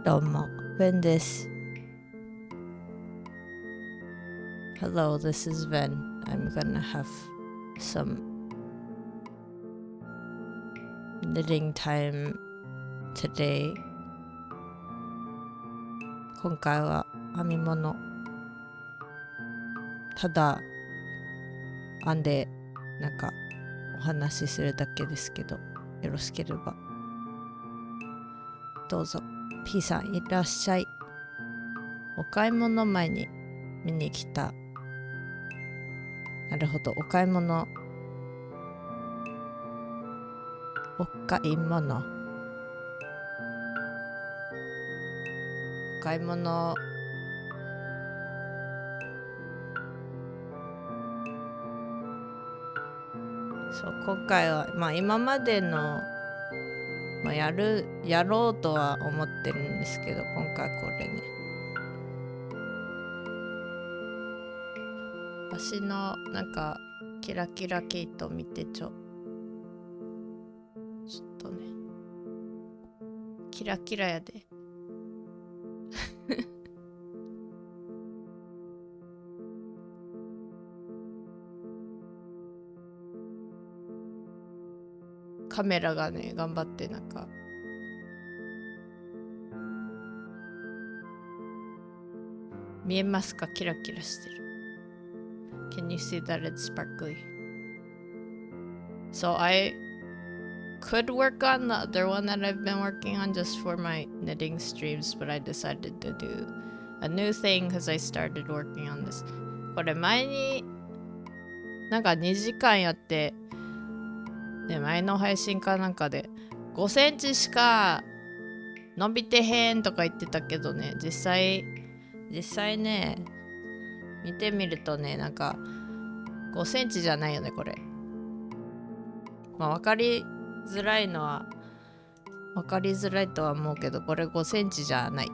どうも、Ven です。Hello, this is Ven. I'm gonna have some knitting time today. 今回は編み物。ただ編んでお話しするだけですけど、よろしければどうぞ。P さんいらっしゃい。お買い物前に見に来た。なるほど、お買い物。お買い物。お買い物。そう、今回は今までの、やろうとは思ってるんですけど、今回これね。私のキラキラ毛糸見てちょっとね、キラキラやで。カメラがね、頑張って見えますか？キラキラしてる。Can you see that it's sparkly? So I could work on the other one that I've been working on just for my knitting streams, but I decided to do a new thing because I started working on this. これ前に2時間やって、で前の配信かで5センチしか伸びてへんとか言ってたけどね、実際ね、見てみるとね、5センチじゃないよねこれ。分かりづらいとは思うけど、これ5センチじゃない。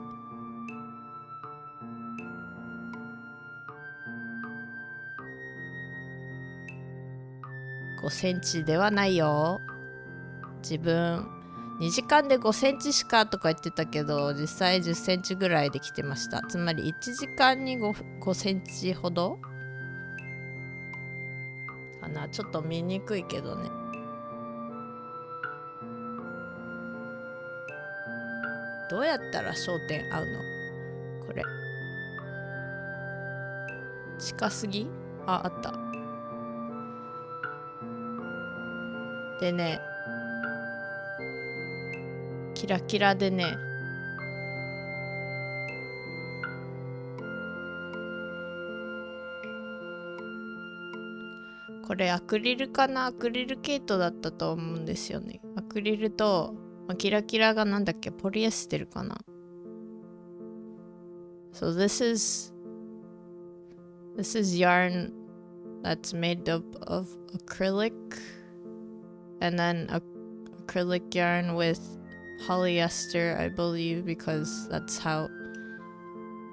5センチではないよ。自分2時間で5センチしかとか言ってたけど、実際10センチぐらいできてました。つまり1時間に 5センチほどかな。ちょっと見にくいけどね。どうやったら焦点合うの？これ近すぎ？あった。でね、キラキラでね、これアクリルかな？アクリル毛糸だったと思うんですよね。アクリルと、キラキラがポリエステルかな。So this is yarn that's made up of acrylic and then acrylic yarn with polyester, I believe, because that's how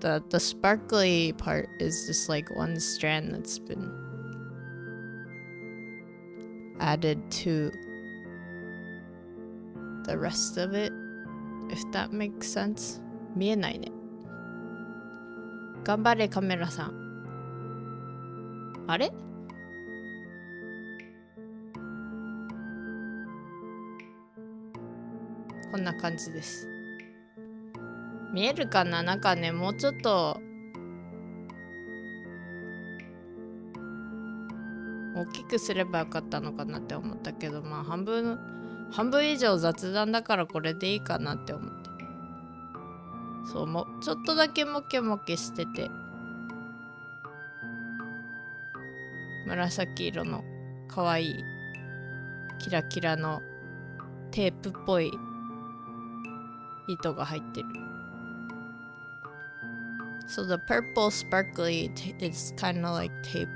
the sparkly part is just one strand that's been added to the rest of it, if that makes sense. 見えないね。頑張れカメラさん。あれ？こんな感じです。見えるかな？もうちょっと大きくすればよかったのかなって思ったけど、半分以上雑談だからこれでいいかなって思って。そう、ちょっとだけモケモケしてて、紫色のかわいいキラキラのテープっぽい糸が入ってる。So the purple sparkly is kind of like tape,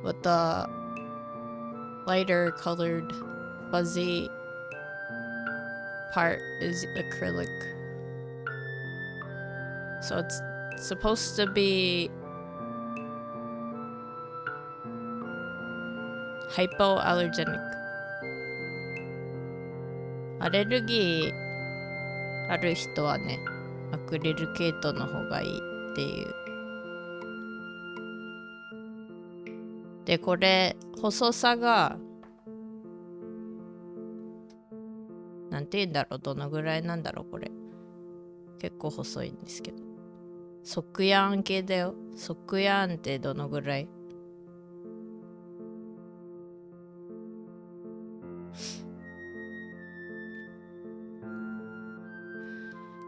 but the lighter colored fuzzy part is acrylic. So it's supposed to be hypoallergenic. アレルギある人はね、アクリル毛糸の方がいいっていう。で、これ細さがなんて言うんだろう、どのぐらいなんだろうこれ。結構細いんですけど。即ヤン系だよ。即ヤンってどのぐらい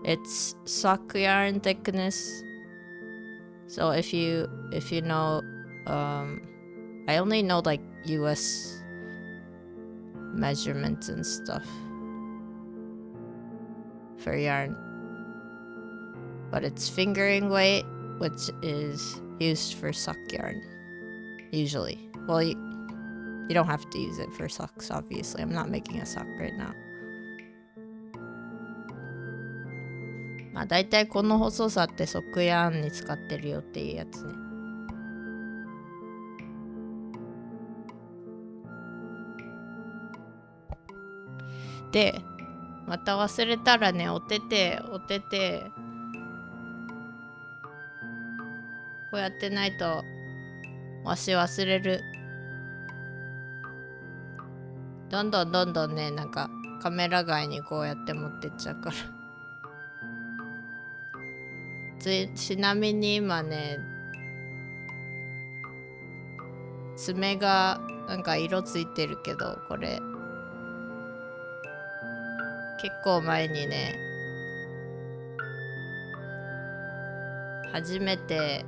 ？It's sock yarn thickness. So if you know, I only know like US measurements and stuff for yarn, but it's fingering weight, which is used for sock yarn usually. Well, you don't have to use it for socks, obviously. I'm not making a sock right now. まあだいたいこの細さってソックヤーンに使ってるよっていうやつね。で、また忘れたらね、お手手こうやってないとわし忘れる。どんどんね、なんかカメラ外にこうやって持ってっちゃうからちなみに今ね、爪がなんか色ついてるけど、これ結構前にね、初めて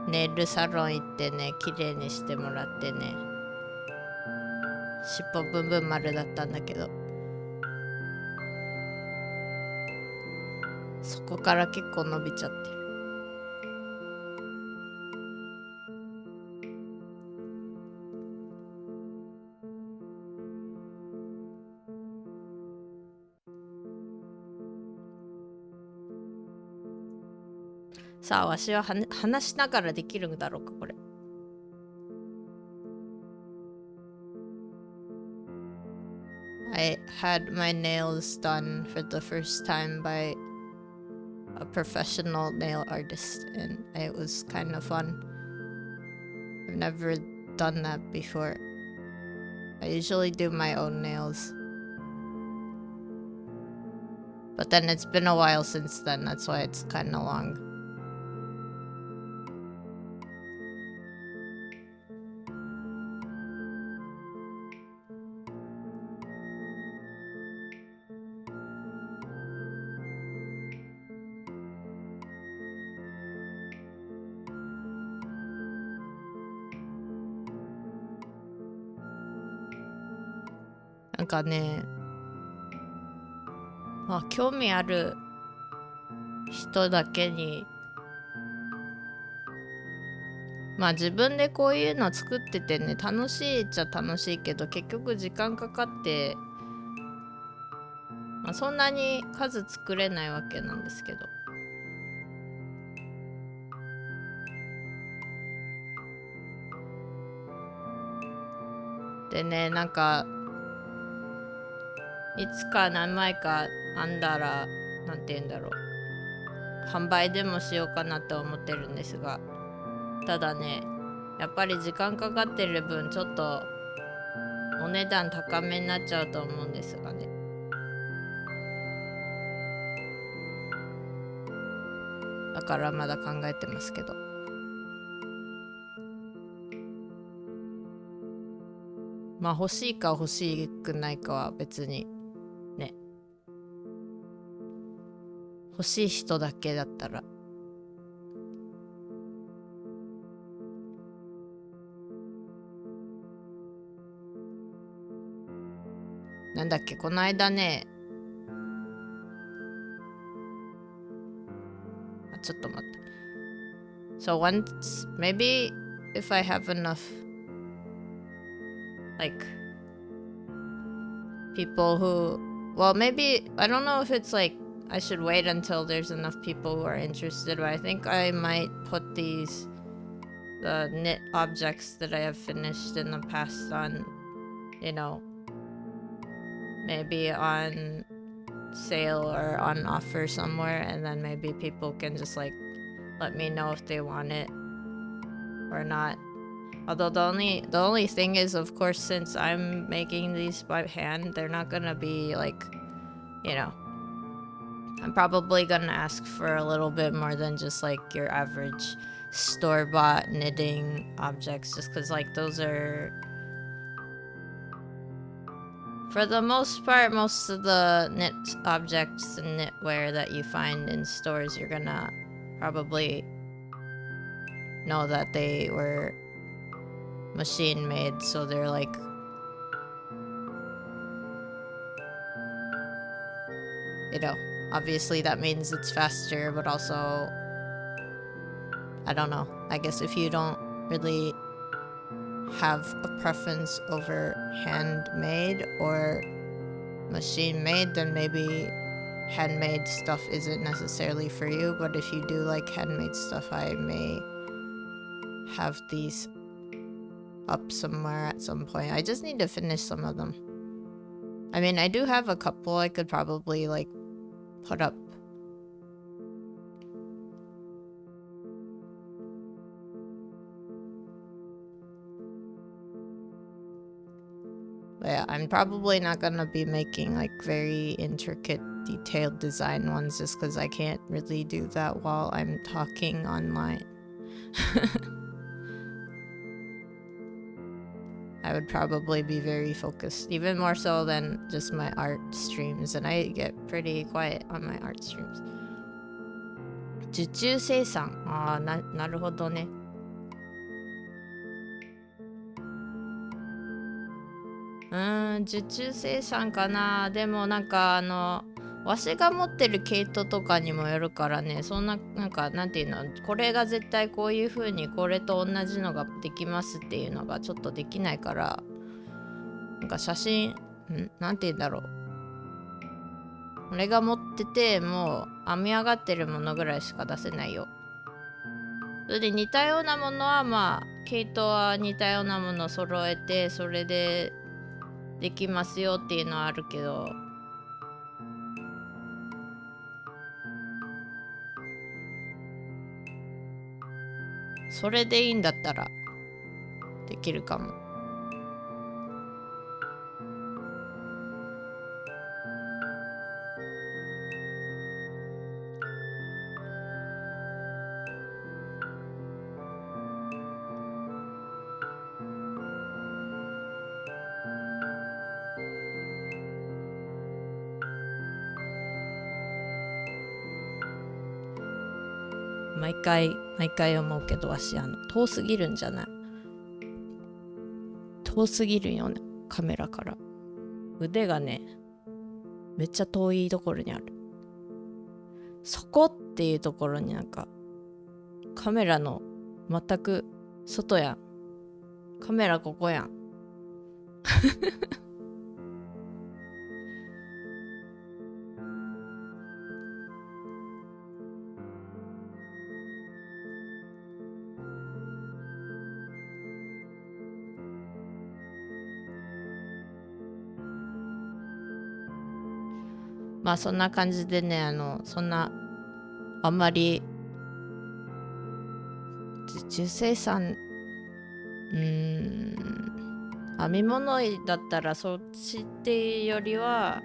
ネイルサロン行ってね、綺麗にしてもらってね、尻尾ブンブン丸だったんだけど、そこから結構伸びちゃってる。さあ、わしは話しながらできるんだろうか、これ。I had my nails done for the first time by a professional nail artist, and it was kind of fun. I've never done that before. I usually do my own nails. But then it's been a while since then, that's why it's kind of long. なんかね、まあ興味ある人だけに、まあ自分でこういうの作っててね、楽しいっちゃ楽しいけど、結局時間かかって、まあ、そんなに数作れないわけなんですけど。でね、なんかいつか何枚か編んだら、なんて言うんだろう、販売でもしようかなと思ってるんですが、ただね、やっぱり時間かかってる分ちょっとお値段高めになっちゃうと思うんですがね。だからまだ考えてますけど。まあ欲しいか欲しくないかは別にね、欲しい人だけだったら。なんだっけ、この間ね、ちょっと待って。So once, maybe if I have enough, like, people who, well, maybe, I don't know if it's like, I should wait until there's enough people who are interested, but I think I might put the knit objects that I have finished in the past on, you know, maybe on sale or on offer somewhere, and then maybe people can just like let me know if they want it or not. Although the only thing is, of course, since I'm making these by hand, they're not gonna be like, you know, I'm probably gonna ask for a little bit more than just like your average store-bought knitting objects, just because like those are, for the most part, most of the knit objects and knitwear that you find in stores, you're gonna probably know that they were machine made, so they're like, you know, obviously that means it's faster, but also, I don't know, I guess if you don't really have a preference over handmade or machine made, then maybe handmade stuff isn't necessarily for you. But if you do like handmade stuff, I may have these up somewhere at some point. I just need to finish some of them. I mean, I do have a couple I could probably like put up. But yeah, I'm probably not gonna be making like very intricate detailed design ones, just because I can't really do that while I'm talking online. I would probably be very focused, even more so than just my art streams, and I get pretty quiet on my art streams. 受注生産。ああ、なるほどね。受注生産かな。でもなんかわしが持ってる毛糸とかにもよるからね、そんな、なんかなんていうの、これが絶対こういう風にこれと同じのができますっていうのがちょっとできないから、なんか写真、なんていうんだろう、俺が持っててもう編み上がってるものぐらいしか出せないよ。それで似たようなものはまあ毛糸は似たようなものを揃えて、それでできますよっていうのはあるけど、それでいいんだったらできるかも。毎回思うけど、わし遠すぎるんじゃない？遠すぎるよね、カメラから。腕がね、めっちゃ遠いところにある。そこっていうところになんか、カメラの全く外やん。カメラここやん。まあそんな感じでね、そんなあんまり受注生産、編み物だったらそっちっていうよりは、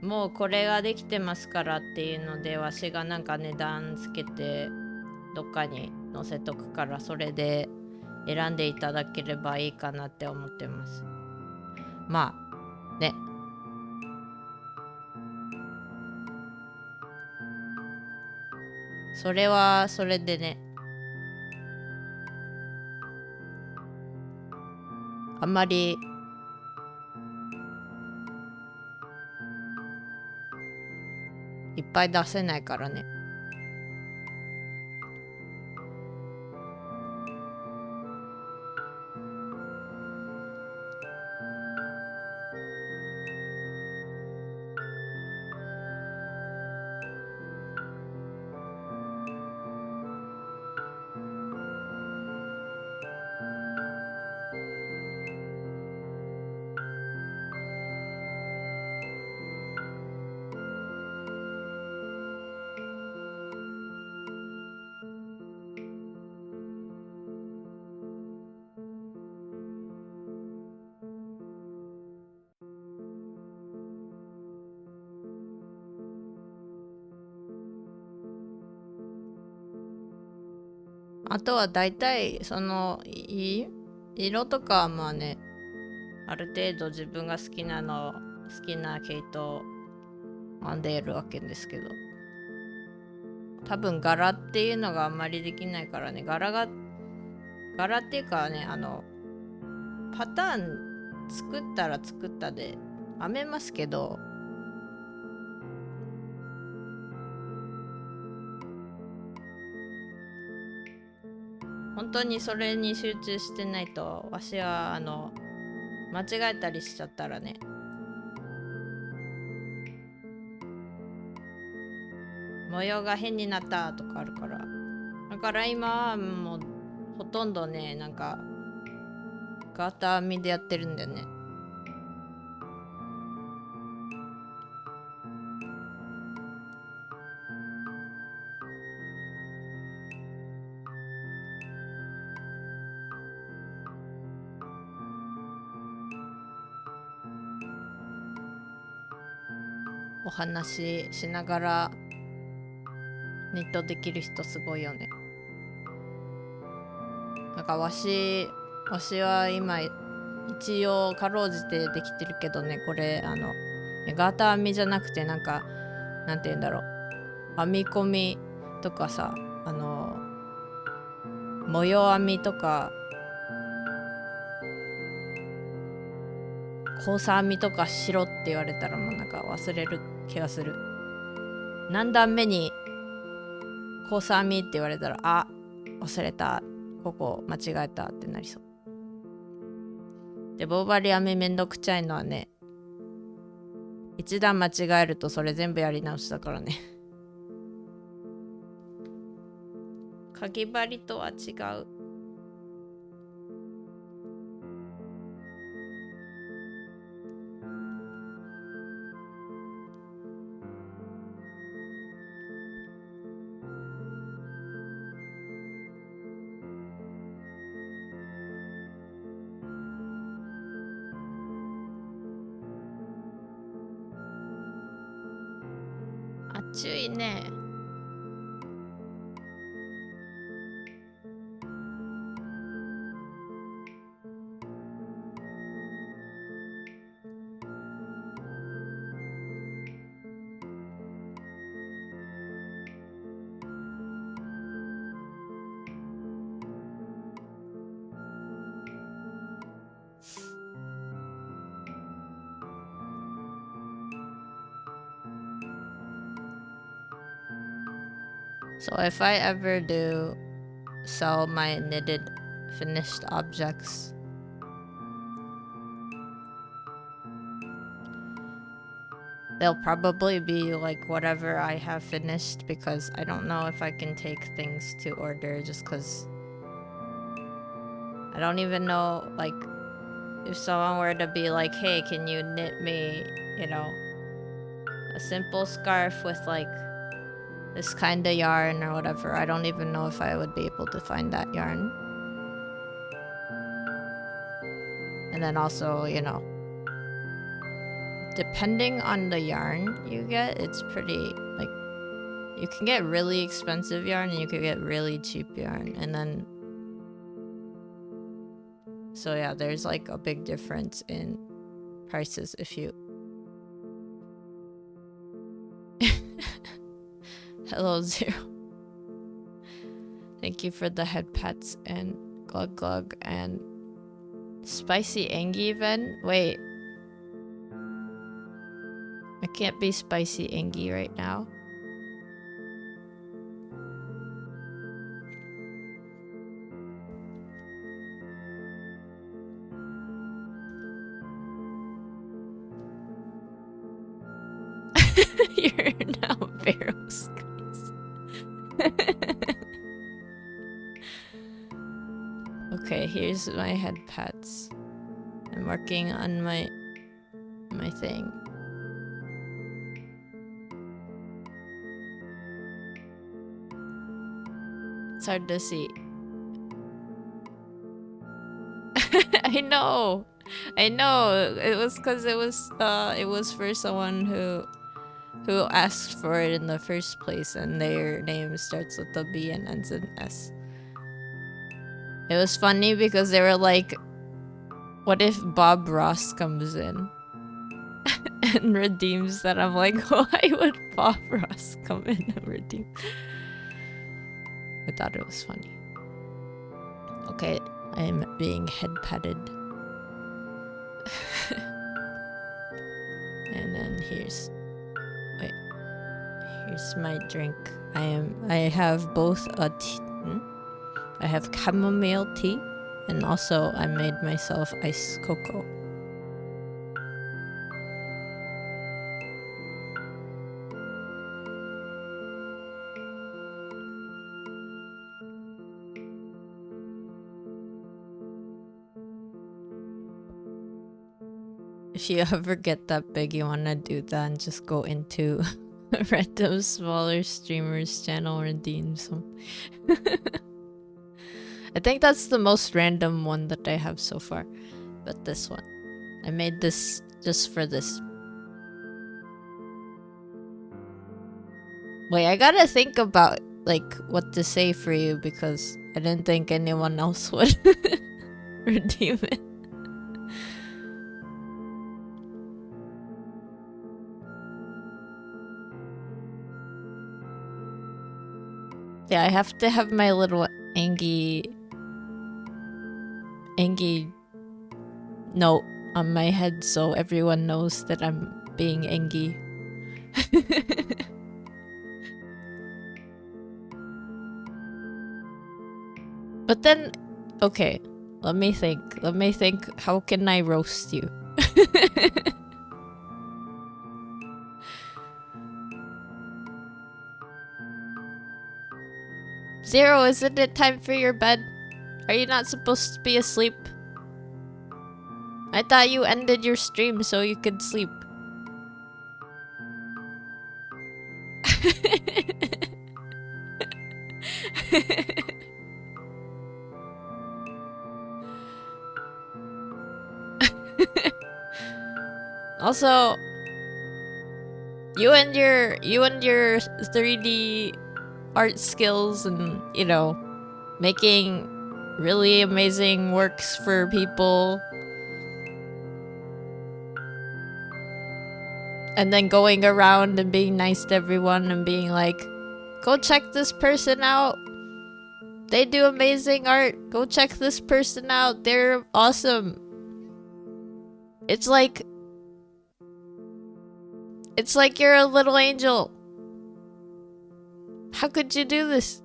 もうこれができてますからっていうので、わしがなんか値段つけてどっかに載せとくから、それで選んでいただければいいかなって思ってます。まあね、それはそれでね、あんまりいっぱい出せないからね。あとはだいたい色とかはまあね、ある程度自分が好きな毛糸編んでいるわけですけど、多分柄っていうのがあんまりできないからね、柄っていうかね、パターン作ったら作ったで編めますけど、本当にそれに集中してないと、わしは間違えたりしちゃったらね、模様が変になったとかあるから、だから今はもうほとんどね、なんかガーター編みでやってるんだよね。お話ししながらニットできる人すごいよね。なんかわしは今一応かろうじてできてるけどね、これガーター編みじゃなくて、なんかなんて言うんだろう、編み込みとかさ、模様編みとか交差編みとかしろって言われたらもうなんか忘れる気がする。何段目に交差編みって言われたら、あ、忘れた、ここ間違えたってなりそう。で、棒針編みめんどくちゃいのはね、一段間違えるとそれ全部やり直しだからね。かぎ針とは違う。あ、注意ね。So if I ever do sell my knitted finished objects, they'll probably be like whatever I have finished, because I don't know if I can take things to order, just because I don't even know, like, if someone were to be like, hey, can you knit me, a simple scarf with like this kind of yarn or whatever, I don't even know if I would be able to find that yarn. And then also, depending on the yarn you get, it's pretty, like, you can get really expensive yarn and you can get really cheap yarn. And then, so yeah, there's like a big difference in prices if you... Hello, Zero. Thank you for the head pats and glug glug and spicy Angie Ven. Wait, I can't be spicy Angie right now. You're now Pharaoh's guys. Okay, here's my head pats. I'm working on my thing. It's hard to see. I know. It was because it was for someone who asked for it in the first place, and their name starts with a B and ends in S. It was funny because they were like, what if Bob Ross comes in and redeems that? I'm like, why would Bob Ross come in and redeem? I thought it was funny. Okay, I am being head patted. And then here's my drink. I have both a tea. I have chamomile tea, and also I made myself iced cocoa. If you ever get that big, you wanna do that and just go into a random smaller streamer's channel and redeem some. I think that's the most random one that I have so far. But this one. I made this just for this. Wait, I gotta think about like what to say for you because I didn't think anyone else would redeem it. Yeah, I have to have my little Angie note on my head so everyone knows that I'm being Angie. But then, okay, let me think. How can I roast you? Zero, isn't it time for your bed? Are you not supposed to be asleep? I thought you ended your stream so you could sleep. Also, you and your 3D art skills and, you know, making really amazing works for people and then going around and being nice to everyone and being like, go check this person out, they do amazing art, go check this person out, they're awesome. It's like you're a little angel. How could you do this?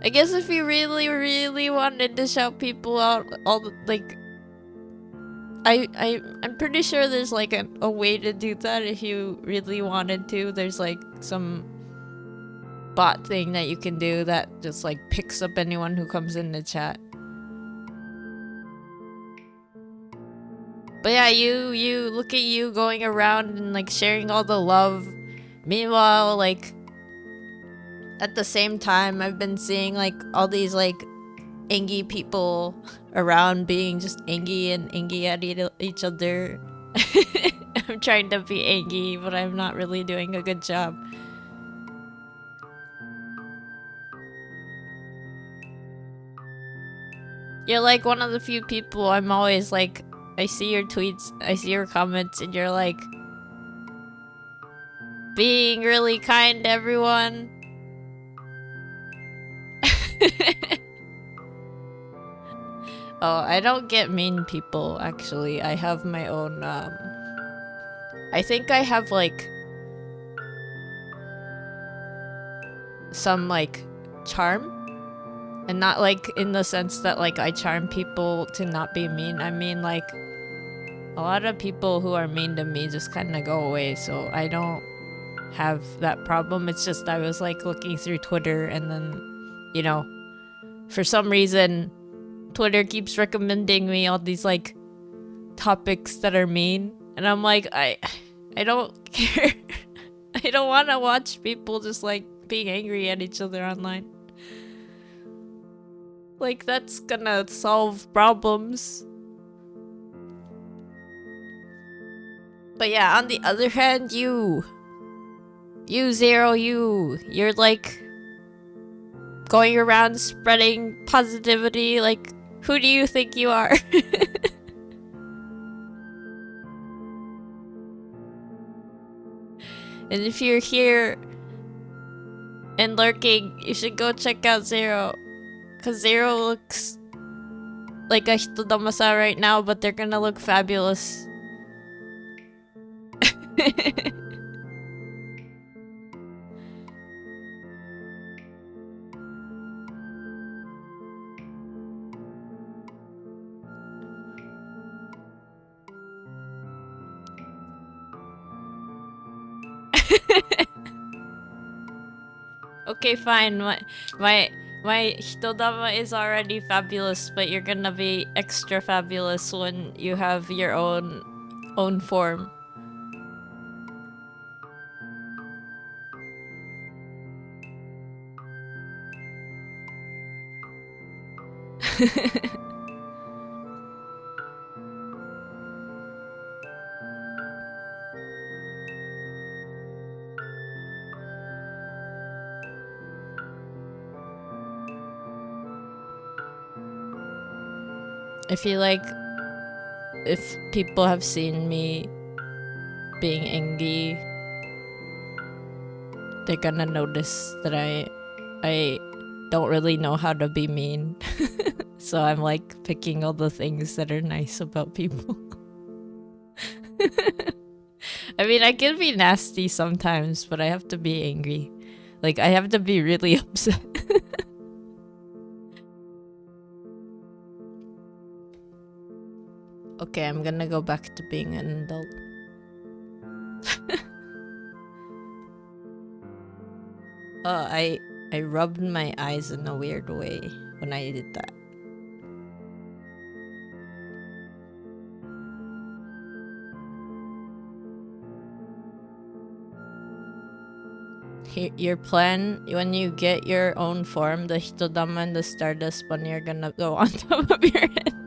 I guess if you really, really wanted to shout people out, I'm pretty sure there's like a way to do that if you really wanted to. There's like some bot thing that you can do that just like picks up anyone who comes in the chat. But yeah, you look at you going around and like sharing all the love. Meanwhile, like at the same time, I've been seeing like all these like Angie people around being just Angie and Angie at each other. I'm trying to be Angie, but I'm not really doing a good job. You're like one of the few people I'm always like, I see your tweets, I see your comments, and you're like being really kind to everyone. Oh, I don't get mean people, actually. I have my own, I think I have, like, some, like, charm. And not, like, in the sense that, like, I charm people to not be mean. I mean, like, a lot of people who are mean to me just kind of go away, so I don't have that problem. It's just I was, like, looking through Twitter, and then, you know, for some reason Twitter keeps recommending me all these like topics that are mean, and I'm like, I don't care. I don't want to watch people just like being angry at each other online. Like, that's gonna solve problems. But yeah, on the other hand, you Zero, you're like going around spreading positivity. Like, who do you think you are? And if you're here and lurking, you should go check out Zero. Cause Zero looks like a hitodama-san right now, but they're gonna look fabulous. Okay, fine. My hitodama is already fabulous, but you're gonna be extra fabulous when you have your own form. I feel like if people have seen me being angry, they're gonna notice that I don't really know how to be mean. So I'm like picking all the things that are nice about people. I mean, I can be nasty sometimes, but I have to be angry. Like, I have to be really upset. Okay, I'm gonna go back to being an adult. Oh, I rubbed my eyes in a weird way when I did that. Your plan, when you get your own form, the hitodama and the stardust bunny are gonna go on top of your head.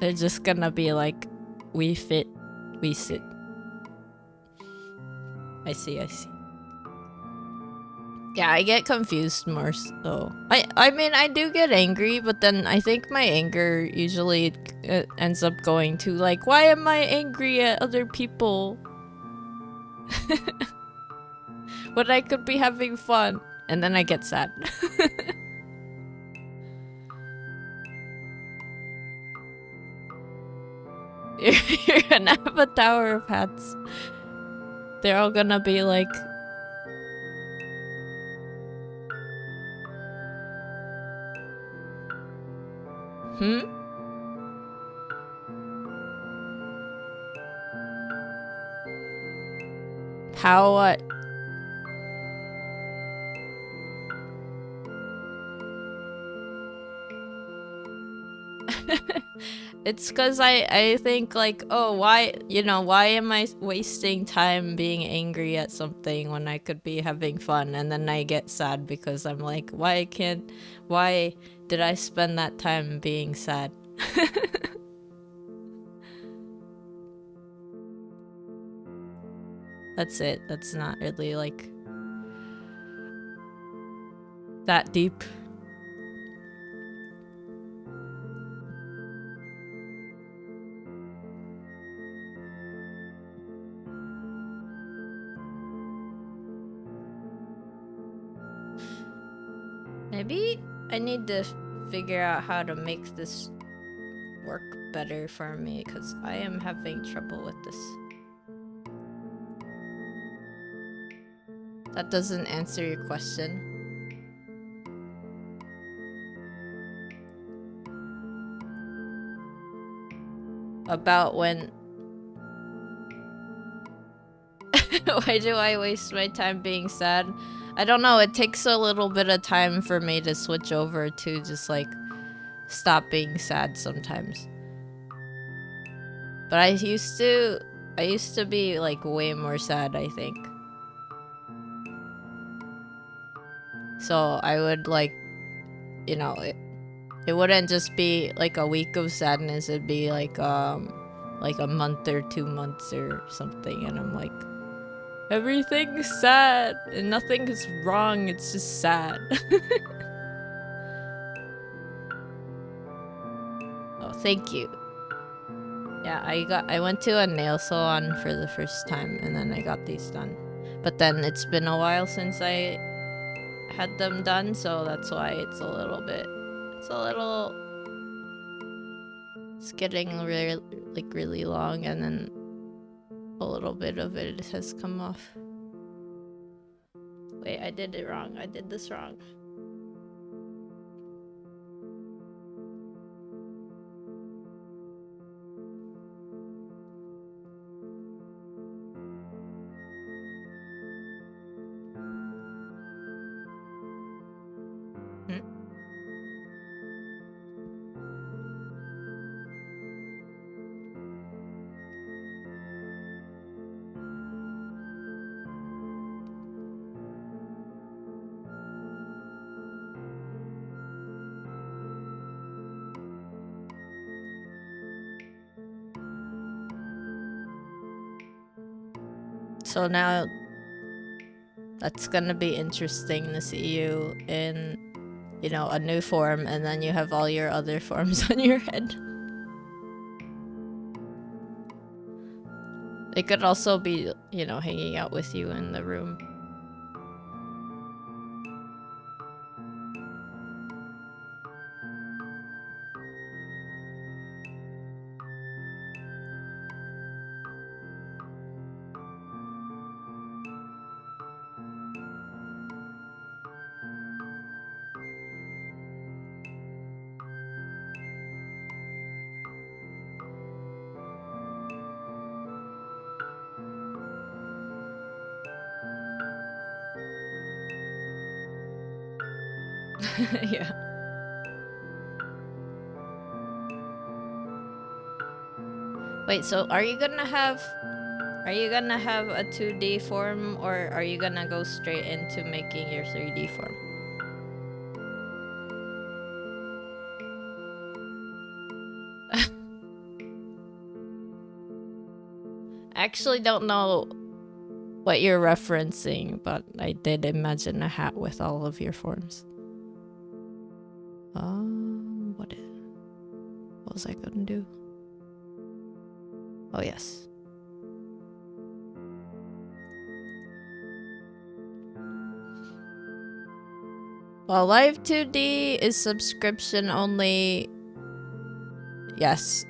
They're just gonna be like, we fit, we sit. I see. Yeah, I get confused more so. I mean, I do get angry, but then I think my anger usually ends up going to like, why am I angry at other people? When I could be having fun. And then I get sad. You're gonna have a tower of hats. They're all gonna be like... How what? It's cause I think like, oh, why am I wasting time being angry at something when I could be having fun? And then I get sad because I'm like, why did I spend that time being sad? That's it. That's not really like that deep. Maybe I need to figure out how to make this work better for me, because I am having trouble with this. That doesn't answer your question. About when... Why do I waste my time being sad? I don't know, it takes a little bit of time for me to switch over to just like stop being sad sometimes. But I used to be like way more sad, I think. So I would like, you know, it wouldn't just be like a week of sadness, it'd be like a month or 2 months or something, and I'm like, everything's sad and nothing is wrong, it's just sad. Oh, thank you. Yeah, I went to a nail salon for the first time and then I got these done. But then it's been a while since I had them done, so that's why it's getting really long, and then a little bit of it has come off. Wait, I did it wrong. I did this wrong. So now that's gonna be interesting to see you in, you know, a new form, and then you have all your other forms on your head. It could also be, you know, hanging out with you in the room. Yeah. Wait, so are you gonna have a 2D form, or are you gonna go straight into making your 3D form? I actually don't know what you're referencing, but I did imagine a hat with all of your forms. What was I gonna do? Oh, yes. Well, Live 2D is subscription only. Yes,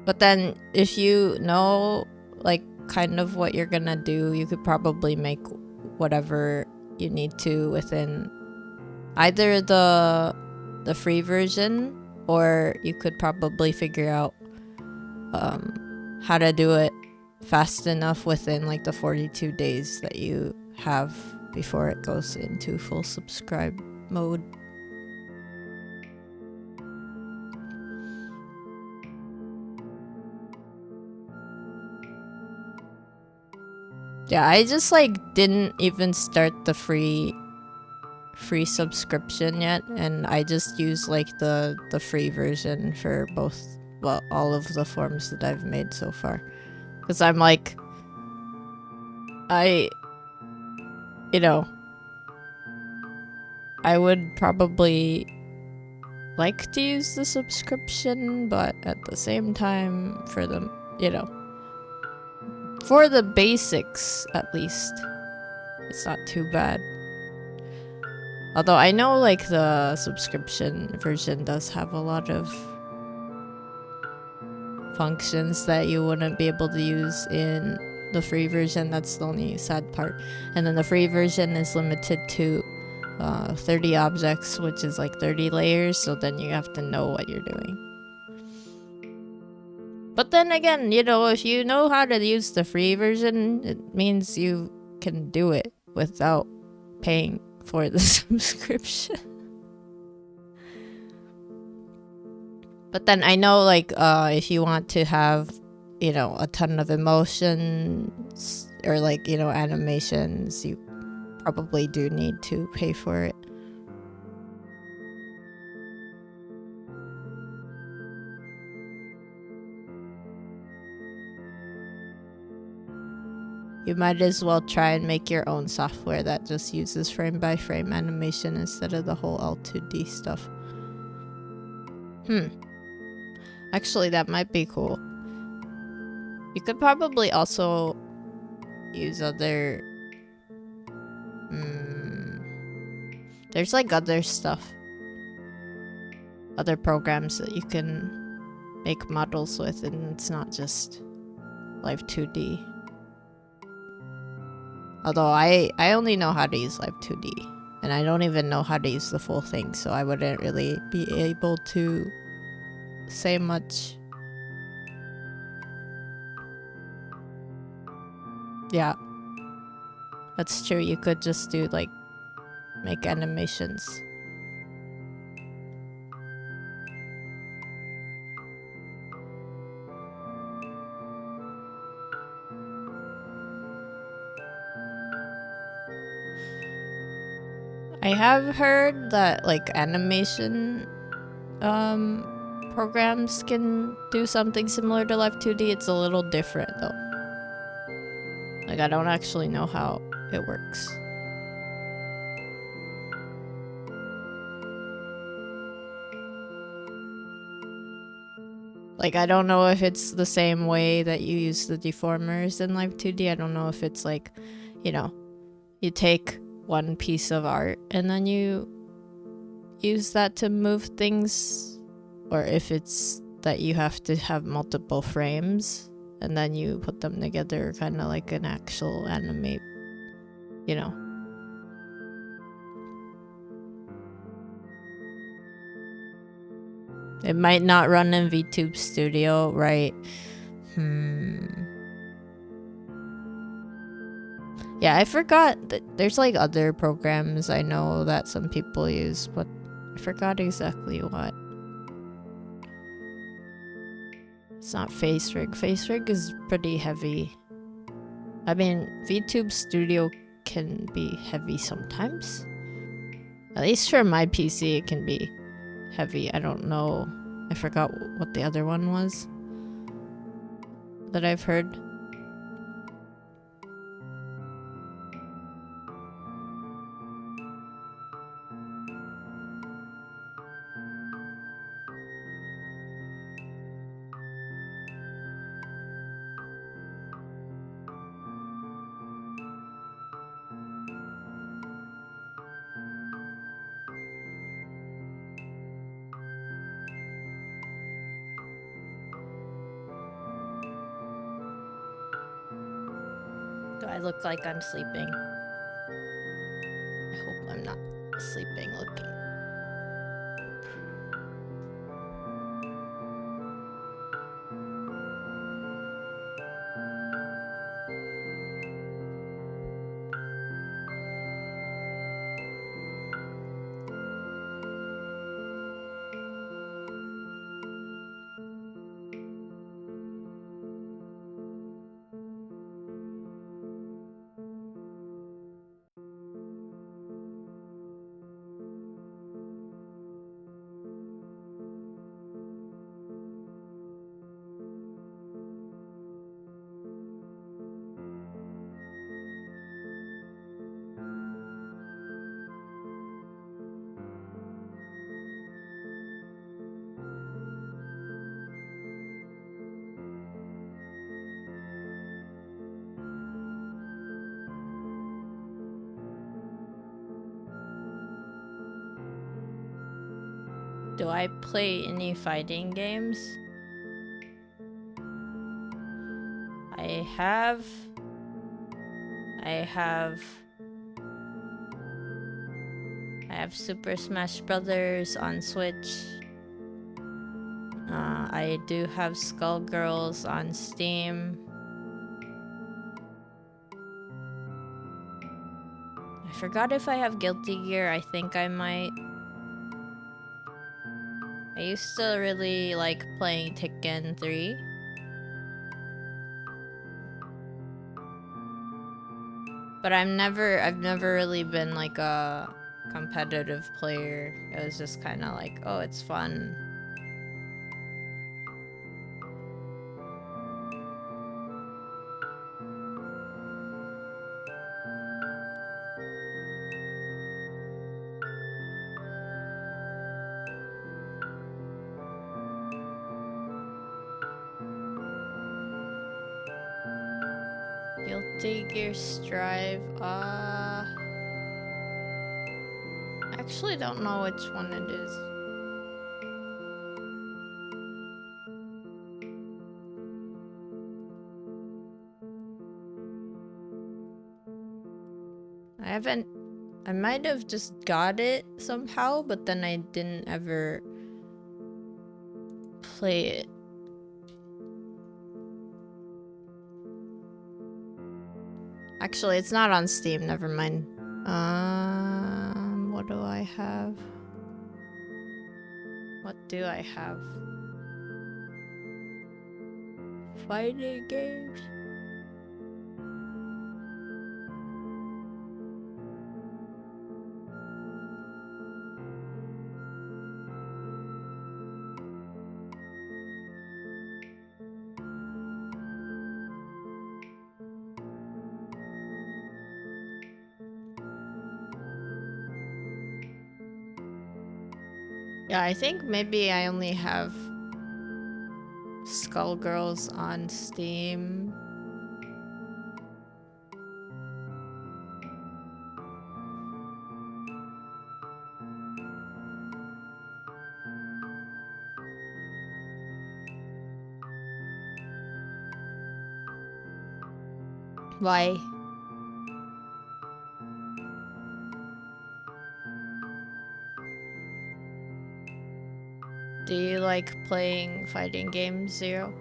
but then if you know, like, kind of what you're gonna do, you could probably make whatever you need to within either the free version, or you could probably figure out how to do it fast enough within like the 42 days that you have before it goes into full subscribe mode. Yeah, I just like didn't even start the free subscription yet, and I just use like the free version for both, well, all of the forms that I've made so far, because I'm like, you know, I would probably like to use the subscription, but at the same time, for the, you know, for the basics at least, it's not too bad. Although I know like the subscription version does have a lot of functions that you wouldn't be able to use in the free version. That's the only sad part. And then the free version is limited to 30 objects, which is like 30 layers, so then you have to know what you're doing. But then again, you know, if you know how to use the free version, it means you can do it without paying for the subscription. But then I know, like, if you want to have, you know, a ton of emotions or, like, you know, animations, you probably do need to pay for it. You might as well try and make your own software that just uses frame-by-frame animation instead of the whole L2D stuff. Actually, that might be cool. You could probably also use other... There's like other stuff. Other programs that you can make models with, and it's not just Live 2D. Although I only know how to use Live 2D, and I don't even know how to use the full thing, so I wouldn't really be able to say much. Yeah, that's true. You could just do like make animations. I have heard that like animation programs can do something similar to Live 2D. It's a little different though. Like I don't actually know how it works. Like I don't know if it's the same way that you use the deformers in Live 2D. I don't know if it's like, you know, you take one piece of art and then you use that to move things, or if it's that you have to have multiple frames and then you put them together kind of like an actual anime, you know. It might not run in VTube Studio, right? Yeah, I forgot that there's like other programs I know that some people use, but I forgot exactly what. It's not FaceRig. FaceRig is pretty heavy. I mean, VTube Studio can be heavy sometimes. At least for my PC, it can be heavy. I don't know. I forgot what the other one was that I've heard. Do I look like I'm sleeping? I hope I'm not sleeping looking. Do I play any fighting games? I have Super Smash Brothers on Switch. I do have Skullgirls on Steam. I forgot if I have Guilty Gear. I think I might. I used to really like playing Tekken 3. But I've never really been like a competitive player. It was just kind of like, oh, it's fun. Guilty Gear Strive. I actually don't know which one it is. I might have just got it somehow, but then I didn't ever play it. Actually, it's not on Steam, never mind. What do I have? What do I have? Fighting games. Yeah, I think maybe I only have Skullgirls on Steam. Why? Do you like playing fighting games, Zero?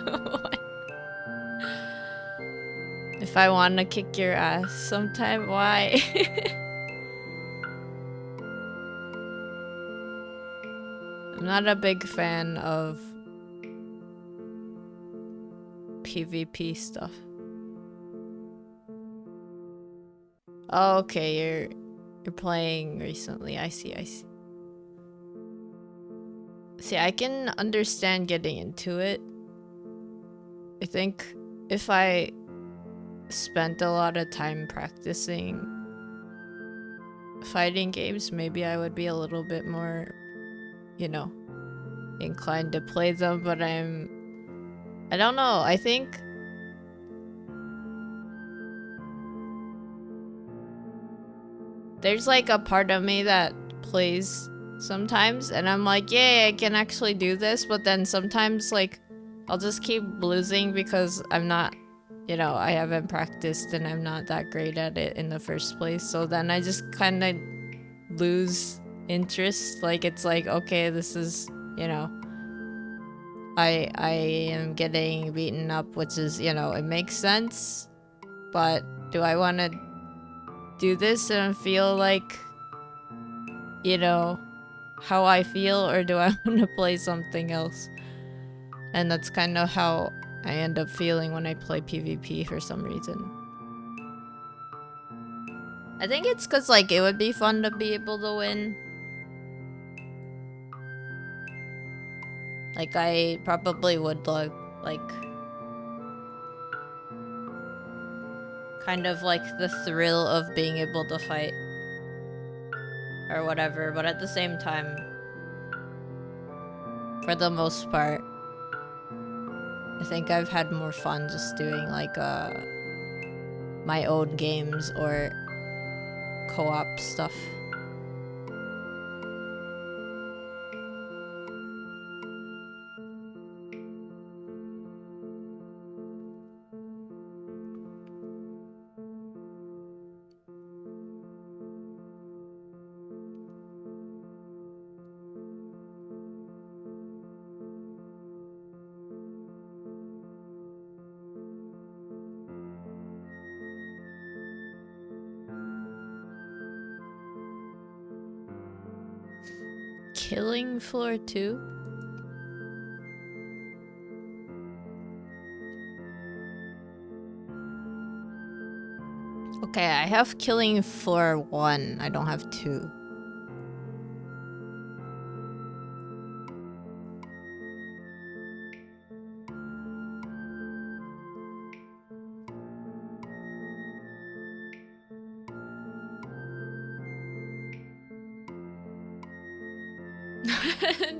What? If I want to kick your ass sometime, why? I'm not a big fan of PvP stuff. Oh, okay, you're playing recently. I see. See, I can understand getting into it. I think if I spent a lot of time practicing fighting games, maybe I would be a little bit more, you know, inclined to play them, but I don't know. I think there's like a part of me that plays sometimes and I'm like, yay, I can actually do this, but then sometimes like I'll just keep losing because I'm not, you know, I haven't practiced and I'm not that great at it in the first place. So then I just kind of lose interest. Like it's like, okay, this is, you know, I am getting beaten up, which is, you know, it makes sense, but do I want to do this and feel like, you know, how I feel, or do I want to play something else? And that's kind of how I end up feeling when I play PvP for some reason. I think it's because like it would be fun to be able to win. Like I probably would like kind of like the thrill of being able to fight or whatever, but at the same time, for the most part, I think I've had more fun just doing like my own games or co-op stuff. killing floor 2? Okay, I have killing floor 1. I don't have 2.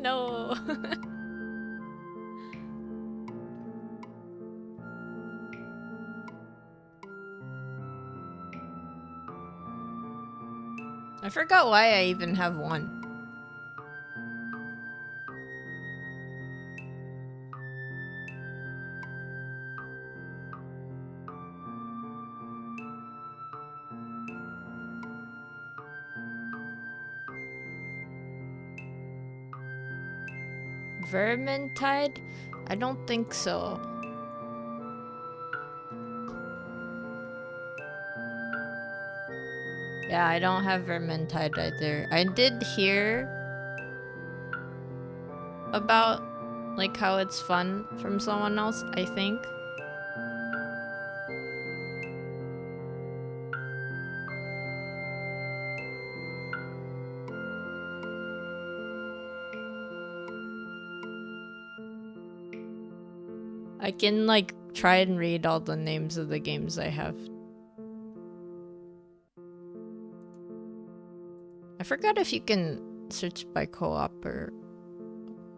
No. I forgot why I even have 1. Vermintide? I don't think so. Yeah, I don't have Vermintide either. I did hear about like how it's fun from someone else, I think. I can like try and read all the names of the games I have. I forgot if you can search by co-op or...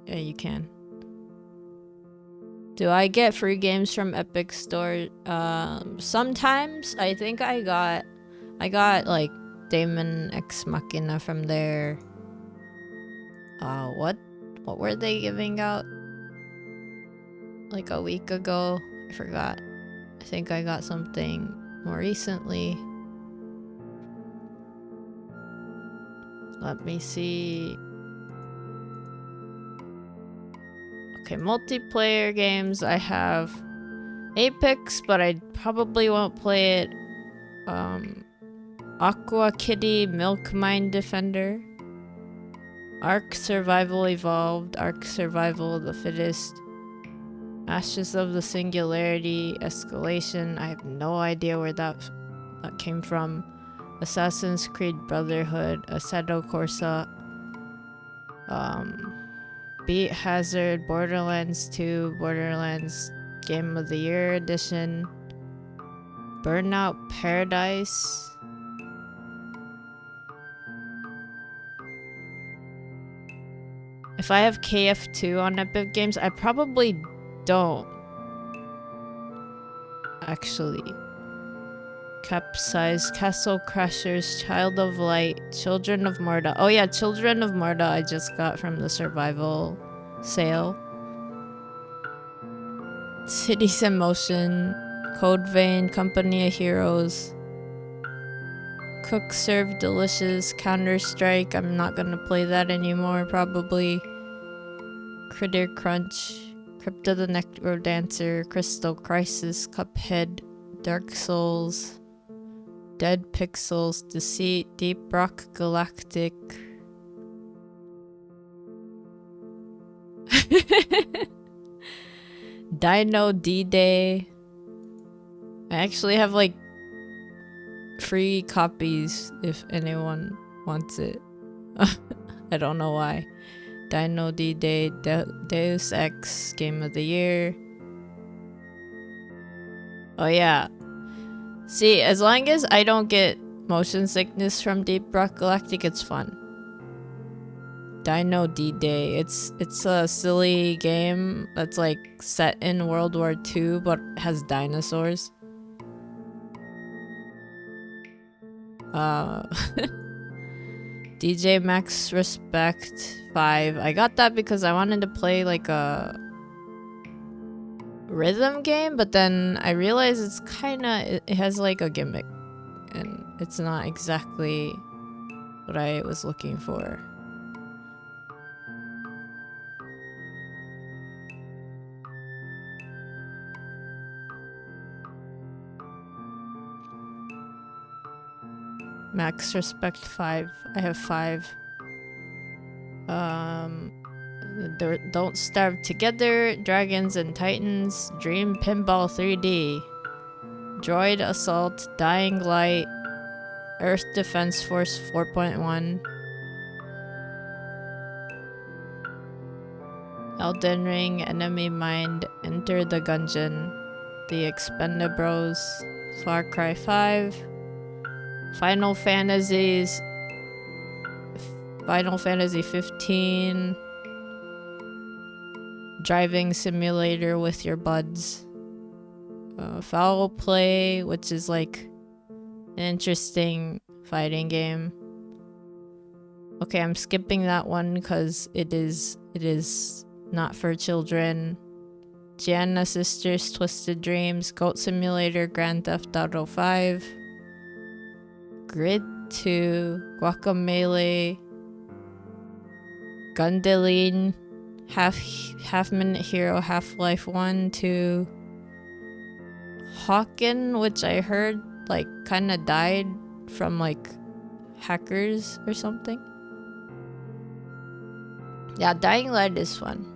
Yeah, you can. Do I get free games from Epic Store? Sometimes. I think I got like Daemon Ex Machina from there. What were they giving out? Like a week ago? I forgot. I think I got something more recently. Let me see. Okay, multiplayer games. I have Apex, but I probably won't play it. Aqua Kitty Milk Mine Defender. Ark Survival Evolved. Ark Survival of the Fittest. Ashes of the Singularity. Escalation. I have no idea where that came from. Assassin's Creed Brotherhood, Assetto Corsa, Beat Hazard, Borderlands 2, Borderlands Game of the Year Edition, Burnout Paradise. If I have KF2 on Epic Games, I probably don't. Actually. Capsize, Castle Crashers, Child of Light, Children of Morta. Oh yeah, Children of Morta I just got from the survival sale. Cities in Motion, Code Vein, Company of Heroes, Cook Serve Delicious, Counter-Strike. I'm not gonna play that anymore probably. Critter Crunch, Crypto the Necrodancer, Crystal Crisis, Cuphead, Dark Souls, Dead Pixels, Deceit, Deep Rock Galactic. Dino D-Day. I actually have like free copies if anyone wants it. I don't know why. Dino D-Day, Deus Ex, Game of the Year. Oh yeah. See, as long as I don't get motion sickness from Deep Rock Galactic, it's fun. Dino D-Day. It's a silly game that's like set in World War II but has dinosaurs. DJ Max Respect 5. I got that because I wanted to play like a rhythm game, but then I realized it's kinda, it has like a gimmick and it's not exactly what I was looking for. Max Respect 5. I have 5. Don't Starve Together, Dragons and Titans, Dream Pinball 3D, Droid Assault, Dying Light, Earth Defense Force 4.1, Elden Ring, Enemy Mind, Enter the Gungeon, The Expendables, Far Cry 5, Final Fantasy 15, Driving Simulator with your buds, Foul Play, which is like an interesting fighting game. Okay, I'm skipping that one because it is not for children. Gianna Sisters, Twisted Dreams, Goat Simulator, Grand Theft Auto 5, Grid 2, Guacamelee, Gundeline, Half Minute Hero, Half-Life 1, 2, Hawken, which I heard like kind of died from like hackers or something. Yeah, Dying Light is fun.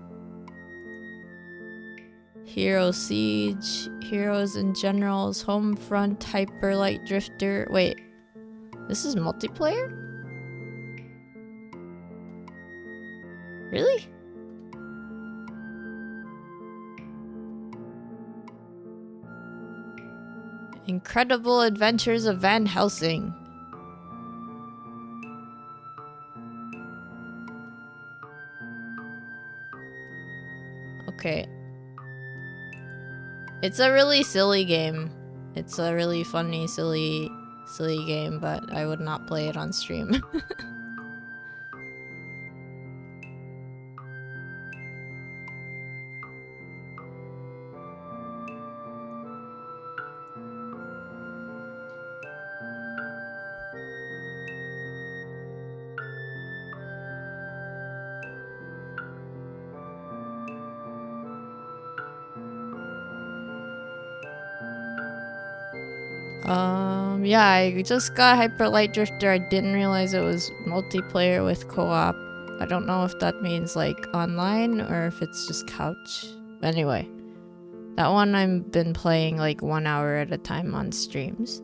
Hero Siege, Heroes and Generals, Homefront, Hyper Light Drifter. Wait, this is multiplayer? Really? Incredible Adventures of Van Helsing. Okay. It's a really silly game. It's a really funny, silly game, but I would not play it on stream. Yeah, I just got Hyper Light Drifter. I didn't realize it was multiplayer with co-op. I don't know if that means like online or if it's just couch. Anyway, that one I've been playing like 1 hour at a time on streams.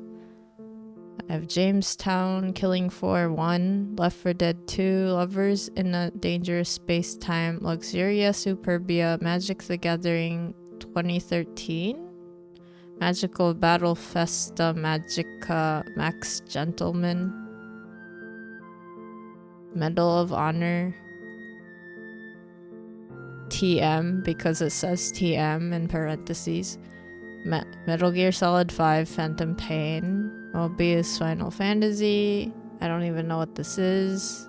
I have Jamestown, Killing Floor 1, Left 4 Dead 2, Lovers in a Dangerous Space-Time, Luxuria Superbia, Magic the Gathering 2013, Magical Battle Festa, Magica Max Gentleman, Medal of Honor, TM because it says TM in parentheses, Metal Gear Solid 5, Phantom Pain, Mobius Final Fantasy, I don't even know what this is.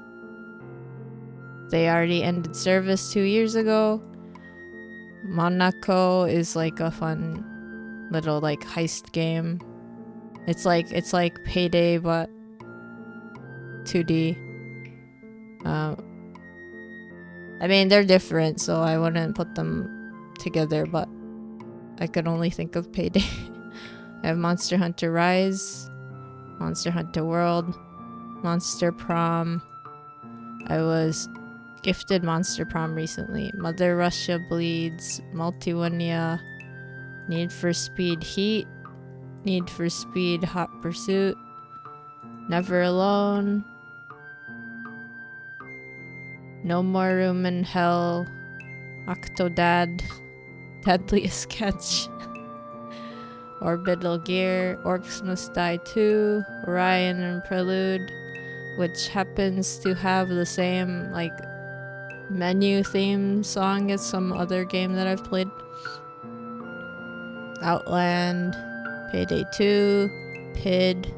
They already ended service 2 years ago. Monaco is like a fun little like heist game. It's like Payday but 2D. I mean they're different, so I wouldn't put them together, but I could only think of Payday. I have Monster Hunter Rise, Monster Hunter World, Monster Prom. I was gifted Monster Prom recently. Mother Russia Bleeds, Multiwania, Need for Speed Heat, Need for Speed Hot Pursuit, Never Alone, No More Room in Hell, Octodad, Deadliest Catch, Orbital Gear, Orcs Must Die 2, Orion and Prelude, which happens to have the same like menu theme song as some other game that I've played. Outland, Payday 2, PID,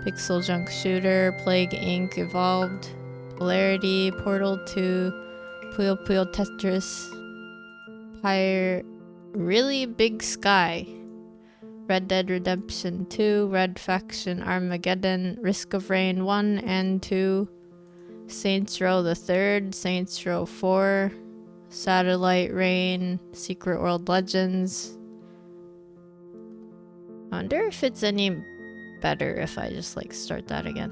Pixel Junk Shooter, Plague Inc. Evolved, Polarity, Portal 2, Puyo Puyo Tetris, Pyre, Really Big Sky, Red Dead Redemption 2, Red Faction Armageddon, Risk of Rain 1 and 2, Saints Row the 3rd, Saints Row 4, Satellite Rain, Secret World Legends. I wonder if it's any better if I just like start that again.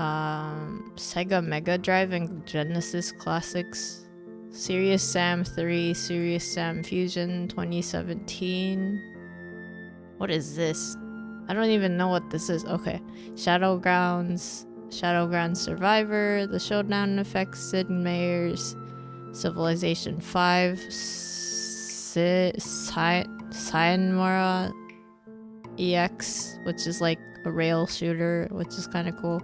Sega Mega Drive and Genesis Classics. Serious Sam 3, Serious Sam Fusion 2017. What is this? I don't even know what this is. Okay. Shadowgrounds Survivor, The Showdown Effect, Sid Meier's Civilization 5, Cyanmora EX, which is like a rail shooter, which is kind of cool.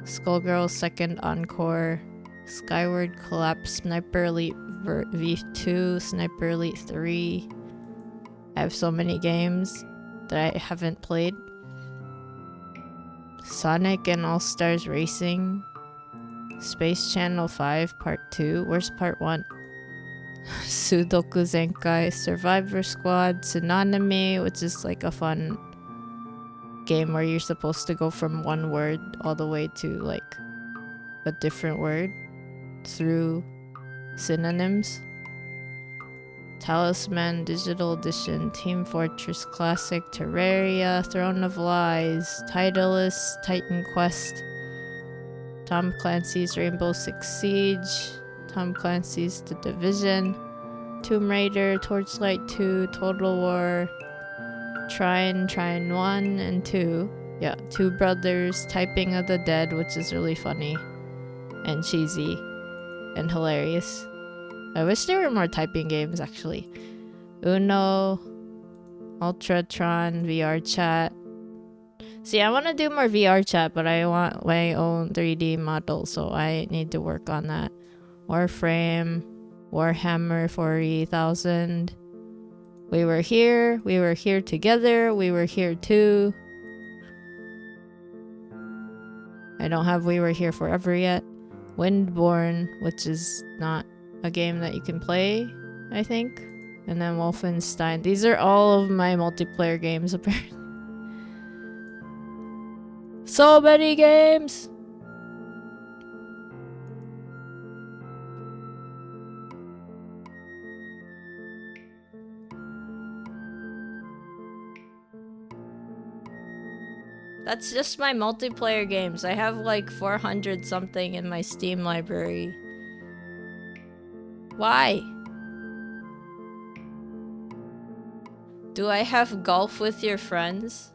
Skullgirl's Second Encore, Skyward Collapse, Sniper Elite V2, Sniper Elite 3. I have so many games that I haven't played. Sonic and All-Stars Racing, Space Channel 5 Part 2. Where's Part 1? Sudoku Zenkai, Survivor Squad, Synonymy, which is like a fun game where you're supposed to go from one word all the way to like a different word through synonyms. Talisman Digital Edition, Team Fortress Classic, Terraria, Throne of Lies, Titleist, Titan Quest, Tom Clancy's Rainbow Six Siege, Tom Clancy's The Division, Tomb Raider, Torchlight 2, Total War, Trine 1 and 2. Yeah, Two Brothers, Typing of the Dead, which is really funny and cheesy and hilarious. I wish there were more typing games, actually. Uno, Ultratron, VR Chat. See, I want to do more VR Chat, but I want my own 3D model, so I need to work on that. Warframe, Warhammer 40,000. We were here together, we were here too. I don't have We Were Here Forever yet. Windborne, which is not a game that you can play, I think. And then Wolfenstein. These are all of my multiplayer games, apparently. So many games! That's just my multiplayer games. I have like 400 something in my Steam library. Why? Do I have golf with your friends?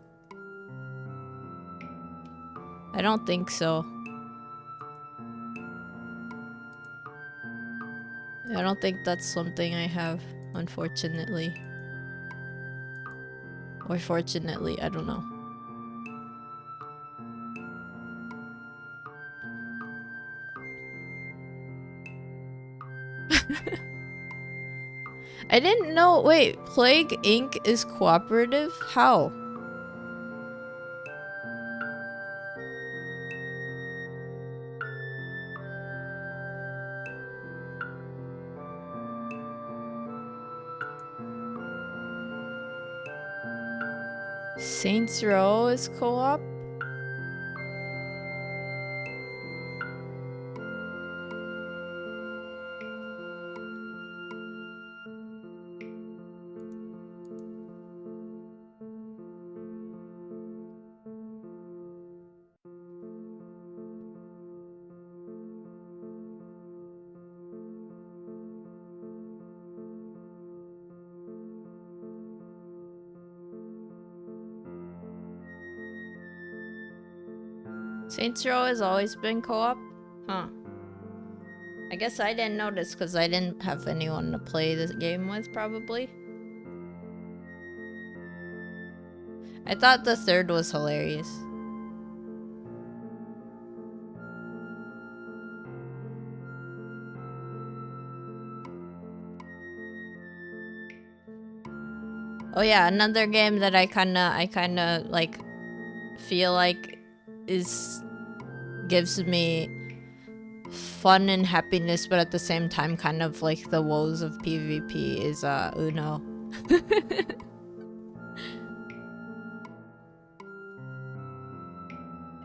I don't think so. I don't think that's something I have, unfortunately. Or fortunately, I don't know. I didn't know. Wait, Plague Inc. is cooperative? How? Saints Row is co-op? Saints Row has always been co-op? Huh. I guess I didn't notice because I didn't have anyone to play this game with, probably. I thought the third was hilarious. Oh yeah, another game that I kinda like feel like gives me fun and happiness, but at the same time kind of like the woes of PvP is Uno.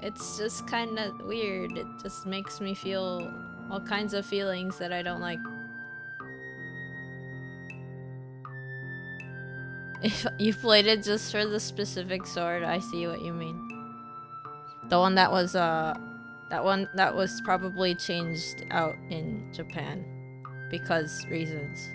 It's just kind of weird. It just makes me feel all kinds of feelings that I don't like. If you played it just for the specific sword, I see what you mean. The one that was probably changed out in Japan because reasons.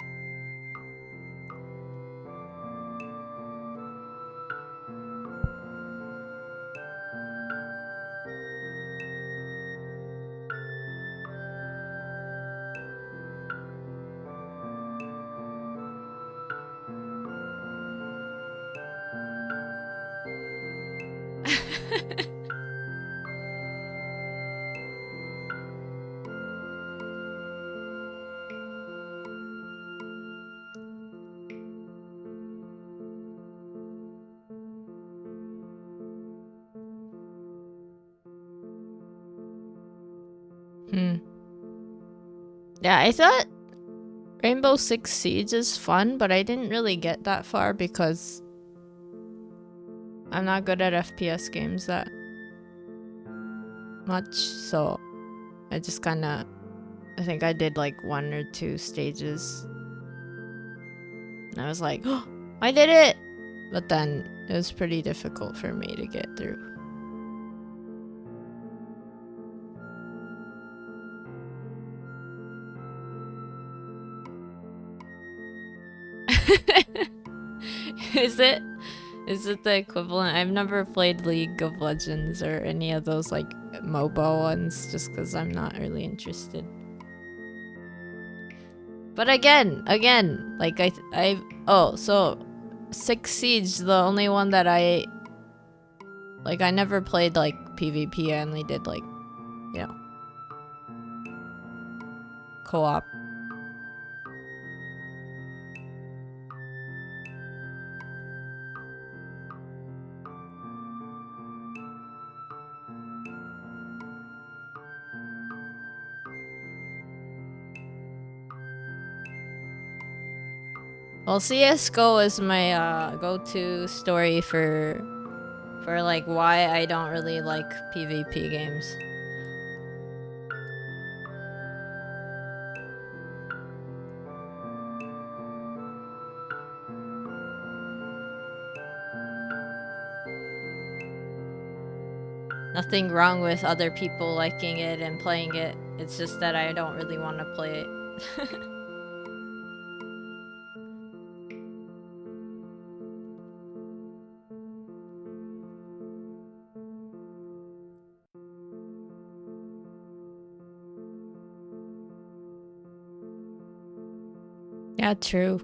Yeah, I thought Rainbow Six Siege is fun, but I didn't really get that far because I'm not good at FPS games that much, so I just I think I did like 1 or 2 stages. And I was like, oh, I did it! But then it was pretty difficult for me to get through. Is it the equivalent? I've never played League of Legends or any of those like MOBA ones just because I'm not really interested. But again, like so Six Siege, the only one that I never played like PvP. I only did like, you know, co-op. Well, CS:GO is my go-to story for like why I don't really like PvP games. Nothing wrong with other people liking it and playing it. It's just that I don't really want to play it. Yeah, true.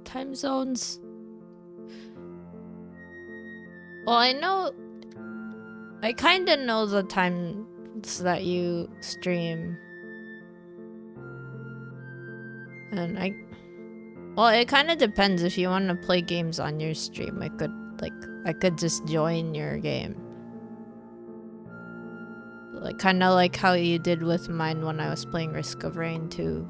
Time zones. Well, I kind of know the times that you stream. And well, it kind of depends. If you want to play games on your stream, I could just join your game. Like, kind of like how you did with mine when I was playing Risk of Rain 2.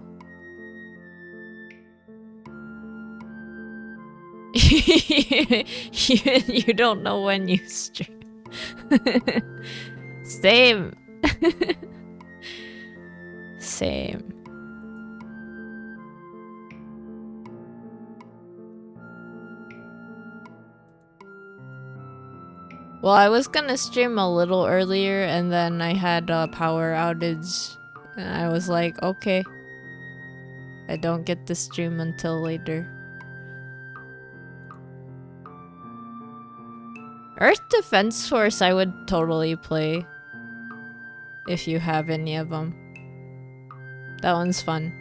You don't know when you stream. Same. Same. Well, I was gonna stream a little earlier and then I had a power outage. And I was like, okay. I don't get to stream until later. Earth Defense Force I would totally play. If you have any of them. That one's fun.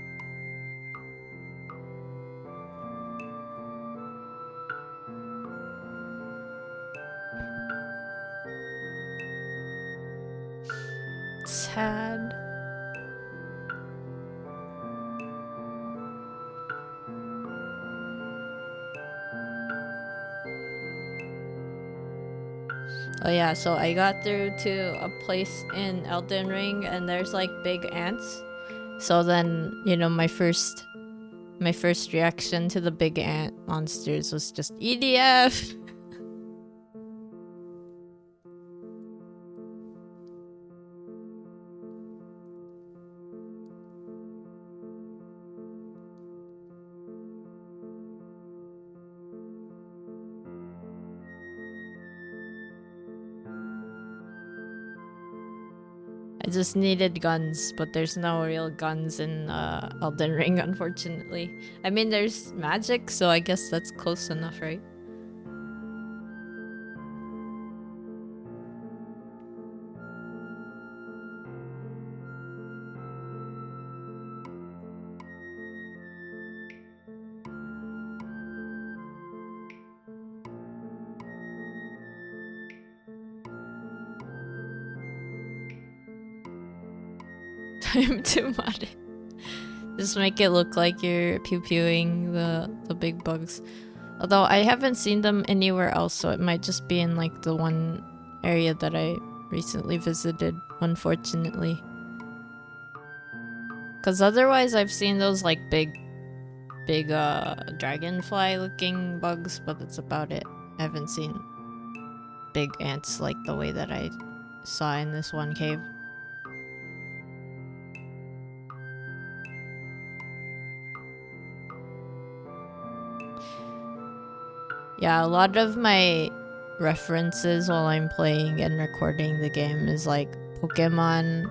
Sad. Oh yeah, so I got through to a place in Elden Ring and there's like big ants. So then, you know, my first reaction to the big ant monsters was just EDF. I just needed guns, but there's no real guns in Elden Ring, unfortunately. I mean, there's magic, so I guess that's close enough, right? Time to mod it. Just make it look like you're pew-pewing the big bugs. Although I haven't seen them anywhere else, so it might just be in like the one area that I recently visited, unfortunately. Cause otherwise I've seen those like big dragonfly looking bugs, but that's about it. I haven't seen big ants like the way that I saw in this one cave. Yeah, a lot of my references while I'm playing and recording the game is like Pokemon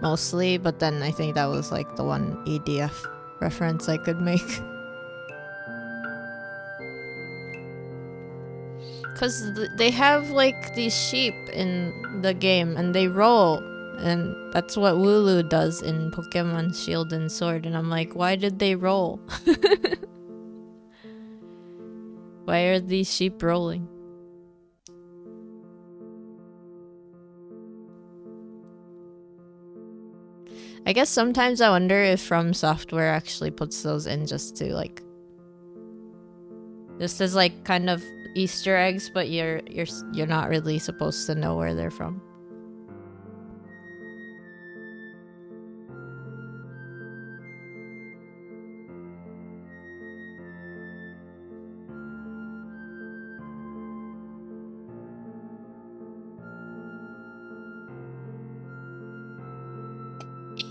mostly, but then I think that was like the one EDF reference I could make. Cause they have like these sheep in the game and they roll, and that's what Wooloo does in Pokemon Shield and Sword, and I'm like, why did they roll? Why are these sheep rolling? I guess sometimes I wonder if From Software actually puts those in just to like, just as like kind of Easter eggs, but you're not really supposed to know where they're from.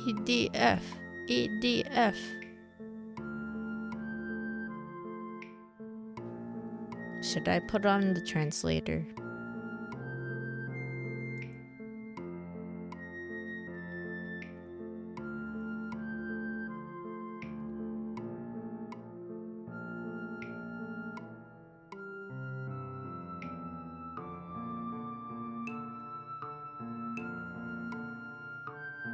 EDF. EDF. Should I put on the translator?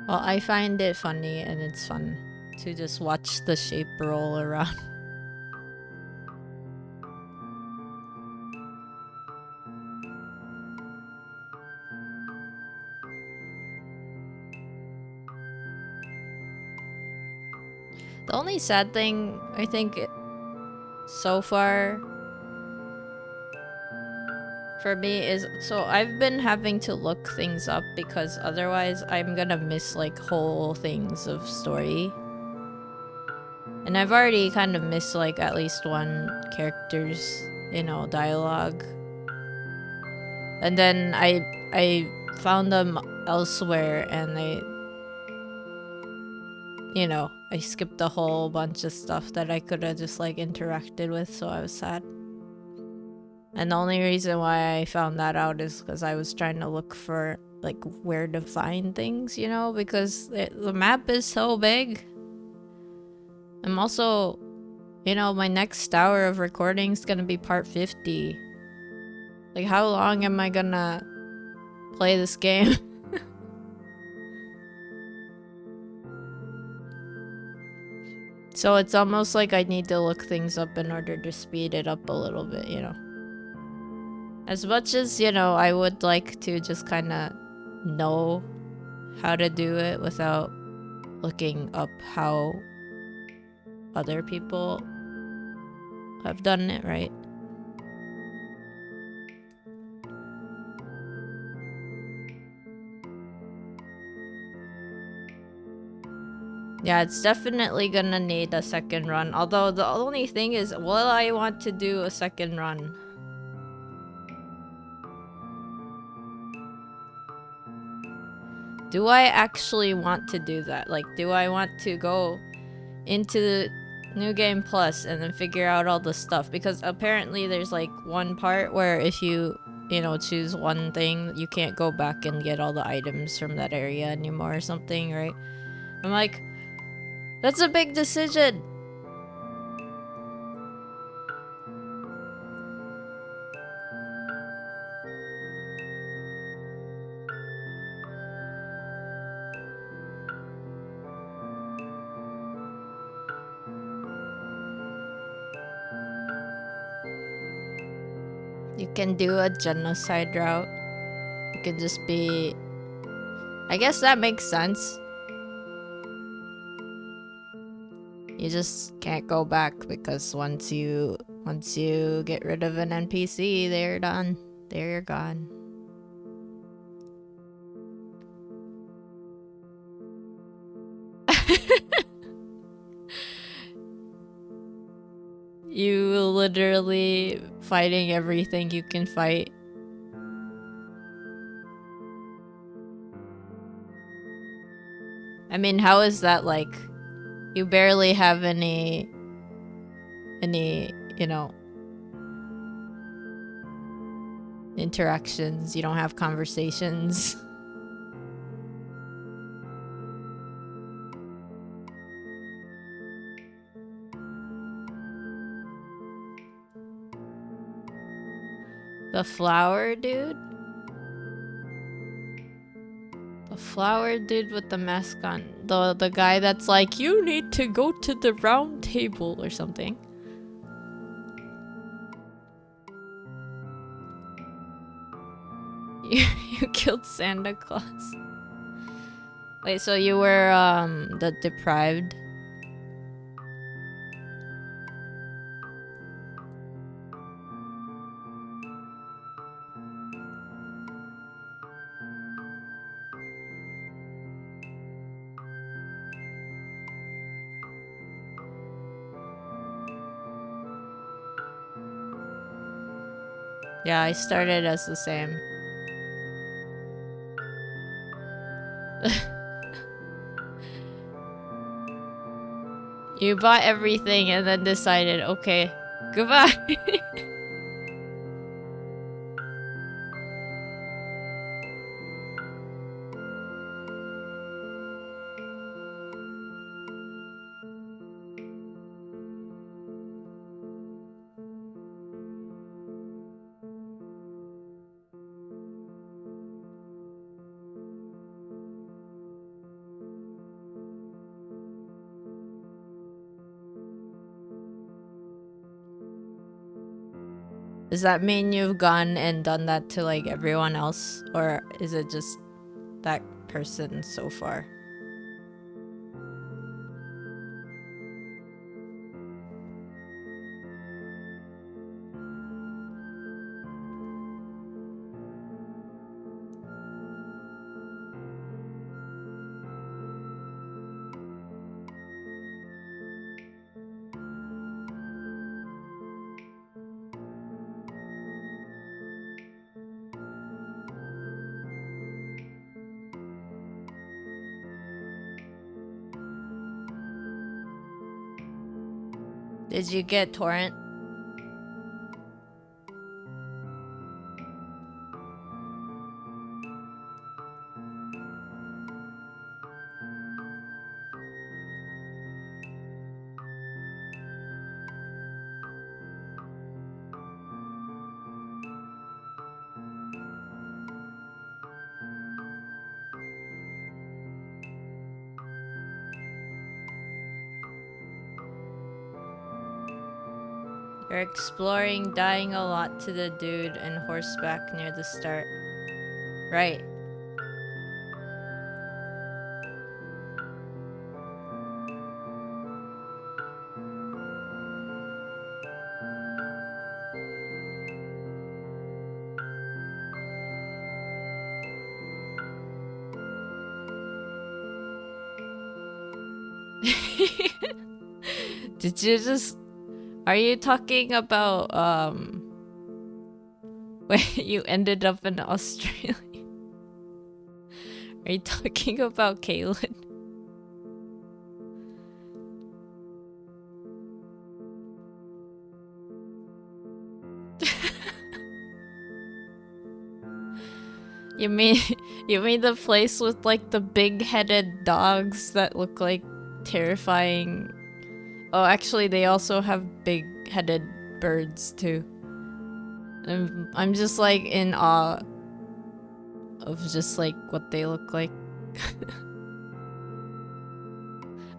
Well, I find it funny and it's fun to just watch the shape roll around. The only sad thing, I think, so far for me is, so I've been having to look things up because otherwise I'm gonna miss like whole things of story. And I've already kind of missed like at least one character's, you know, dialogue. And then I found them elsewhere and I skipped a whole bunch of stuff that I could have just like interacted with, so I was sad. And the only reason why I found that out is because I was trying to look for like where to find things, you know, because the map is so big. I'm also, you know, my next hour of recording is gonna be part 50. Like, how long am I gonna play this game? So it's almost like I need to look things up in order to speed it up a little bit, you know. As much as, you know, I would like to just kind of know how to do it without looking up how other people have done it, right? Yeah, it's definitely gonna need a second run. Although the only thing is, will I want to do a second run? Do I actually want to do that? Like, do I want to go into the New Game Plus and then figure out all the stuff? Because apparently there's like one part where if you you know, choose one thing, you can't go back and get all the items from that area anymore or something, right? I'm like, that's a big decision. You can do a genocide route. You can just be... I guess that makes sense. You just can't go back because once you get rid of an NPC, they're done. They're gone. You literally fighting everything you can fight. I mean, how is that like? You barely have any, you know, interactions. You don't have conversations. The flower dude? The flower dude with the mask on. The guy that's like, you need to go to the round table or something. You killed Santa Claus. Wait, so you were the deprived? Yeah, I started as the same. You bought everything and then decided, okay, goodbye. Does that mean you've gone and done that to like everyone else? Or is it just that person so far? Did you get torrent? You're exploring, dying a lot to the dude and horseback near the start. Right. Did you just... Are you talking about, when you ended up in Australia? Are you talking about Kaylin? You mean you mean the place with like the big-headed dogs that look like terrifying? Oh, actually, they also have big-headed birds too. I'm just like in awe of just like what they look like.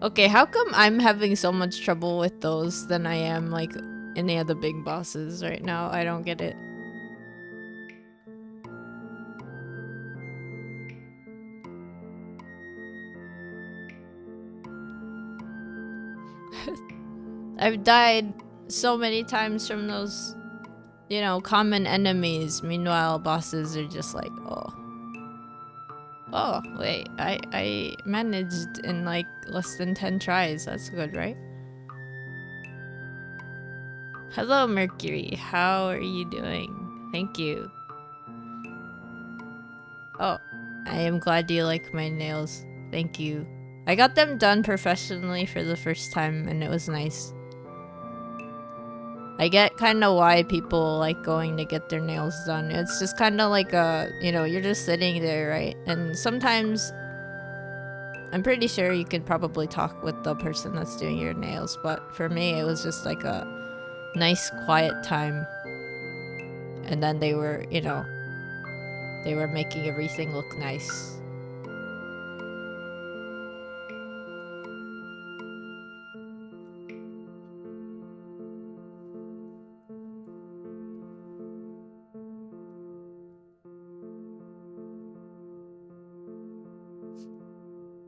Okay, how come I'm having so much trouble with those than I am like any of the big bosses right now? I don't get it. I've died so many times from those, you know, common enemies. Meanwhile, bosses are just like, oh. Oh, wait, I managed in like less than 10 tries. That's good, right? Hello, Mercury. How are you doing? Thank you. Oh, I am glad you like my nails. Thank you. I got them done professionally for the first time and it was nice. I get kind of why people like going to get their nails done. It's just kind of like you know, you're just sitting there, right? And sometimes, I'm pretty sure you could probably talk with the person that's doing your nails, but for me, it was just like a nice, quiet time. And then they were, you know, they were making everything look nice.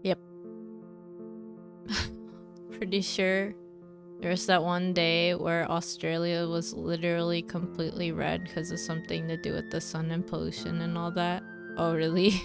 Yep. Pretty sure there's that one day where Australia was literally completely red because of something to do with the sun and pollution and all that. Oh, really?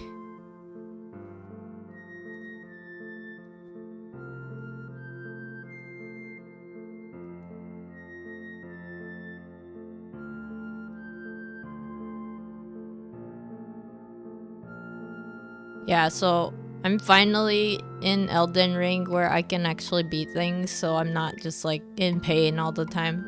Yeah, so I'm finally in Elden Ring where I can actually beat things, so I'm not just like in pain all the time.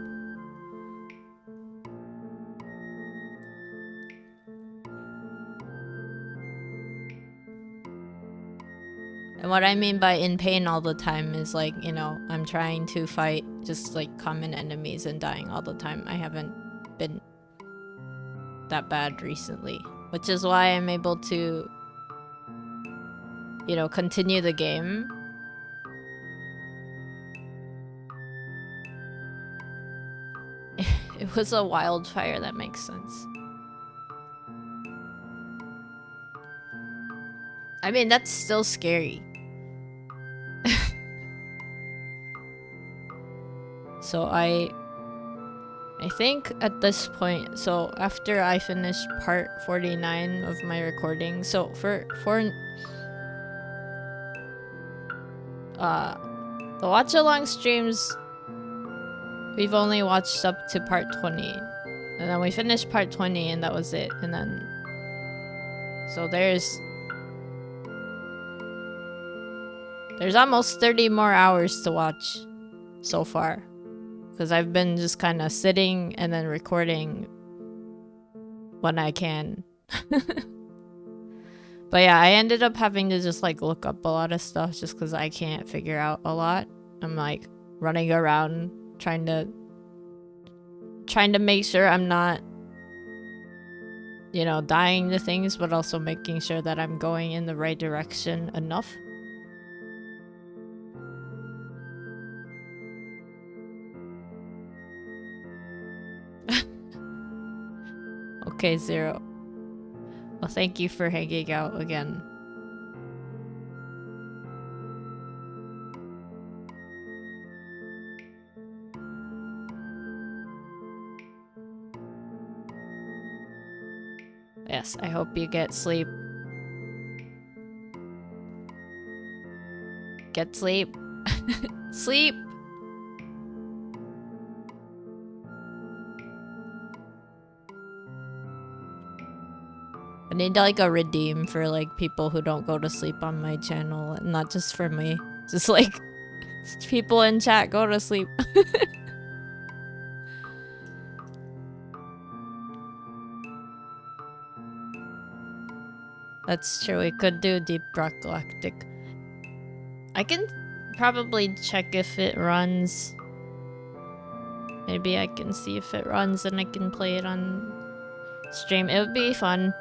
And what I mean by in pain all the time is like, you know, I'm trying to fight just like common enemies and dying all the time. I haven't been that bad recently, which is why I'm able to, you know, continue the game. It was a wildfire, that makes sense. I mean, that's still scary. So I think at this point, so after I finish part 49 of my recording, so for the watch along streams, we've only watched up to part 20. And then we finished part 20 and that was it. And then so there's almost 30 more hours to watch so far. Because I've been just kind of sitting and then recording when I can. But yeah, I ended up having to just like look up a lot of stuff just because I can't figure out a lot. I'm like running around trying to make sure I'm not, you know, dying to things, but also making sure that I'm going in the right direction enough. Okay, Zero. Well, thank you for hanging out again. Yes, I hope you get sleep. Get sleep. Sleep! I need like a redeem for like people who don't go to sleep on my channel, and not just for me. Just like people in chat go to sleep. That's true. We could do Deep Rock Galactic. I can probably check if it runs. Maybe I can see if it runs and I can play it on stream. It would be fun.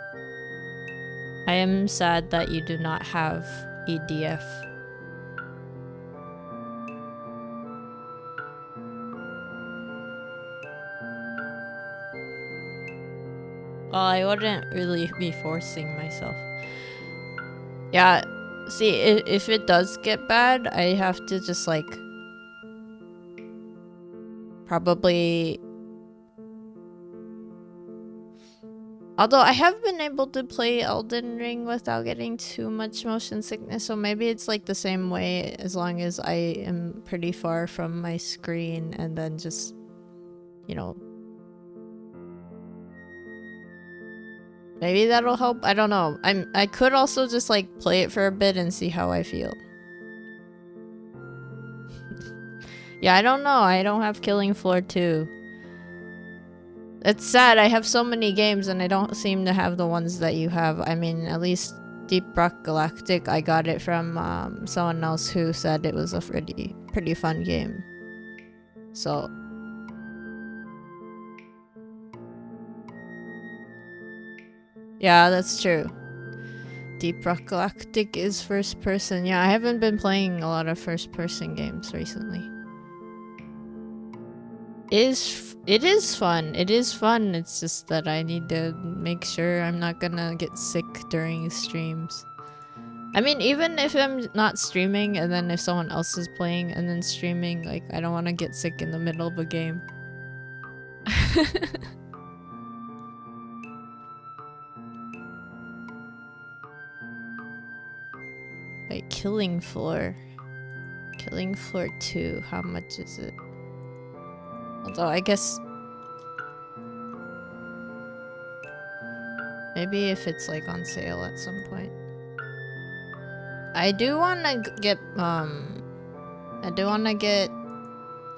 I am sad that you do not have EDF. Well, I wouldn't really be forcing myself. Yeah, see, if it does get bad, I have to just like probably. Although I have been able to play Elden Ring without getting too much motion sickness, so maybe it's like the same way as long as I am pretty far from my screen and then just, you know. Maybe that'll help. I don't know. I could also just like play it for a bit and see how I feel. Yeah, I don't know. I don't have Killing Floor 2. It's sad. I have so many games and I don't seem to have the ones that you have. I mean, at least Deep Rock Galactic, I got it from someone else who said it was a pretty fun game. So yeah, that's true. Deep Rock Galactic is first person. Yeah, I haven't been playing a lot of first person games recently. It is fun. It is fun. It's just that I need to make sure I'm not gonna get sick during streams. I mean, even if I'm not streaming and then if someone else is playing and then streaming, like, I don't want to get sick in the middle of a game. Wait, Killing Floor 2, how much is it? Although I guess maybe if it's like on sale at some point. I do want to get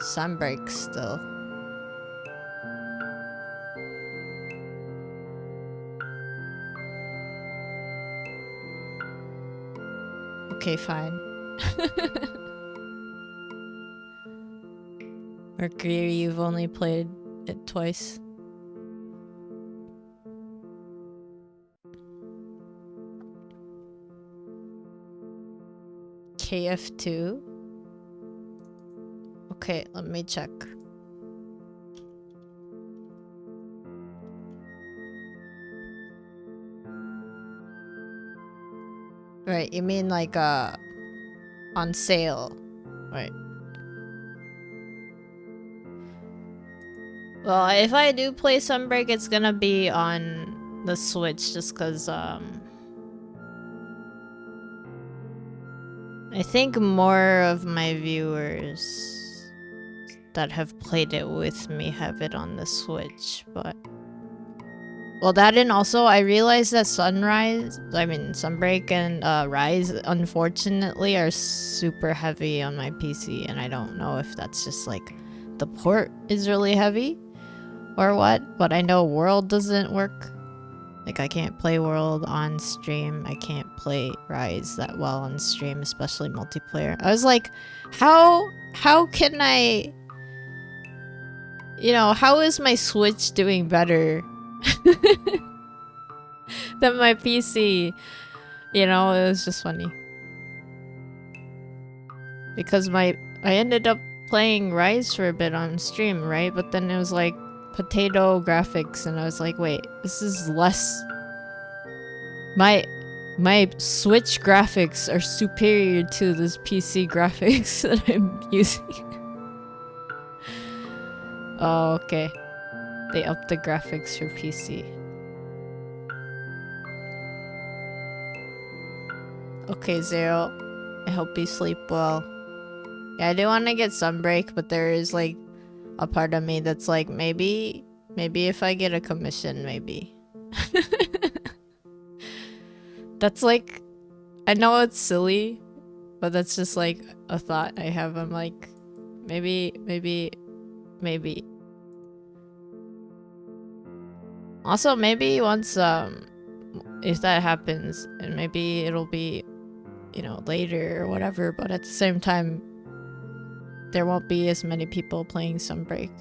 Sunbreak still. Okay, fine. Mercury, you've only played it twice. KF2? Okay, let me check. Right, you mean like on sale, right? Well, if I do play Sunbreak, it's gonna be on the Switch just cause I think more of my viewers that have played it with me have it on the Switch, but well, that and also I realized that Sunbreak and Rise unfortunately are super heavy on my PC, and I don't know if that's just like the port is really heavy or what, but I know World doesn't work. Like, I can't play World on stream. I can't play Rise that well on stream, especially multiplayer. I was like, how can I, you know, how is my Switch doing better than my PC? You know, it was just funny. Because I ended up playing Rise for a bit on stream, right? But then it was like potato graphics, and I was like, wait, this is less. My Switch graphics are superior to this PC graphics that I'm using. Oh, okay. They upped the graphics for PC. Okay, Zero. I hope you sleep well. Yeah, I do want to get Sunbreak, but there is like a part of me that's like, maybe if I get a commission, maybe. That's like, I know it's silly, but that's just like a thought I have. I'm like, maybe. Also, maybe once if that happens, and maybe it'll be, you know, later or whatever, but at the same time, there won't be as many people playing Sunbreak.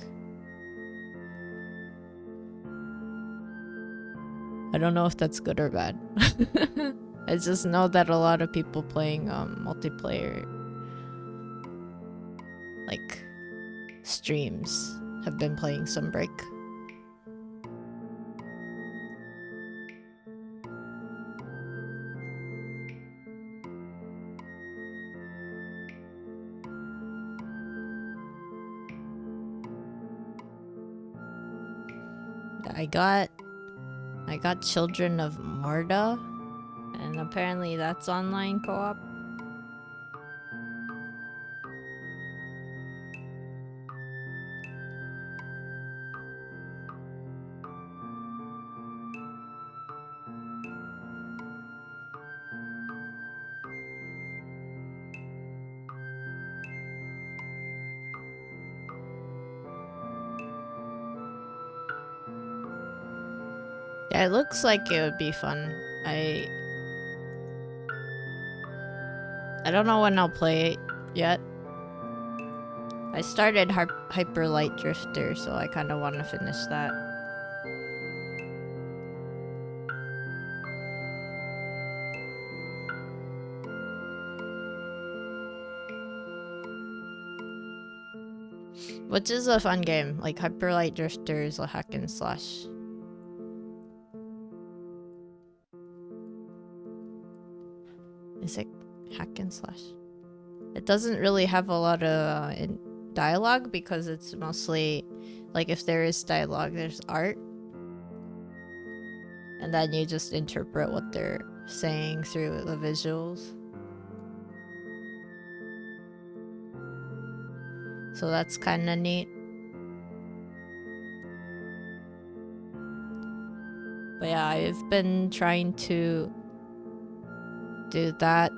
I don't know if that's good or bad. I just know that a lot of people playing multiplayer like streams have been playing Sunbreak. I got Children of Morta, and apparently that's online co-op. Yeah, it looks like it would be fun. I don't know when I'll play it yet. I started Hyper Light Drifter, so I kind of want to finish that. Which is a fun game. Like, Hyper Light Drifter is a hack and slash. Is it hack and slash? It doesn't really have a lot of dialogue because it's mostly like if there is dialogue, there's art, and then you just interpret what they're saying through the visuals. So that's kind of neat. But yeah, I've been trying to do that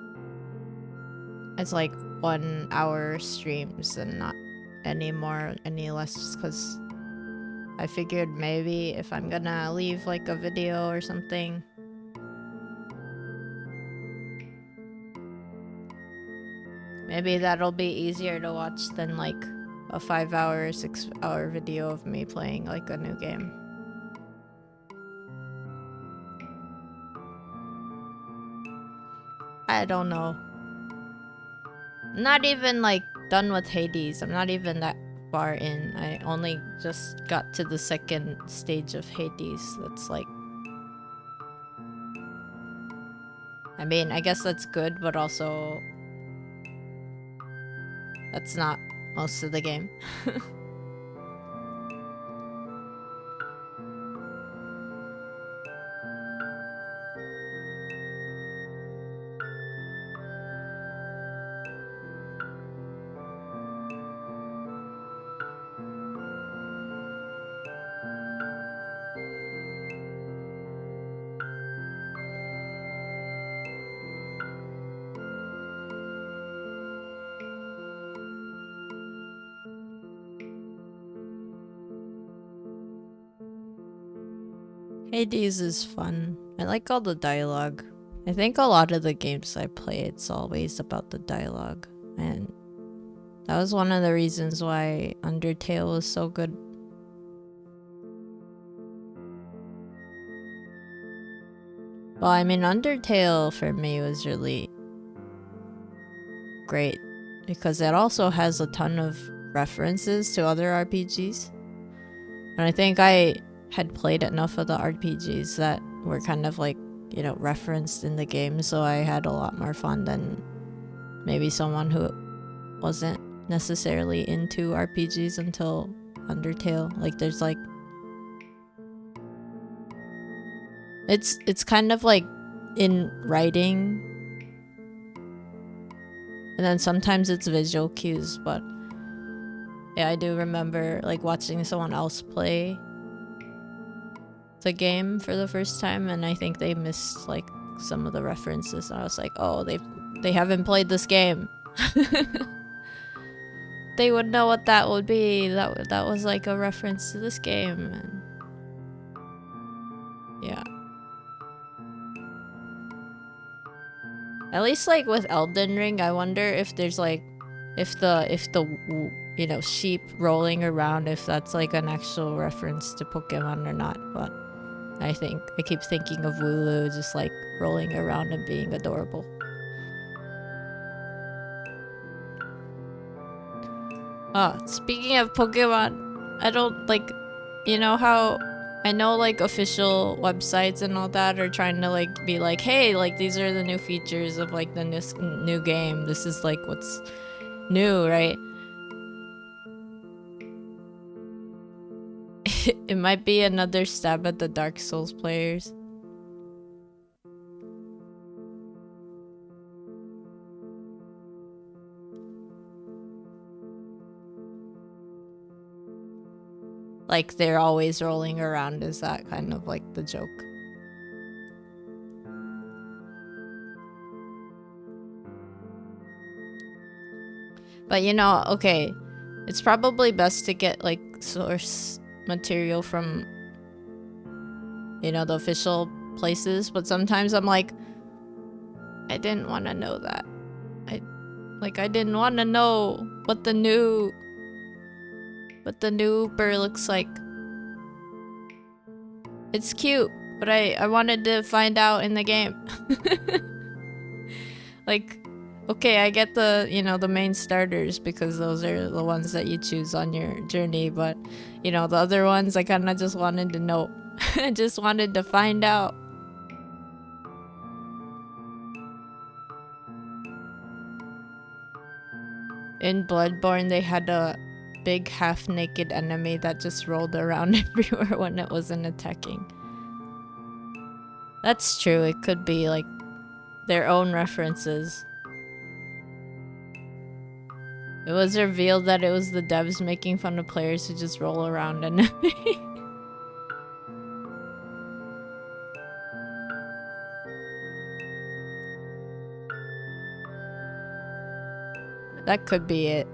as like 1 hour streams and not any more, any less, just because I figured maybe if I'm gonna leave like a video or something, maybe that'll be easier to watch than like a 5 hour, 6 hour video of me playing like a new game. I don't know. I'm not even like done with Hades. I'm not even that far in. I only just got to the second stage of Hades. That's like, I mean, I guess that's good, but also that's not most of the game. Hades is fun. I like all the dialogue. I think a lot of the games I play, it's always about the dialogue. And that was one of the reasons why Undertale was so good. Well, I mean, Undertale for me was really great because it also has a ton of references to other RPGs. And I think I had played enough of the RPGs that were kind of like, you know, referenced in the game, so I had a lot more fun than maybe someone who wasn't necessarily into RPGs until Undertale. Like, there's like, it's kind of like in writing, and then sometimes it's visual cues, but yeah, I do remember like watching someone else play the game for the first time, and I think they missed like some of the references. I was like, oh, they haven't played this game. They would know what that would be. That was like a reference to this game. And yeah. At least like with Elden Ring, I wonder if there's like if the you know, sheep rolling around, if that's like an actual reference to Pokemon or not. But I keep thinking of Wooloo just like rolling around and being adorable. Oh, speaking of Pokemon, I don't like, you know how I know like official websites and all that are trying to like be like, hey, like these are the new features of like the new game. This is like what's new, right? It might be another stab at the Dark Souls players. Like they're always rolling around, is that kind of like the joke? But you know, okay, it's probably best to get like source material from, you know, the official places, but sometimes I'm like, I didn't want to know that. I didn't want to know what the new bird looks like. It's cute, but I wanted to find out in the game. Like, okay, I get the, you know, the main starters because those are the ones that you choose on your journey, but you know, the other ones I kind of just wanted to know. I just wanted to find out. In Bloodborne, they had a big half-naked enemy that just rolled around everywhere when it wasn't attacking. That's true, it could be like their own references. It was revealed that it was the devs making fun of players who just roll around and that could be it.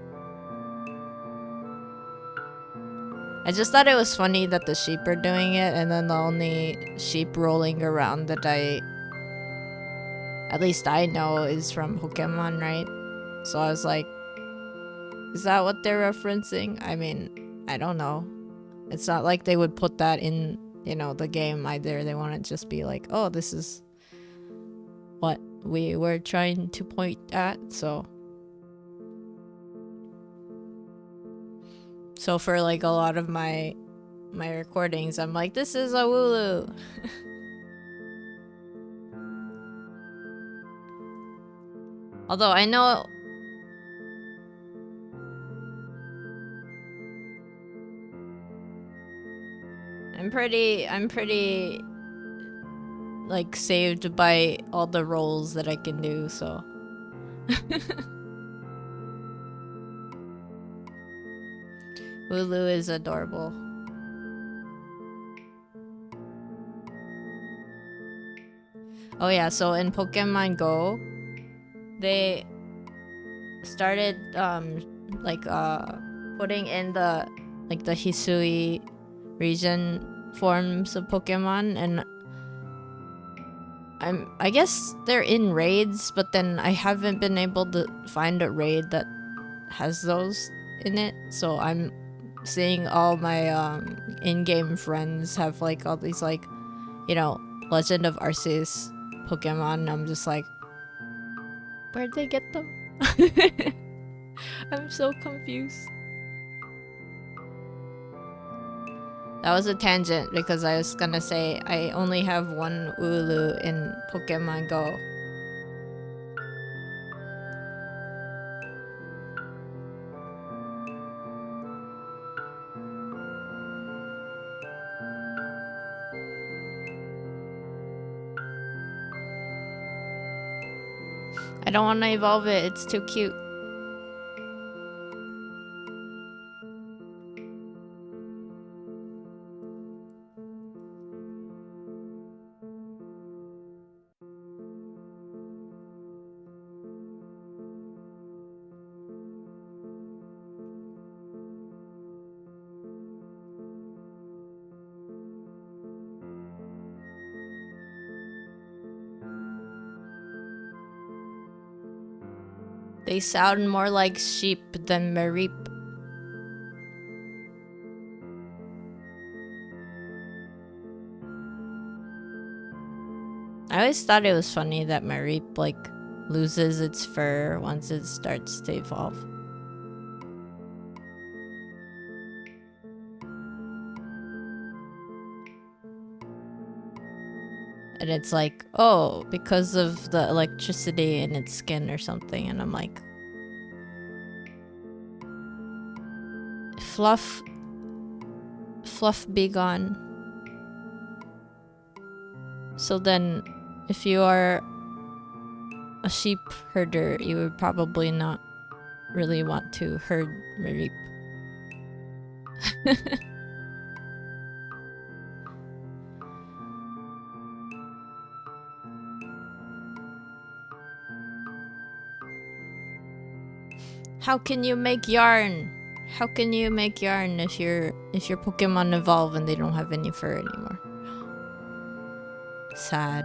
I just thought it was funny that the sheep are doing it, and then the only sheep rolling around that at least I know, is from Pokemon, right? So I was like, is that what they're referencing? I mean, I don't know. It's not like they would put that in, you know, the game either. They want to just be like, oh, this is what we were trying to point at, so for like a lot of my recordings, I'm like, this is a Wooloo. Although I know I'm pretty like saved by all the roles that I can do, so Wooloo is adorable. Oh yeah, so in Pokemon Go, they started putting in the Hisui region forms of Pokemon, and I guess they're in raids, but then I haven't been able to find a raid that has those in it, so I'm seeing all my in-game friends have like all these like, you know, Legend of Arceus Pokemon, and I'm just like, where'd they get them? I'm so confused. That was a tangent because I was gonna say I only have one Wooloo in Pokemon Go. I don't want to evolve it, it's too cute. They sound more like sheep than Mareep. I always thought it was funny that Mareep like loses its fur once it starts to evolve. And it's like, oh, because of the electricity in its skin or something. And I'm like, fluff be gone. So then, if you are a sheep herder, you would probably not really want to herd Mareep. How can you make yarn? How can you make yarn if your Pokemon evolve and they don't have any fur anymore? Sad.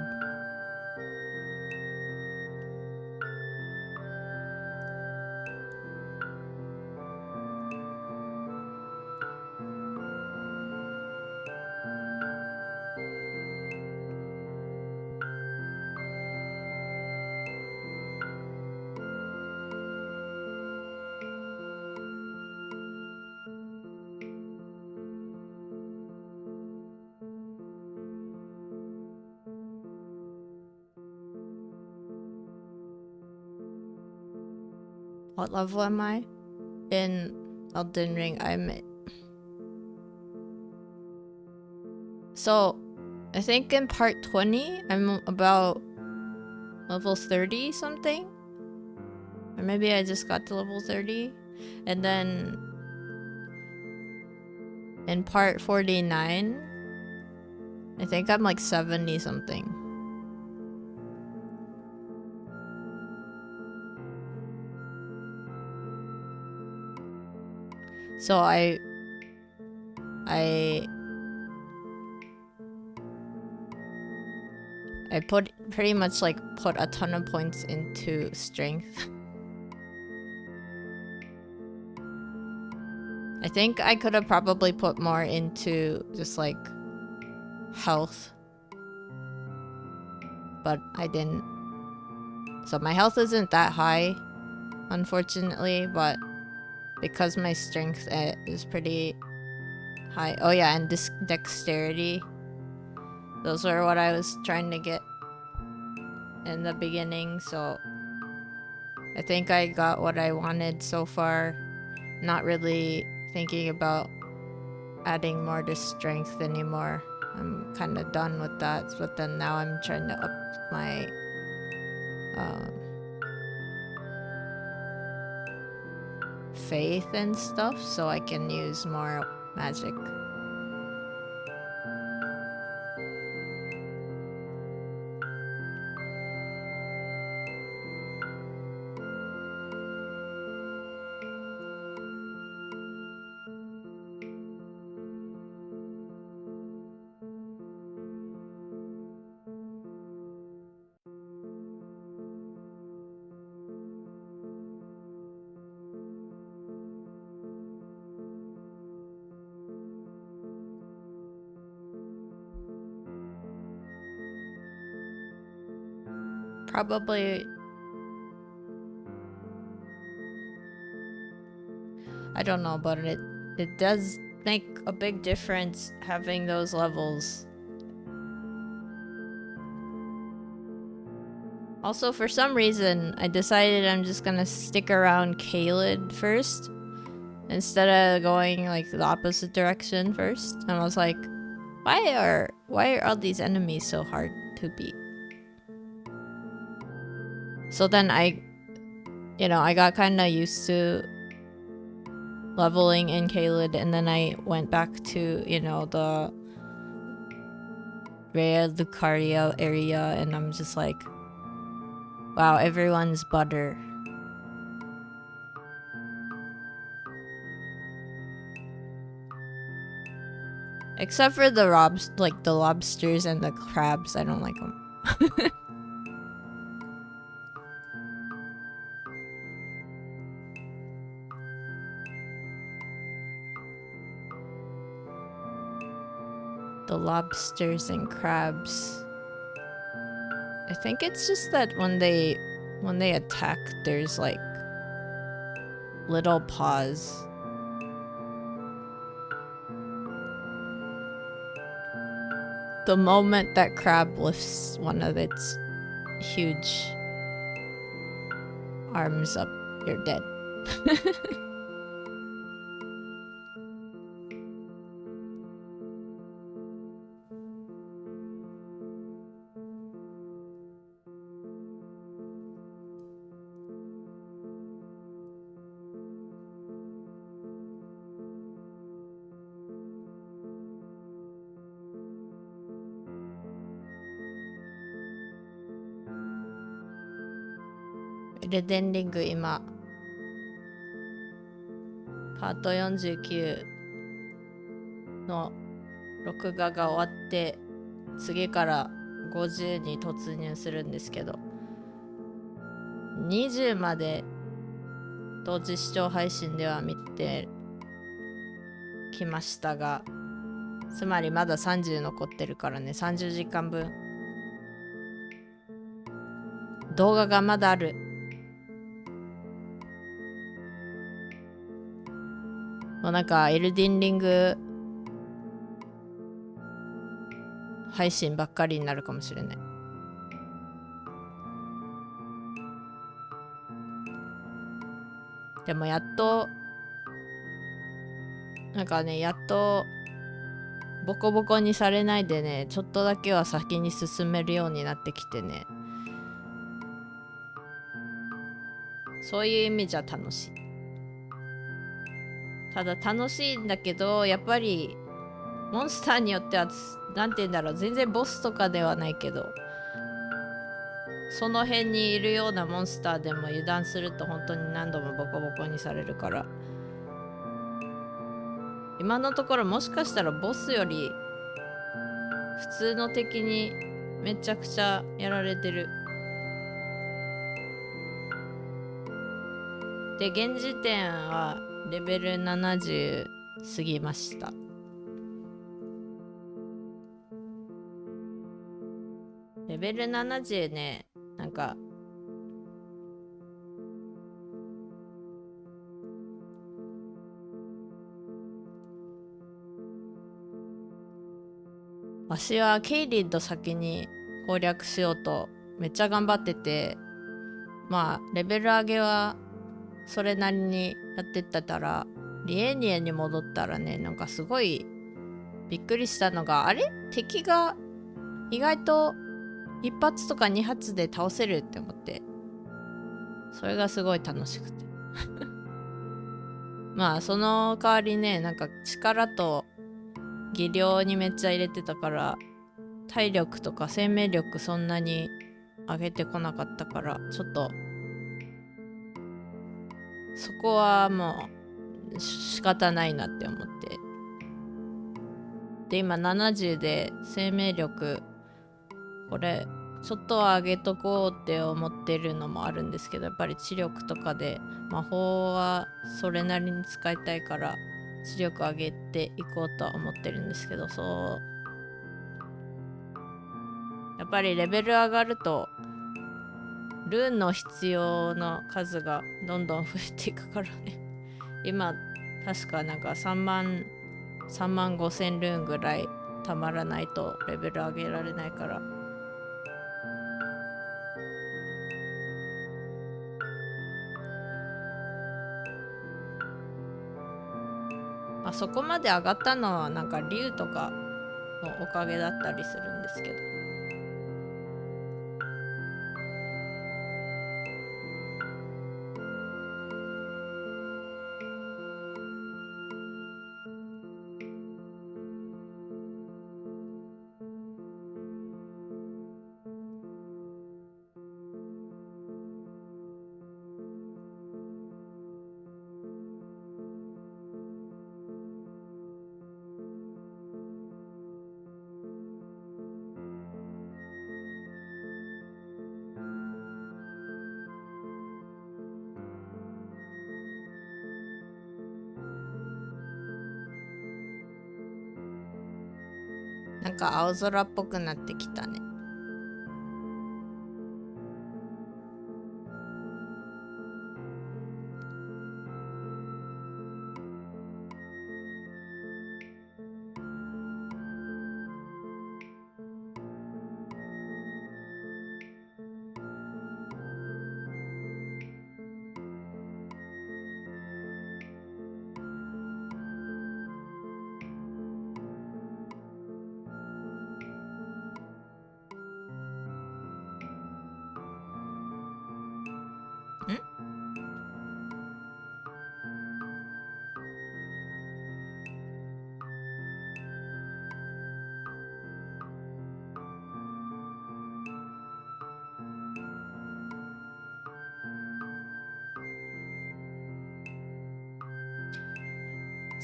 What level am I? In Elden Ring, So, I think in part 20, I'm about level 30 something? Or maybe I just got to level 30. And then in part 49, I think I'm like 70 something. So I pretty much like put a ton of points into strength. I think I could have probably put more into just like health, but I didn't. So my health isn't that high, unfortunately, but because my strength is pretty high. Oh yeah, and dexterity. Those are what I was trying to get in the beginning, so I think I got what I wanted so far. Not really thinking about adding more to strength anymore. I'm kind of done with that, but then now I'm trying to up my faith and stuff so I can use more magic. Probably, I don't know, but it does make a big difference having those levels. Also, for some reason, I decided I'm just gonna stick around Caelid first instead of going like the opposite direction first. And I was like, why are all these enemies so hard to beat? So then I got kind of used to leveling in Caelid, and then I went back to, the Rhea Lucaria area, and I'm just like, wow, everyone's butter. Except for the lobsters and the crabs, I don't like them. the lobsters and crabs. I think it's just that when they attack, there's like little paws. The moment that crab lifts one of its huge arms up, you're dead. エルデンリング今パート49の録画が終わって次から50に突入するんですけど、20まで同時視聴配信では見てきましたが、つまりまだ30残ってるからね、30時間分動画がまだある。もうなんかエルデンリング配信ばっかりになるかもしれない。でもやっとなんかね、やっとボコボコにされないでね、ちょっとだけは先に進めるようになってきてね、そういう意味じゃ楽しい。ただ楽しいんだけど、やっぱりモンスターによってはなんて言うんだろう、全然ボスとかではないけど、その辺にいるようなモンスターでも油断すると本当に何度もボコボコにされるから、今のところもしかしたらボスより普通の敵にめちゃくちゃやられてる。で、現時点はレベル70過ぎました。レベル70ね、なんかわしはケイリンと先に攻略しようとめっちゃ頑張ってて、まあレベル上げはそれなりにやってってたら、リエニエに戻ったらね、なんかすごいびっくりしたのが、あれ敵が意外と1発とか2発で倒せるって思って、それがすごい楽しくてまあその代わりね、なんか力と技量にめっちゃ入れてたから、体力とか生命力そんなに上げてこなかったから、ちょっとそこはもう仕方ないなって思って、で今70で生命力これちょっとは上げとこうって思ってるのもあるんですけど、やっぱり知力とかで魔法はそれなりに使いたいから知力上げていこうとは思ってるんですけど、そうやっぱりレベル上がるとルーンの必要な数がどんどん増えていくからね今確かなんか3万5000ルーンぐらいたまらないとレベル上げられないから、そこまで上がったのはなんか竜とかのおかげだったりするんですけど、なんか青空っぽくなってきたね。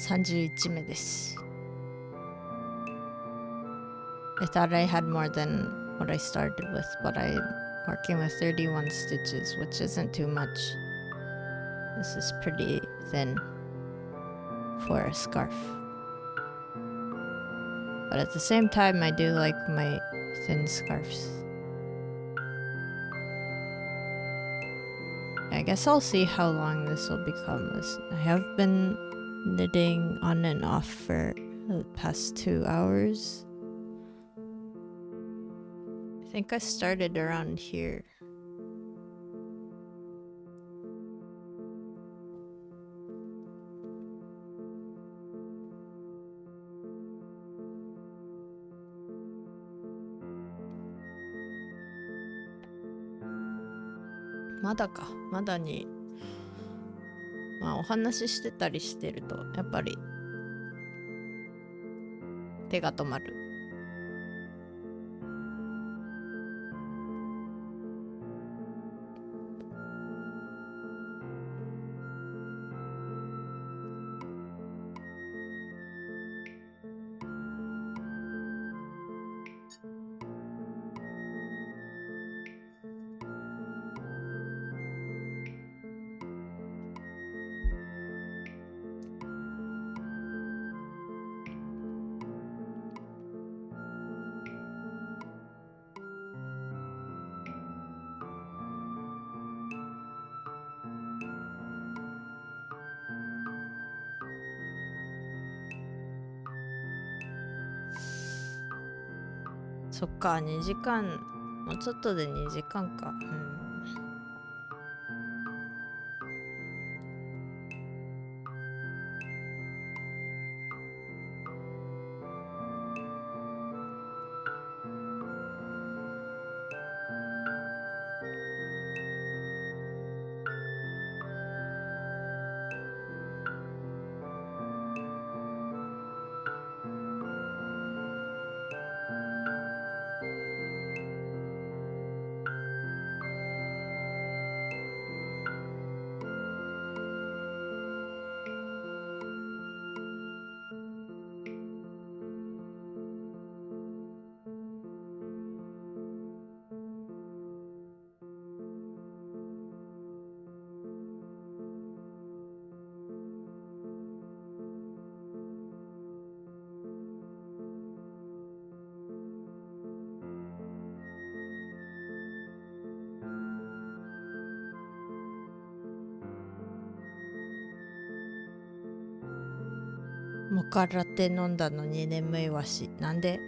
31目です。I thought I had more than what I started with, but I'm working with 31 stitches, which isn't too much. This is pretty thin for a scarf. But at the same time, I do like my thin scarves. I guess I'll see how long this will become. I have been knitting on and off for the past 2 hours. I think I started around here.まだか、まだにまあお話ししてたりしてるとやっぱり手が止まる。そっか、2時間、もうちょっとで2時間か。モカラテ飲んだのに眠いわし。なんで？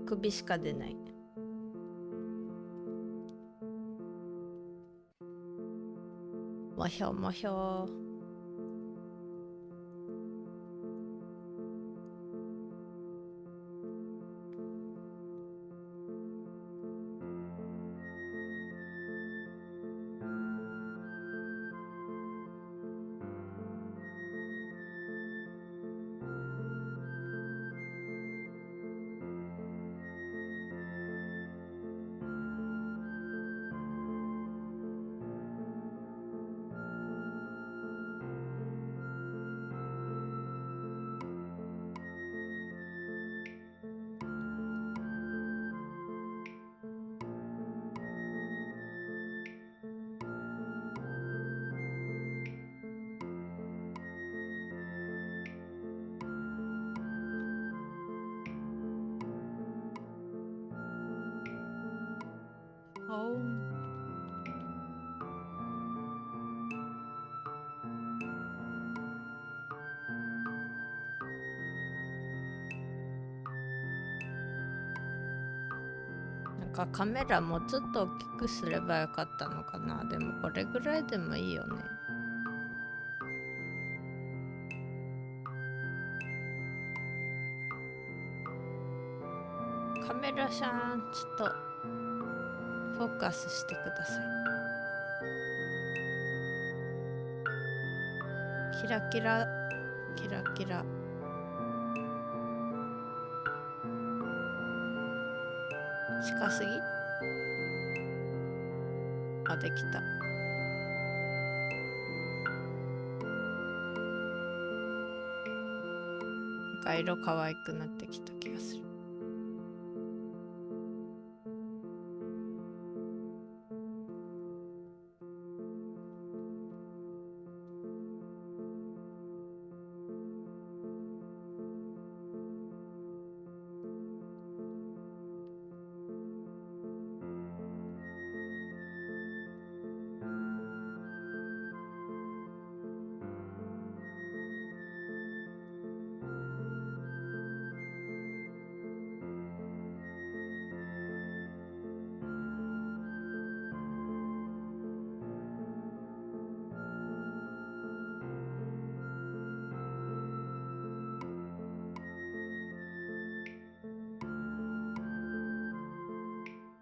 首しか出ない。もひょもひょ。なんかカメラもうちょっと大きくすればよかったのかな。でもこれぐらいでもいいよね。カメラさん、ちょっとフォーカスしてください。キラキラキラキラ。近すぎ？あ、できた。なんか色可愛くなってきた気がする。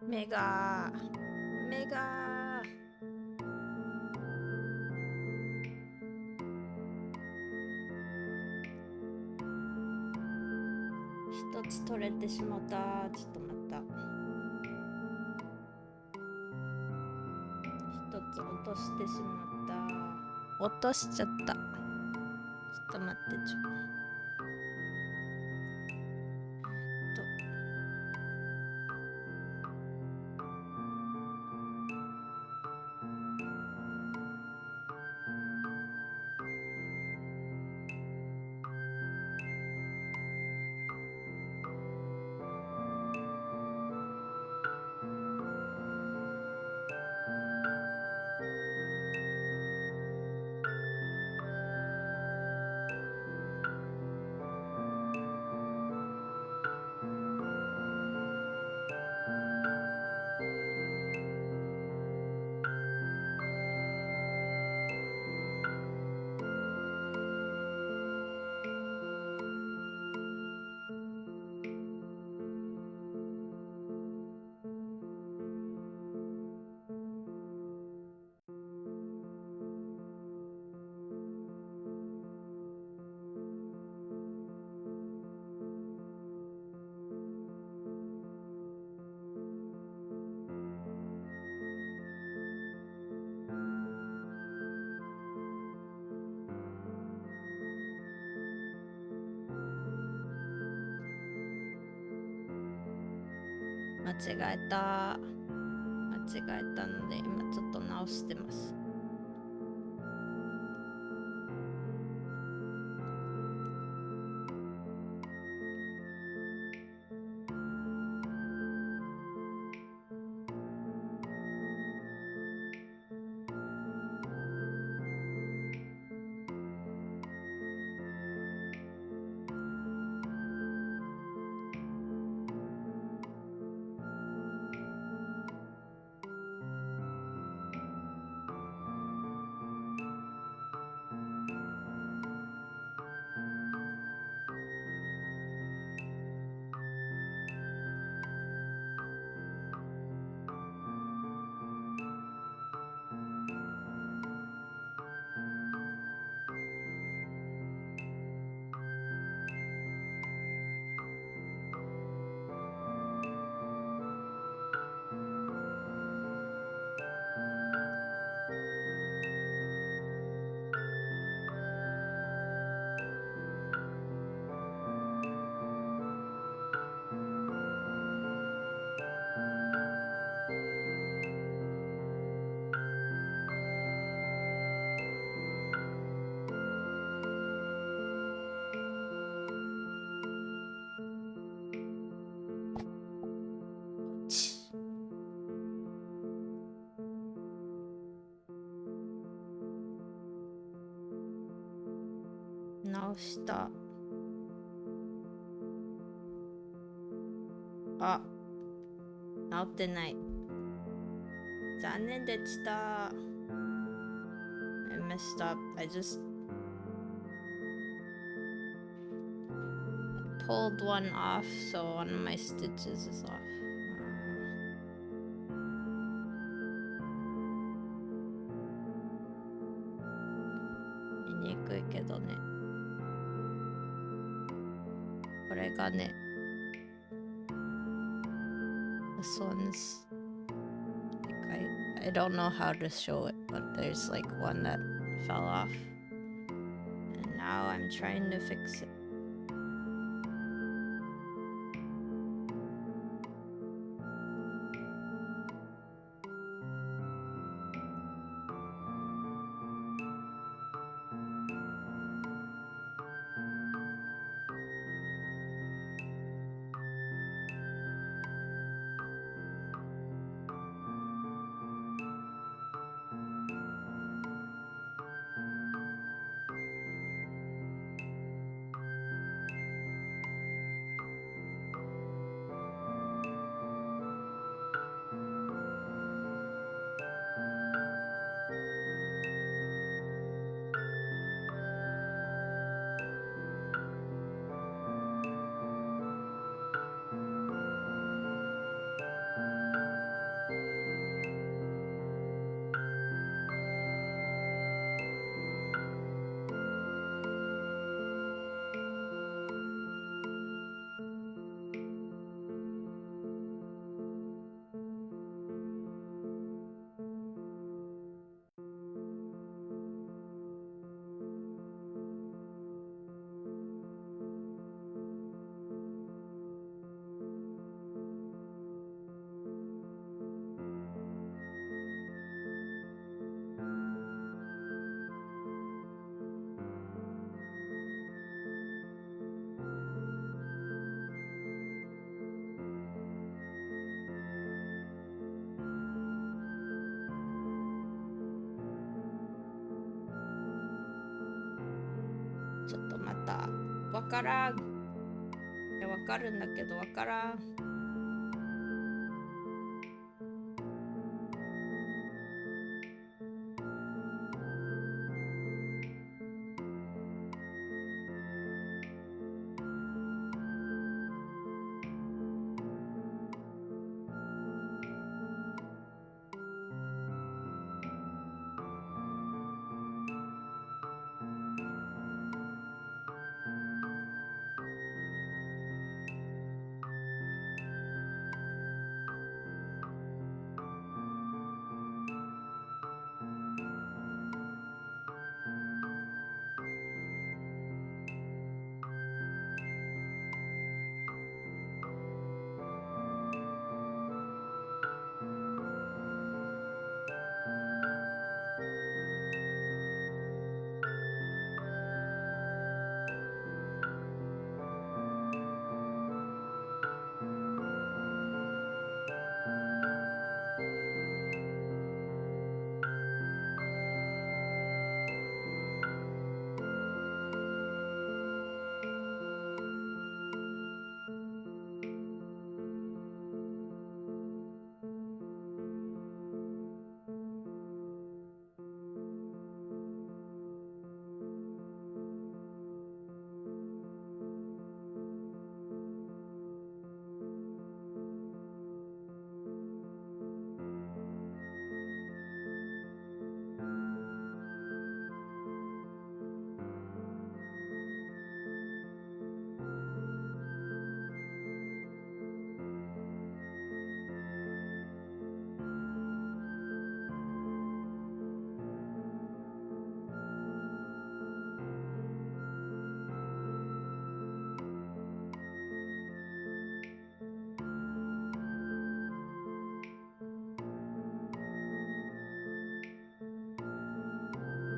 目が一つ取れてしまった。ちょっと待った。一つ落としてしまった。落としちゃった。ちょっと待ってちょ。間違えたので今ちょっと直してます。直した。あ、直ってない。残念でした。I messed up. I just pulled one off, so one of my stitches is off. 見にくいけどね。これがね。This one's like I don't know how to show it, but there's like one that fell off, and now I'm trying to fix it. ちょっとまたわからん。いや、わかるんだけどわからん。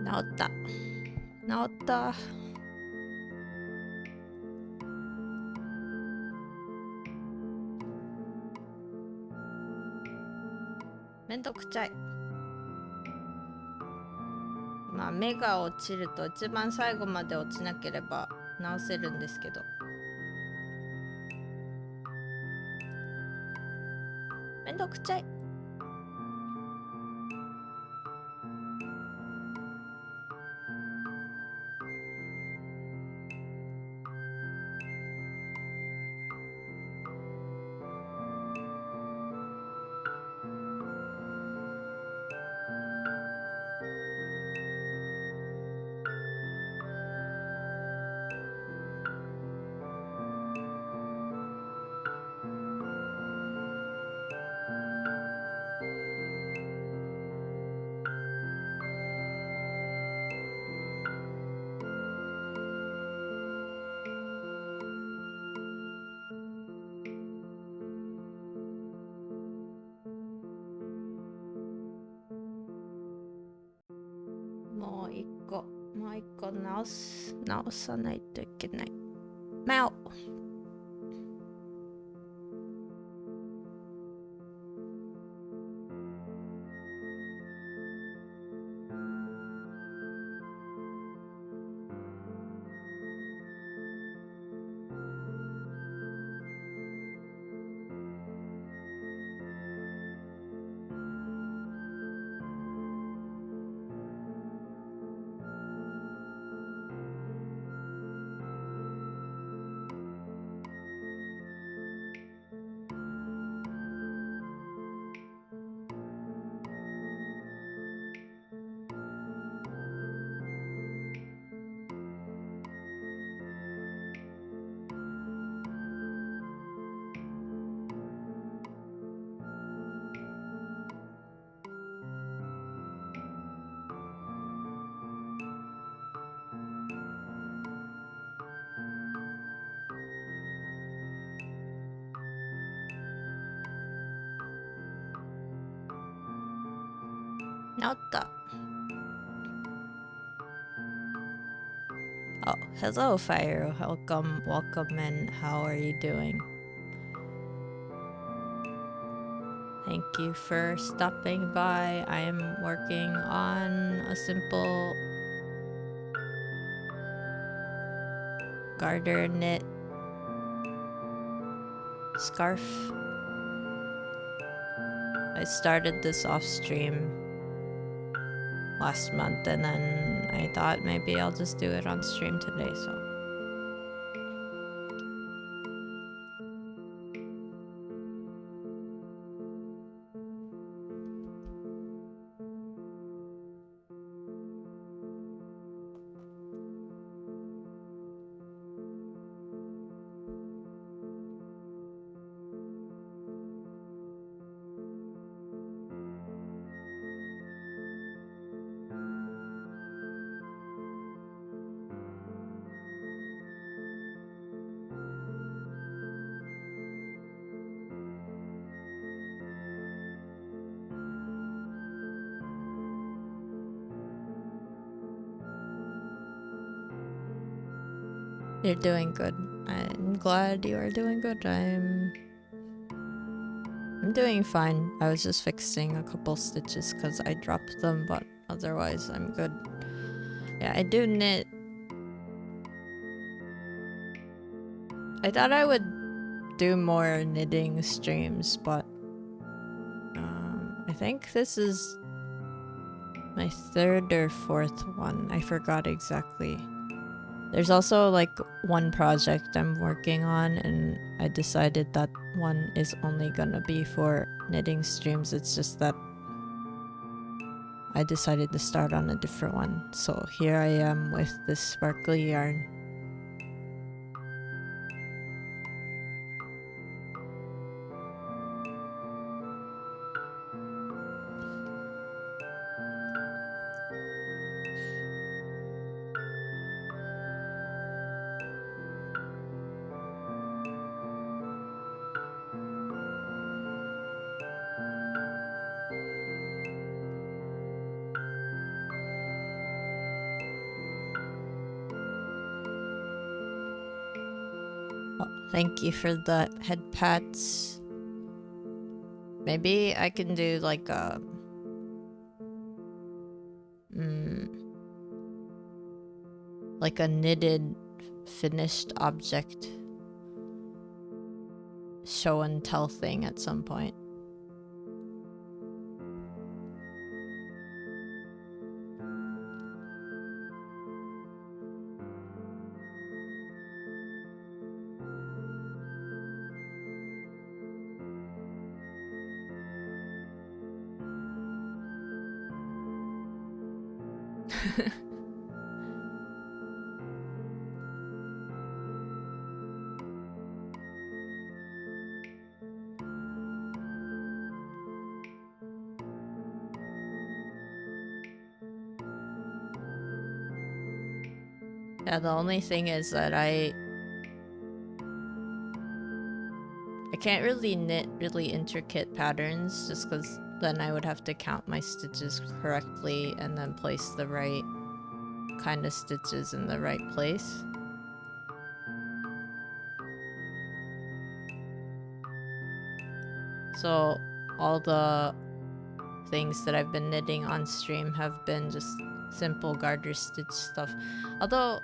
治った。治った。めんどくちゃい。まあ目が落ちると一番最後まで落ちなければ直せるんですけど、めんどくちゃい。もう一個直さないといけない。マオ。直った。Oh, hello, Fire. Welcome in. How are you doing? Thank you for stopping by. I am working on a simple garter knit scarf. I started this off stream last month, and then I thought maybe I'll just do it on stream today, so. You're doing good. I'm glad you are doing good. I'm doing fine. I was just fixing a couple stitches because I dropped them, but otherwise I'm good. Yeah, I do knit. I thought I would do more knitting streams, but I think this is my third or fourth one. I forgot exactly. There's also like one project I'm working on, and I decided that one is only gonna be for knitting streams. It's just that I decided to start on a different one. So here I am with this sparkly yarn. Thank you for the head pats. Maybe I can do like a like a knitted finished object show and tell thing at some point. Yeah, the only thing is that I can't really knit really intricate patterns just because then I would have to count my stitches correctly and then place the right kind of stitches in the right place. So all the things that I've been knitting on stream have been just simple garter stitch stuff. Although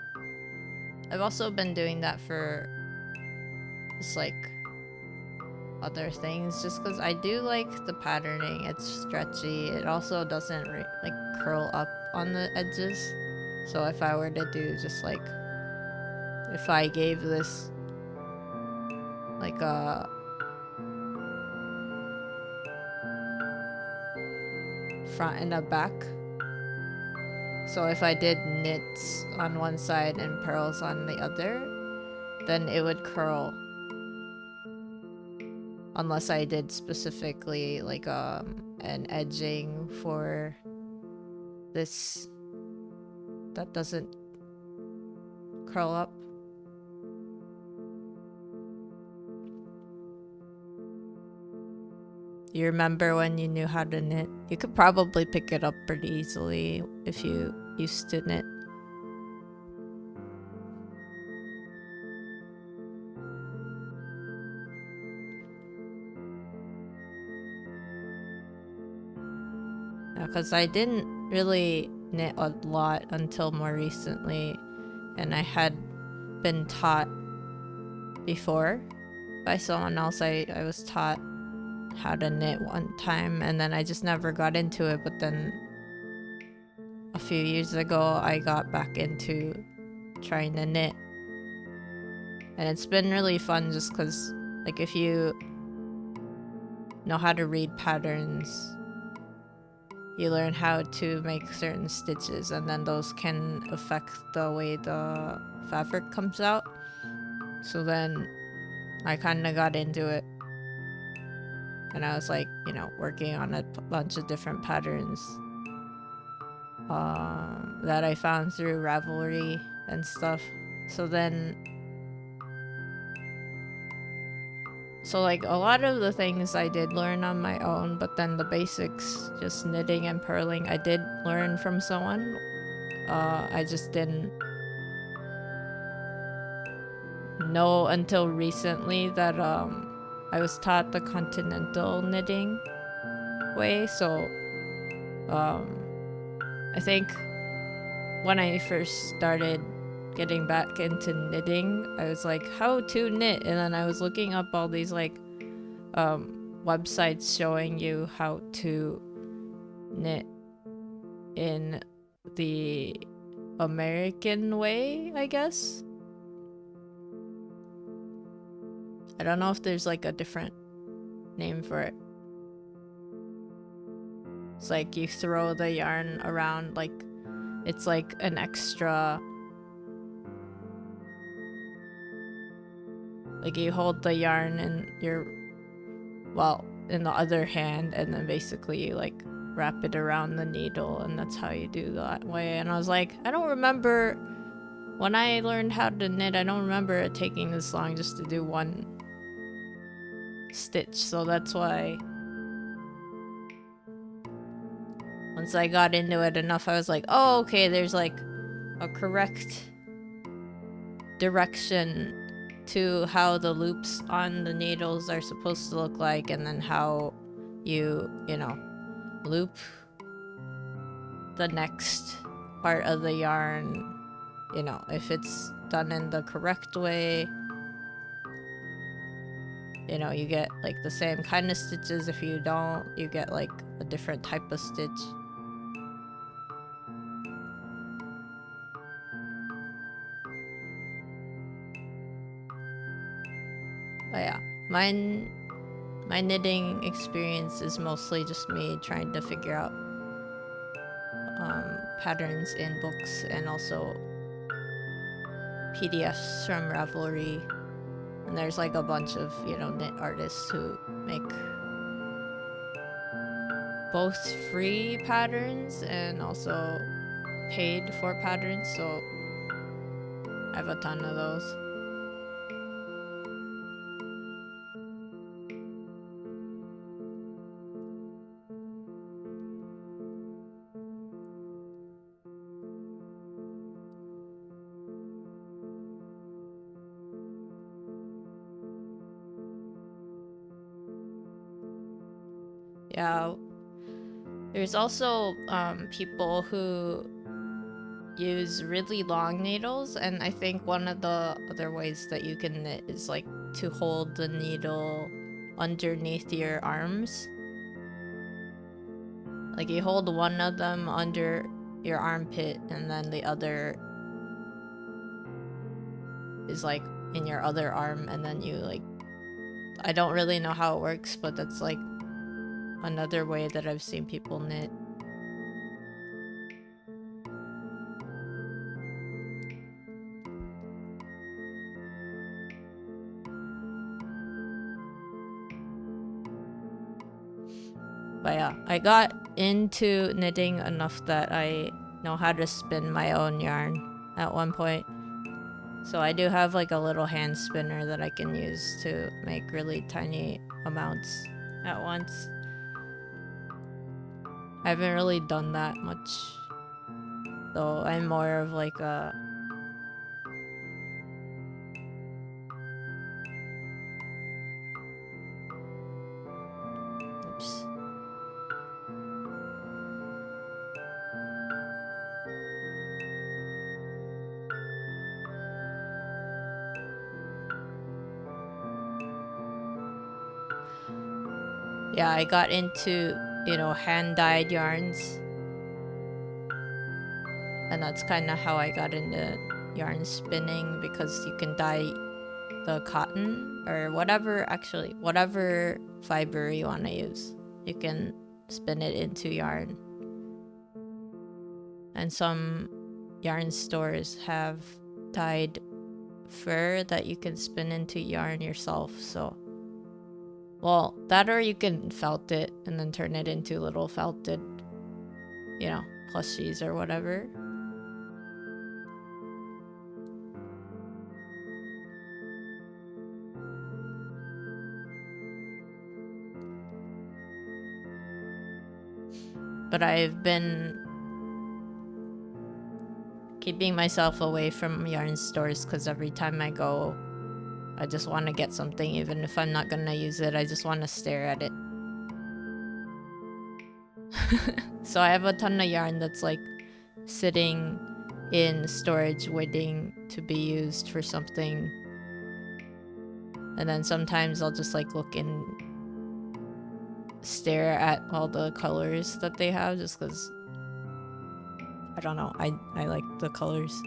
I've also been doing that for just like other things just because I do like the patterning. It's stretchy. It also doesn't like curl up on the edges. So if I were to do just like, if I gave this like a front and a back, so if I did knits on one side and purls on the other, then it would curl. Unless I did specifically like an edging for this that doesn't curl up. You remember when you knew how to knit? You could probably pick it up pretty easily if you used to knit. Because I didn't really knit a lot until more recently, and I had been taught before by someone else. I was taught how to knit one time, and then I just never got into it. But then a few years ago I got back into trying to knit, and it's been really fun just because like if you know how to read patterns, you learn how to make certain stitches, and then those can affect the way the fabric comes out. So then I kind of got into it, and I was like, you know, working on a bunch of different patterns that I found through Ravelry and stuff. So like a lot of the things I did learn on my own, but then the basics, just knitting and purling, I did learn from someone. I just didn't know until recently that I was taught the continental knitting way. So I think when I first started getting back into knitting, I was like, how to knit, and then I was looking up all these like websites showing you how to knit in the American way, I guess. I don't know if there's like a different name for it. It's like you throw the yarn around, like it's like an extra, like you hold the yarn in in the other hand, and then basically you like wrap it around the needle, and that's how you do that way. And I was like, I don't remember when I learned how to knit, I don't remember it taking this long just to do one stitch. So that's why once I got into it enough, I was like, oh, okay, there's like a correct direction to how the loops on the needles are supposed to look like, and then how you know, loop the next part of the yarn you know, if it's done in the correct way, you know, you get like the same kind of stitches. If you don't, you get like a different type of stitch. But yeah, my knitting experience is mostly just me trying to figure out patterns in books and also PDFs from Ravelry. And there's like a bunch of, you know, knit artists who make both free patterns and also paid for patterns, so I have a ton of those. Yeah, there's also people who use really long needles, and I think one of the other ways that you can knit is like to hold the needle underneath your arms. Like you hold one of them under your armpit and then the other is like in your other arm, and then you like, I don't really know how it works, but that's like another way that I've seen people knit. But yeah, I got into knitting enough that I know how to spin my own yarn at one point. So I do have like a little hand spinner that I can use to make really tiny amounts at once. I haven't really done that much, though. I'm more of like a oops. Yeah, I got into, you know, hand-dyed yarns. And that's kind of how I got into yarn spinning, because you can dye the cotton or whatever, actually, whatever fiber you want to use. You can spin it into yarn. And some yarn stores have dyed fur that you can spin into yarn yourself, so... Well, that, or you can felt it and then turn it into little felted, you know, plushies or whatever. But I've been keeping myself away from yarn stores because every time I go, I just want to get something. Even if I'm not gonna use it, I just want to stare at it. So I have a ton of yarn that's like sitting in storage waiting to be used for something. And then sometimes I'll just like look and stare at all the colors that they have, just because, I don't know, I like the colors.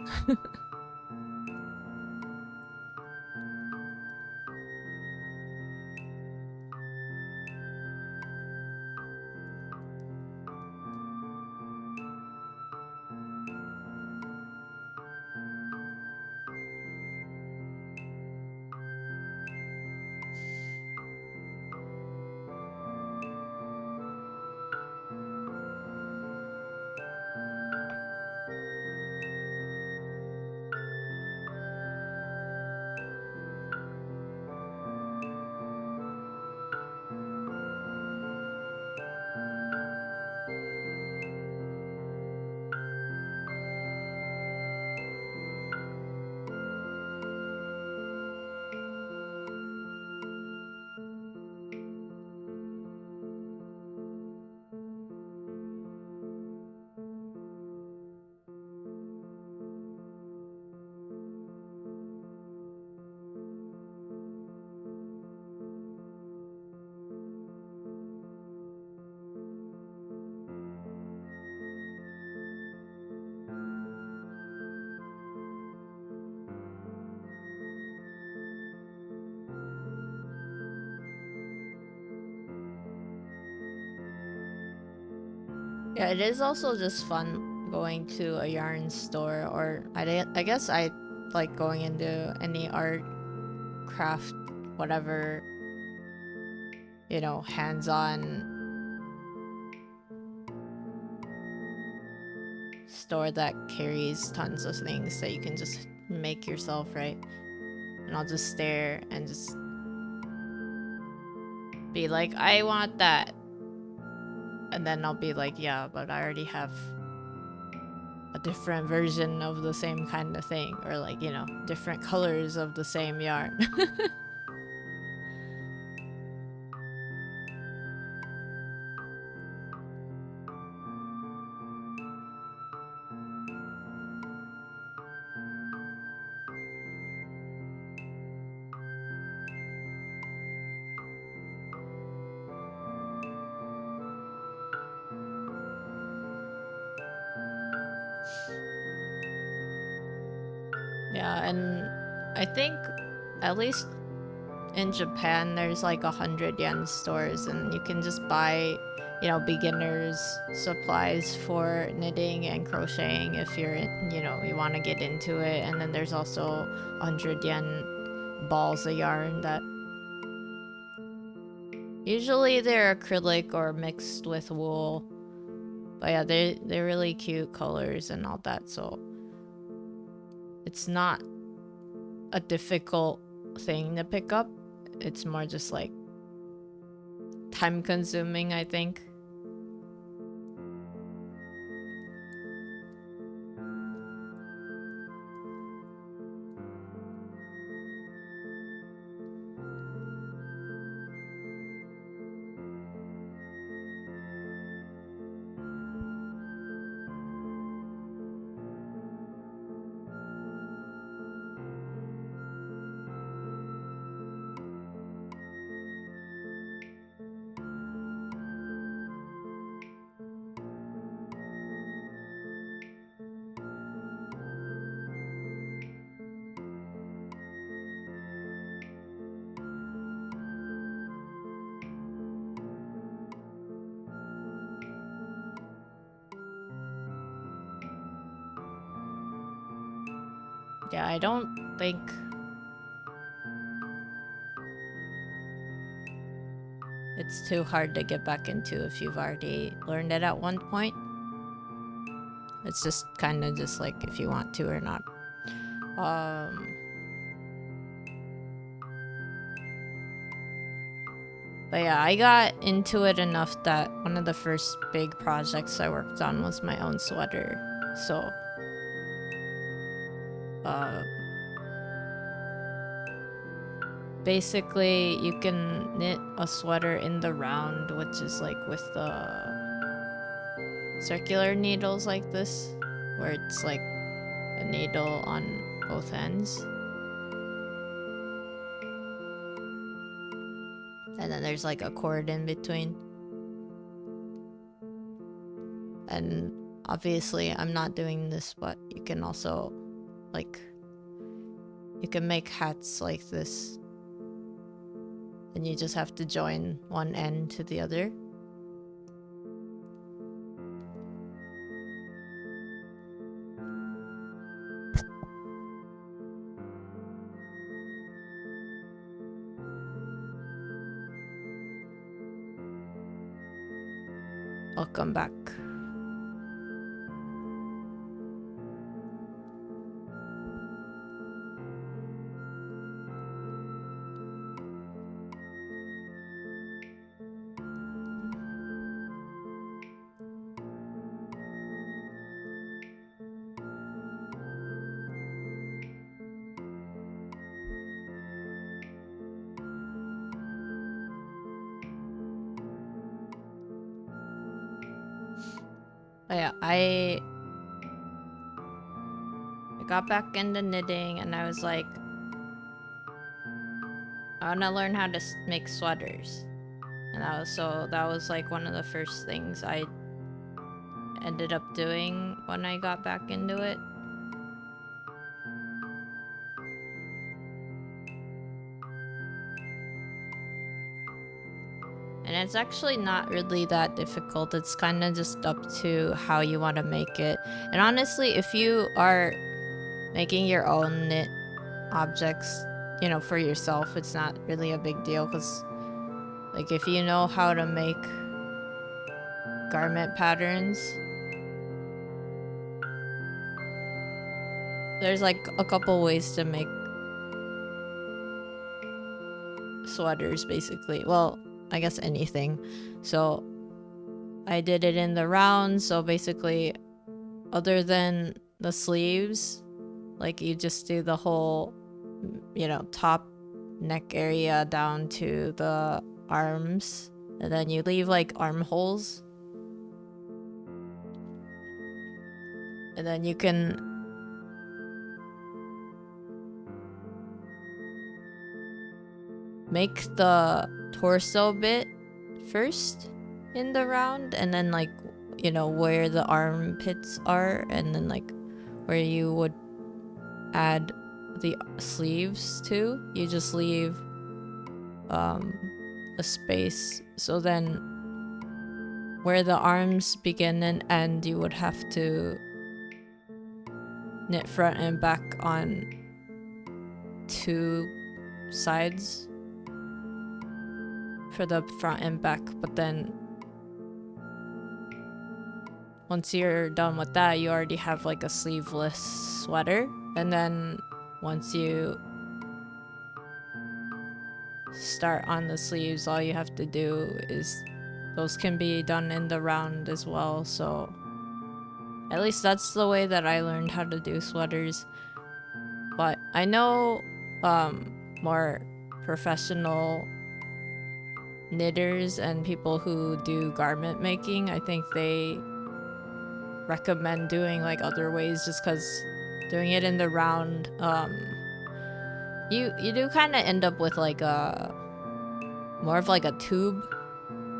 Yeah, it is also just fun going to a yarn store, or I guess I like going into any art, craft, whatever, you know, hands-on store that carries tons of things that you can just make yourself, right? And I'll just stare and just be like, I want that. And then I'll be like, yeah, but I already have a different version of the same kind of thing, or like, you know, different colors of the same yarn. Yeah, and I think at least in Japan there's like 100 yen stores, and you can just buy, you know, beginners supplies for knitting and crocheting if you're you know, you want to get into it. And then there's also 100 yen balls of yarn that usually they're acrylic or mixed with wool, but yeah, they're really cute colors and all that, so it's not a difficult thing to pick up. It's more just like time consuming, I think. Yeah, I don't think it's too hard to get back into if you've already learned it at one point. It's just kind of just like if you want to or not. But yeah, I got into it enough that one of the first big projects I worked on was my own sweater. So, basically you can knit a sweater in the round, which is like with the circular needles like this, where it's like a needle on both ends. And then there's like a cord in between. And obviously I'm not doing this, but you can also like, you can make hats like this. And you just have to join one end to the other. Welcome back. But yeah, I got back into knitting and I was like, I want to learn how to make sweaters. And that was like one of the first things I ended up doing when I got back into it. And it's actually not really that difficult. It's kind of just up to how you want to make it. And honestly, if you are making your own knit objects, you know, for yourself, it's not really a big deal, because like if you know how to make garment patterns, there's like a couple ways to make sweaters, basically. Well, I guess anything. So I did it in the round, so basically other than the sleeves, like you just do the whole, you know, top neck area down to the arms, and then you leave like armholes, and then you can make the torso bit first in the round, and then like, you know, where the armpits are, and then like where you would add the sleeves to, you just leave a space. So then where the arms begin and end, you would have to knit front and back on 2 sides for the front and back. But then once you're done with that, you already have like a sleeveless sweater. And then once you start on the sleeves, all you have to do is, those can be done in the round as well. So at least that's the way that I learned how to do sweaters. But I know more professional knitters and people who do garment making, I think they recommend doing like other ways, just because doing it in the round, you do kind of end up with like a more of like a tube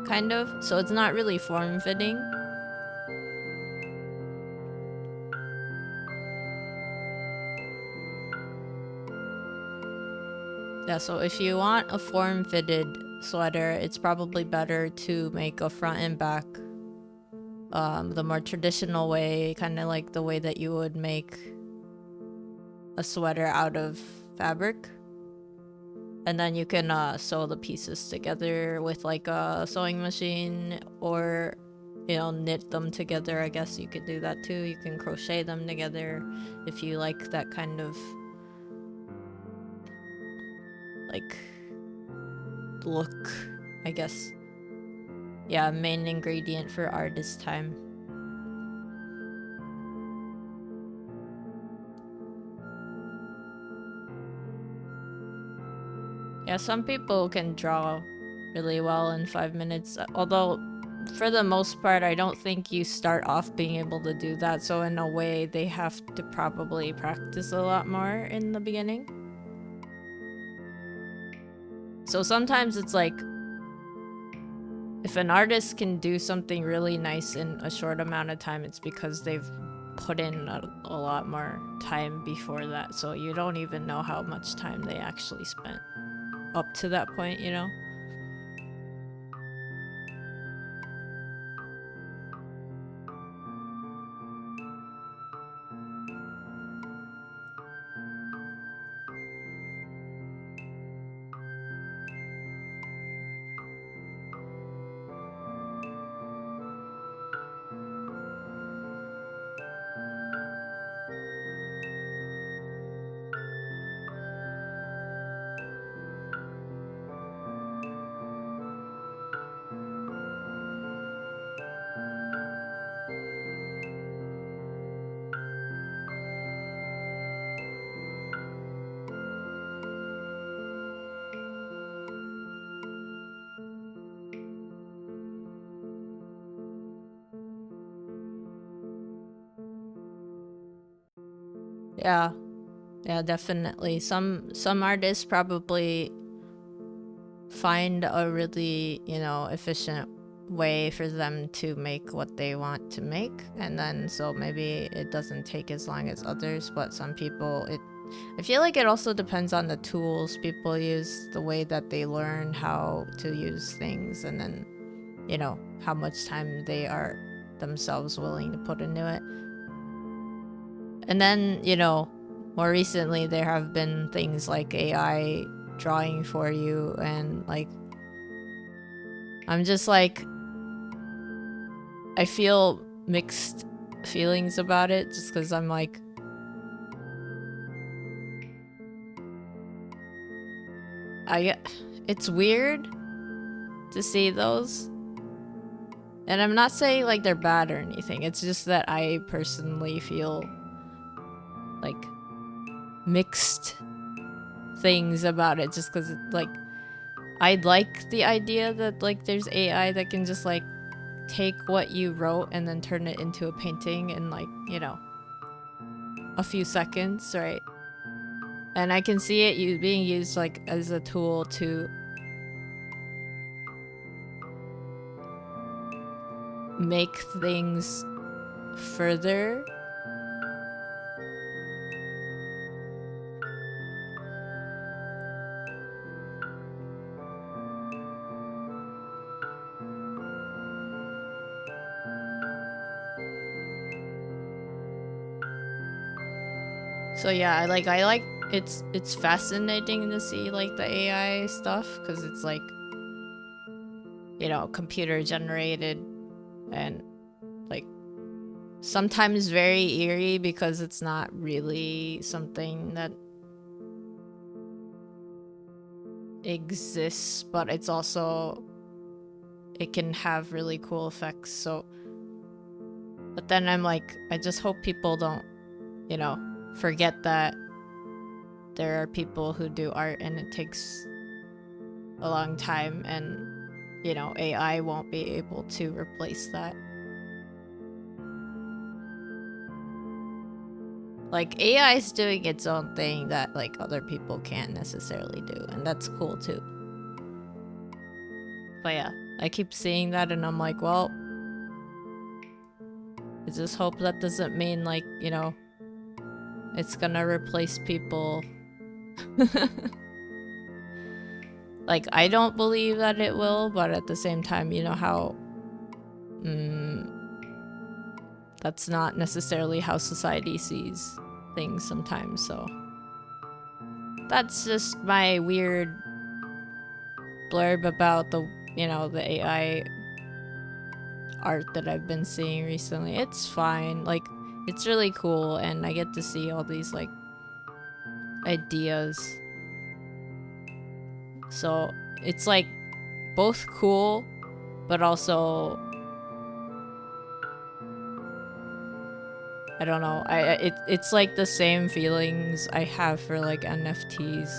kind of, so it's not really form-fitting. Yeah, so if you want a form-fitted sweater, it's probably better to make a front and back the more traditional way, kind of like the way that you would make a sweater out of fabric. And then you can sew the pieces together with like a sewing machine, or, you know, knit them together. I guess you could do that too. You can crochet them together if you like that kind of like look, I guess. Yeah, main ingredient for artist time. Yeah, some people can draw really well in 5 minutes, although for the most part, I don't think you start off being able to do that. So in a way, they have to probably practice a lot more in the beginning. So sometimes it's like, if an artist can do something really nice in a short amount of time, it's because they've put in a lot more time before that. So you don't even know how much time they actually spent up to that point, you know? Yeah. Yeah, definitely. Some artists probably find a really, you know, efficient way for them to make what they want to make, and then so maybe it doesn't take as long as others. But some people, I feel like it also depends on the tools people use, the way that they learn how to use things, and then you know, how much time they are themselves willing to put into it. And then, you know, more recently there have been things like AI drawing for you, and like I'm just like, I feel mixed feelings about it, just because I'm like, it's weird to see those, and I'm not saying like they're bad or anything, it's just that I personally feel like mixed things about it, just because like I'd like the idea that like there's AI that can just like take what you wrote and then turn it into a painting in like, you know, a few seconds, right? And I can see it being used like as a tool to make things further. So yeah, I like it's fascinating to see like the AI stuff, because it's like, you know, computer generated, and like sometimes very eerie because it's not really something that exists, but it's also, it can have really cool effects. So, but then I'm like, I just hope people don't, you know, forget that there are people who do art and it takes a long time, and, you know, AI won't be able to replace that. Like, AI is doing its own thing that like other people can't necessarily do, and that's cool too. But yeah, I keep seeing that and I'm like, well, I just hope that doesn't mean like, you know, it's gonna replace people. Like, I don't believe that it will, but at the same time, you know how that's not necessarily how society sees things sometimes. So that's just my weird blurb about the, you know, the AI art that I've been seeing recently. It's fine, like it's really cool, and I get to see all these like ideas. So it's like both cool, but also, I don't know. It's like the same feelings I have for like NFTs.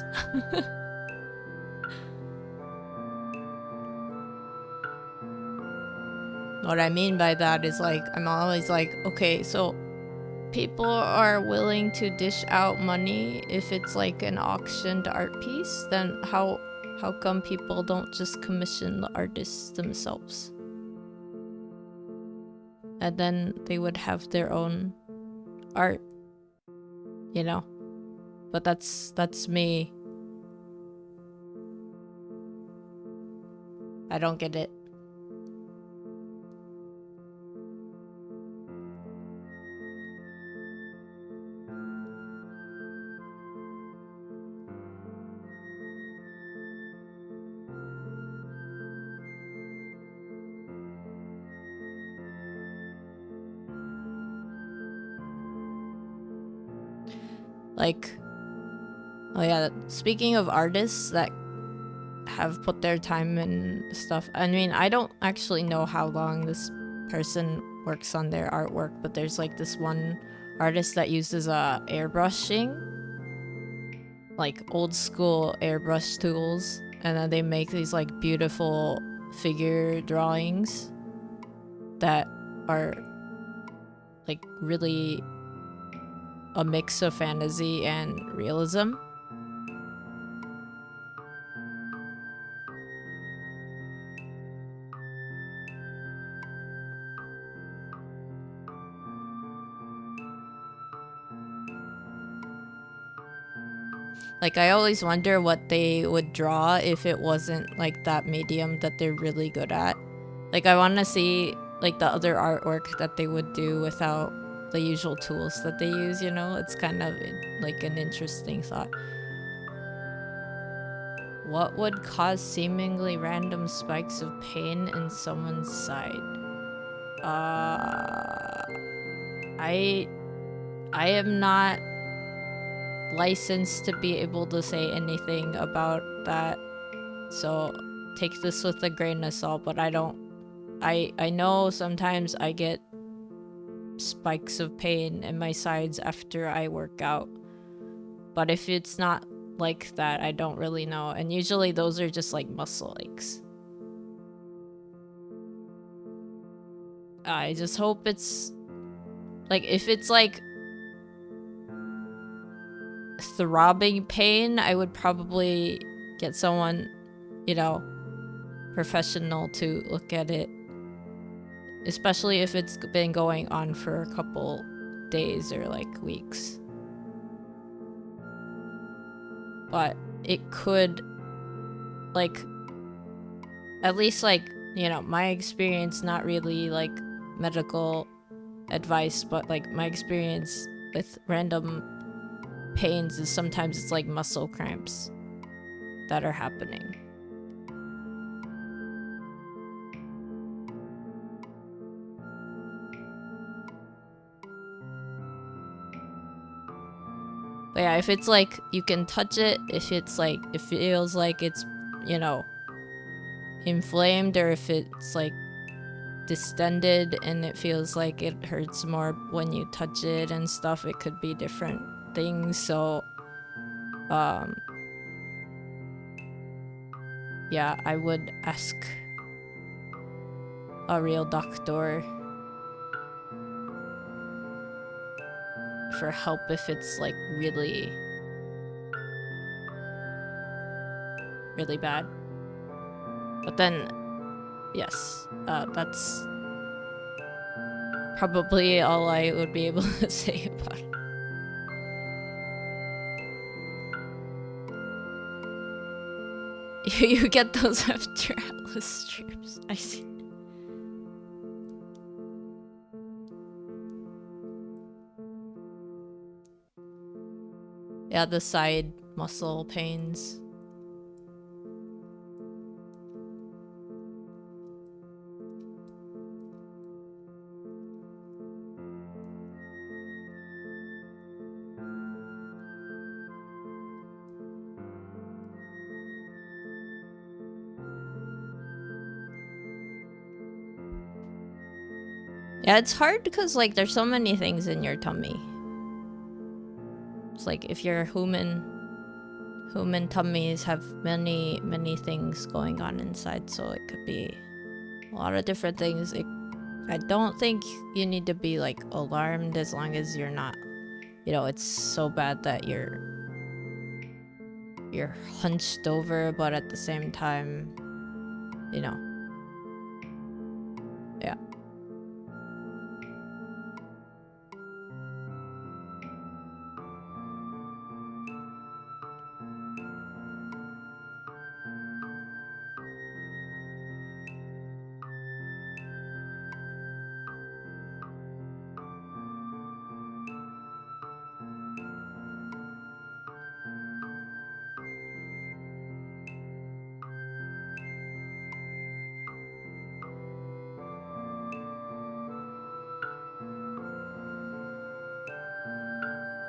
What I mean by that is like, I'm always like, okay, so people are willing to dish out money if it's like an auctioned art piece, then how come people don't just commission the artists themselves? And then they would have their own art, you know? But that's me. I don't get it. Like, oh yeah, speaking of artists that have put their time and stuff, I mean, I don't actually know how long this person works on their artwork, but there's like this one artist that uses airbrushing, like old school airbrush tools, and then they make these like beautiful figure drawings that are like really a mix of fantasy and realism. Like, I always wonder what they would draw if it wasn't like that medium that they're really good at. Like, I want to see like the other artwork that they would do without the usual tools that they use, you know? It's kind of like an interesting thought. What would cause seemingly random spikes of pain in someone's side? I am not licensed to be able to say anything about that, so take this with a grain of salt, but I know sometimes I get spikes of pain in my sides after I work out, but if it's not like that, I don't really know, and usually those are just like muscle aches. I just hope it's like, if it's like throbbing pain, I would probably get someone, you know, professional to look at it, especially if it's been going on for a couple days or like weeks. But it could, like, at least like, you know, my experience, not really like medical advice, but like my experience with random pains is sometimes it's like muscle cramps that are happening. But yeah, if it's like you can touch it, if it's like it feels like it's, you know, inflamed, or if it's like distended and it feels like it hurts more when you touch it and stuff, it could be different things. So yeah, I would ask a real doctor for help if it's like really bad. But then yes, that's probably all I would be able to say about it. You get those after Atlas strips. I see. Yeah, the side muscle pains. Yeah, it's hard because like there's so many things in your tummy. It's like if you're human tummies have many things going on inside, so it could be a lot of different things. I don't think you need to be like alarmed as long as you're not, you know, it's so bad that you're hunched over, but at the same time, you know, yeah.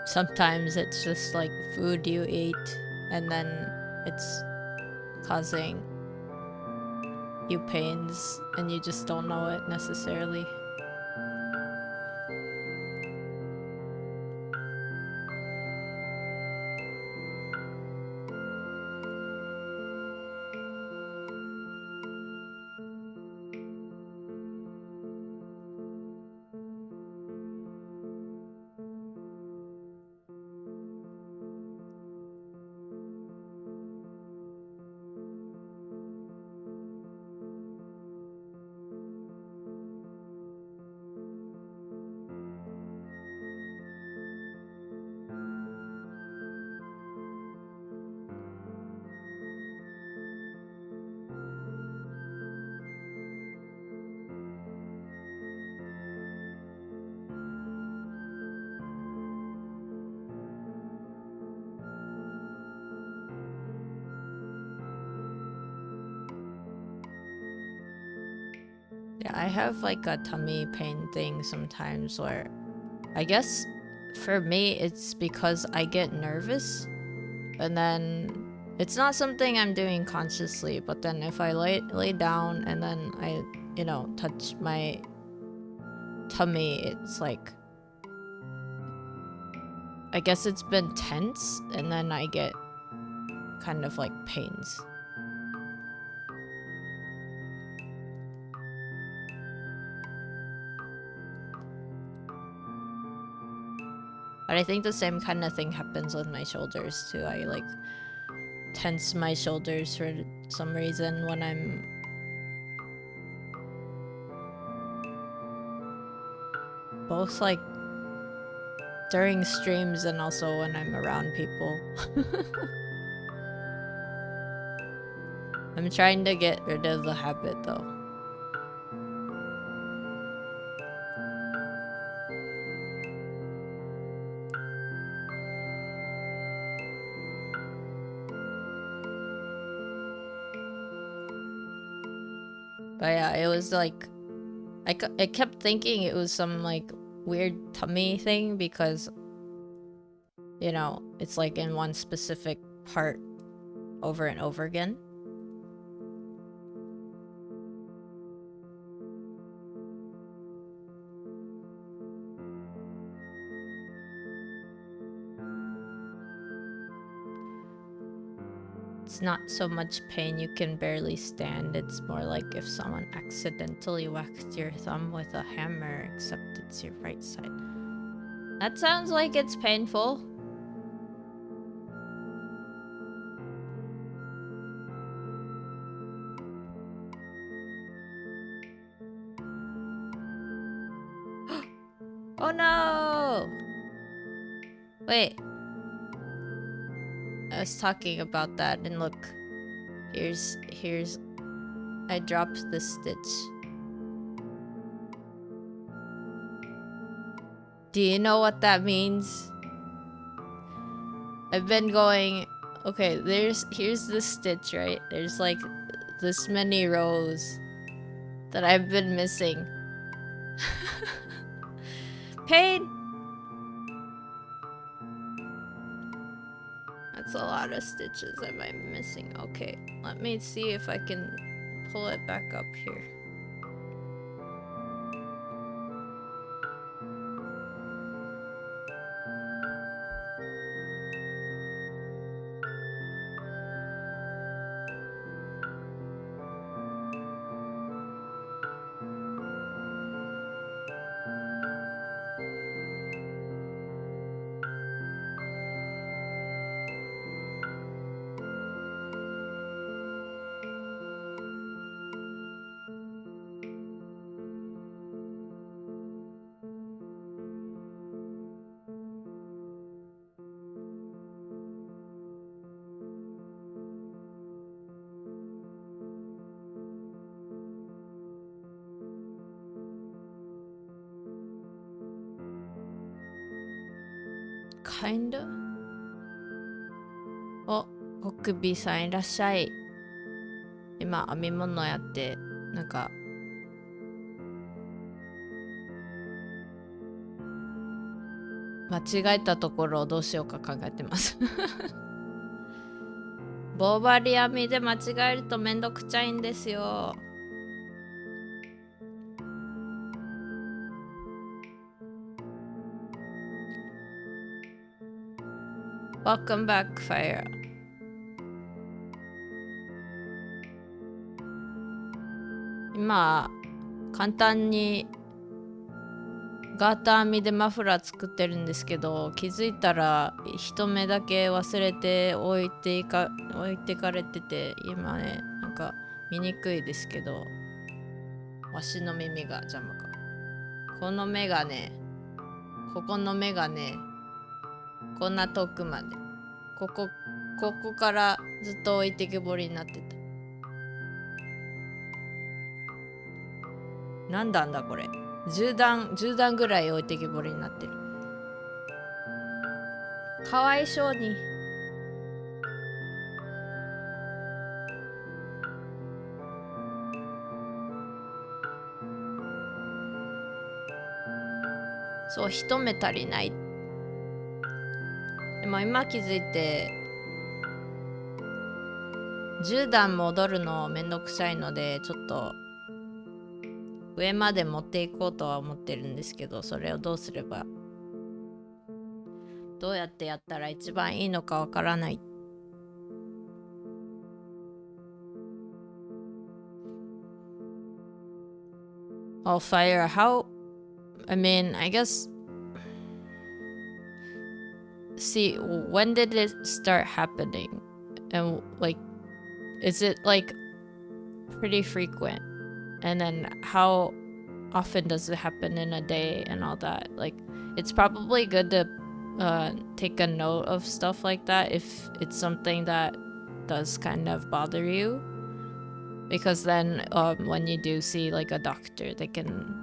Sometimes it's just like food you ate and then it's causing you pains and you just don't know it necessarily. Yeah, I have like a tummy pain thing sometimes where I guess for me it's because I get nervous and then it's not something I'm doing consciously, but then if I lay down and then I, touch my tummy, it's like I guess it's been tense and then I get kind of like pains. But I think the same kind of thing happens with my shoulders too. I like tense my shoulders for some reason when I'm both like during streams and also when I'm around people. I'm trying to get rid of the habit though. But yeah, it was like I kept thinking it was some like weird tummy thing because it's like in one specific part over and over again. It's not so much pain you can barely stand, it's more like if someone accidentally whacked your thumb with a hammer, except it's your right side. That sounds like it's painful. Oh no! Wait. I was talking about that and look. Here's I dropped the stitch. Do you know what that means? I've been going, okay, here's the stitch, right? There's like this many rows that I've been missing. Pain! That's a lot of stitches that I'm missing. Okay, let me see if I can pull it back up here. Kinda? お、コックビーさんいらっしゃい。今編み物やってなんか間違えたところをどうしようか考えてます。棒針編みで間違えるとめんどくちゃいんですよ。Welcome back, Fire. 今簡単にガーター編みでマフラー作ってるんですけど、気づいたら一目だけ忘れて置いてかれてて、今ねなんか見にくいですけど、わしの耳が邪魔か。この目がね、ここの目がね、こんな遠くまで、ここからずっと置いてけぼりになってた。何段だこれ。10段ぐらい置いてけぼりになってる。かわいそうに。そう、一目足りない。でも今気づいて、10段戻るのめんどくさいので、ちょっと上まで持っていこうとは思ってるんですけど、それをどうすれば、どうやってやったら一番いいのかわからない。I'll fire how? I mean, I guess. See, when did it start happening? And like, is it like pretty frequent? And then how often does it happen in a day and all that? Like, it's probably good to take a note of stuff like that if it's something that does kind of bother you. Because then when you do see like a doctor, they can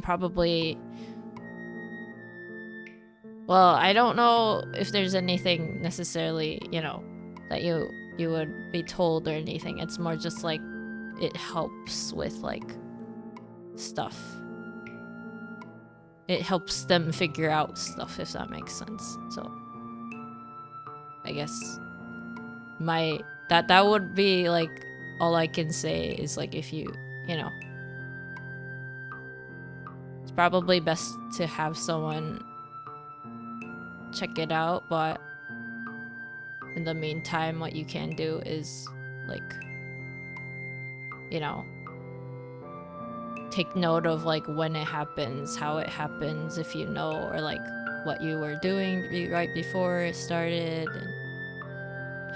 probably, well, I don't know if there's anything necessarily, you know, that you would be told or anything. It's more just like it helps with like stuff. It helps them figure out stuff, if that makes sense. So I guess that would be like all I can say is like if you know, it's probably best to have someone check it out, but in the meantime what you can do is like, you know, take note of like when it happens, how it happens, if you know, or like what you were doing right before it started, and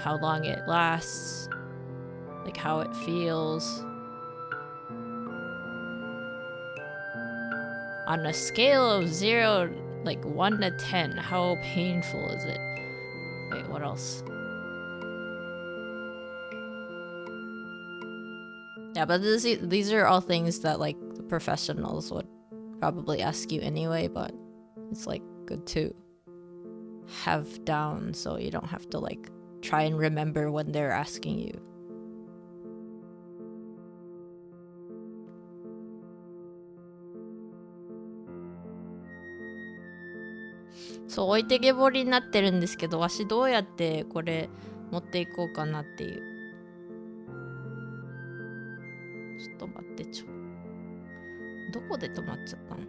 how long it lasts, like how it feels. On a scale of 0, like 1 to 10, how painful is it? Wait, what else? Yeah, but these are all things that like the professionals would probably ask you anyway, but it's like good to have down so you don't have to like try and remember when they're asking you. So 置いてけぼりになってるんですけど、わしどうやってこれ持っていこうかなっていう。ちょっと待ってどこで止まっちゃったの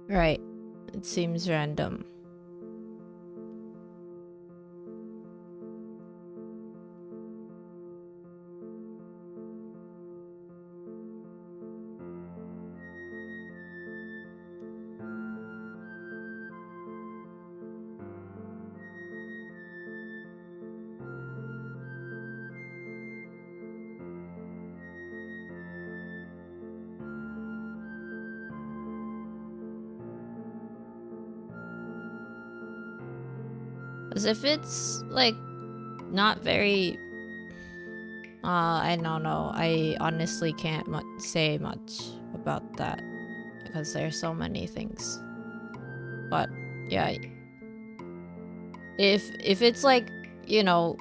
Right. It seems random. As if it's like not very I don't know. I honestly can't say much about that because there's so many things. But yeah, if it's like, you know,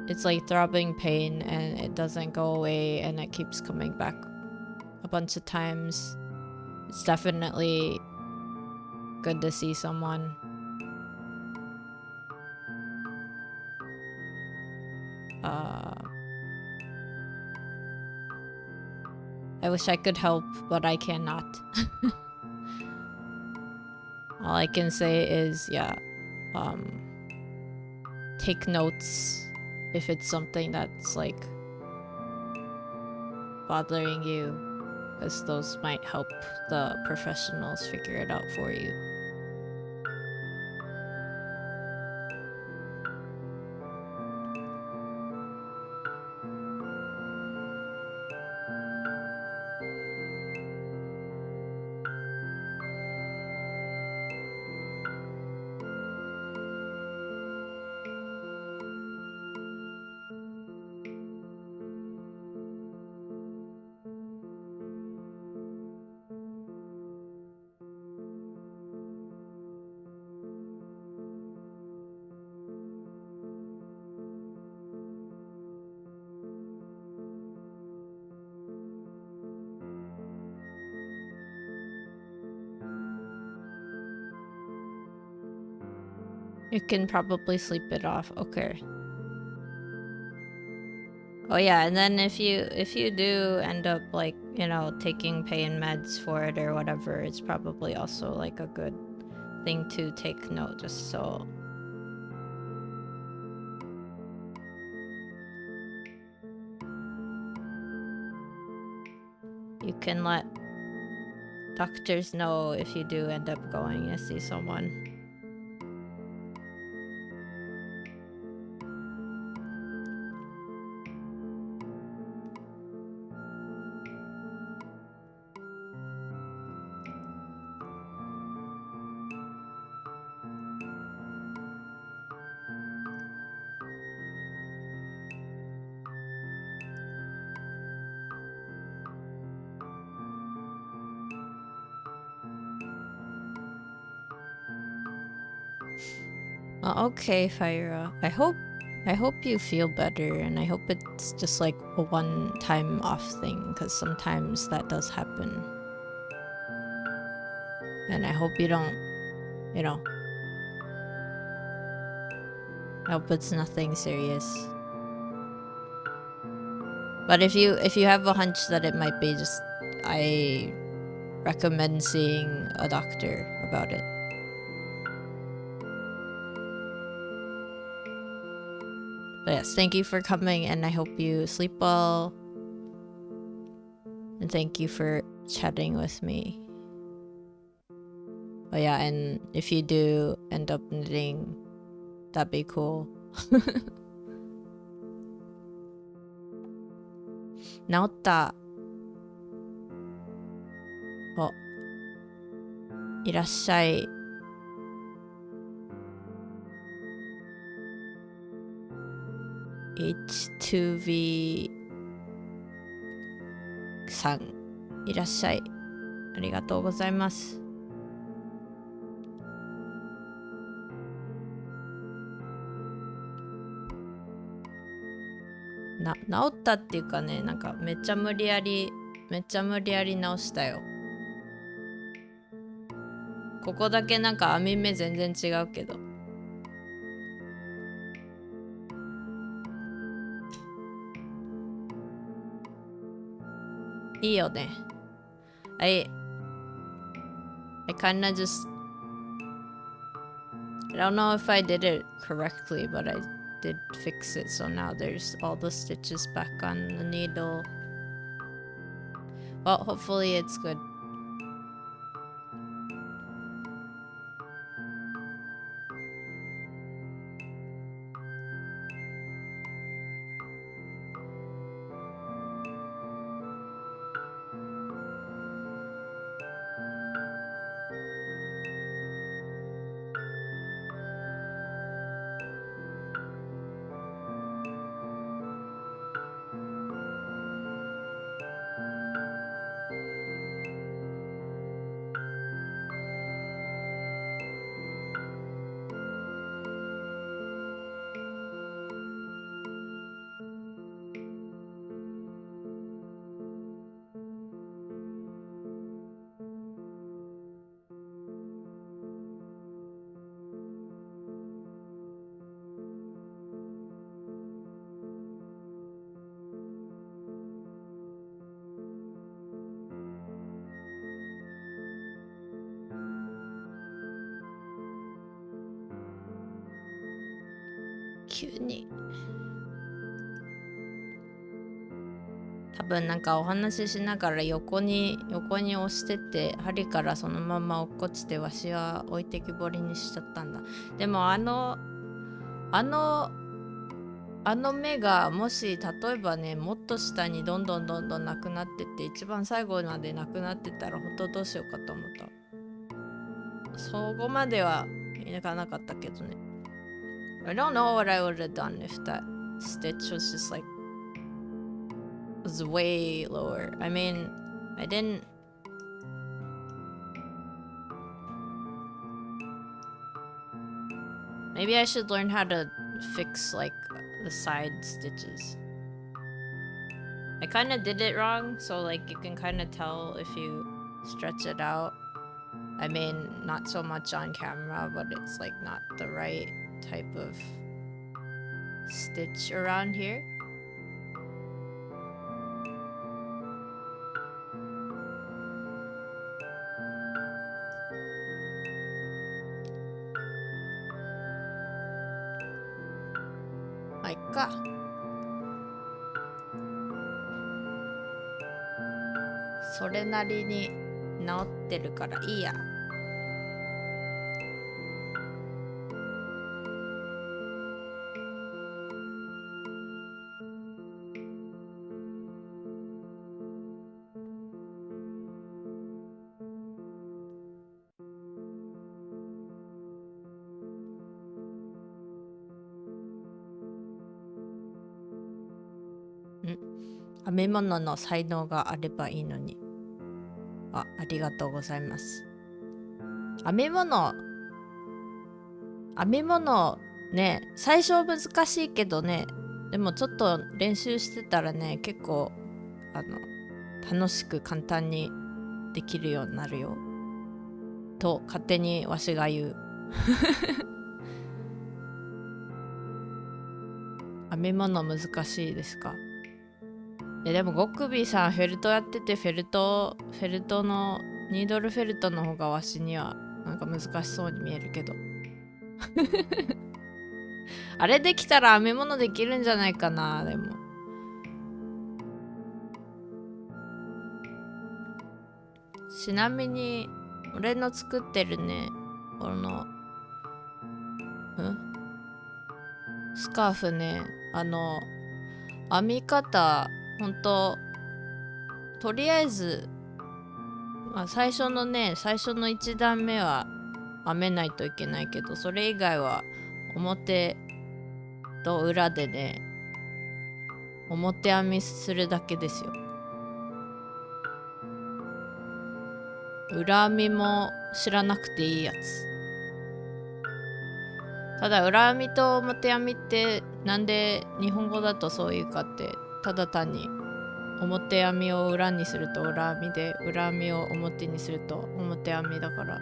it's like throbbing pain and it doesn't go away and it keeps coming back a bunch of times, it's definitely good to see someone. I wish I could help, but I cannot. All I can say is, yeah, take notes if it's something that's like bothering you, because those might help the professionals figure it out for you. You can probably sleep it off. Okay. Oh yeah, and then if you do end up like, you know, taking pain meds for it or whatever, it's probably also like a good thing to take note, just so you can let doctors know if you do end up going to see someone. Okay, Fyra. I hope you feel better, and I hope it's just like a one-time off thing, because sometimes that does happen. And I hope you don't, you know, I hope it's nothing serious. But if you have a hunch that it might be, just I recommend seeing a doctor about it. But yes, thank you for coming, and I hope you sleep well. And thank you for chatting with me. Oh yeah, and if you do end up knitting, that'd be cool. 治った。お、いらっしゃい。H2V さん、いらっしゃい。ありがとうございます。治ったっていうかね、なんかめっちゃ無理やり直したよ。ここだけなんか編み目全然違うけど。いいよね。I kinda just, I don't know if I did it correctly, but I did fix it, so now there's all the stitches back on the needle. Well, hopefully it's good. 急に多分なんかお話ししながら横に押してて針からそのまま落っこちてわしは置いてきぼりにしちゃったんだ。でもあの目がもし例えばねもっと下にどんどんなくなってって一番最後までなくなってたら本当どうしようかと思った。そこまではいかなかったけどね。I don't know what I would have done if that stitch was just like was way lower. I mean, I didn't. Maybe I should learn how to fix like the side stitches. I kind of did it wrong, so like you can kind of tell if you stretch it out. I mean, not so much on camera, but it's like not the right type of stitch around here. Like, それなりに治ってるからいいや。編み物の才能があればいいのに。ありがとうございます。編み物ね、最初難しいけどね、でもちょっと練習してたらね、結構楽しく簡単にできるようになるよと勝手にわしが言う。編み物難しいですか？でもゴックビーさんフェルトやっててフェルトのニードルフェルトの方がわしにはなんか難しそうに見えるけどあれできたら編み物できるんじゃないかな。でもちなみに俺の作ってるねこのスカーフね、編み方ほんととりあえず、最初の1段目は編めないといけないけど、それ以外は表と裏でね表編みするだけですよ。裏編みも知らなくていいやつ。ただ裏編みと表編みってなんで日本語だとそういうかって、ただ単に表編みを裏にすると裏編みで、裏編みを表にすると表編みだから。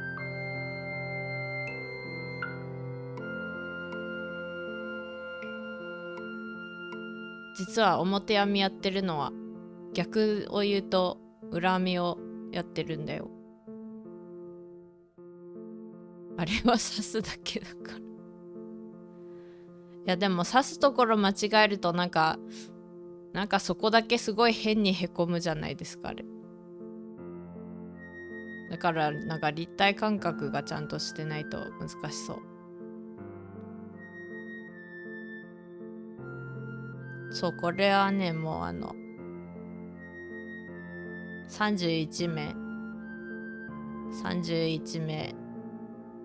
実は表編みやってるのは逆を言うと裏編みをやってるんだよ。あれは刺すだけだから。いやでも刺すところ間違えるとなんかそこだけすごい変にへこむじゃないですかあれ。だからなんか立体感覚がちゃんとしてないと難しそう。そうこれはねもう31目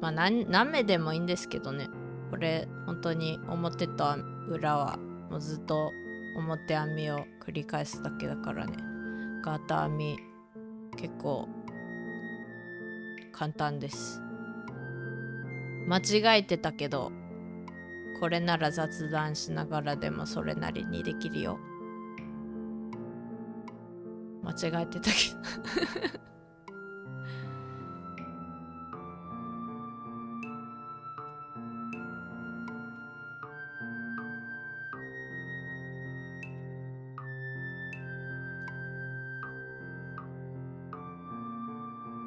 何目でもいいんですけどね。これ本当に表と裏はもうずっと表編みを繰り返すだけだからね。ガーター編み結構簡単です。間違えてたけどこれなら雑談しながらでもそれなりにできるよ。間違えてたけど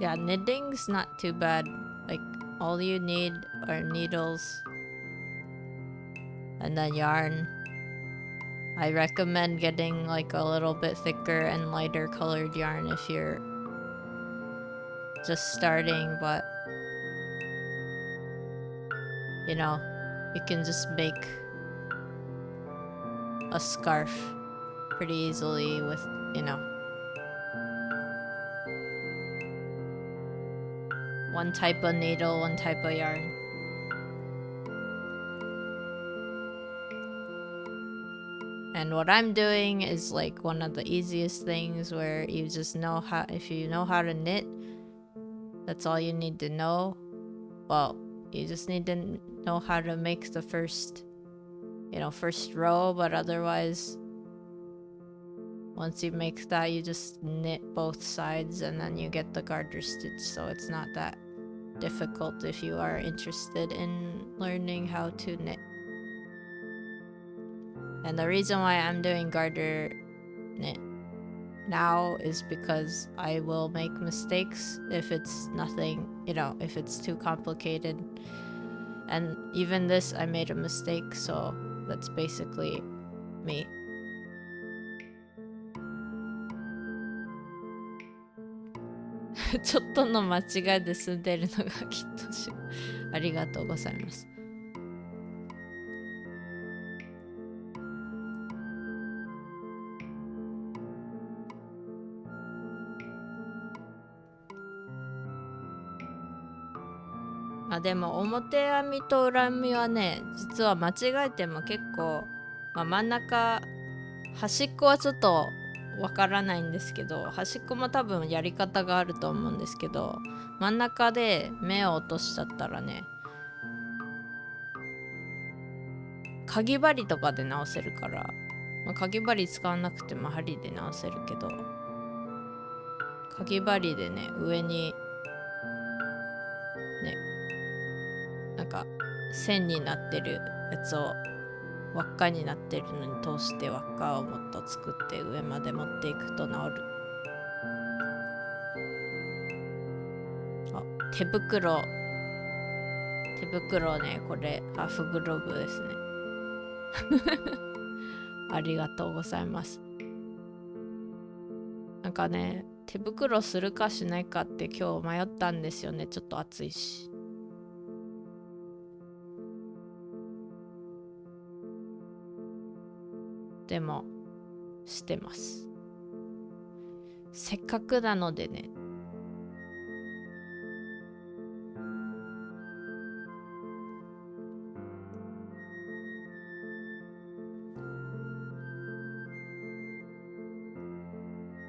Yeah, knitting's not too bad. Like, all you need are needles And then yarn. I recommend getting like a little bit thicker and lighter colored yarn if you're just starting, but you know, you can just make a scarf pretty easily with, you know, one type of needle, one type of yarn. And what I'm doing is like one of the easiest things where you just know how, if you know how to knit, that's all you need to know. Well, you just need to know how to make the first, you know, first row, but otherwise, once you make that, you just knit both sides and then you get the garter stitch, so it's not that difficult if you are interested in learning how to knit. And the reason why I'm doing garter knit now is because I will make mistakes if it's nothing, you know, if it's too complicated. And even this, I made a mistake, so that's basically me.ちょっとの間違いで済んでるのがきっとし、ありがとうございます。でも表編みと裏編みはね、実は間違えても結構、真ん中端っこはちょっとわからないんですけど、端っこも多分やり方があると思うんですけど、真ん中で目を落としちゃったらね、かぎ針とかで直せるから、かぎ針使わなくても針で直せるけど、かぎ針でね、上にね、なんか線になってるやつを輪っかになってるのに通して輪っかをもっと作って上まで持っていくと治る。手袋ね、これハーフグローブですね。ありがとうございます。なんかね、手袋するかしないかって今日迷ったんですよね。ちょっと暑いし。でもしてます。せっかくなのでね。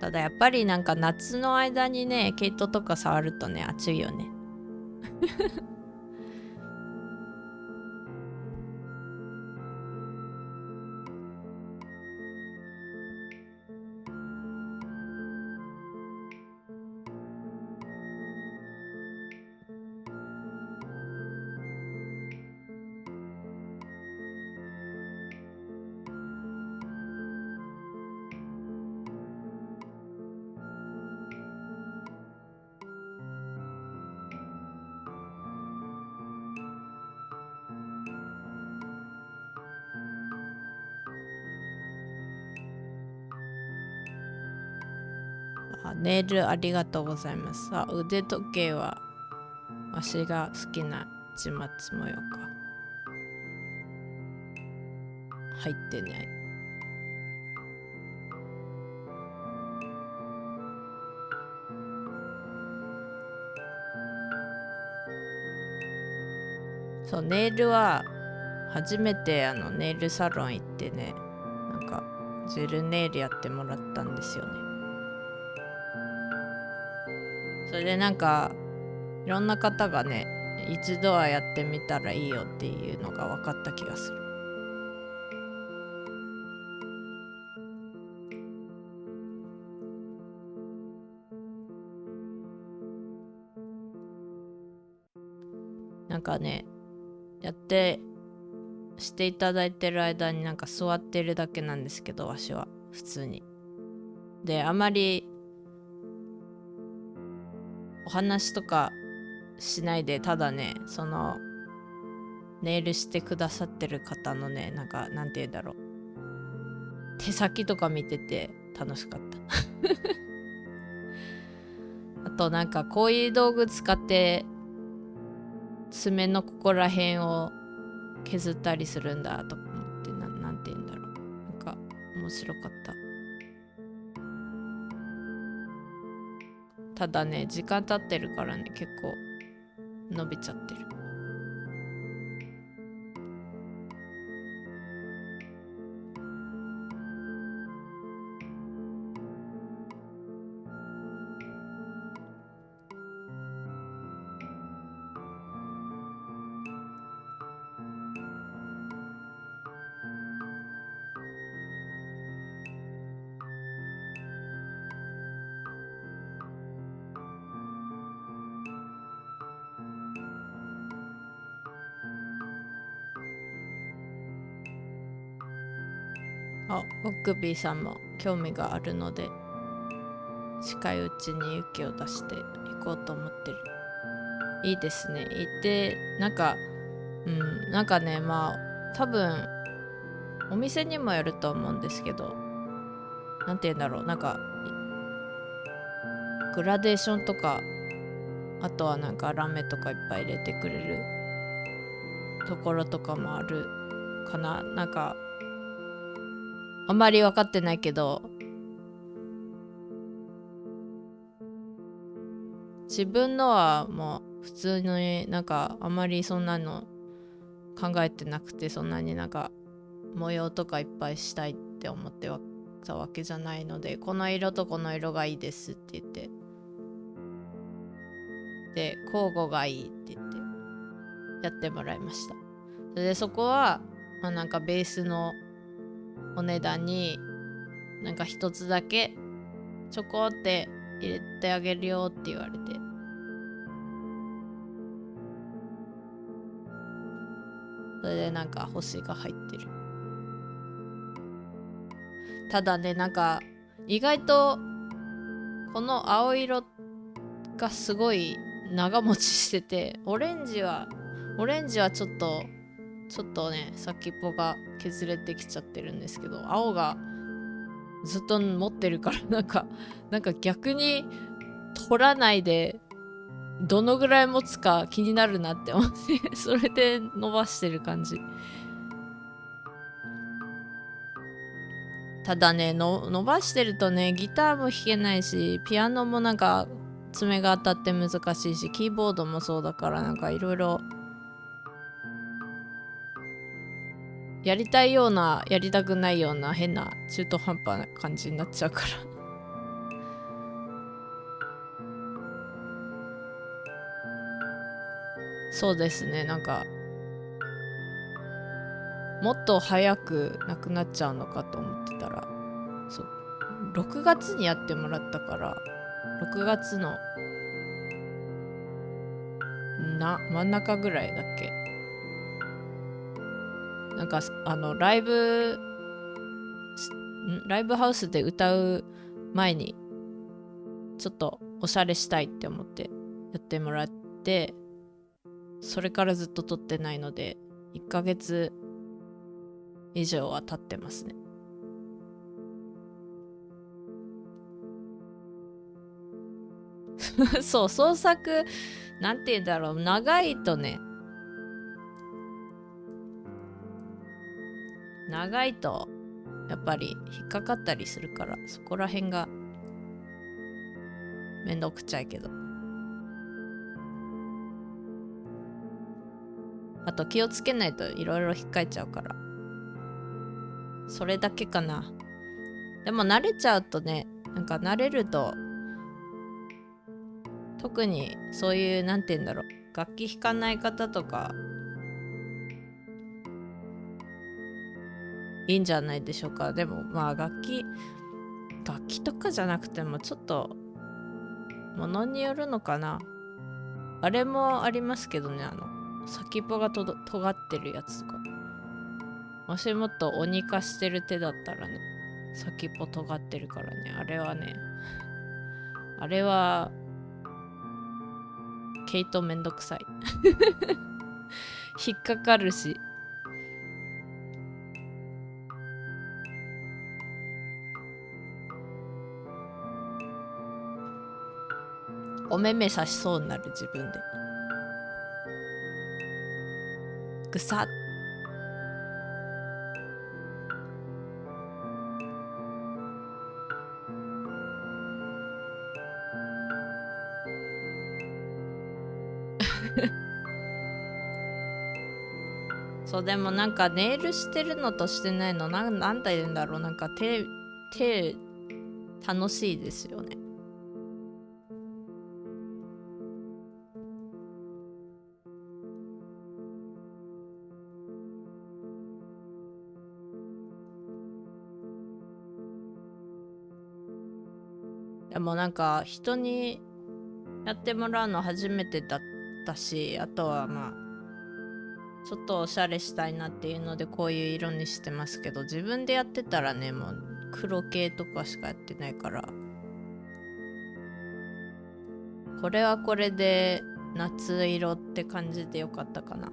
ただやっぱりなんか夏の間にね、毛糸とか触るとね、暑いよね。ネイルありがとうございます。腕時計はわしが好きな市松模様か。入ってない。そう、ネイルは初めてネイルサロン行ってね、なんかジェルネイルやってもらったんですよね。それでなんかいろんな方がね、一度はやってみたらいいよっていうのが分かった気がする。なんかね、やってしていただいてる間になんか座ってるだけなんですけど、わしは普通に。で、あまりお話とかしないで、ただね、そのネイルしてくださってる方のね、なんて言うんだろう、手先とか見てて楽しかったあとなんかこういう道具使って爪のここら辺を削ったりするんだとか思って、なんて言うんだろう、なんか面白かった。ただね、時間経ってるからね、結構伸びちゃってる。ボックビーさんも興味があるので、近いうちに勇気を出していこうと思ってる。いいですね。行って、なんかね、まあ多分お店にもよると思うんですけど、なんて言うんだろう、なんかグラデーションとか、あとはなんかラメとかいっぱい入れてくれるところとかもあるかな。なんかあんまり分かってないけど、自分のはもう普通になんかあんまりそんなの考えてなくて、そんなになんか模様とかいっぱいしたいって思ってたわけじゃないので、この色とこの色がいいですって言って、で交互がいいって言ってやってもらいました。でそこは、なんかベースのお値段になんか一つだけちょこって入れてあげるよって言われて、それでなんか星が入ってる。ただね、なんか意外とこの青色がすごい長持ちしてて、オレンジはちょっとね、先っぽが削れてきちゃってるんですけど、青がずっと持ってるから、なんか逆に取らないでどのぐらい持つか気になるなって思ってそれで伸ばしてる感じ。ただね、伸ばしてるとね、ギターも弾けないし、ピアノもなんか爪が当たって難しいし、キーボードもそうだから、なんかいろいろやりたいようなやりたくないような変な中途半端な感じになっちゃうからそうですね、なんかもっと早くなくなっちゃうのかと思ってたら、そう6月にやってもらったから、6月の真ん中ぐらいだっけ、なんかライブハウスで歌う前にちょっとおしゃれしたいって思ってやってもらって、それからずっと撮ってないので1ヶ月以上は経ってますね。そう、創作なんて言うんだろう、長いとやっぱり引っかかったりするから、そこら辺がめんどくちゃいけど、あと気をつけないといろいろ引っかいちゃうから、それだけかな。でも慣れちゃうとね、なんか慣れると、特にそういうなんて言うんだろう、楽器弾かない方とかいいんじゃないでしょうか。でもまあ楽器とかじゃなくてもちょっとものによるのかな。あれもありますけどね、先っぽが尖ってるやつとか、もしもっと鬼化してる手だったらね、先っぽ尖ってるからね、あれは毛糸めんどくさい引っかかるし。お目目刺しそうになる自分で。ぐさっ。そうでもなんかネイルしてるのとしてないのなんて言うんだろう、なんか手楽しいですよね。でもなんか人にやってもらうの初めてだったし、あとはまあちょっとおしゃれしたいなっていうのでこういう色にしてますけど、自分でやってたらね、もう黒系とかしかやってないから、これはこれで夏色って感じでよかったかな。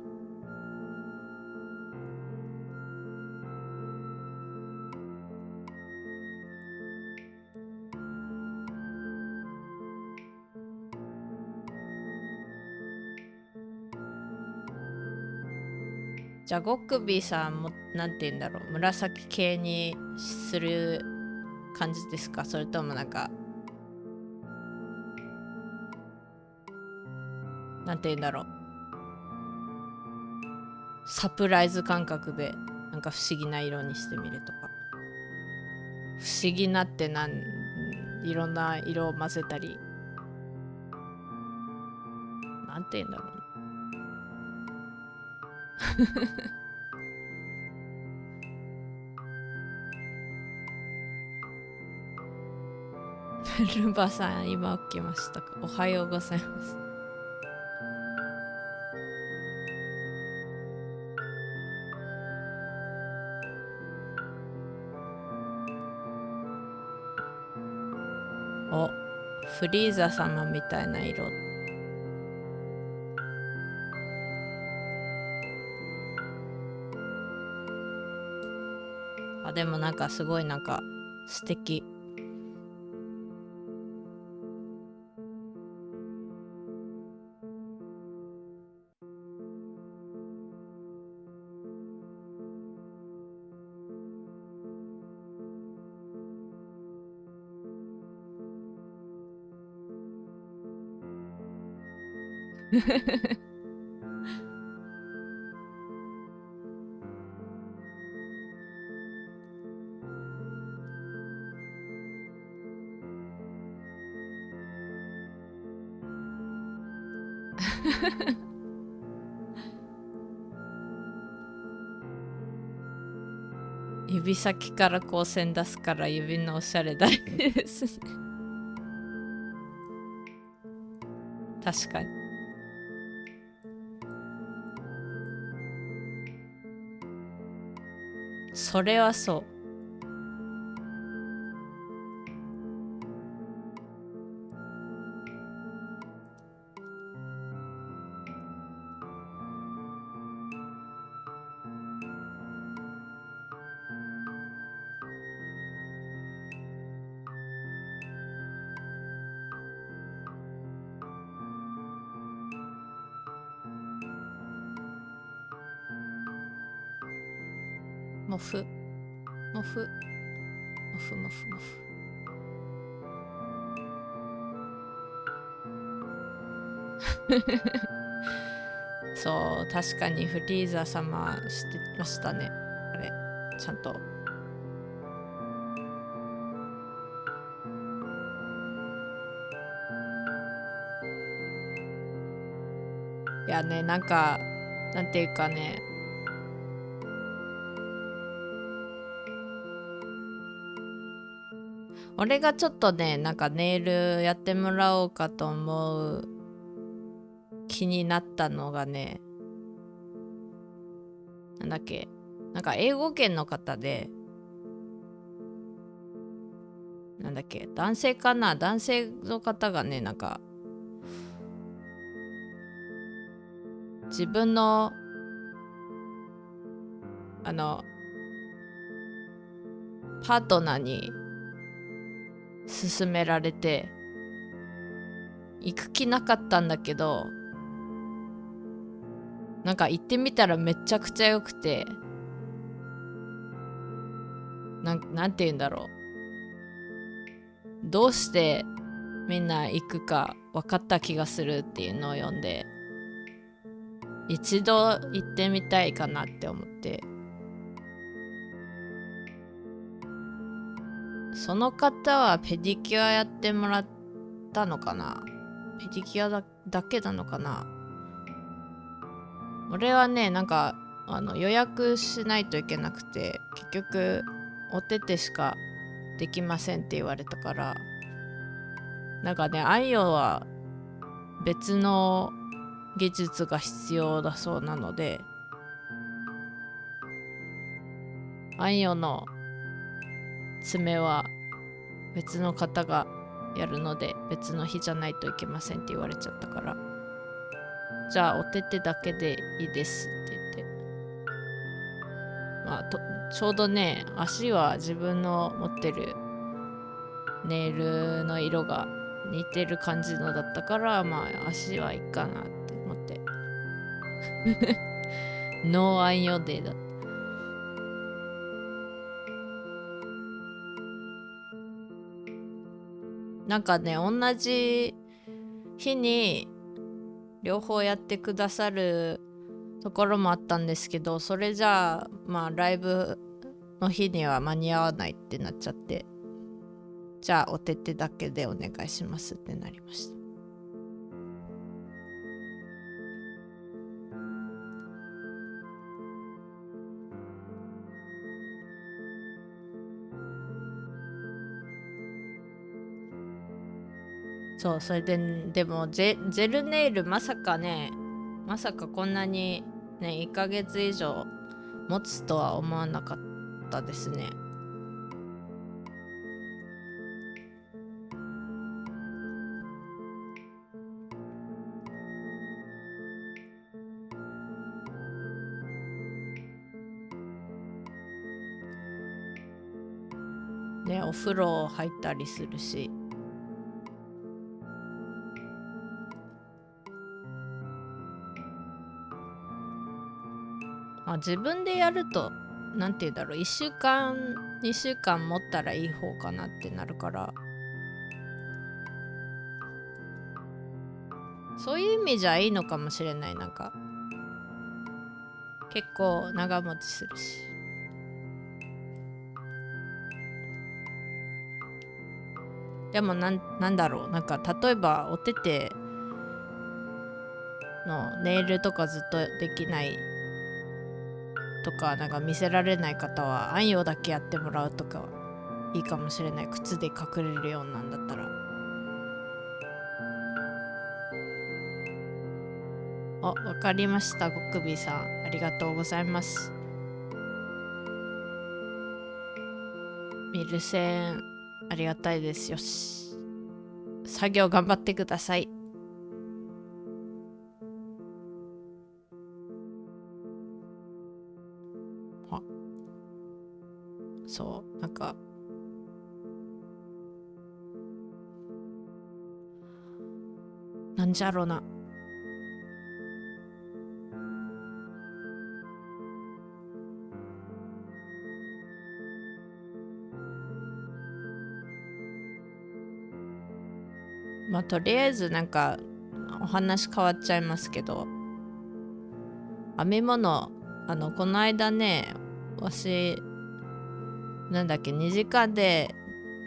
じゃあゴックビーさんもなんて言うんだろう、紫系にする感じですか？それともなんかなんて言うんだろう、サプライズ感覚でなんか不思議な色にしてみるとか。不思議なっていろんな色を混ぜたり、なんて言うんだろう。ルンバさん今起きましたか？おはようございます。お、フリーザ様みたいな色。あ、でもなんかすごいなんか素敵。指先から光線出すから指のおしゃれ大事ですね。確かに。それはそう。もふもふもふもふもふ。そう確かにフリーザ様してましたね、あれちゃんと。いやね、なんかなんていうかね、俺がちょっとねなんかネイルやってもらおうかと思う気になったのがね、なんだっけ、なんか英語圏の方で、なんだっけ、男性かな、男性の方がね、なんか自分のパートナーに勧められて行く気なかったんだけど、なんか行ってみたらめちゃくちゃ良くて、なんて言うんだろう、どうしてみんな行くか分かった気がするっていうのを読んで、一度行ってみたいかなって思って。その方はペディキュアやってもらったのかな、ペディキュアだけなのかな。俺はね、なんか予約しないといけなくて、結局お手手しかできませんって言われたから、なんかね、アイヨは別の技術が必要だそうなので、アイヨの爪は別の方がやるので別の日じゃないといけませんって言われちゃったから、じゃあお手手だけでいいですって言って、ちょうどね、足は自分の持ってるネイルの色が似てる感じのだったから、足はいいかなって思ってノーアイヨデーだった。なんかね、同じ日に両方やってくださるところもあったんですけど、それじゃあライブの日には間に合わないってなっちゃって、じゃあお手手だけでお願いしますってなりました。そう、それででもゼルネイルまさかこんなにね1ヶ月以上持つとは思わなかったですね。ね、お風呂入ったりするし、自分でやるとなんて言うんだろう、1週間2週間持ったらいい方かなってなるから、そういう意味じゃいいのかもしれない。なんか結構長持ちするし。でもなんだろう、なんか例えばお手手のネイルとかずっとできないとか、なんか見せられない方は暗陽だけやってもらうとかいいかもしれない。靴で隠れるようなんだったら。わかりました。ゴクビーさんありがとうございます。ミルセンありがたいです。よし、作業頑張ってください。そうなんかなんじゃろうな、とりあえずなんかお話変わっちゃいますけど、編み物この間ね、私なんだっけ、2時間で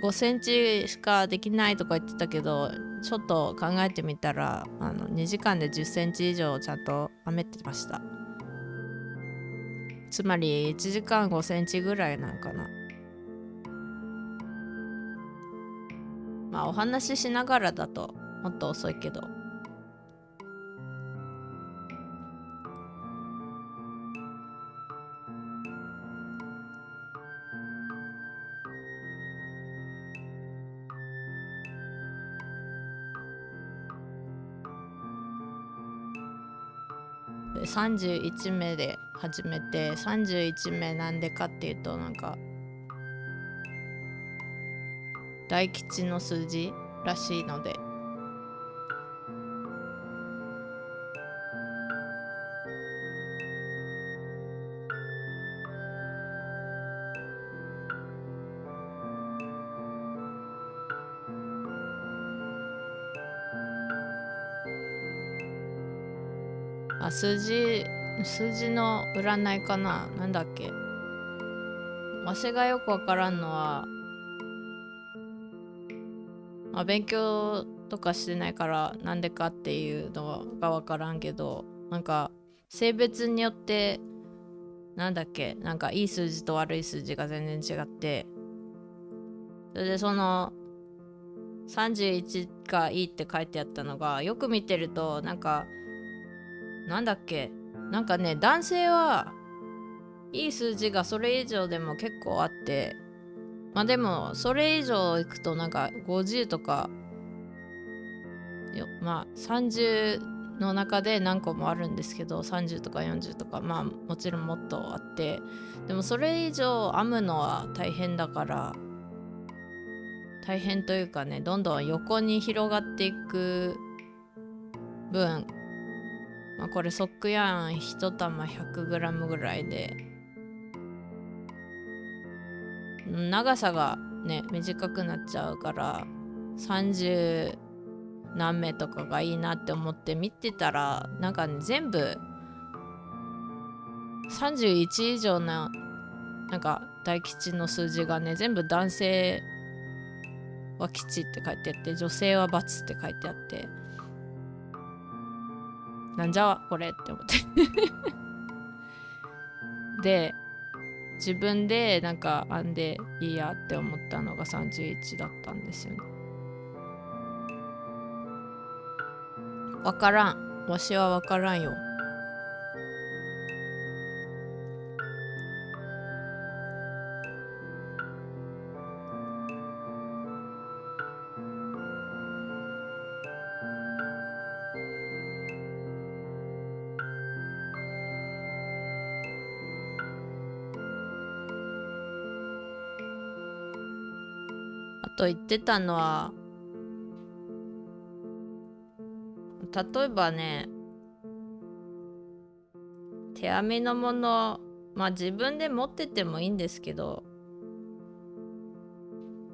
5センチしかできないとか言ってたけど、ちょっと考えてみたら2時間で10センチ以上ちゃんと編めてました。つまり1時間5センチぐらいなんかな。お話ししながらだともっと遅いけど、で31目で始めて、31目なんでかっていうと、なんか大吉の数字らしいので、数字の占いかな、なんだっけ。わしがよくわからんのは、勉強とかしてないからなんでかっていうのがわからんけど、なんか性別によってなんだっけ、なんかいい数字と悪い数字が全然違って、それでその31がいいって書いてあったのが、よく見てるとなんかなんだっけ、なんかね、男性はいい数字がそれ以上でも結構あって、でもそれ以上いくとなんか50とか30の中で何個もあるんですけど、30とか40とかもちろんもっとあって、でもそれ以上編むのは大変だから、大変というかね、どんどん横に広がっていく分、これソックヤーン1玉 100g ぐらいで、長さがね短くなっちゃうから、30何目とかがいいなって思って見てたら、なんかね、全部31以上のなんか大吉の数字がね、全部男性は吉って書いてあって、女性は×って書いてあって、なんじゃこれって思ってで、自分でなんか編んでいいやって思ったのが31だったんですよね。わからん、わしはわからんよ。あと言ってたのは、例えばね、手編みのもの、自分で持っててもいいんですけど、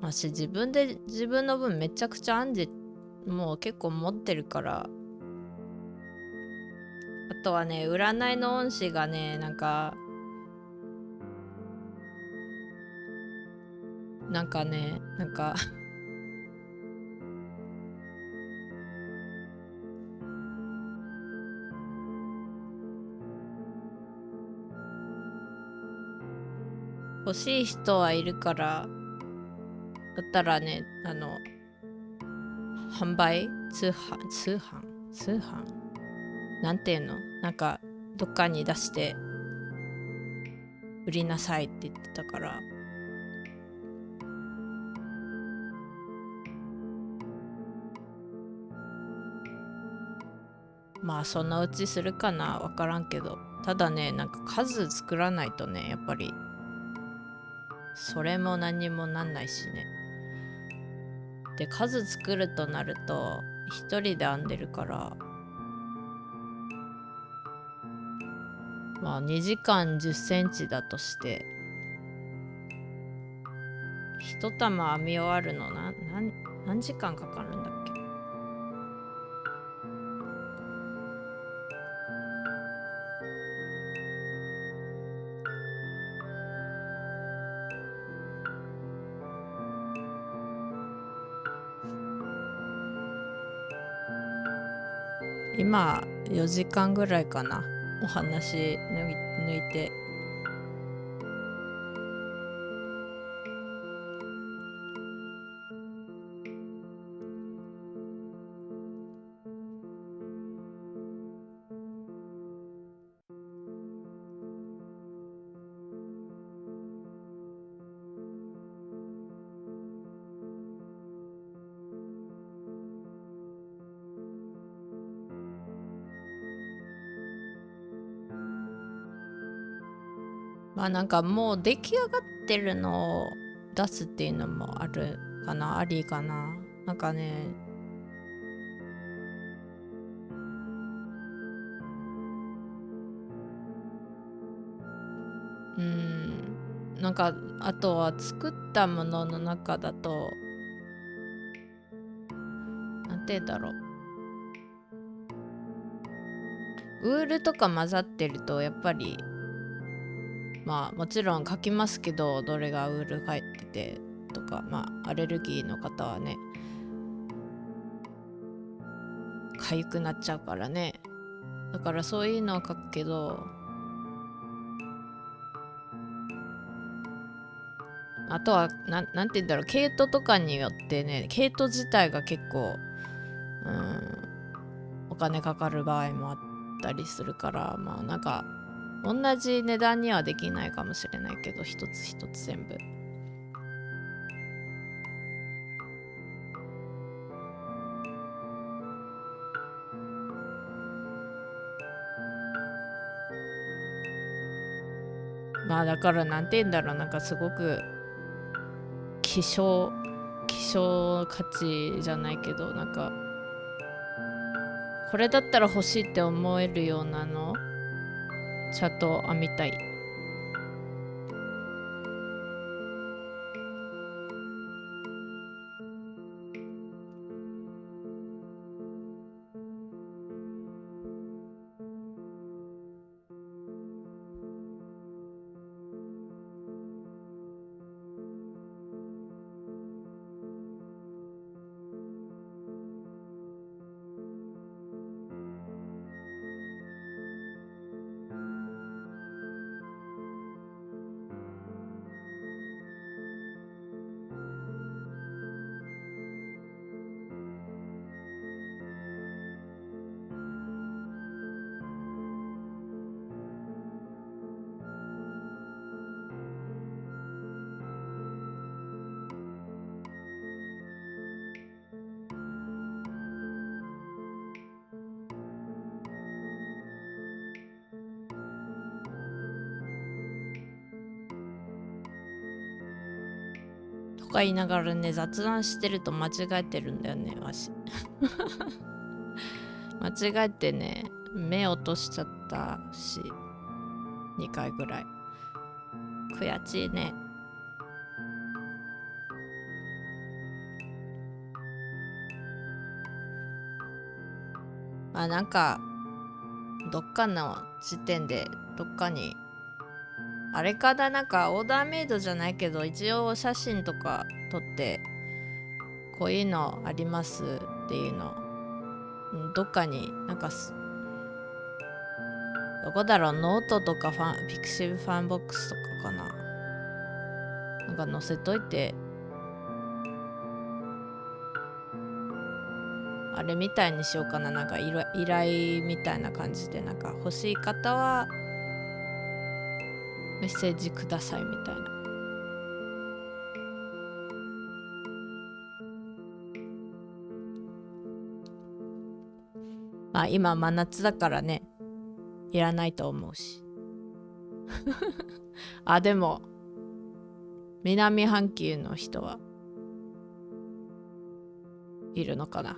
私自分で自分の分めちゃくちゃ編んで、もう結構持ってるから。あとはね、占いの恩師がね、なんか欲しい人はいるから、だったらね、販売通販なんていうの、なんかどっかに出して売りなさいって言ってたから、そのうちするかな、わからんけど。ただね、なんか数作らないとね、やっぱりそれも何にもなんないしね。で、数作るとなると一人で編んでるから、2時間10センチだとして、一玉編み終わるの何時間かかるんだっけ。今4時間ぐらいかな、お話抜いて。まあなんかもう出来上がってるのを出すっていうのもあるかな、ありかな。なんかね、なんかあとは作ったものの中だと、なんて言うんだろう、ウールとか混ざってるとやっぱりまあもちろん書きますけど、どれがウール入っててとか、まあアレルギーの方はね痒くなっちゃうからね。だからそういうのは書くけど、あとはなんて言うんだろう、毛糸とかによってね、毛糸自体が結構お金かかる場合もあったりするから、まあなんか同じ値段にはできないかもしれないけど、一つ一つ全部。まあだからなんて言うんだろう、なんかすごく希少価値じゃないけど、なんかこれだったら欲しいって思えるようなのちゃんと編みたい。とか言いながらね、雑談してると間違えてるんだよね、わし。間違えてね、目落としちゃったし、2回ぐらい。悔しいね。まあなんか、どっかの時点で、どっかに、あれかな、なんかオーダーメイドじゃないけど、一応写真とか撮って、こういうのありますっていうの、どっかになんかどこだろう、ノートとかピクシブファンボックスとかかな。なんか載せといて、あれみたいにしようかな。なんか依頼みたいな感じで、なんか欲しい方はメッセージくださいみたいな。まあ今真夏だからね、いらないと思うし。あ、でも、南半球の人はいるのかな。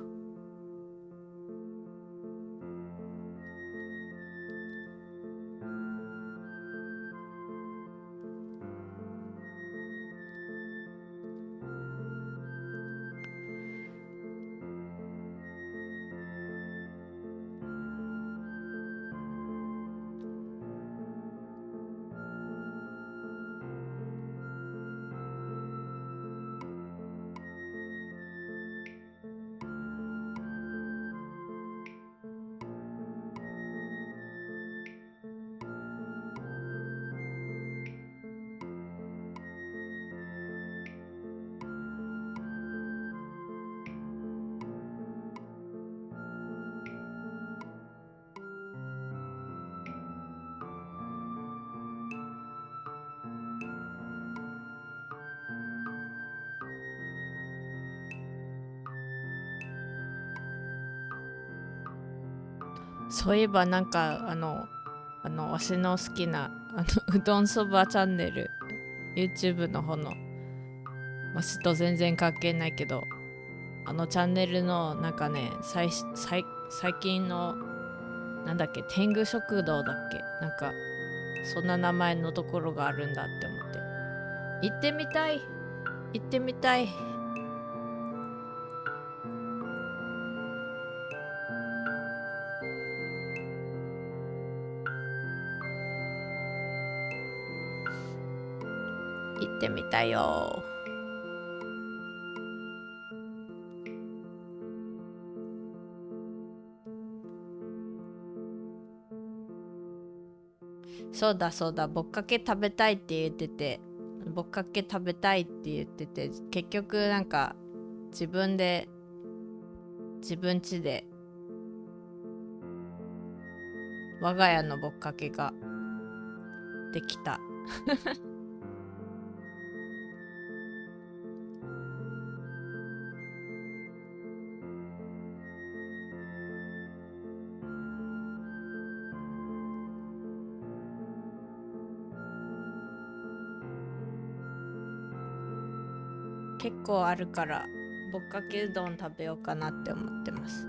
そういえばなんかわしの好きなうどんそばチャンネル YouTube の方の私と全然関係ないけど、チャンネルのなんかね、最近のなんだっけ、天狗食堂だっけ、なんかそんな名前のところがあるんだって思って行ってみたい。行ってみたい。行ってみたいよ。そうだそうだ、ぼっかけ食べたいって言ってて、ぼっかけ食べたいって言ってて、結局なんか自分家で我が家のぼっかけができた。結構あるからぼっかけうどん食べようかなって思ってます。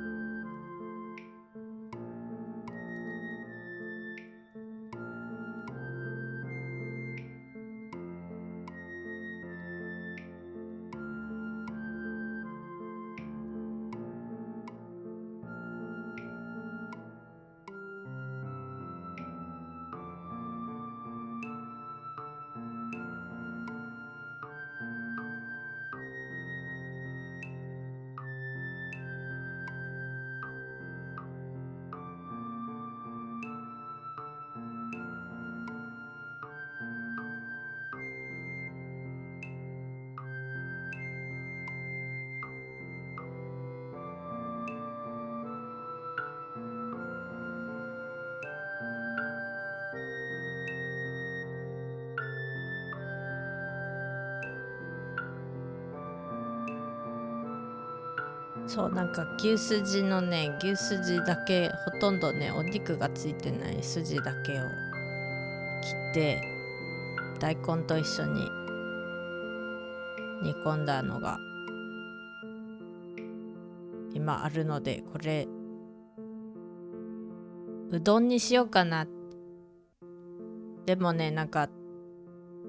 そうなんか牛すじだけ、ほとんどねお肉がついてない筋だけを切って大根と一緒に煮込んだのが今あるので、これうどんにしようかな。でもね、なんか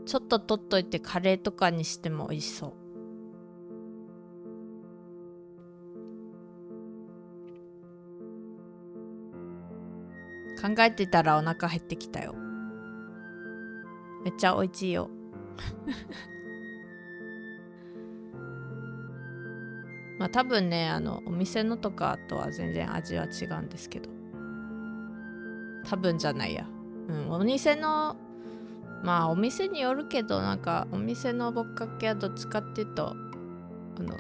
ちょっと取っといてカレーとかにしても美味しそう。考えてたらお腹減ってきたよ。めっちゃ美味しいよ。まあ多分ね、お店のとかとは全然味は違うんですけど、多分じゃないや、お店の、まあお店によるけど、なんかお店のぼっかけはどっちかっていうと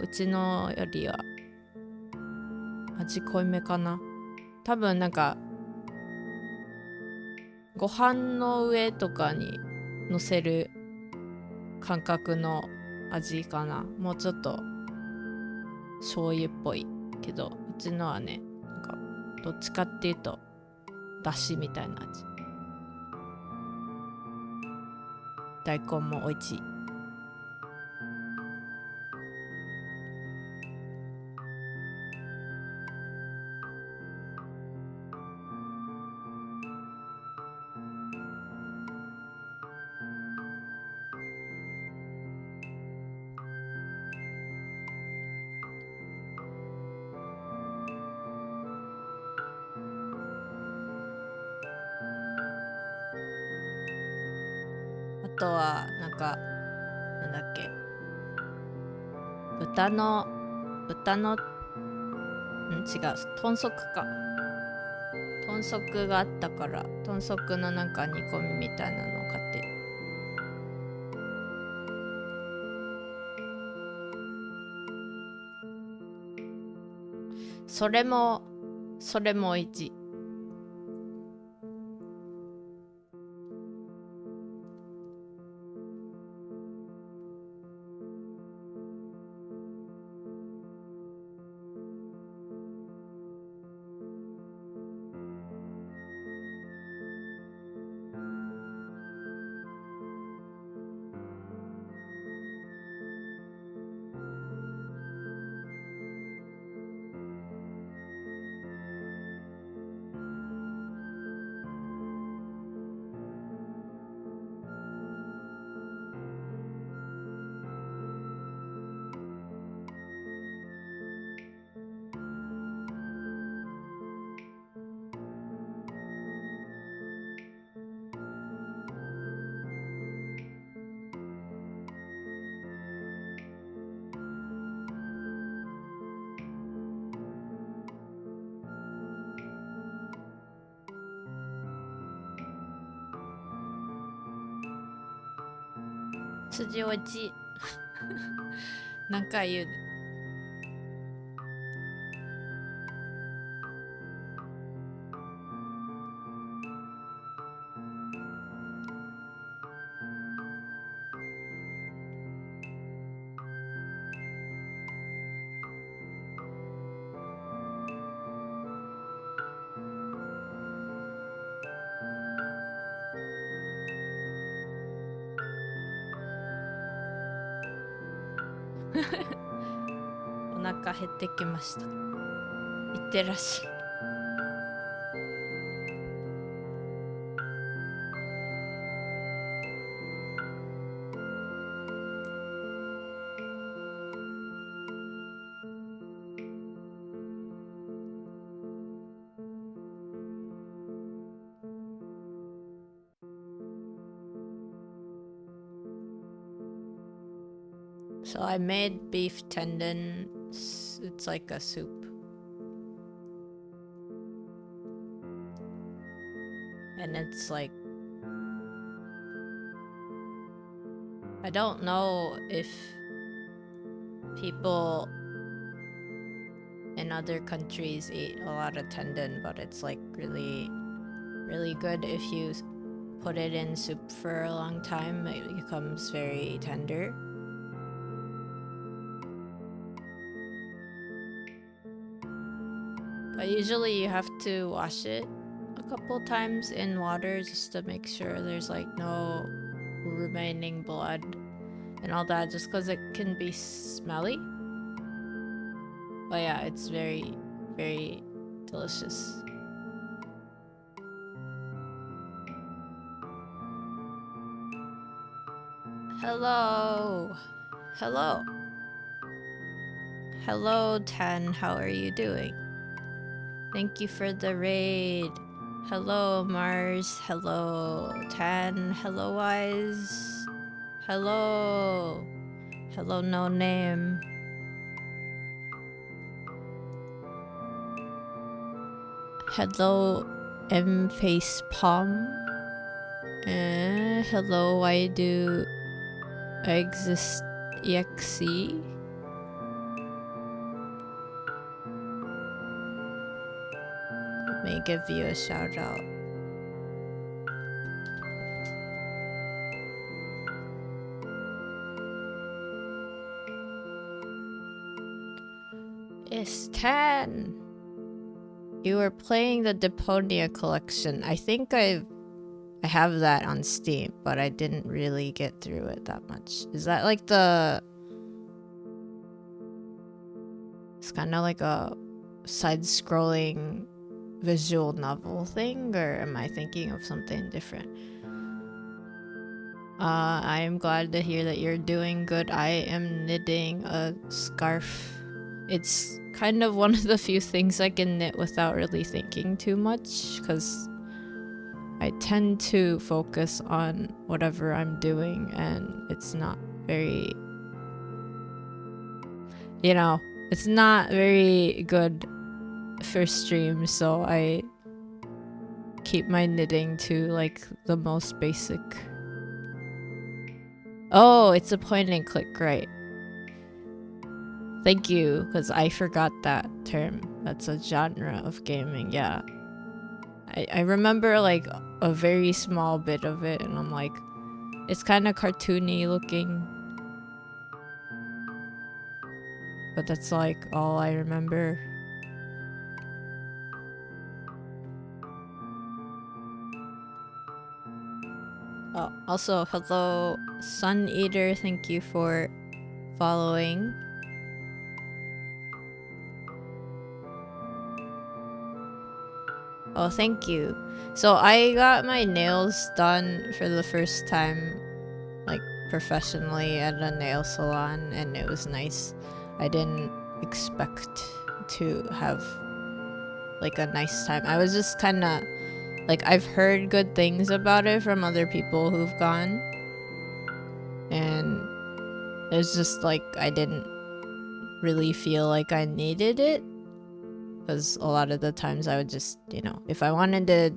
うちのよりは味濃いめかな。多分なんかご飯の上とかに乗せる感覚の味かな。もうちょっと醤油っぽいけど、うちのはね、なんかどっちかっていうとだしみたいな味。大根も美味しい。あとはなんかなんだっけ、豚の違う、豚足か。豚足があったから、豚足のなんか煮込みみたいなのを買って、それも美味しい。筋落ち何回言うね。お腹減ってきました。いってらっしゃい。So I made beef tendon. It's like a soup. And it's like, I don't know if people in other countries eat a lot of tendon, but it's like really, really good if you put it in soup for a long time. It becomes very tender. But usually you have to wash it a couple times in water just to make sure there's like no remaining blood and all that, just because it can be smelly. But yeah, it's very, very delicious. Hello. Hello. Hello, Tan. How are you doing? Thank you for the raid. Hello, Mars. Hello, Tan. Hello, Wise. Hello. Hello, no name. Hello, M face palm. Hello, why do I exist exe? Let me give you a shout out. It's 10. You were playing the Deponia collection. I think I have that on Steam, but I didn't really get through it that much. Is that like the... It's kind of like a side-scrolling visual novel thing, or am I thinking of something different? I am glad to hear that you're doing good. I am knitting a scarf. It's kind of one of the few things I can knit without really thinking too much, because I tend to focus on whatever I'm doing, and it's not very, you know, it's not very good for stream, so I keep my knitting to like the most basic. Oh, it's a point and click, right? Thank you, because I forgot that term. That's a genre of gaming, yeah. I remember like a very small bit of it, and I'm like, it's kind of cartoony looking. But that's like all I remember. Oh, also, hello, Sun Eater. Thank you for following. Oh, thank you. So I got my nails done for the first time, like professionally at a nail salon, and it was nice. I didn't expect to have like a nice time. I was just kind of like, I've heard good things about it from other people who've gone, and it's just like I didn't really feel like I needed it, because a lot of the times I would just, you know, if I wanted to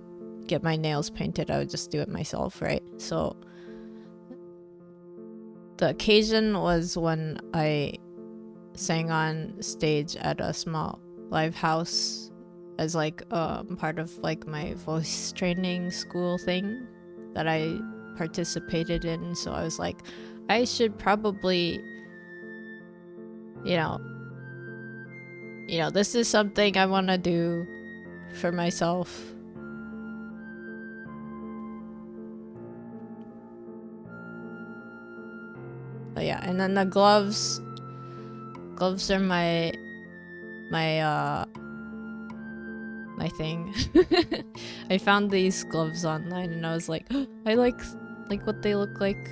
get my nails painted, I would just do it myself, right? So the occasion was when I sang on stage at a small live house as like part of like my voice training school thing that I participated in. So I was like, I should probably, you know, this is something I want to do for myself. But yeah, and then the gloves are my thing. I found these gloves online and I was like, oh, I like what they look like.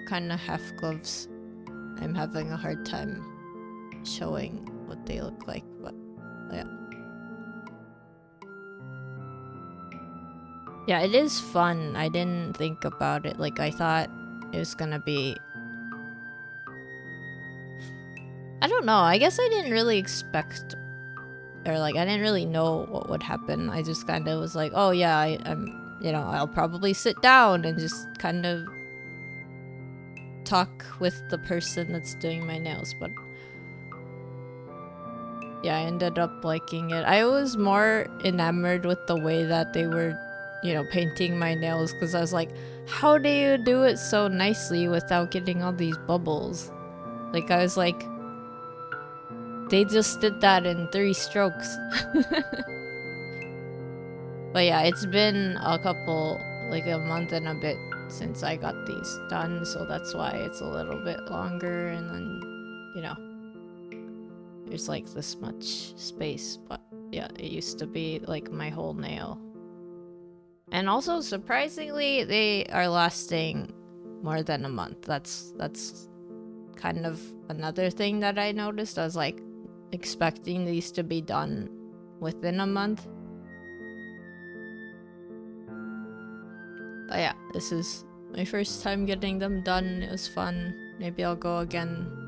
Kind of half gloves. I'm having a hard time showing what they look like, but yeah. Yeah, it is fun. I didn't think about it. Like, I thought it was gonna be... I don't know. I guess I didn't really expect... Or, like, I didn't really know what would happen. I just kind of was like, oh, yeah, I'm... You know, I'll probably sit down and just kind of talk with the person that's doing my nails, but... Yeah, I ended up liking it. I was more enamored with the way that they were, you know, painting my nails, because I was like, how do you do it so nicely without getting all these bubbles? Like, I was like, they just did that in 3 strokes. But yeah, it's been a couple, like a month and a bit since I got these done, so that's why it's a little bit longer, and then, you know, there's like this much space, but yeah, it used to be like my whole nail. And also, surprisingly, they are lasting more than a month. That's kind of another thing that I noticed. I was like expecting these to be done within a month. But yeah, this is my first time getting them done. It was fun. Maybe I'll go again.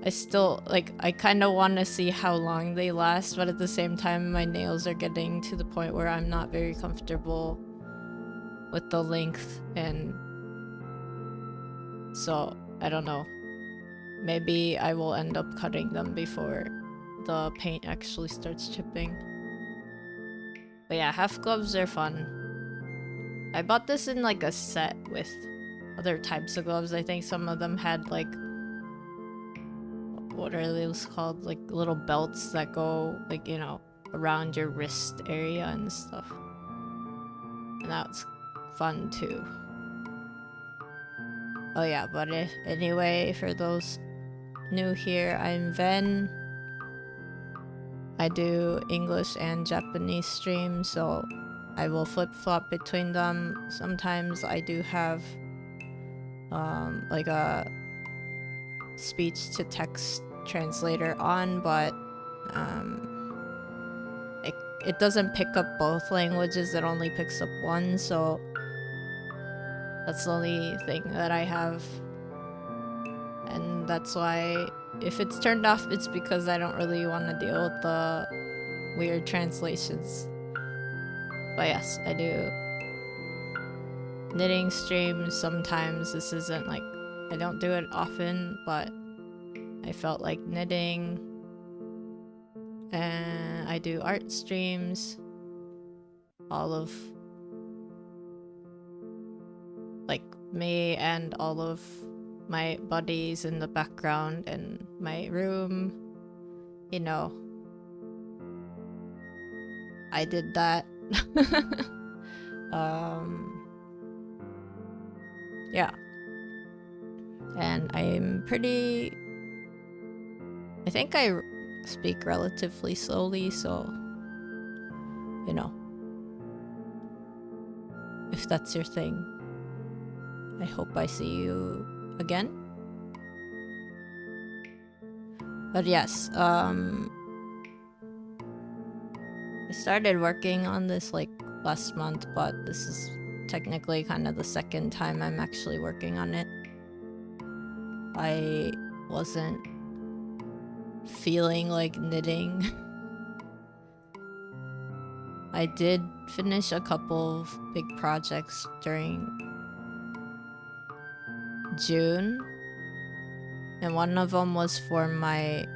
I still, like, I kind of want to see how long they last, but at the same time, my nails are getting to the point where I'm not very comfortable with the length, and so, I don't know. Maybe I will end up cutting them before the paint actually starts chipping. But yeah, half gloves are fun. I bought this in like a set with other types of gloves. I think some of them had like, what are those called? Like little belts that go, like, you know, around your wrist area and stuff. And that's fun too. Oh yeah, but anyway, for those new here, I'm Ven. I do English and Japanese streams, so I will flip-flop between them. Sometimes I do have like a speech-to-text translator on, but it doesn't pick up both languages, it only picks up one, so that's the only thing that I have. And that's why if it's turned off, it's because I don't really want to deal with the weird translations. But yes, I do knitting streams sometimes. This isn't like, I don't do it often, but I felt like knitting. And I do art streams. All of, like, me and all of my buddies in the background in my room. You know, I did that. Yeah. And I'm pretty... I think I speak relatively slowly, so... You know. If that's your thing. I hope I see you again. But yes, I started working on this like last month, but this is technically kind of the second time I'm actually working on it. I wasn't feeling like knitting. I did finish a couple of big projects during June, and one of them was for my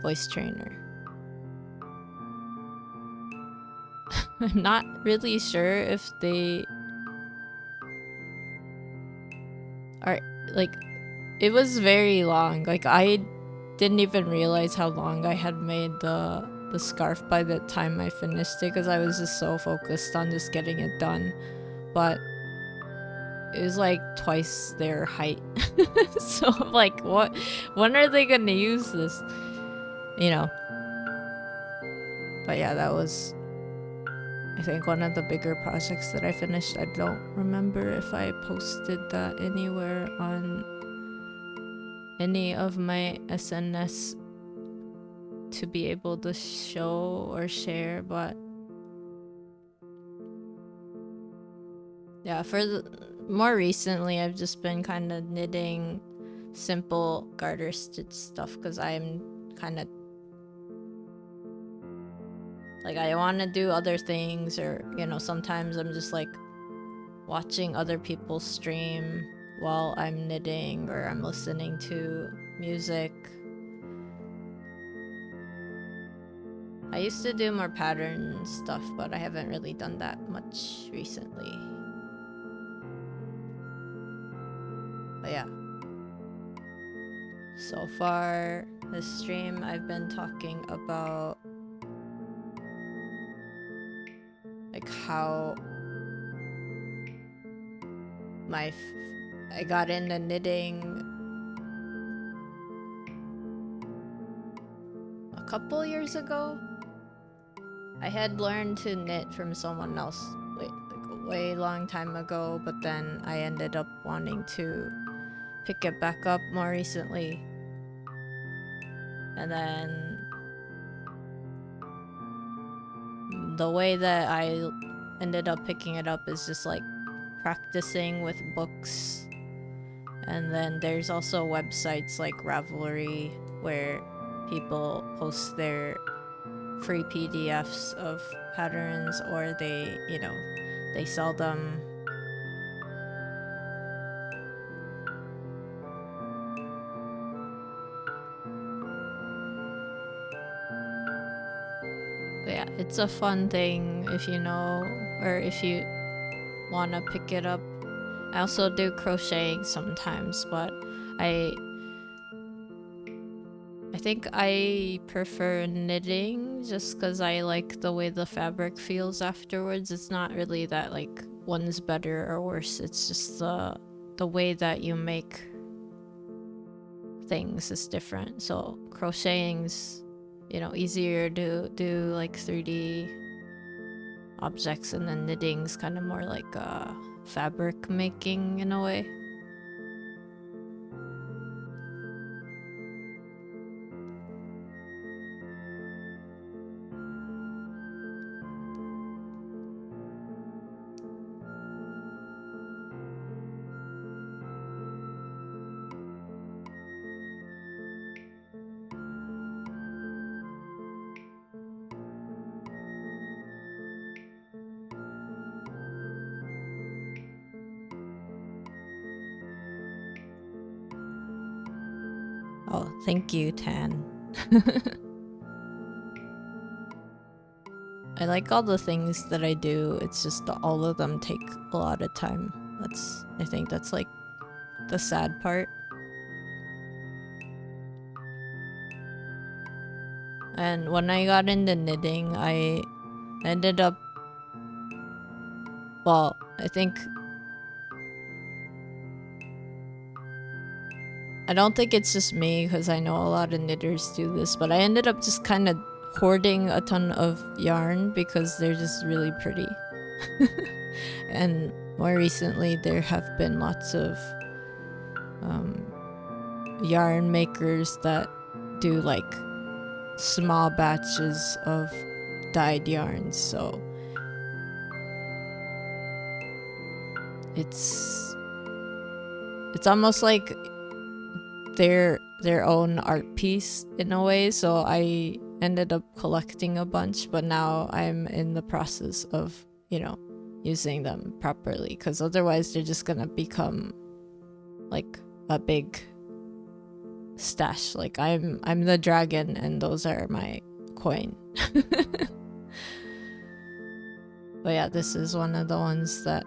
voice trainer. I'm not really sure if they are like, it was very long. Like, I didn't even realize how long I had made the scarf by the time I finished it, because I was just so focused on just getting it done. But it was like twice their height. So I'm like, what? When are they gonna use this? You know. But yeah, that was, I think, one of the bigger projects that I finished. I don't remember if I posted that anywhere on any of my SNS to be able to show or share, but yeah, more recently I've just been kind of knitting simple garter stitch stuff, because I'm kind of like, I want to do other things, or sometimes I'm just like watching other people stream while I'm knitting, or I'm listening to music. I used to do more pattern stuff, but I haven't really done that much recently. But yeah. So far, this stream, I've been talking about like how I got into knitting a couple years ago. I had learned to knit from someone else like a way long time ago, but then I ended up wanting to pick it back up more recently. And then the way that I ended up picking it up is just like practicing with books. And then there's also websites like Ravelry where people post their free PDFs of patterns, or they sell them. But yeah, it's a fun thing if you know, or if you want to pick it up. I also do crocheting sometimes, but I think I prefer knitting just because I like the way the fabric feels afterwards. It's not really that like one's better or worse. It's just the way that you make things is different. So crocheting's easier to do like 3D objects, and then knitting's kind of more like fabric making in a way. Oh, thank you, Tan. I like all the things that I do. It's just all of them take a lot of time. I think that's like the sad part. And when I got into knitting, I ended up, well, I don't think it's just me, because I know a lot of knitters do this, but I ended up just kind of hoarding a ton of yarn because they're just really pretty. And more recently, there have been lots of yarn makers that do like small batches of dyed yarns, so it's almost like their own art piece in a way. So I ended up collecting a bunch, but now I'm in the process of, using them properly, because otherwise they're just gonna become like a big stash. Like I'm the dragon and those are my coin. But yeah, this is one of the ones that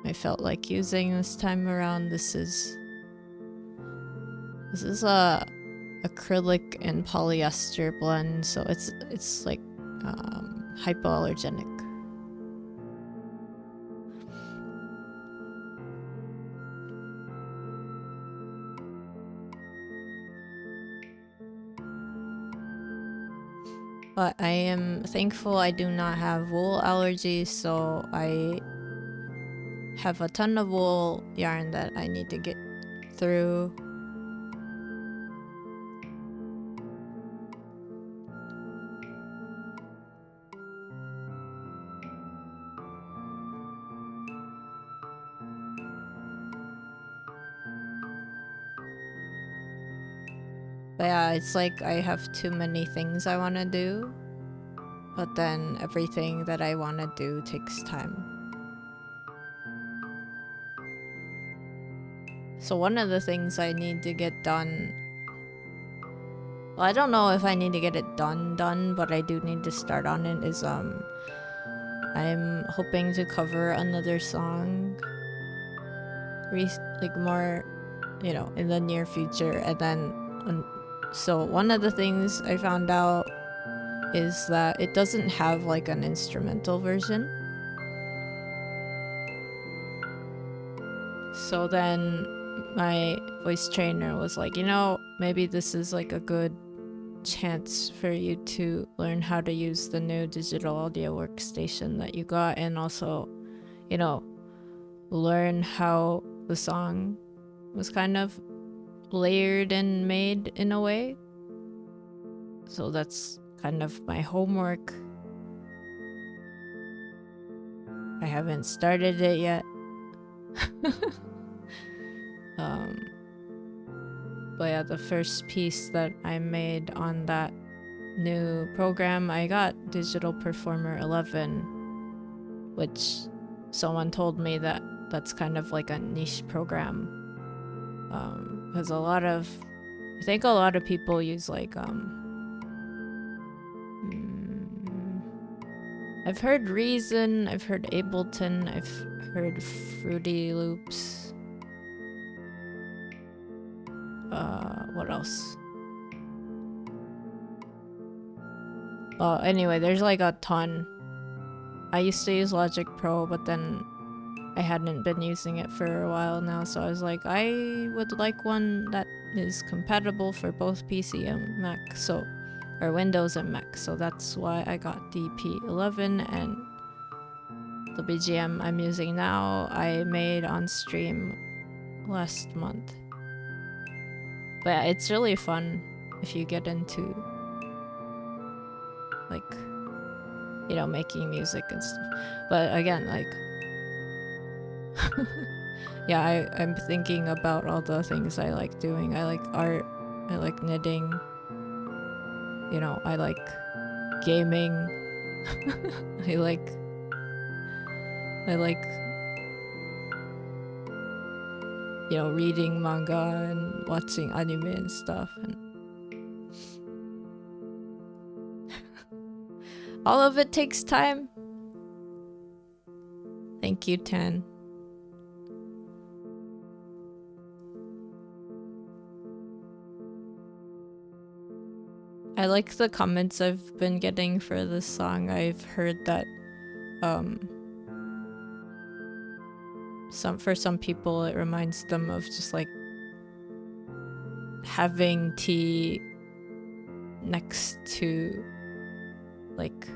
I felt like using this time around. This is a acrylic and polyester blend, so it's like hypoallergenic. But I am thankful I do not have wool allergies, so I have a ton of wool yarn that I need to get through. But yeah, it's like I have too many things I want to do, but then everything that I want to do takes time. So one of the things I need to get done, well, I don't know if I need to get it done, but I do need to start on it, is I'm hoping to cover another song like more, in the near future. And then so one of the things I found out is that it doesn't have like an instrumental version. So then my voice trainer was like, maybe this is like a good chance for you to learn how to use the new digital audio workstation that you got, and also, learn how the song was kind of layered and made in a way. So that's kind of my homework. I haven't started it yet. But yeah, the first piece that I made on that new program, I got Digital Performer 11, which someone told me that that's kind of like a niche program. Because I think a lot of people use like I've heard Reason, I've heard Ableton, I've heard Fruity Loops. What else? Well, anyway, there's like a ton. I used to use Logic Pro, but then I hadn't been using it for a while now, so I was like, I would like one that is compatible for both PC and Mac, or Windows and Mac, so that's why I got DP11, and the BGM I'm using now I made on stream last month. But yeah, it's really fun if you get into like, making music and stuff. But again, like yeah, I'm thinking about all the things I like doing. I like art, I like knitting, I like gaming. I like reading manga and watching anime and stuff, and all of it takes time. Thank you, Tan. I like the comments I've been getting for this song. I've heard that for some people it reminds them of just like having tea next to like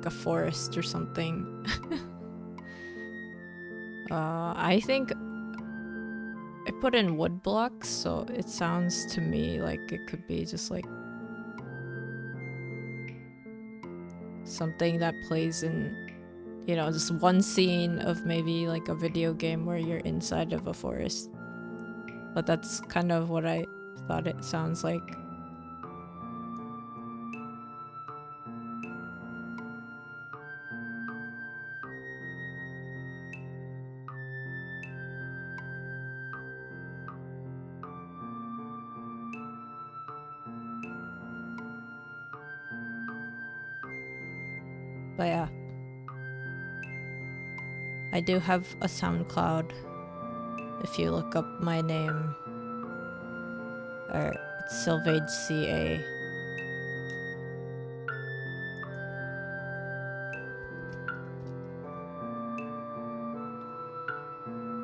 a forest or something. I think I put in wood blocks, so it sounds to me like it could be just like something that plays in you know, just one scene of maybe like a video game where you're inside of a forest. But that's kind of what I thought it sounds like. But yeah, I do have a SoundCloud. If you look up my name, or it's Sylvage CA.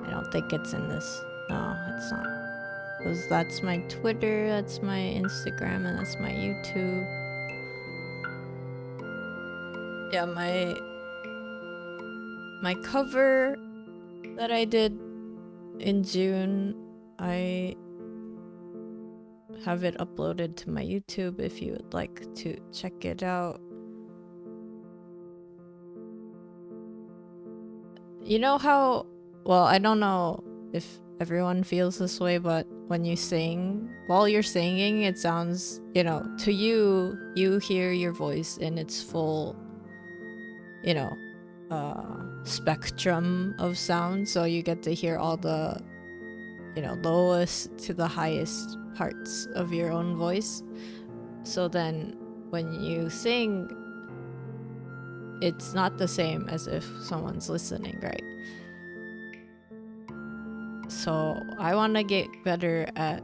I don't think it's in this. No, it's not. Because that's my Twitter, that's my Instagram, and that's my YouTube. Yeah, my cover that I did in June, I have it uploaded to my YouTube if you would like to check it out. You know how, well, I don't know if everyone feels this way, but when you sing, while you're singing, it sounds, you know, to you, you hear your voice in its full, you know, spectrum of sound. So you get to hear all the, you know, lowest to the highest parts of your own voice. So then when you sing, it's not the same as if someone's listening, right? So I want to get better at,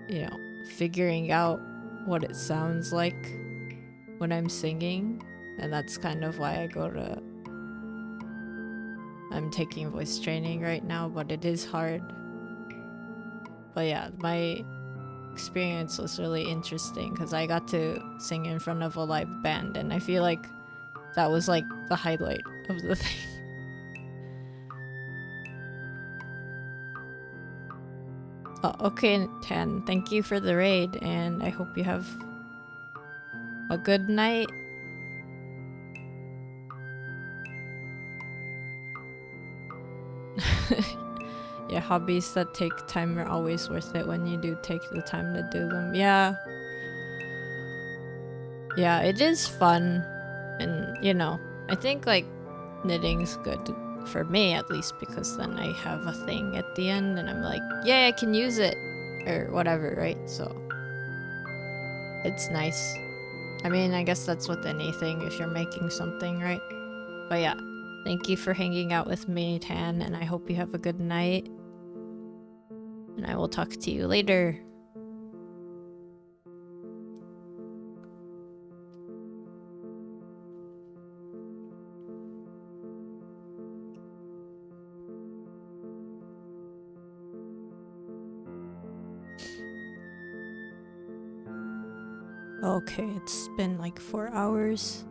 you know, figuring out what it sounds like when I'm singing. And that's kind of why I'm taking voice training right now, but it is hard. But yeah, my experience was really interesting because I got to sing in front of a live band, and I feel like that was like the highlight of the thing. Oh, okay, Tan, thank you for the raid, and I hope you have a good night. Yeah, hobbies that take time are always worth it when you do take the time to do them. Yeah, it is fun, and you know, I think like knitting's good for me at least, because then I have a thing at the end and I'm like, yeah, I can use it or whatever, right? So it's nice. I mean, I guess that's with anything if you're making something, right? But yeah, thank you for hanging out with me, Tan, and I hope you have a good night. And I will talk to you later. Okay, it's been like 4 hours.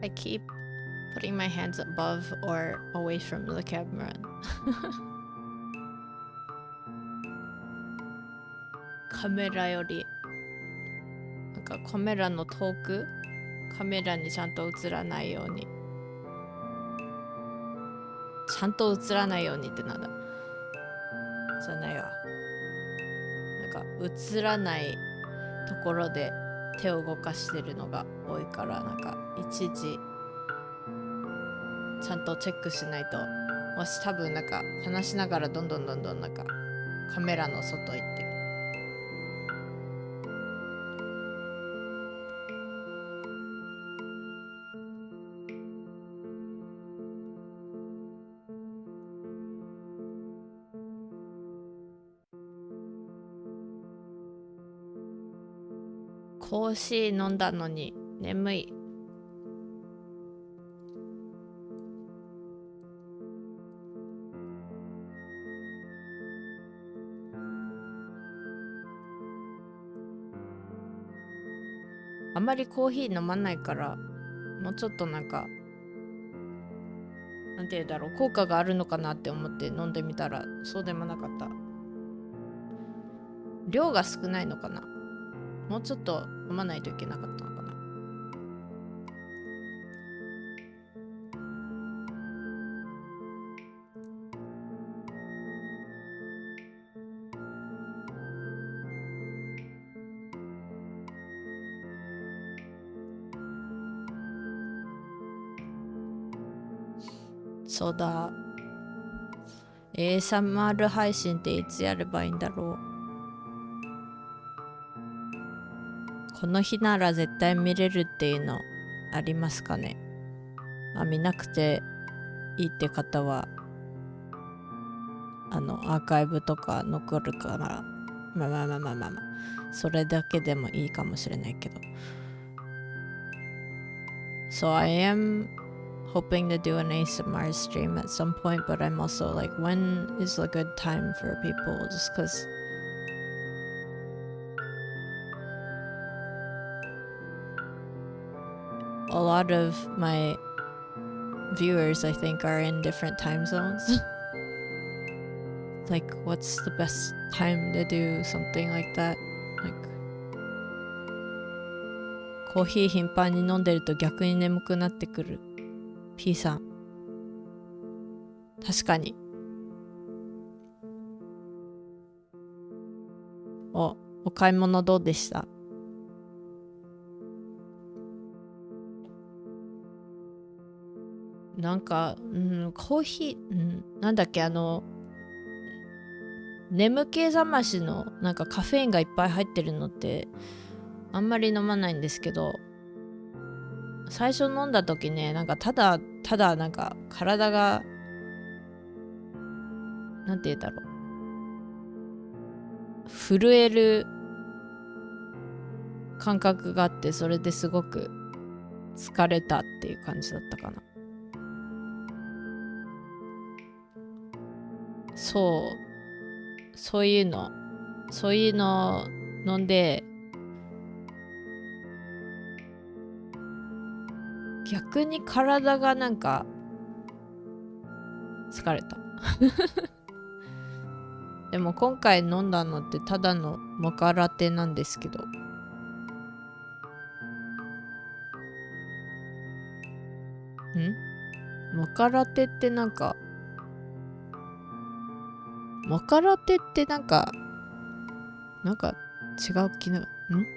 I keep putting my hands above or away from the camera. カメラよりなんかカメラの遠く、カメラにちゃんと映らないように、ちゃんと映らないようにってなんだじゃないわ。なんか映らないところで手を動かしてるのが多いから、なんかいちいちちゃんとチェックしないと、もし多分なんか話しながらどんどんなんかカメラの外行ってコーヒー飲んだのに眠い。あんまりコーヒー飲まないから、もうちょっとなんかなんて言うんだろう、効果があるのかなって思って飲んでみたらそうでもなかった。量が少ないのかな。もうちょっと飲まないといけなかったのかな。そうだ。ASMR 配信っていつやればいいんだろう。この日なら絶対見れるっていうのありますかね。見なくていいって方はアーカイブとか残るから、それだけでもいいかもしれないけど。So I am hoping to do an ASMR stream at some point, but I'm also like, when is a good time for people? Just because a lot of my viewers, I think, are in different time zones. Like, what's the best time to do something like that? Like, コーヒー頻繁に飲んでると逆に眠くなってくる。P さん。確かに。お買い物どうでした？なんか、コーヒー、なんだっけ、眠気覚ましのなんかカフェインがいっぱい入ってるのってあんまり飲まないんですけど、最初飲んだ時ね、なんかただなんか体がなんて言うんだろう、震える感覚があって、それですごく疲れたっていう感じだったかな。そういうの飲んで、逆に体がなんか疲れた。でも今回飲んだのってただのモカラテなんですけど、モカラテってなんか違う気な、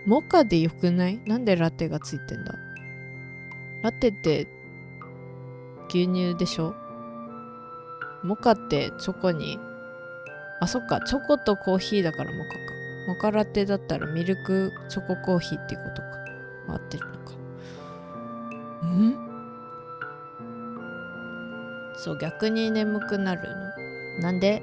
モカでよくない？なんでラテがついてんだ？ラテって牛乳でしょ？モカってチョコに、そっか、チョコとコーヒーだからモカか。モカラテだったらミルクチョココーヒーってことか。合ってるのか。そう、逆に眠くなるの。なんで？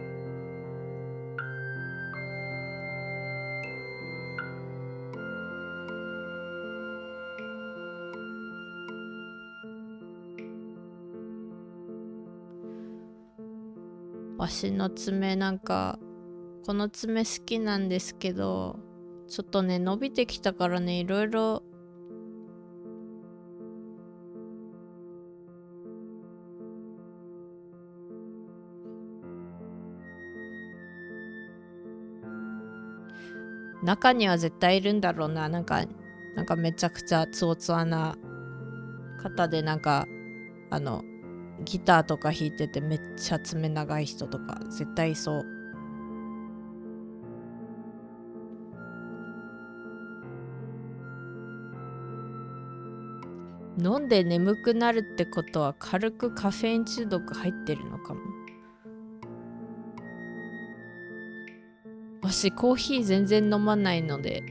わしの爪なんか、この爪好きなんですけど、ちょっとね、伸びてきたからね、いろいろ中には絶対いるんだろうな。なんかめちゃくちゃつおつわな方で、なんかギターとか弾いててめっちゃ爪長い人とか絶対いそう。飲んで眠くなるってことは軽くカフェイン中毒入ってるのかも。私コーヒー全然飲まないので、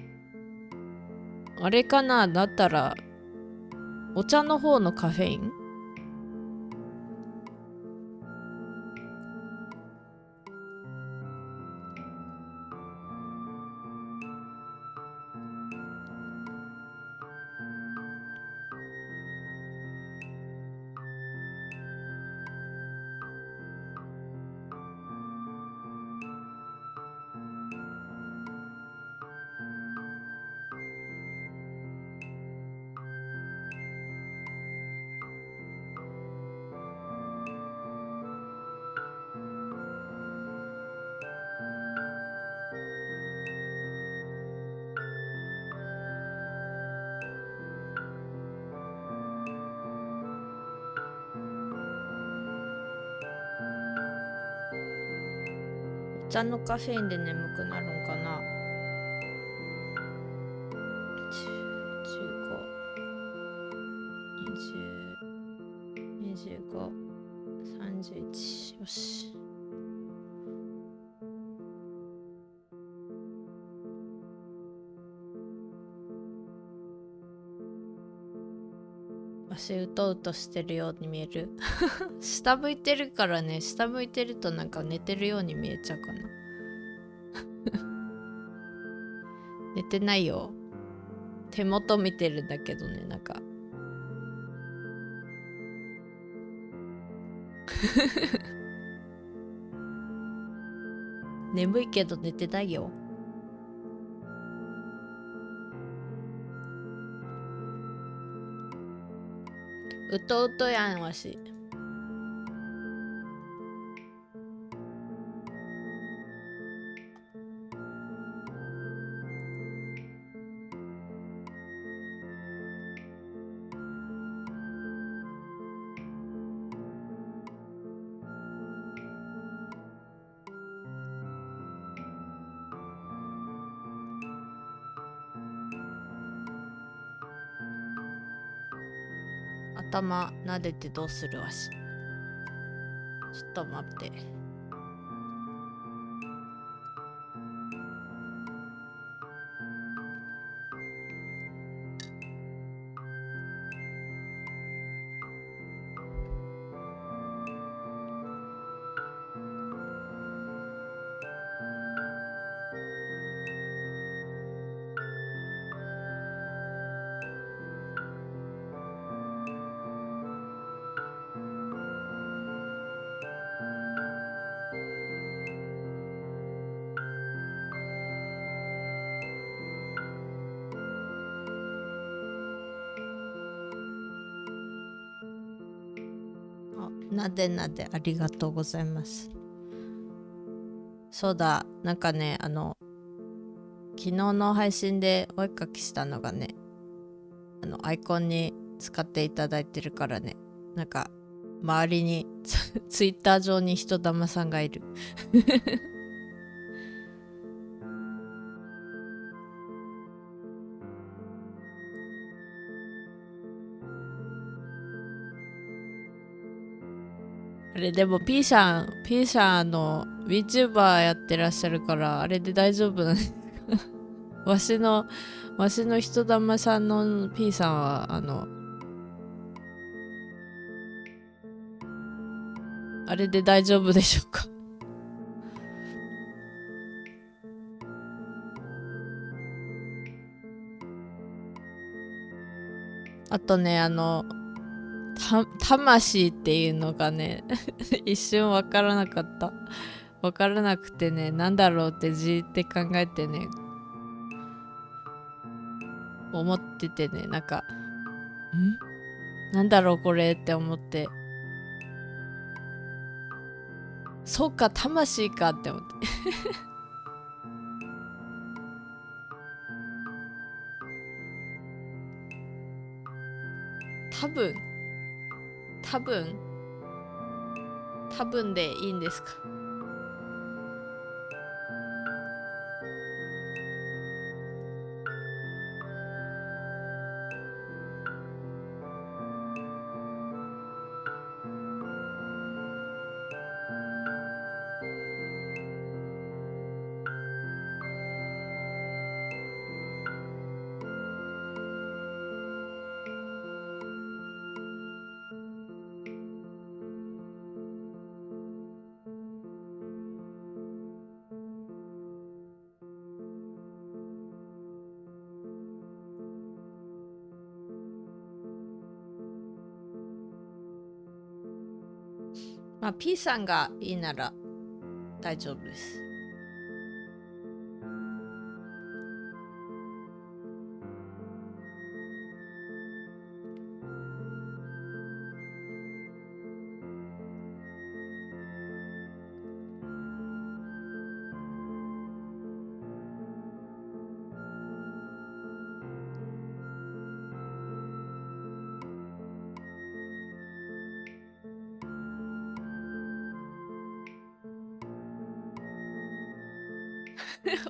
あれかな。だったらお茶の方のカフェイン？茶のカフェインで眠くなるんかな。15、31、よし。足うとうとしてるように見える。下向いてるからね、下向いてるとなんか寝てるように見えちゃうかな。寝てないよ。手元見てるんだけどね、なんか。眠いけど寝てないよ。うとうとやんわし。頭撫でてどうするわし。ちょっと待って。なでなでありがとうございます。そうだ、なんかね、昨日の配信でお絵かきしたのがね、アイコンに使っていただいてるからね、なんか周りにツイッター上に人玉さんがいる。あれでも P さんVtuber やってらっしゃるからあれで大丈夫なんですか？わしの人玉さんの P さんはあれで大丈夫でしょうか？あとね魂っていうのがね一瞬わからなかった。わからなくてね、なんだろうってじーって考えてね、思っててね、なんかなんだろうこれって思って、そうか魂かって思って。多分多分でいいんですか？まあ P さんがいいなら大丈夫です。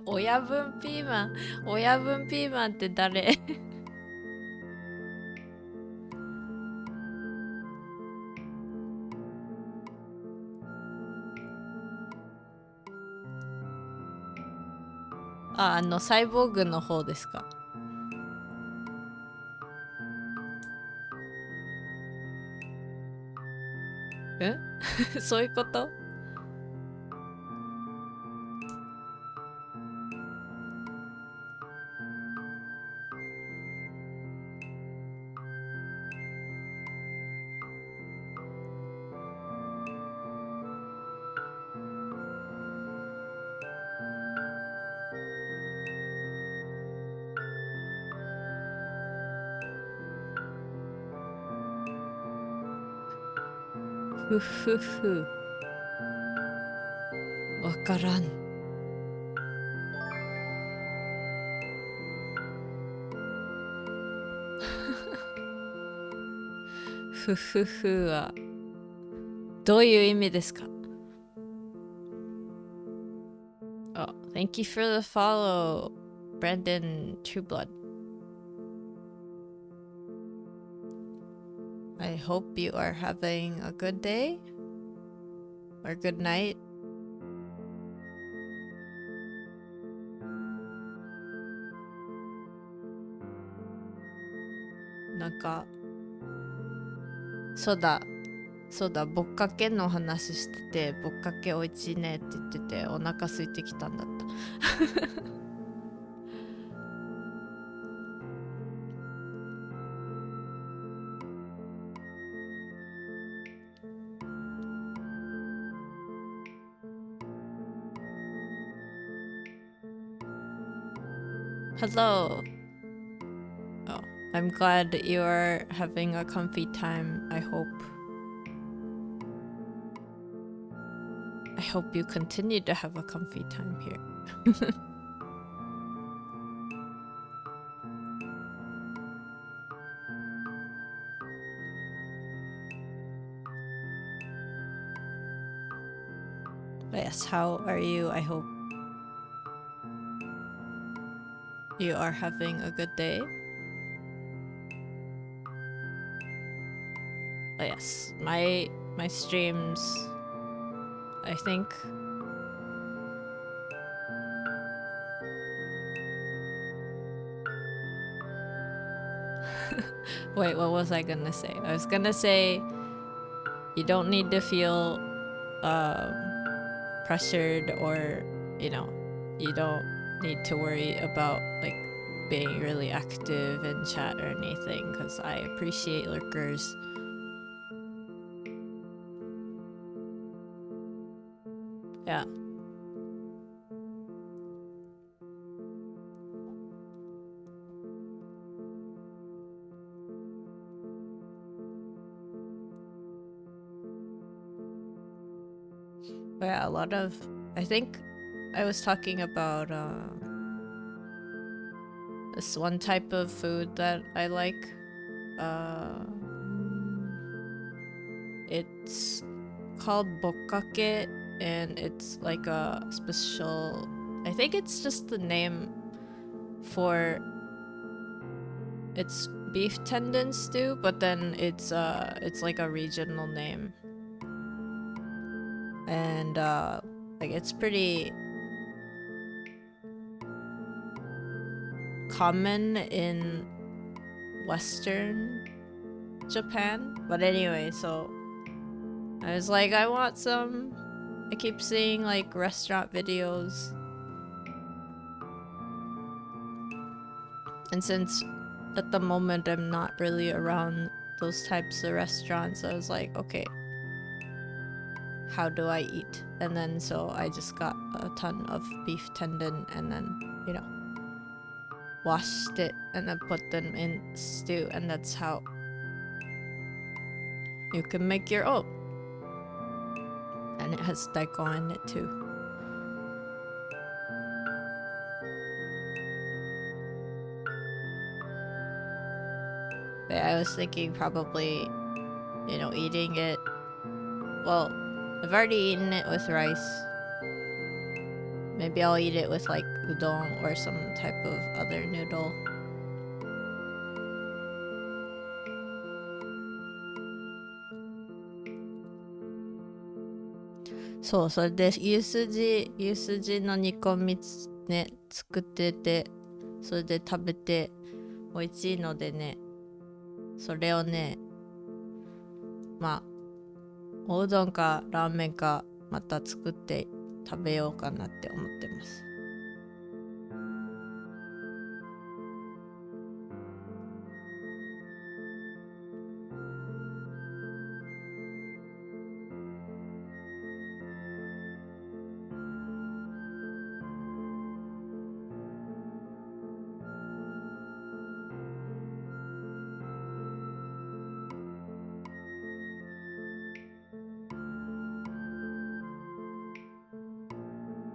親分ピーマン。親分ピーマンって誰？あ、サイボーグの方ですか？えそういうこと？ふふふ。わからん。ふふふはどういう意味ですか？ Oh, thank you for the follow, Brandon Trueblood. I hope you are having a good day or good night. Naka, そうだ、ぼっかけの話してて、ぼっかけおいしいねって言ってて、お腹空いてきたんだった。Hello. Oh, I'm glad you are having a comfy time. I hope you continue to have a comfy time here. Yes, how are you? I hope you are having a good day. But yes, my streams, I think wait, what was I gonna say? I was gonna say you don't need to feel pressured, or you don't need to worry about like being really active in chat or anything, because I appreciate lurkers. Yeah. But yeah, I think I was talking about this one type of food that I like. It's called bokkake, and it's like a special, I think it's just the name for, it's beef tendon stew, but then it's like a regional name. And like it's pretty common in Western Japan. But anyway, so I was like, I want some. I keep seeing like restaurant videos. And since at the moment I'm not really around those types of restaurants, I was like, okay, how do I eat? And then so I just got a ton of beef tendon and then, washed it and then put them in stew, and that's how you can make your own. And it has daikon in it too. But I was thinking probably, eating it. Well, I've already eaten it with rice. Maybe I'll eat it with like udon or some type of other noodle. そう、それで牛すじの煮込みね作ってて、それで食べて美味しいのでね、それをね、まあおうどんかラーメンかまた作って食べようかなって思ってます。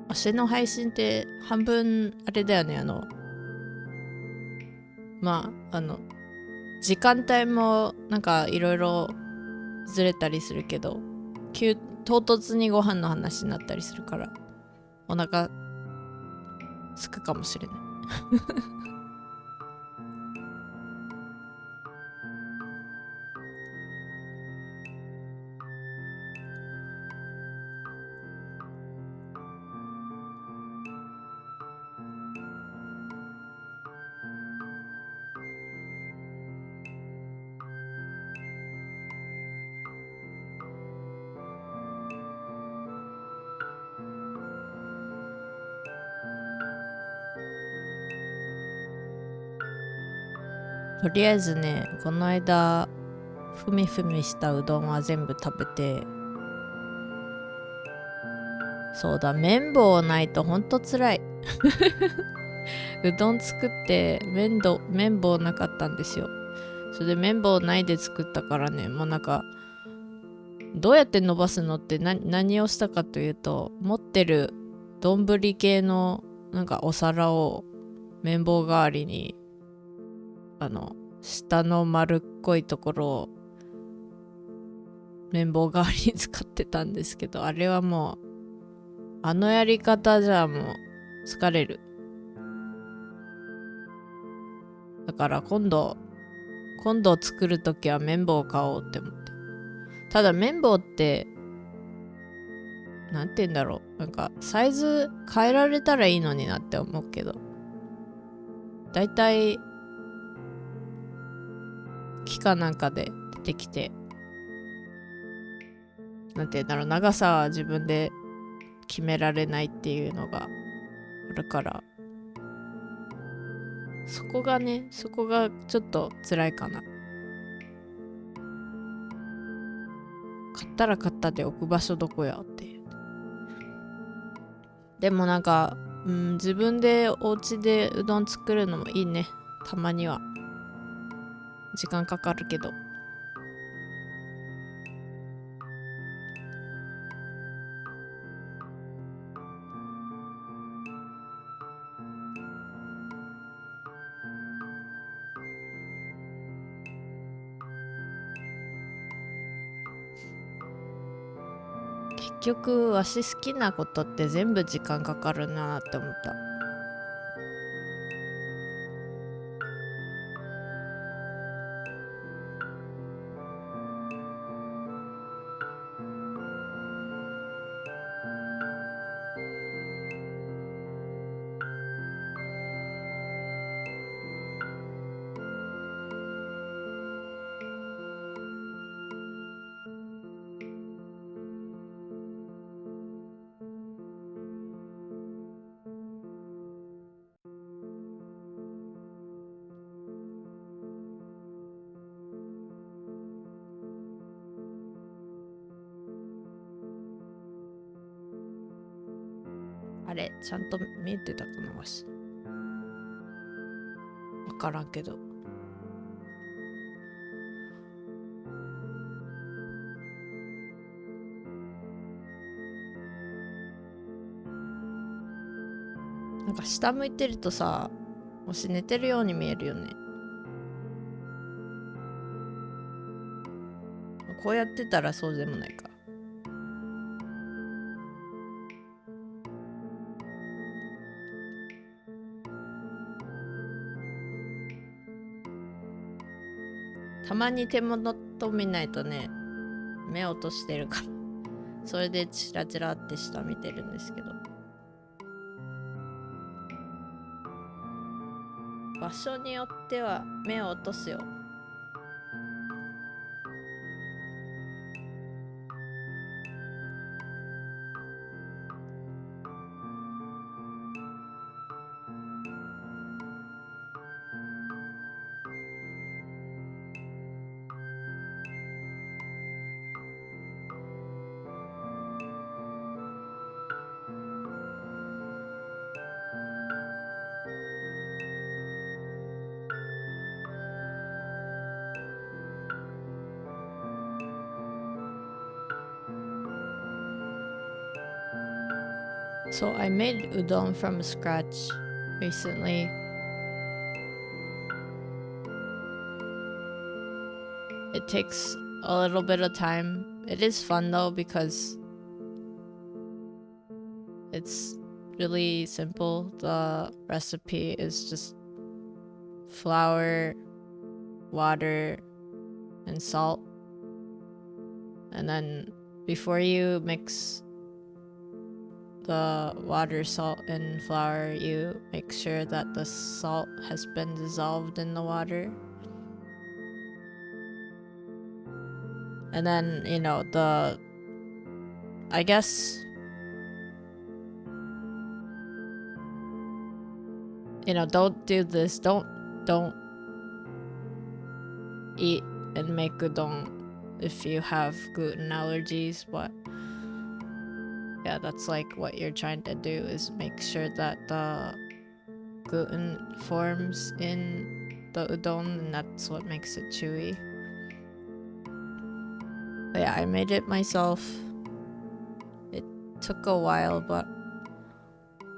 明日の配信って半分あれだよね、時間帯もなんかいろいろずれたりするけど、唐突にご飯の話になったりするからお腹すくかもしれない。とりあえずね、この間ふみふみしたうどんは全部食べて、そうだ、綿棒ないとほんとつらい。うどん作って綿棒なかったんですよ。それで綿棒ないで作ったからね、もうなんかどうやって伸ばすのって何をしたかというと、持ってる丼系のなんかお皿を綿棒代わりに下の丸っこいところを綿棒代わりに使ってたんですけど、あれはもうやり方じゃもう疲れる。だから今度作るときは綿棒を買おうって思って。ただ綿棒ってなんて言うんだろう、なんかサイズ変えられたらいいのになって思うけど、だいたい木かなんかで出てきて、なんて言うんだろう、長さは自分で決められないっていうのがあるから、そこがちょっと辛いかな。買ったら買ったで置く場所どこやっていう。でもなんか、自分でお家でうどん作るのもいいね。たまには時間かかるけど。結局わし好きなことって全部時間かかるなって思った。あれちゃんと見えてたかなわし。わからんけど。なんか下向いてるとさ、もし寝てるように見えるよね。こうやってたらそうでもないか。たまに手元見ないとね、目を落としてるから、それでチラチラって下見てるんですけど、場所によっては目を落とすよ。So I made udon from scratch recently. It takes a little bit of time. It is fun though because it's really simple. The recipe is just flour, water, and salt. And then before you mix the water, salt, and flour, you make sure that the salt has been dissolved in the water. And then, I guess, don't do this. Don't eat and make udon if you have gluten allergies, but yeah, that's like what you're trying to do, is make sure that the gluten forms in the udon, and that's what makes it chewy. But yeah, I made it myself. It took a while, but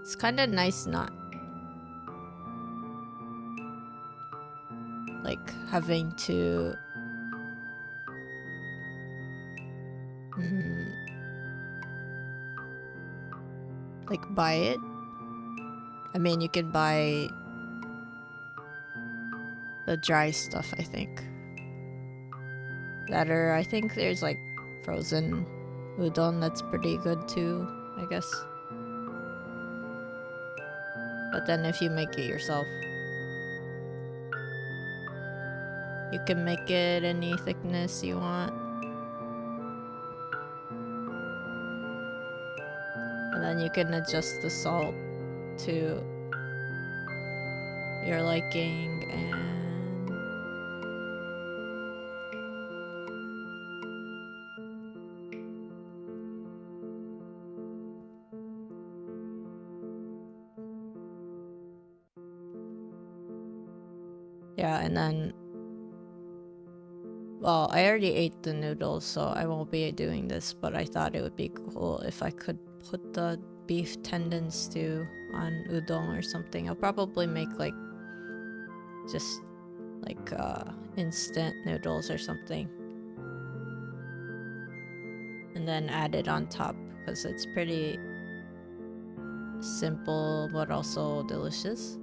it's kind of nice not like having to like buy it. I mean, you can buy the dry stuff, I think. I think there's like frozen udon that's pretty good too, I guess. But then if you make it yourself, you can make it any thickness you want. And then you can adjust the salt to your liking, and yeah, and then, well, I already ate the noodles, so I won't be doing this, but I thought it would be cool if I could put the beef tendon stew on udon or something. I'll probably make like just like instant noodles or something, and then add it on top, because it's pretty simple but also delicious.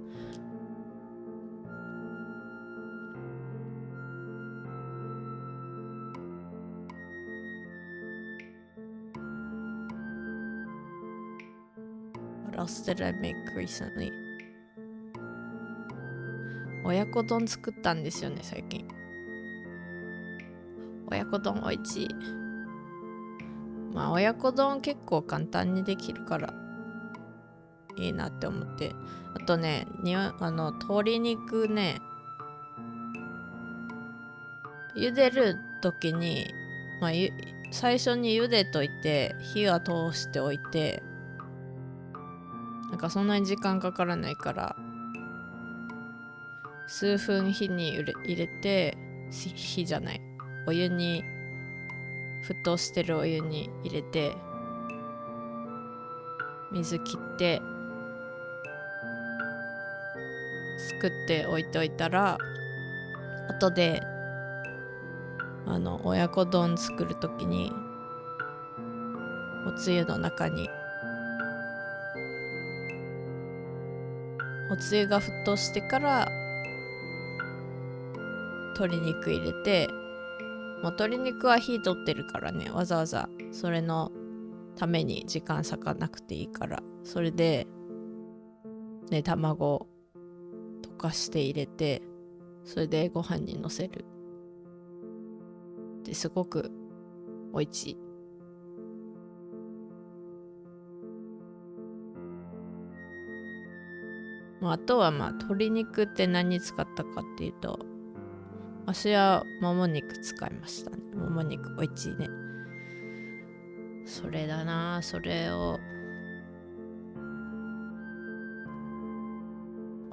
What else did I make recently? 親子丼作ったんですよね、最近。親子丼おいしい。まあ親子丼結構簡単にできるからいいなって思って。あとね、鶏肉ね、茹でる時に、まあ、最初に茹でといて火は通しておいて、なんかそんなに時間かからないから数分火に入れて、火じゃない、お湯に、沸騰してるお湯に入れて水切って作っておいておいたら、後で親子丼作るときにおつゆの中に、おつゆが沸騰してから鶏肉入れて、もう鶏肉は火取ってるからね、わざわざそれのために時間割かなくていいから、それでね、卵溶かして入れて、それでご飯にのせる。ですごく美味しい。あとは鶏肉って何使ったかっていうと、私はもも肉使いましたね。もも肉美味しいね。それだな、それを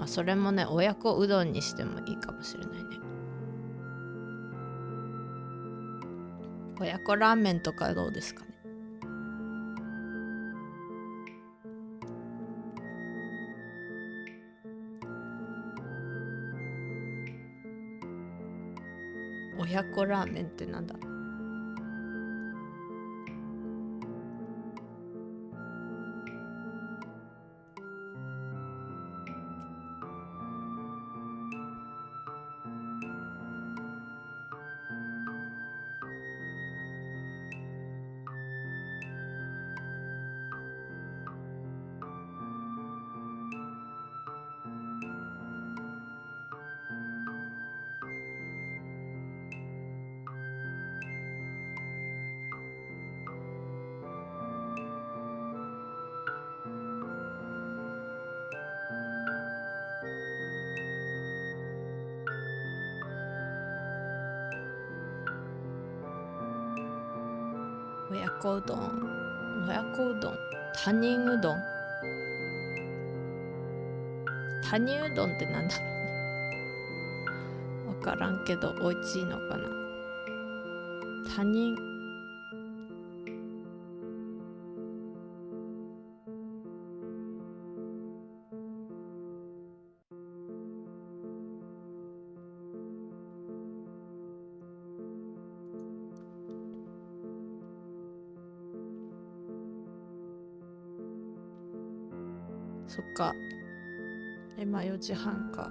それもね、親子うどんにしてもいいかもしれないね。親子ラーメンとかどうですかね。親子ラーメンってなんだ。親子うどん、親子うどん、他人うどん、他人うどんってなんだろうね。わからんけど美味しいのかな。他人、そっか。今4時半か。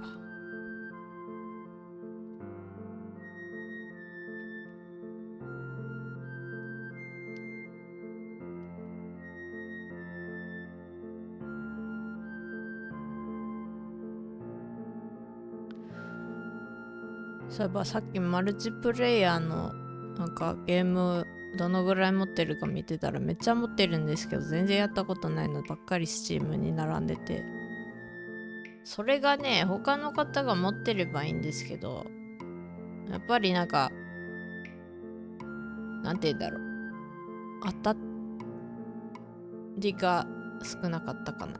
そういえばさっきマルチプレイヤーのなんかゲームどのぐらい持ってるか見てたら、めっちゃ持ってるんですけど全然やったことないのばっかりスチームに並んでて、それがね他の方が持ってればいいんですけど、やっぱりなんかなんて言うんだろう、当たりが少なかったかな。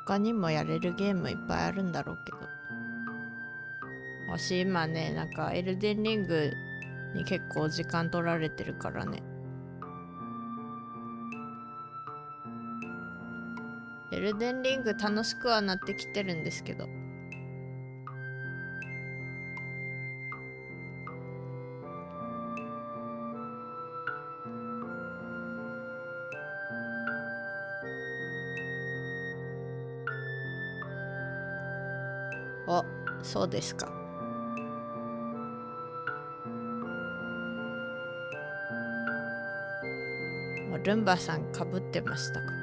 他にもやれるゲームいっぱいあるんだろうけど、私今ねなんかエルデンリングに結構時間取られてるからね。エルデンリング楽しくはなってきてるんですけど、あ、そうですか。ルンバさんかぶってましたか。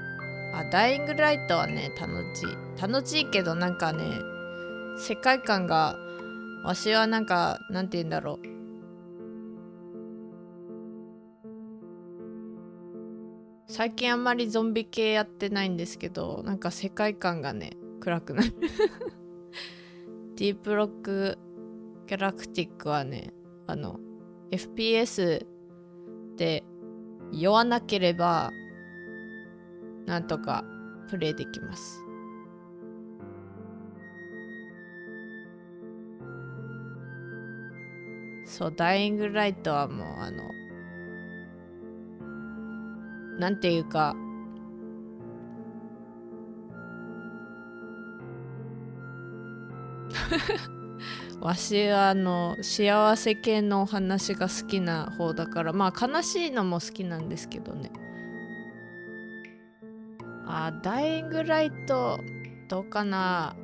ダイイングライトはね楽しいけど、なんかね世界観が、わしはなんかなんて言うんだろう、最近あんまりゾンビ系やってないんですけど、なんか世界観がね暗くなるディープロックギャラクティックはね、FPS で酔わなければなんとかプレイできます。そう、ダイイングライトはもうなんていうかわしは幸せ系のお話が好きな方だから、悲しいのも好きなんですけどね。ダイイングライトどうかな。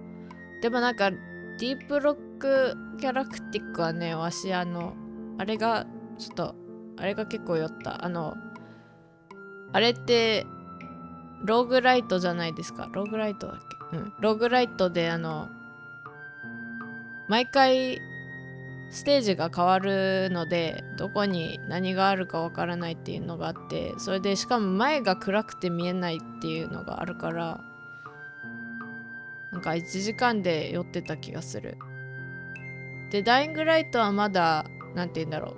でもなんかディープロックギャラクティックはね、わしあれが結構酔った。あれってローグライトじゃないですか。ローグライトだっけ？うん。ローグライトで毎回ステージが変わるので、どこに何があるかわからないっていうのがあって、それでしかも前が暗くて見えないっていうのがあるから、なんか1時間で酔ってた気がする。で、ダイイングライトはまだ、なんて言うんだろ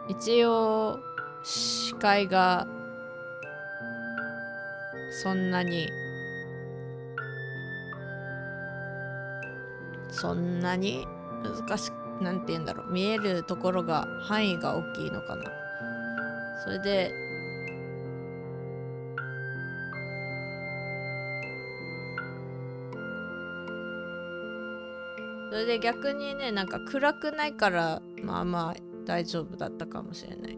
う。一応、視界がそんなに難しく、なんて言うんだろう。見えるところが、範囲が大きいのかな。それで、逆にね、なんか暗くないから、まあまあ大丈夫だったかもしれない。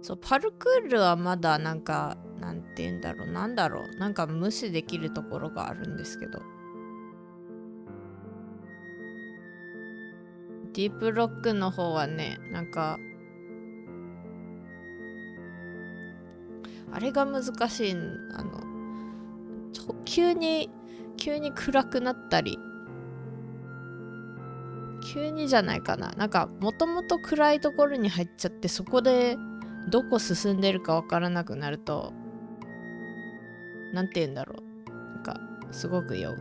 そう、パルクールはまだなんか、なんて言うんだろう、なんか無視できるところがあるんですけど。ディープロックの方はね、なんか、あれが難しい。急に暗くなったり、急にじゃないかな。なんか、もともと暗いところに入っちゃって、そこでどこ進んでるかわからなくなると、なんて言うんだろう。なんか、すごく酔う。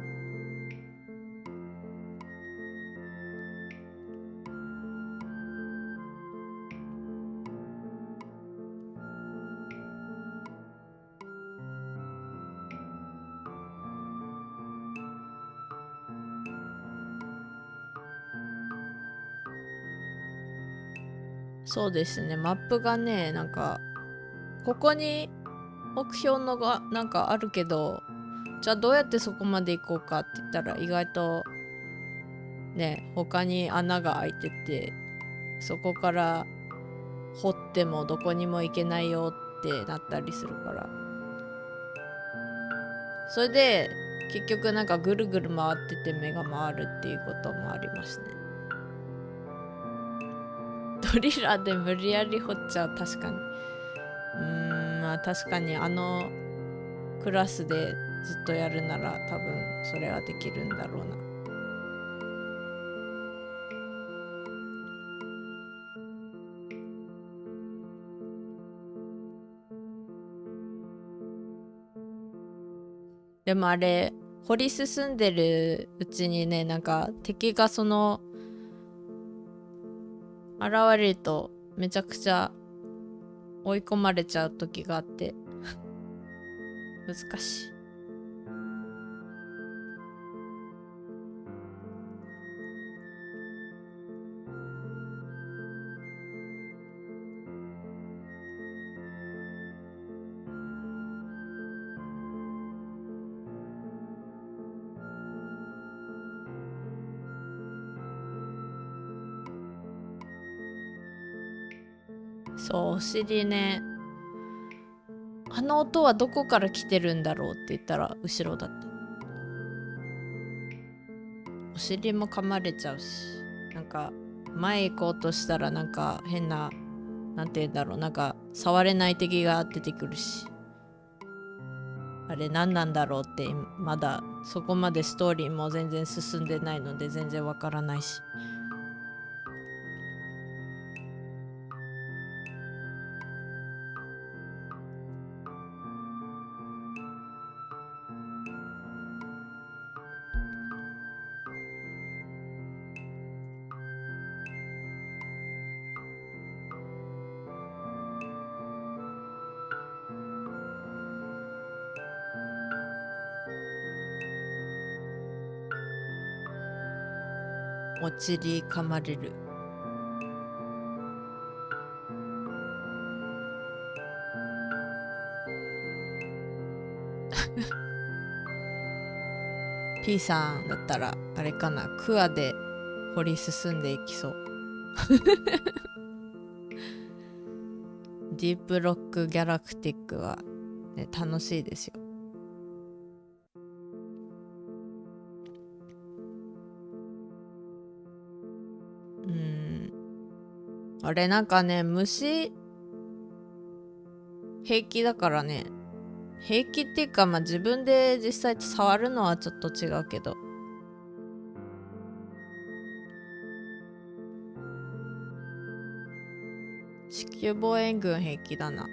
そうですね。マップがね、なんか、ここに目標のがなんかあるけど、じゃあどうやってそこまで行こうかって言ったら意外とね、他に穴が開いてて、そこから掘ってもどこにも行けないよってなったりするから。それで結局なんかぐるぐる回ってて目が回るっていうこともありますね。ドリラーで無理やり掘っちゃう、確かに。まあ確かにクラスでずっとやるなら多分それはできるんだろうな。でもあれ掘り進んでるうちにね、なんか敵が現れるとめちゃくちゃ追い込まれちゃう時があって難しい。そう、お尻ね。あの音はどこから来てるんだろうって言ったら後ろだって。お尻も噛まれちゃうし、なんか前行こうとしたらなんか変な、なんて言うんだろう、なんか触れない敵が出てくるし、あれ何なんだろうって、まだそこまでストーリーも全然進んでないので全然わからないし。お尻噛まれる。P さんだったらあれかな、クワで掘り進んでいきそう。ディープロックギャラクティックは、ね、楽しいですよ。あれなんかね、虫平気だからね、平気っていうか、まあ自分で実際触るのはちょっと違うけど、地球防衛軍平気だな。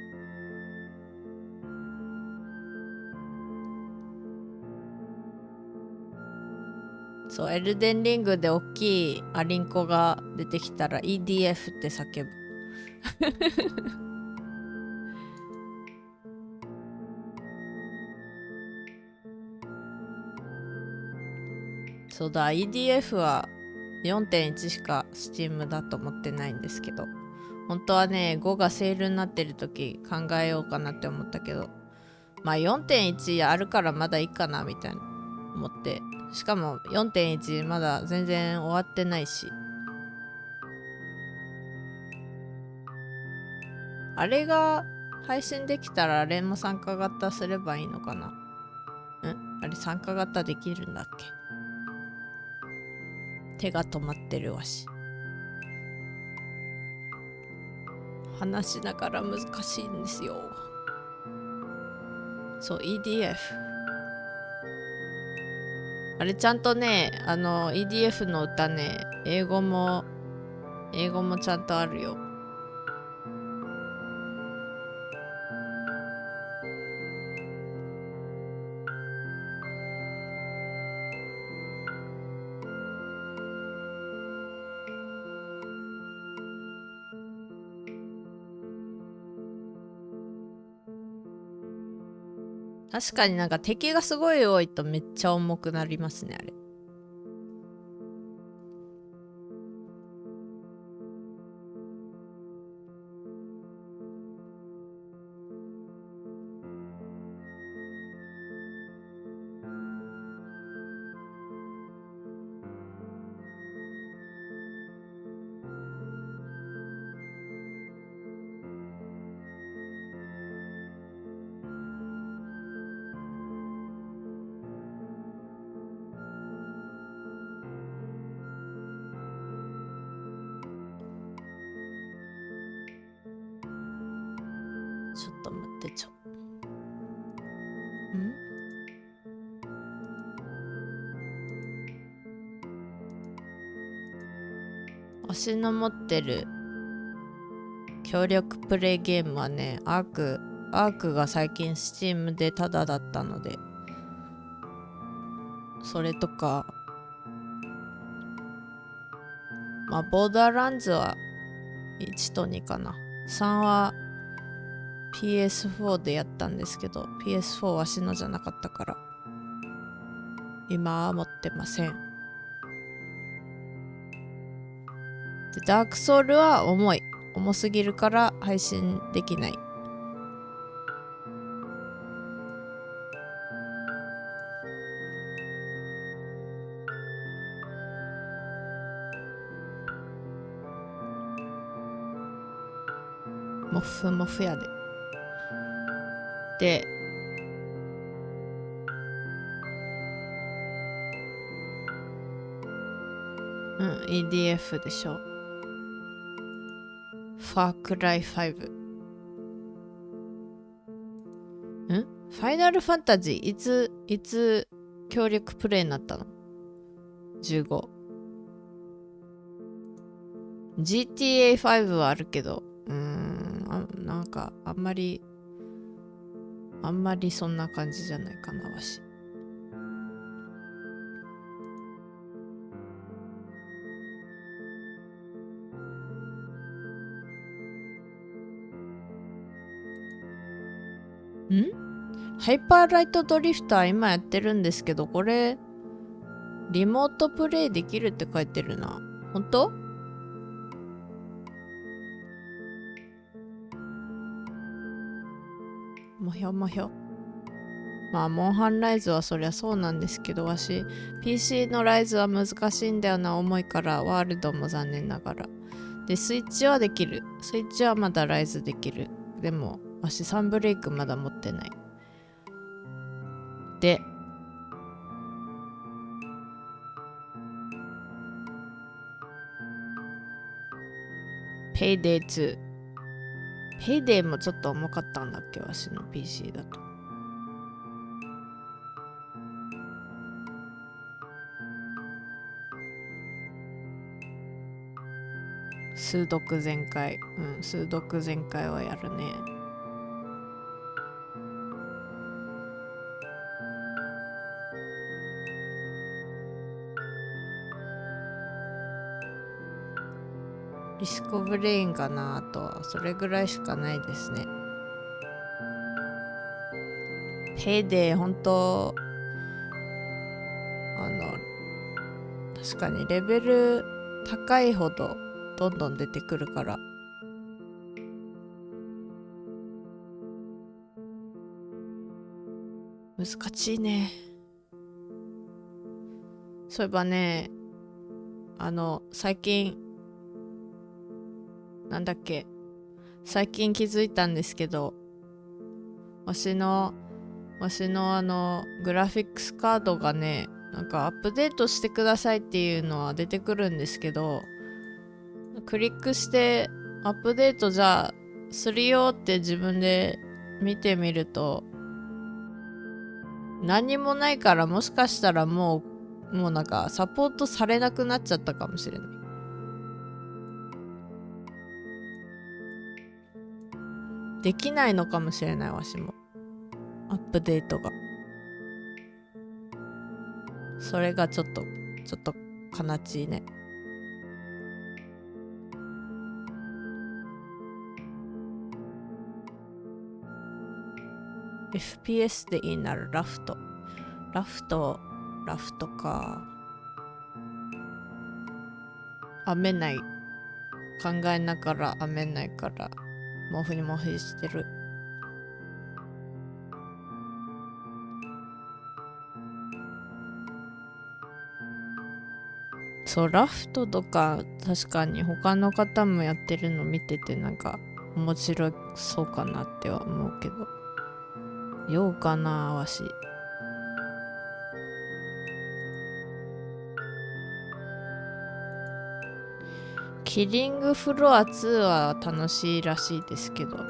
そう、エルデンリングで大きいアリンコが出てきたら EDF って叫ぶ。そうだ、EDF は 4.1 しか Steam だと思ってないんですけど、本当はね、5がセールになってる時考えようかなって思ったけど、まあ 4.1 あるからまだいいかなみたいな思って、しかも 4.1 まだ全然終わってないし、あれが配信できたらあれも参加型すればいいのかな。あれ参加型できるんだっけ。手が止まってるわし。話しながら難しいんですよ。そう、EDF。あれちゃんとね、EDF の歌ね、英語もちゃんとあるよ。確かになんか敵がすごい多いとめっちゃ重くなりますね、あれ。ちょっと待ってちょ。推しの持ってる協力プレイゲームはね、アークが最近 Steam でタダだったので、それとか、まあボーダーランズは1と2かな。3は PS4 でやったんですけど、 PS4 わしのじゃなかったから今は持ってません。でダークソウルは重すぎるから配信できない。モフモフやで。で、EDF でしょ。ファークライ5。ファイナルファンタジーいつ協力プレイになったの？ 15。GTA5 はあるけど、なんかあんまりそんな感じじゃないかな、わし。ハイパーライトドリフター今やってるんですけど、これリモートプレイできるって書いてるな。本当？もひょもひょ。まあモンハンライズはそりゃそうなんですけど、わし PC のライズは難しいんだよな、重いから。ワールドも残念ながらで、スイッチはできる。スイッチはまだライズできる。でもわしサンブレイクまだ持ってない。でペイデイ2。ペイデイもちょっと重かったんだっけ、わしの PC だと。数読全開。数読全開はやるね。リスコブレインかな。あとはそれぐらいしかないですね。ペイデイほんと確かにレベル高いほどどんどん出てくるから難しいね。そういえばね、最近最近気づいたんですけど、わしのグラフィックスカードがね、なんかアップデートしてくださいっていうのは出てくるんですけど、クリックしてアップデートじゃあするよって自分で見てみると何もないから、もしかしたらもうなんかサポートされなくなっちゃったかもしれない。できないのかもしれない。わしもアップデートが、それがちょっと悲しいね。FPS でいいならラフトか。編めない。考えながら編めないからもふにもふしてる。そう、ラフトとか確かに他の方もやってるの見ててなんか面白そうかなっては思うけど、ようかなわし。キリングフロア2は楽しいらしいですけど、持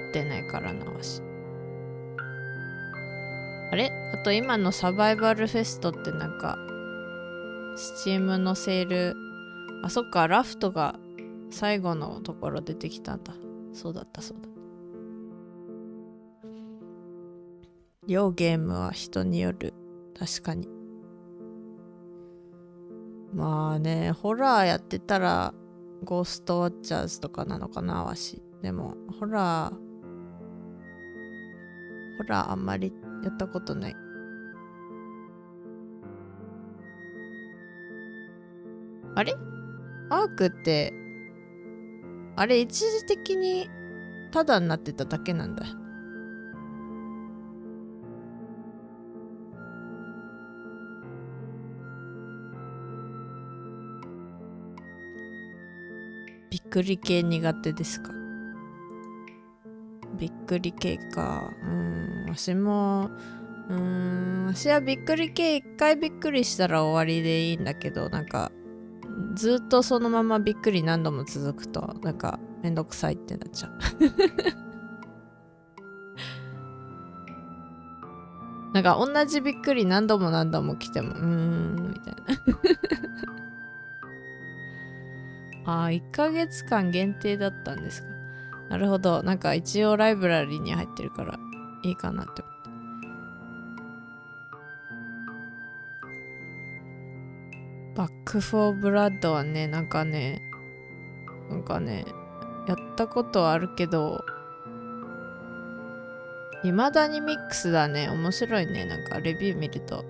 ってないからなわし。あれ、あと今のサバイバルフェストってなんかスチームのセール、あ、そっか、ラフトが最後のところ出てきたんだ。そうだった。両ゲームは人による。確かに。まあね、ホラーやってたらゴーストウォッチャーズとかなのかなわし。でもホラーあんまりやったことない。あれ、アークってあれ一時的にタダになってただけなんだ。びっくり系苦手ですか？びっくり系か。私はびっくり系一回びっくりしたら終わりでいいんだけど、なんかずっとそのままびっくり何度も続くとなんかめんどくさいってなっちゃう。なんか同じびっくり何度も来てもみたいな。1ヶ月間限定だったんですか。なるほど。なんか一応ライブラリに入ってるからいいかなって思って。バックフォーブラッドはね、なんかね、やったことはあるけど、未だにミックスだね。面白いね。なんかレビュー見ると。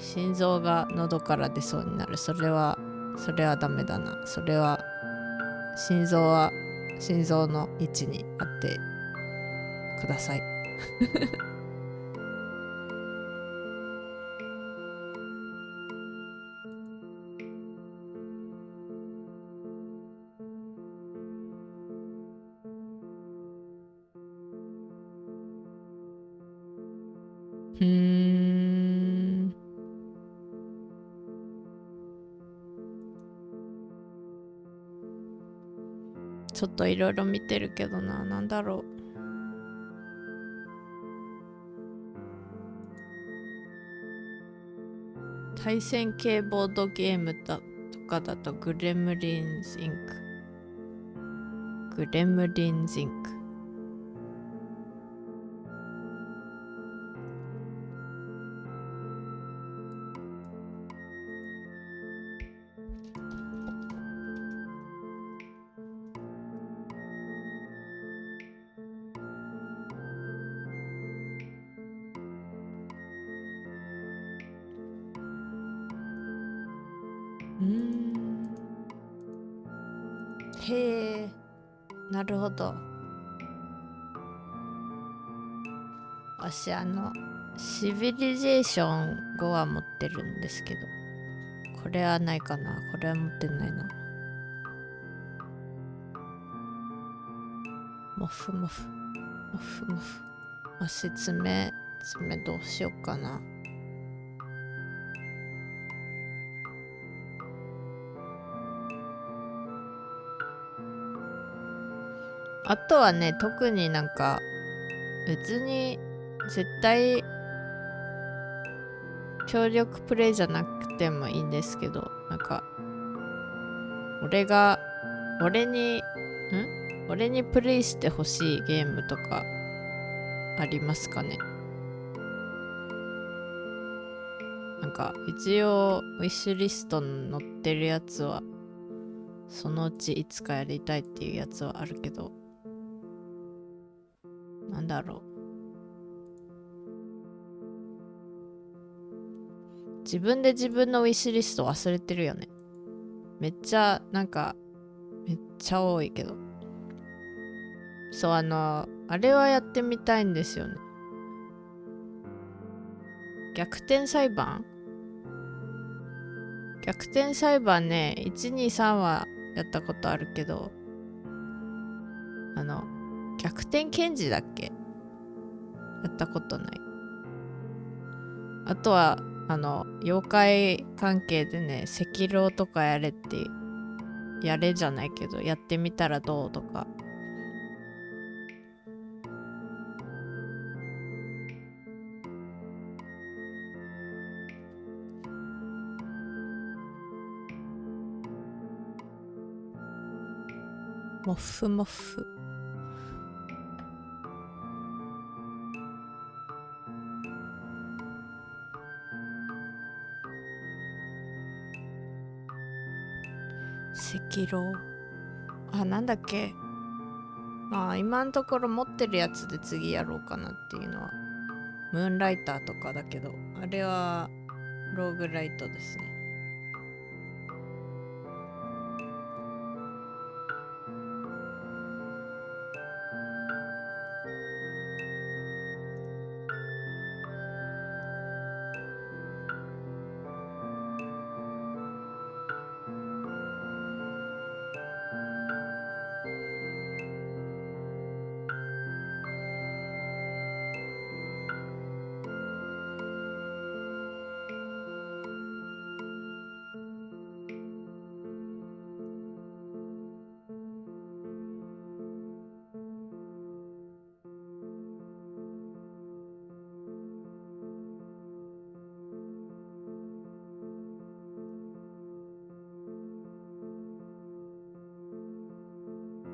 心臓が喉から出そうになる。それはダメだな。それは心臓は心臓の位置にあってください。ちょっといろいろ見てるけどな、なんだろう。対戦系ボードゲームだとかだとグレムリンズインク。グレムリンズインク。へえ、なるほど。私シビリゼーション5は持ってるんですけど、これはないかな。これは持ってないな。もふもふもふもふ。足爪どうしよっかな。あとはね、特になんか別に絶対協力プレイじゃなくてもいいんですけど、なんか俺にプレイしてほしいゲームとかありますかね。なんか一応ウィッシュリストに載ってるやつはそのうちいつかやりたいっていうやつはあるけど、なんだろう。自分で自分のウィッシュリスト忘れてるよね。めっちゃ多いけど。そう、あれはやってみたいんですよね。逆転裁判ね、123はやったことあるけど、逆転検事だっけ、やったことない。あとは妖怪関係でね、赤狼とかやれじゃないけど、やってみたらどうとか。もふもふ。赤狼。なんだっけ。今のところ持ってるやつで次やろうかなっていうのはムーンライターとかだけど、あれはローグライトですね。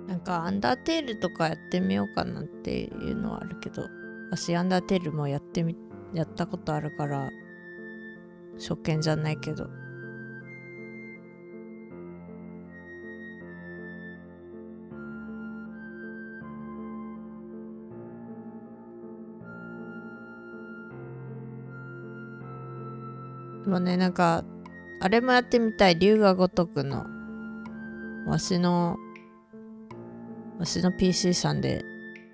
なんかアンダーテールとかやってみようかなっていうのはあるけど、私アンダーテールもやったことあるから初見じゃないけど、でもね、なんかあれもやってみたい。龍が如くのわしの私の PC さんで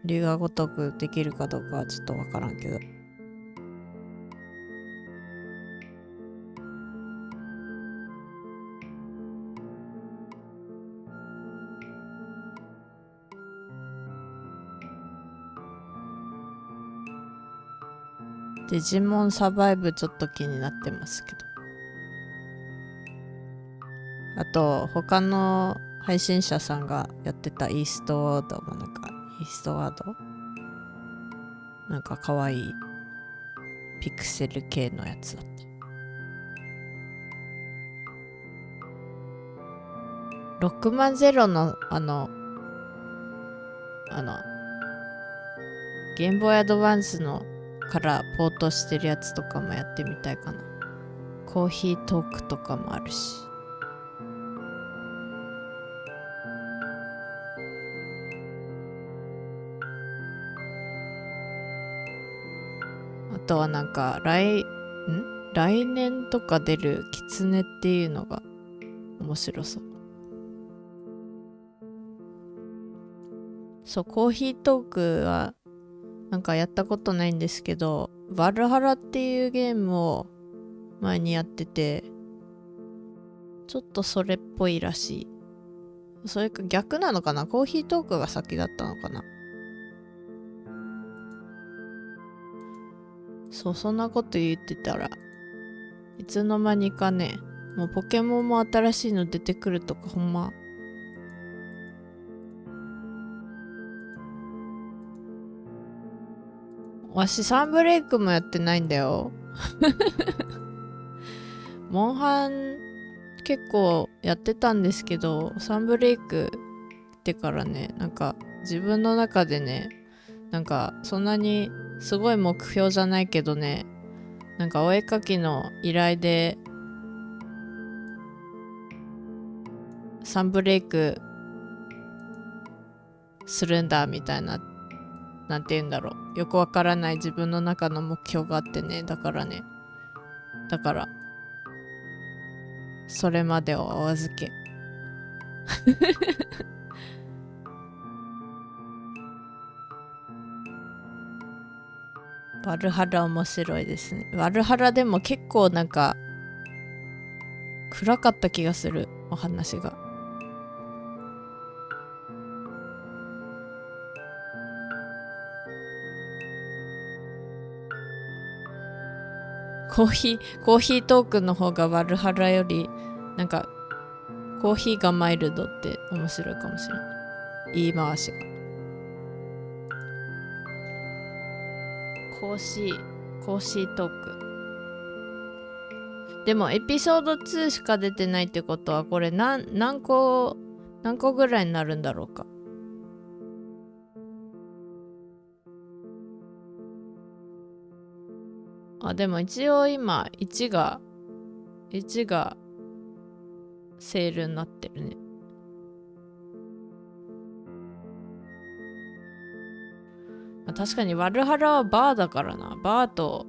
龍が如くできるかどうかはちょっとわからんけど。デジモンサバイブちょっと気になってますけど。あと他の配信者さんがやってたイーストワードもなんかイーストワードなんかかわいいピクセル系のやつだった。600のゲームボーイアドバンスのからポートしてるやつとかもやってみたいかな。コーヒートークとかもあるし。あとはなんか来年とか出るキツネっていうのが面白そう。そう、コーヒートークはなんかやったことないんですけど、バルハラっていうゲームを前にやってて、ちょっとそれっぽいらしい。それか逆なのかな、コーヒートークが先だったのかな。そう、そんなこと言ってたらいつの間にかね、もうポケモンも新しいの出てくるとかほんまわしサンブレイクもやってないんだよ。モンハン結構やってたんですけど、サンブレイクってからね、なんか自分の中でね、なんかそんなにすごい目標じゃないけどね、なんかお絵かきの依頼でサンブレイクするんだみたいな、なんて言うんだろう、よくわからない自分の中の目標があってね、だからそれまでをお預け。バルハラ面白いですね。バルハラでも結構なんか暗かった気がする、お話が。コーヒートークの方がバルハラよりなんかコーヒーがマイルドって面白いかもしれない。言い回しが。コーシートーク。でもエピソード2しか出てないってことはこれ何個ぐらいになるんだろうか。あ、でも一応今1がセールになってるね。まあ、確かにワルハラはバーだからな。バーと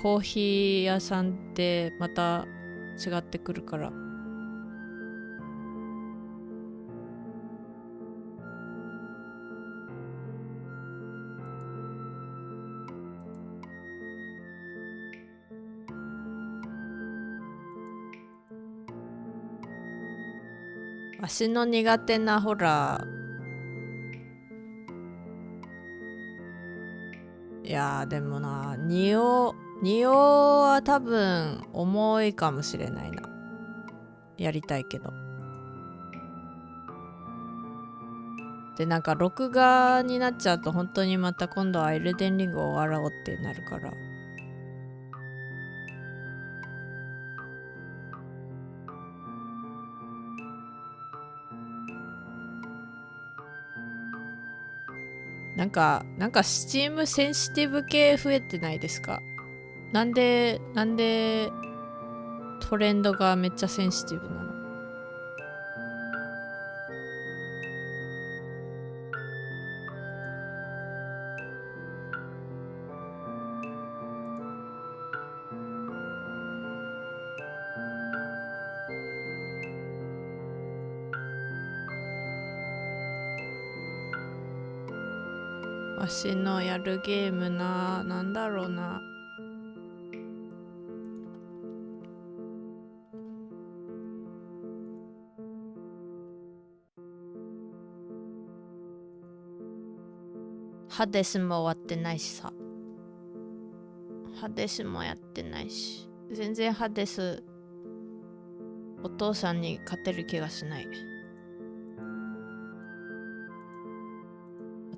コーヒー屋さんってまた違ってくるから。わしの苦手なほら、いやーでもな、ニオは多分重いかもしれないな。やりたいけど。でなんか録画になっちゃうと本当にまた今度はエルデンリングを終わろうってなるから。なんかスチームセンシティブ系増えてないですか？なんでトレンドがめっちゃセンシティブなの？わしのやるゲームなんだろうな。ハデスも終わってないしさ。ハデスもやってないし。全然ハデスお父さんに勝てる気がしない。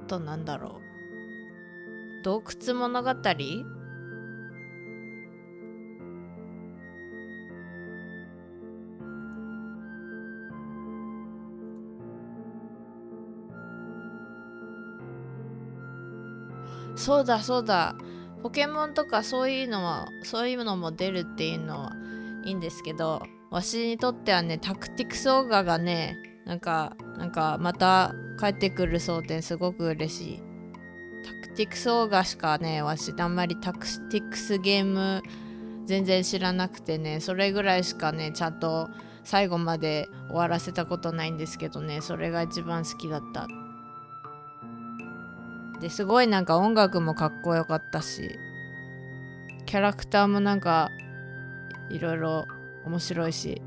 あとなんだろう。洞窟物語？そうだそうだ。ポケモンとかそういうのも出るっていうのはいいんですけど、わしにとってはね、タクティクスオーガがね、なんかまた帰ってくるそうですごく嬉しい。タクティクスオーガしかね、わしあんまりタクティクスゲーム全然知らなくてね、それぐらいしかね、ちゃんと最後まで終わらせたことないんですけどね、それが一番好きだった。ですごいなんか音楽もかっこよかったし、キャラクターもなんかいろいろ面白いし、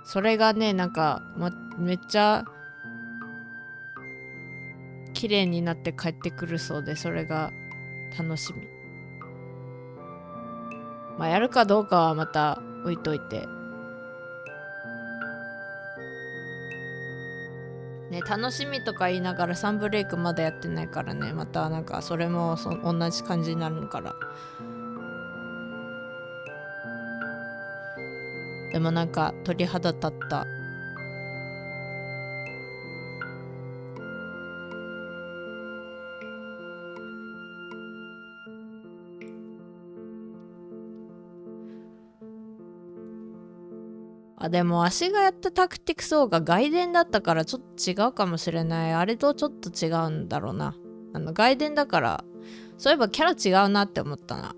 それがねなんか、めっちゃ綺麗になって帰ってくるそうで、それが楽しみ。まあやるかどうかはまた置いといてね、楽しみとか言いながらサンブレイクまだやってないからね、またなんかそれも同じ感じになるから。でもなんか鳥肌立った。でも足がやったタクティクスオーが外伝だったからちょっと違うかもしれない。あれとちょっと違うんだろうな。外伝だからそういえばキャラ違うなって思ったな。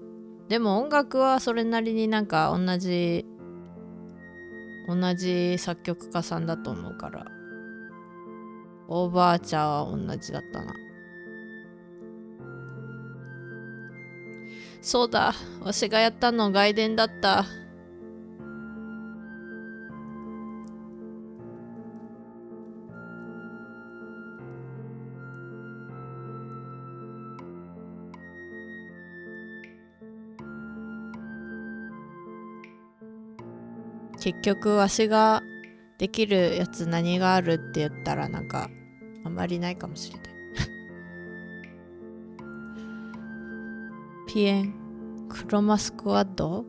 でも音楽はそれなりになんか同じ作曲家さんだと思うから、オーバーチャーは同じだったな。そうだ、わしがやったの外伝だった。結局わしができるやつ何があるって言ったらなんかあんまりないかもしれない。ピエンクロマスクワッド、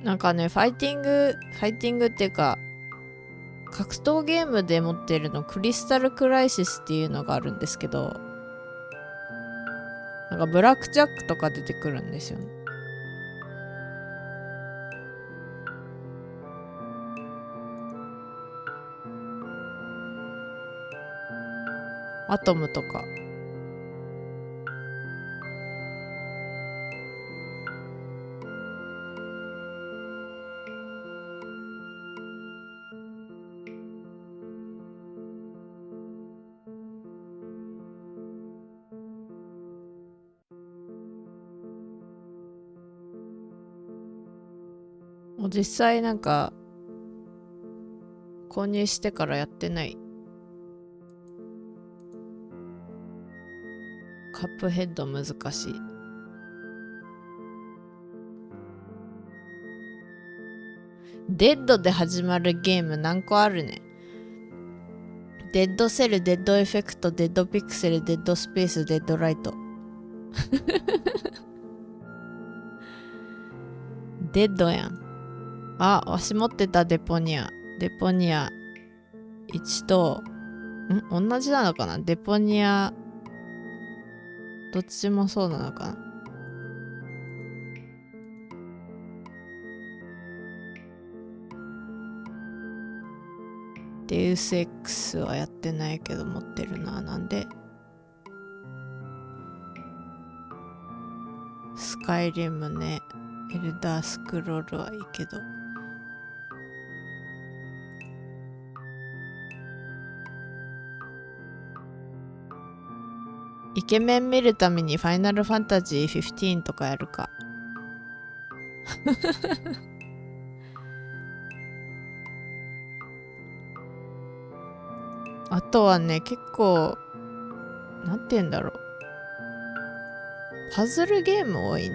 なんかね、ファイティングっていうか格闘ゲームで持ってるのクリスタルクライシスっていうのがあるんですけど、なんかブラックジャックとか出てくるんですよね。アトムとか。もう実際なんか購入してからやってない。カップヘッド難しい。デッドで始まるゲーム何個あるね。デッドセル、デッドエフェクト、デッドピクセル、デッドスペース、デッドライト。デッドやん。わし持ってたデポニア1と同じなのかな。デポニアどっちもそうなのかな。デウス X はやってないけど持ってるな。なんでスカイリムね、エルダースクロールはいいけど。イケメン見るためにファイナルファンタジー15とかやるか。あとはね、結構なんて言うんだろう、パズルゲーム多い。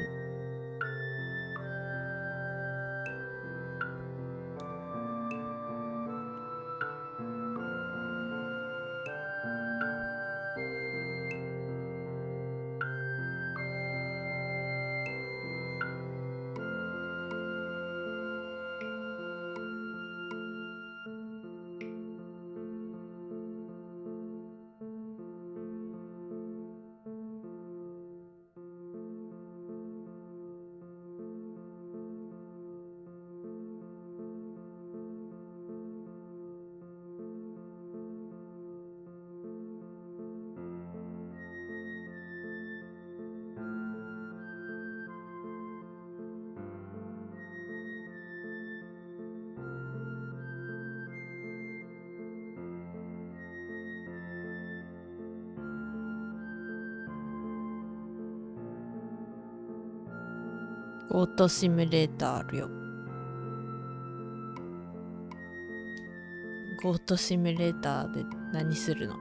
ゴートシミュレーターあるよ。ゴートシミュレーターで何するの？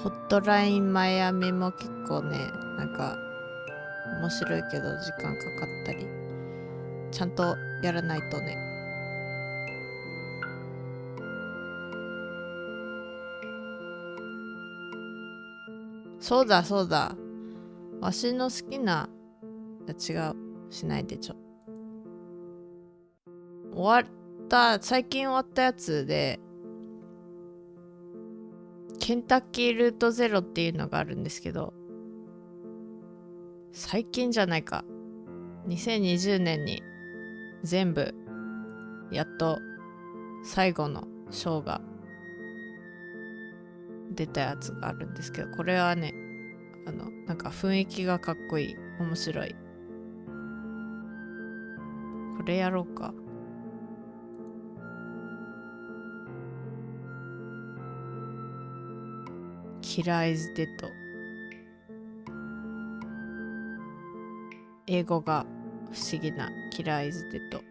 ホットラインマイアミも結構ね、なんか面白いけど時間かかったり、ちゃんとやらないとね。そうだそうだ、わしの好きな、違う、しないでちょ。最近終わったやつで、ケンタッキールートゼロっていうのがあるんですけど、最近じゃないか、2020年に全部やっと最後のショーが出たやつがあるんですけど、これはね、なんか雰囲気がかっこいい、面白い。これやろうか。キラーイズデッド。英語が不思議なキラーイズデッド。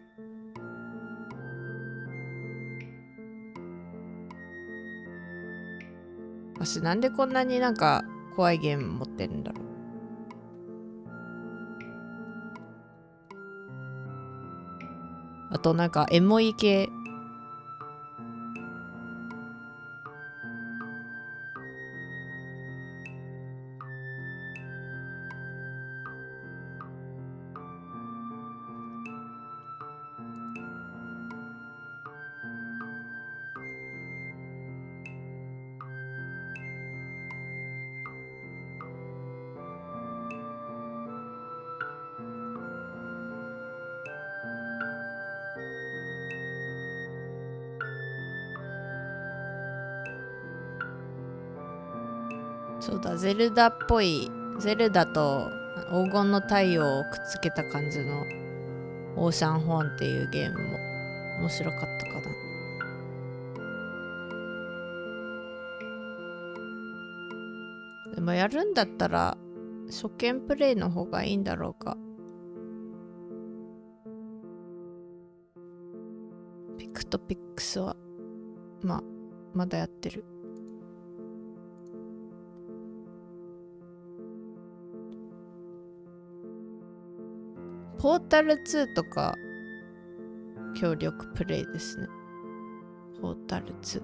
私なんでこんなになんか怖いゲーム持ってるんだろう。あとなんかエモい系。そうだ、ゼルダっぽい、ゼルダと黄金の太陽をくっつけた感じのオーシャンホーンっていうゲームも面白かったかな。でもやるんだったら初見プレイの方がいいんだろうか。ピクトピックスはまだやってる。ポータル2とか協力プレイですね。ポータル2。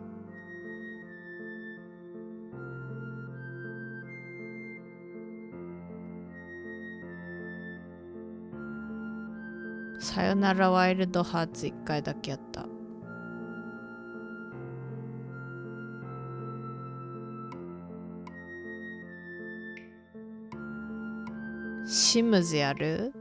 さよならワイルドハーツ1回だけやった。シムズやる？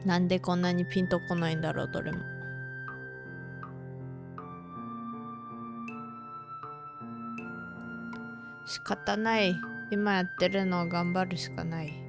なんでこんなにピンとこないんだろう、どれも。仕方ない。今やってるのを頑張るしかない。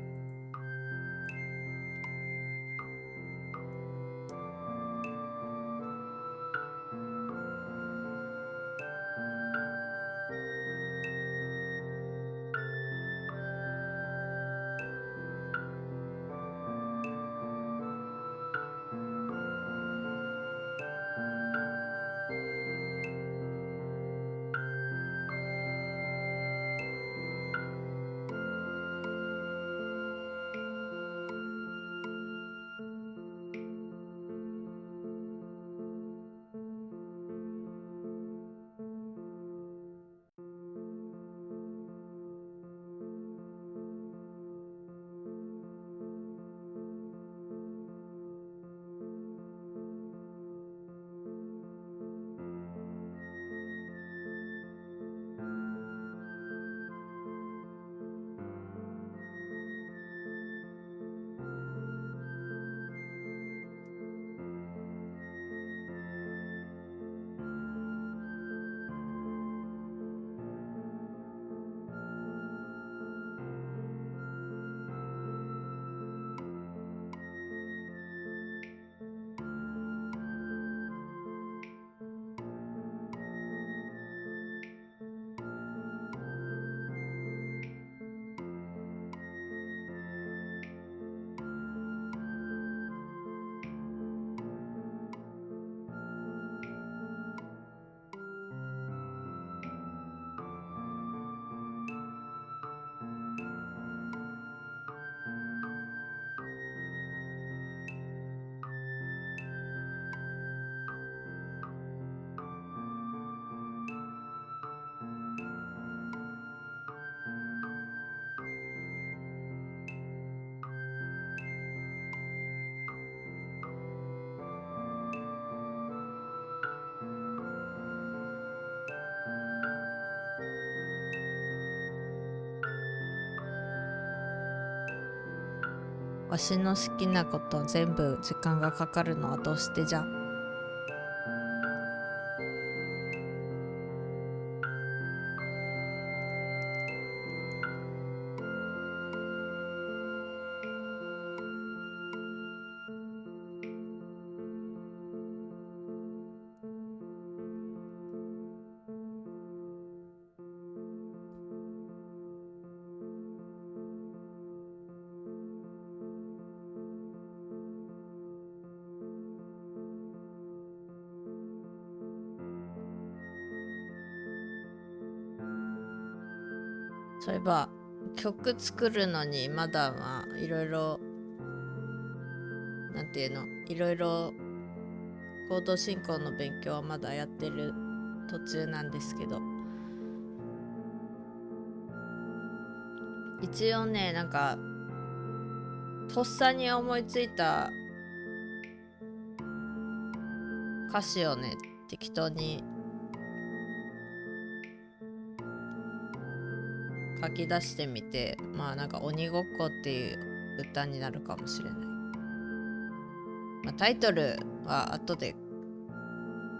わしの好きなこと全部時間がかかるのはどうしてじゃ？そういえば曲作るのにまだいろいろなんていうの、いろいろコード進行の勉強はまだやってる途中なんですけど、一応ね、なんかとっさに思いついた歌詞をね適当に書き出してみて、なんか鬼ごっこっていう歌になるかもしれない。まあ、タイトルは後で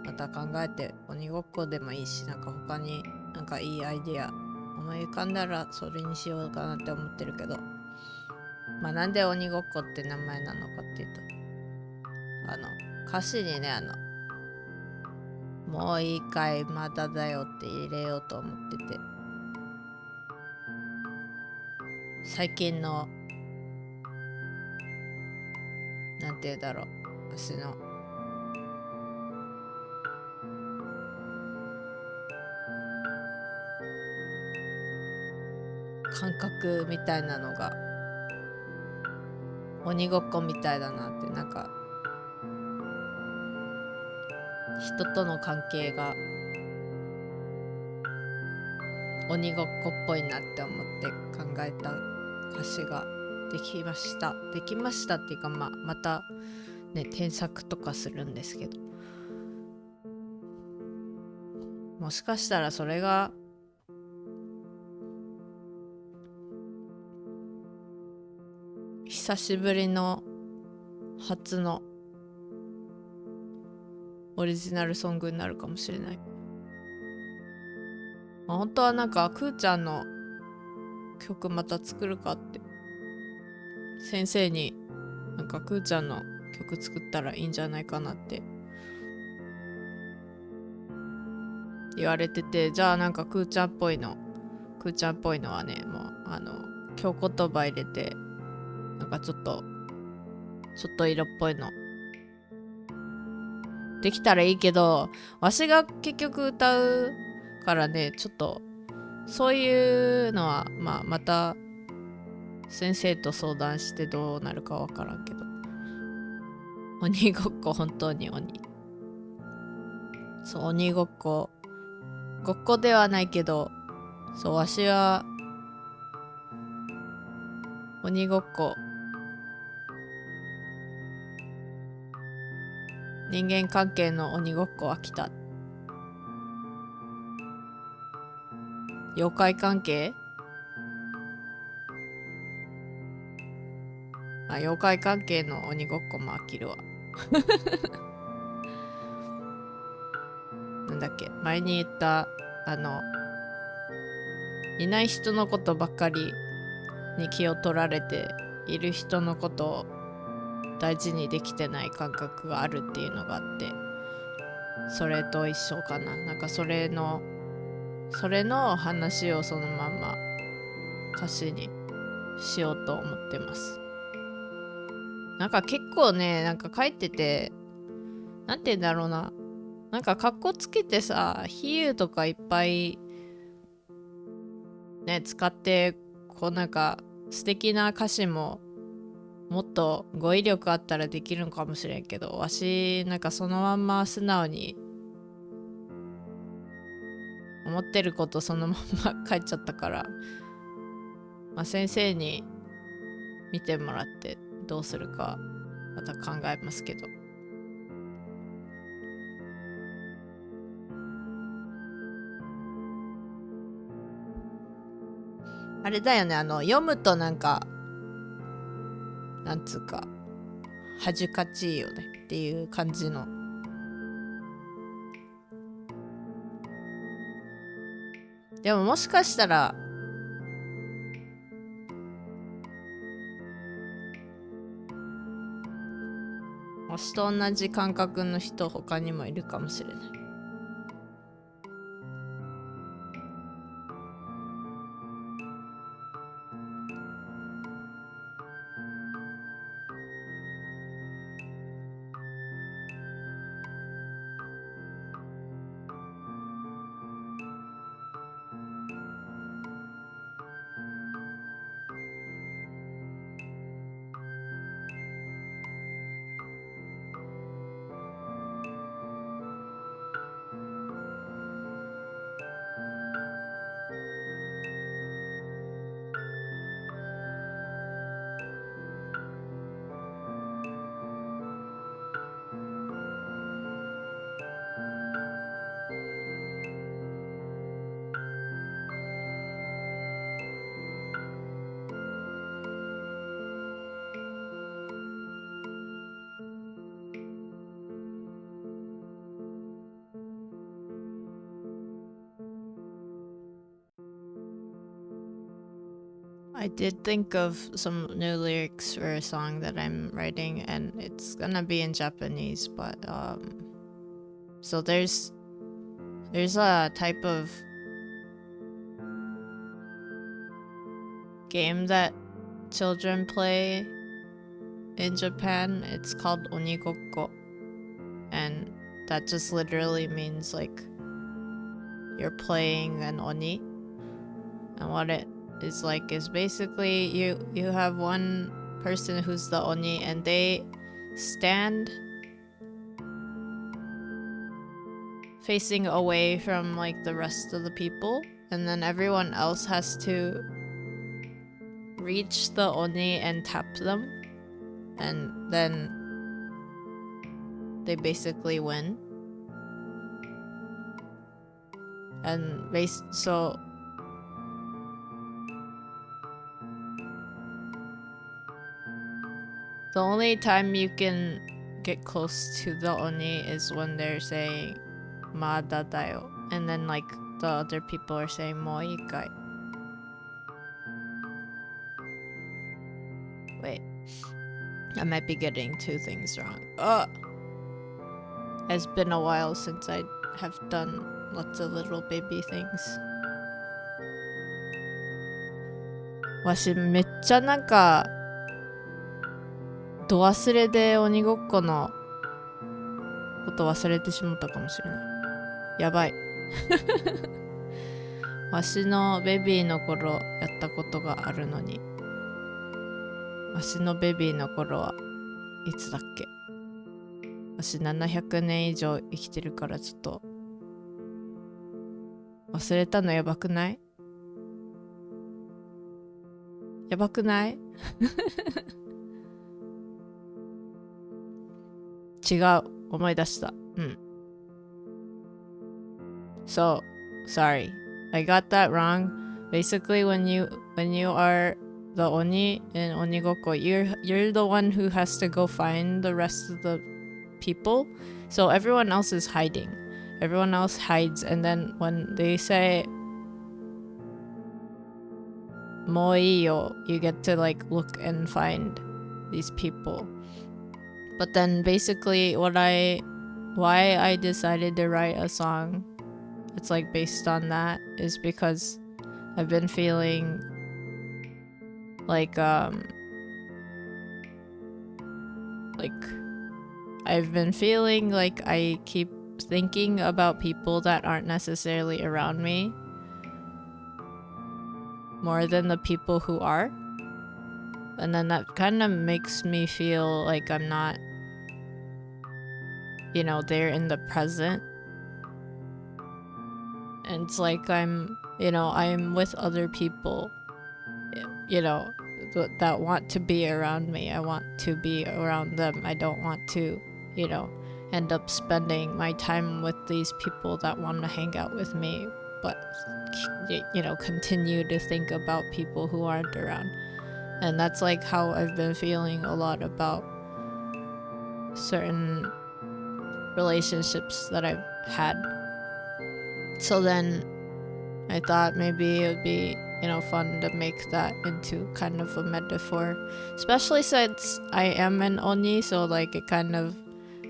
また考えて、鬼ごっこでもいいし、なんか他になんかいいアイディア思い浮かんだらそれにしようかなって思ってるけど、まあなんで鬼ごっこって名前なのかっていうと、歌詞にね、もういいかいまだだよって入れようと思ってて、最近のなんて言うだろう、私の感覚みたいなのが鬼ごっこみたいだなって、なんか人との関係が鬼ごっこっぽいなって思って考えた歌詞ができましたっていうか、またね添削とかするんですけど、もしかしたらそれが久しぶりの初のオリジナルソングになるかもしれない。本当はなんかくーちゃんの曲また作るかって先生になんかくーちゃんの曲作ったらいいんじゃないかなって言われてて、じゃあなんかくーちゃんっぽいのはね、もう京言葉入れて、なんかちょっと色っぽいのできたらいいけど、わしが結局歌うからね、ちょっとそういうのはまた先生と相談してどうなるかわからんけど、鬼ごっこ本当に鬼ごっこではないけど、そうわしは鬼ごっこ人間関係の鬼ごっこは来た。妖怪関係、妖怪関係の鬼ごっこも飽きるわ。なんだっけ、前に言ったいない人のことばっかりに気を取られている人のことを大事にできてない感覚があるっていうのがあって、それと一緒かな。なんかそれの話をそのまんま歌詞にしようと思ってます。なんか結構ね、なんか書いてて、なんて言うんだろうな、なんかカッコつけてさ、比喩とかいっぱいね使って、こうなんか素敵な歌詞ももっと語彙力あったらできるのかもしれんけど、わしなんかそのまんま素直に思ってることそのまんま書いちゃったから、先生に見てもらってどうするかまた考えますけど、あれだよね、読むとなんかなんつうか恥ずかしいよねっていう感じの。でももしかしたらわしと同じ感覚の人他にもいるかもしれない。I did think of some new lyrics for a song that I'm writing, and it's gonna be in Japanese, but so there's a type of game that children play in Japan. It's called onigokko, and that just literally means like you're playing an oni. And what it is like is basically you have one person who's the oni, and they stand facing away from like the rest of the people, and then everyone else has to reach the oni and tap them, and then they basically win. And so the only time you can get close to the oni is when they're saying "Mada dayo," and then like the other people are saying "Mo ikai." Wait, I might be getting two things wrong. It's been a while since I have done lots of little baby things. わしめっちゃなんかど忘れで鬼ごっこのこと忘れてしまったかもしれない。やばい。わしのベビーの頃やったことがあるのに。わしのベビーの頃はいつだっけ。わし700年以上生きてるからちょっと忘れたのやばくない？やばくない？違う、思い出した。So, sorry. I got that wrong. Basically, when you are the Oni in Onigoko, you're the one who has to go find the rest of the people. So everyone else is hiding. Everyone else hides, and then when they say "mo iyo," you get to like look and find these people. But then basically why I decided to write a song, it's like based on that, is because I've been feeling like I've been feeling like I keep thinking about people that aren't necessarily around me more than the people who are. And then that kind of makes me feel like I'm not, there in the present. And it's like I'm with other people, that want to be around me. I want to be around them. I don't want to, end up spending my time with these people that want to hang out with me, but, continue to think about people who aren't around. And that's like how I've been feeling a lot about certain relationships that I've had. So then I thought maybe it would be, fun to make that into kind of a metaphor, especially since I am an Oni, so like it kind of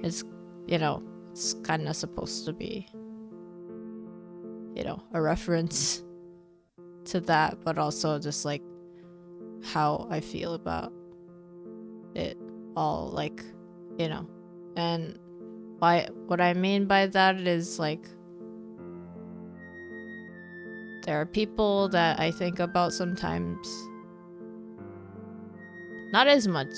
is, it's kind of supposed to be, a reference to that, but also just like how I feel about it all, like, and what I mean by that is like there are people that I think about sometimes, not as much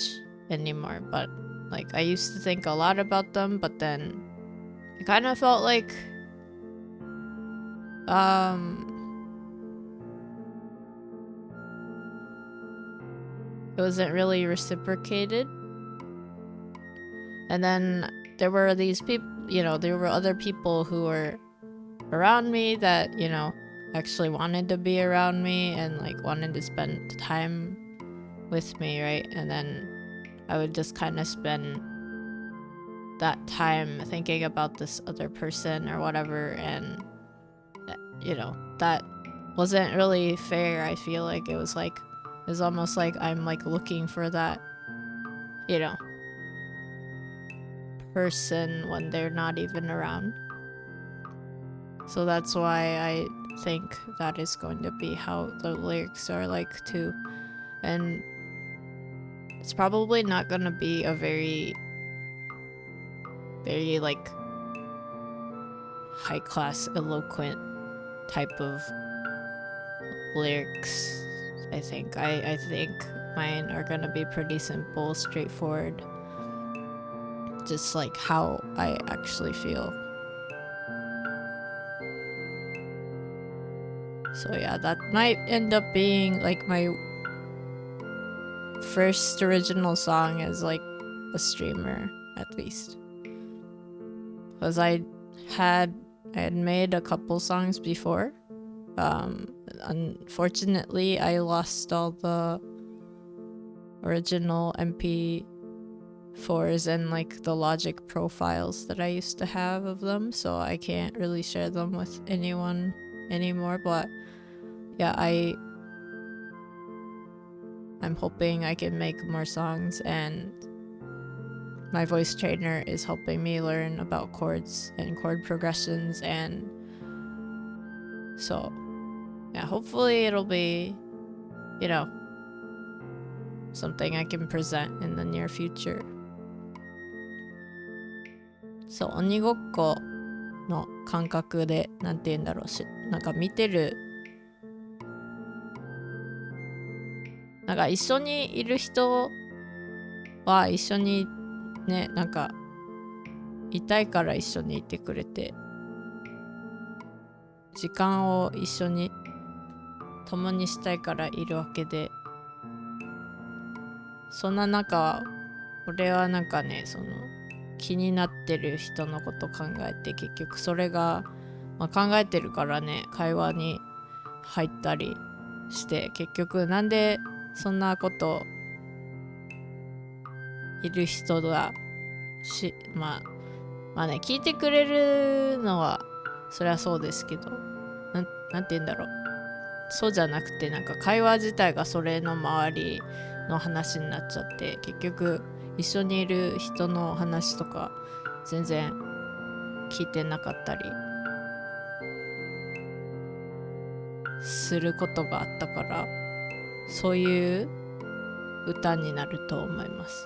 anymore, but like I used to think a lot about them, but then I kind of felt like it wasn't really reciprocated. And then there were these people, there were other people who were around me that, actually wanted to be around me and like wanted to spend time with me, right? And then I would just kind of spend that time thinking about this other person or whatever, and that wasn't really fair. I feel like it was like It's almost like I'm like looking for that, you know, person when they're not even around. So that's why I think that is going to be how the lyrics are like too. And it's probably not gonna be a very like high class eloquent type of lyrics. I think mine are gonna be pretty simple, straightforward, just like how I actually feel. So yeah, that might end up being like my first original song as like a streamer, at least, because I had made a couple songs before. Unfortunately, I lost all the original MP4s and like the Logic profiles that I used to have of them, so I can't really share them with anyone anymore. But yeah, I'm hoping I can make more songs, and my voice trainer is helping me learn about chords and chord progressions, and so yeah, hopefully it'll be, you know, something I can present in the near future. そう、鬼ごっこの感覚で、なんて言うんだろうし、なんか見てる、なんか一緒にいる人は一緒にね、なんかいたいから一緒にいてくれて、時間を一緒に共にしたいからいるわけで、そんな中、俺はなんかね、その気になってる人のこと考えて、結局それが、まあ、考えてるからね、会話に入ったりして、結局なんでそんなこといる人がまあね、聞いてくれるのはそりゃそうですけど、なんて言うんだろう、そうじゃなくて、なんか会話自体がそれの周りの話になっちゃって、結局一緒にいる人の話とか全然聞いてなかったりすることがあったから、そういう歌になると思います。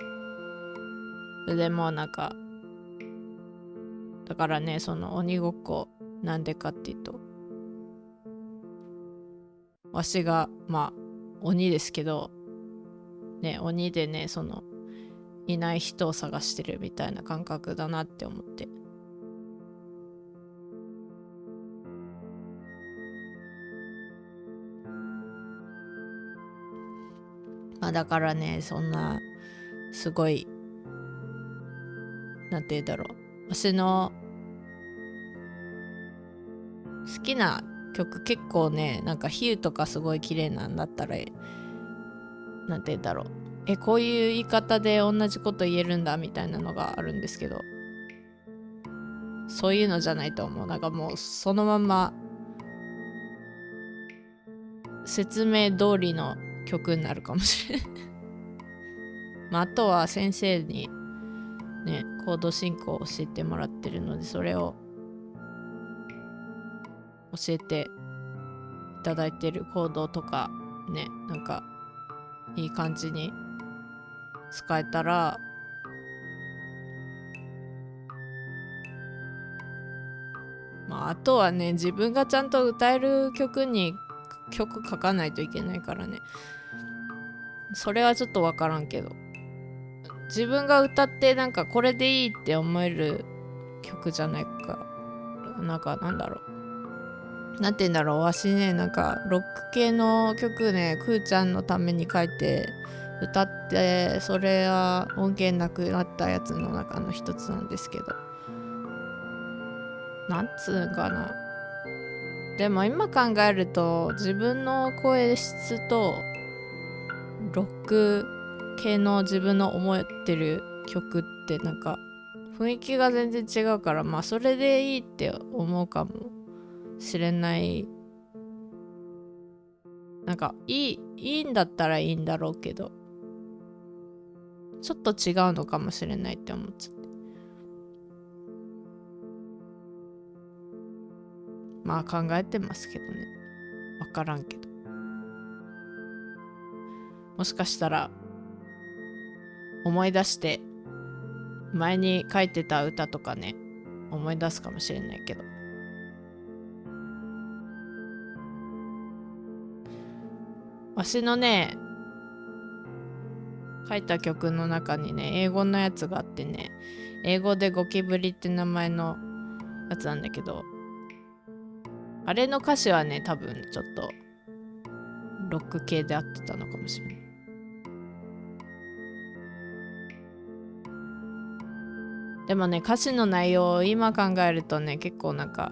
でもなんかだからね、その鬼ごっこなんでかっていうと、わしがまあ鬼ですけどね、鬼でね、そのいない人を探してるみたいな感覚だなって思って、まあだからね、そんなすごいなんて言うんだろう、私の好きな曲結構ね、なんか比喩とかすごい綺麗なんだったら、なんて言うんだろう、こういう言い方で同じこと言えるんだみたいなのがあるんですけど、そういうのじゃないと思う。なんかもうそのまま説明通りの曲になるかもしれないまあ、あとは先生にね、コード進行を教えてもらってるので、それを教えていただいてるコードとかね、なんかいい感じに使えたら、まあ、あとはね、自分がちゃんと歌える曲に曲書かないといけないからね、それはちょっとわからんけど、自分が歌ってなんかこれでいいって思える曲じゃないか、なんかなんだろう、なんて言うんだろう、わしね、なんかロック系の曲ね、くーちゃんのために書いて歌って、それは音源なくなったやつの中の一つなんですけど、なんつうんかな、でも今考えると自分の声質とロック系の自分の思ってる曲ってなんか雰囲気が全然違うから、まあそれでいいって思うかもしれないなんかいいんだったらいいんだろうけど、ちょっと違うのかもしれないって思っちゃって。まあ考えてますけどね。わからんけど。もしかしたら思い出して前に書いてた歌とかね、思い出すかもしれないけど。わしのね、書いた曲の中にね、英語のやつがあってね、英語でゴキブリって名前のやつなんだけど、あれの歌詞はね、多分ちょっとロック系で合ってたのかもしれない。でもね、歌詞の内容を今考えるとね、結構なんか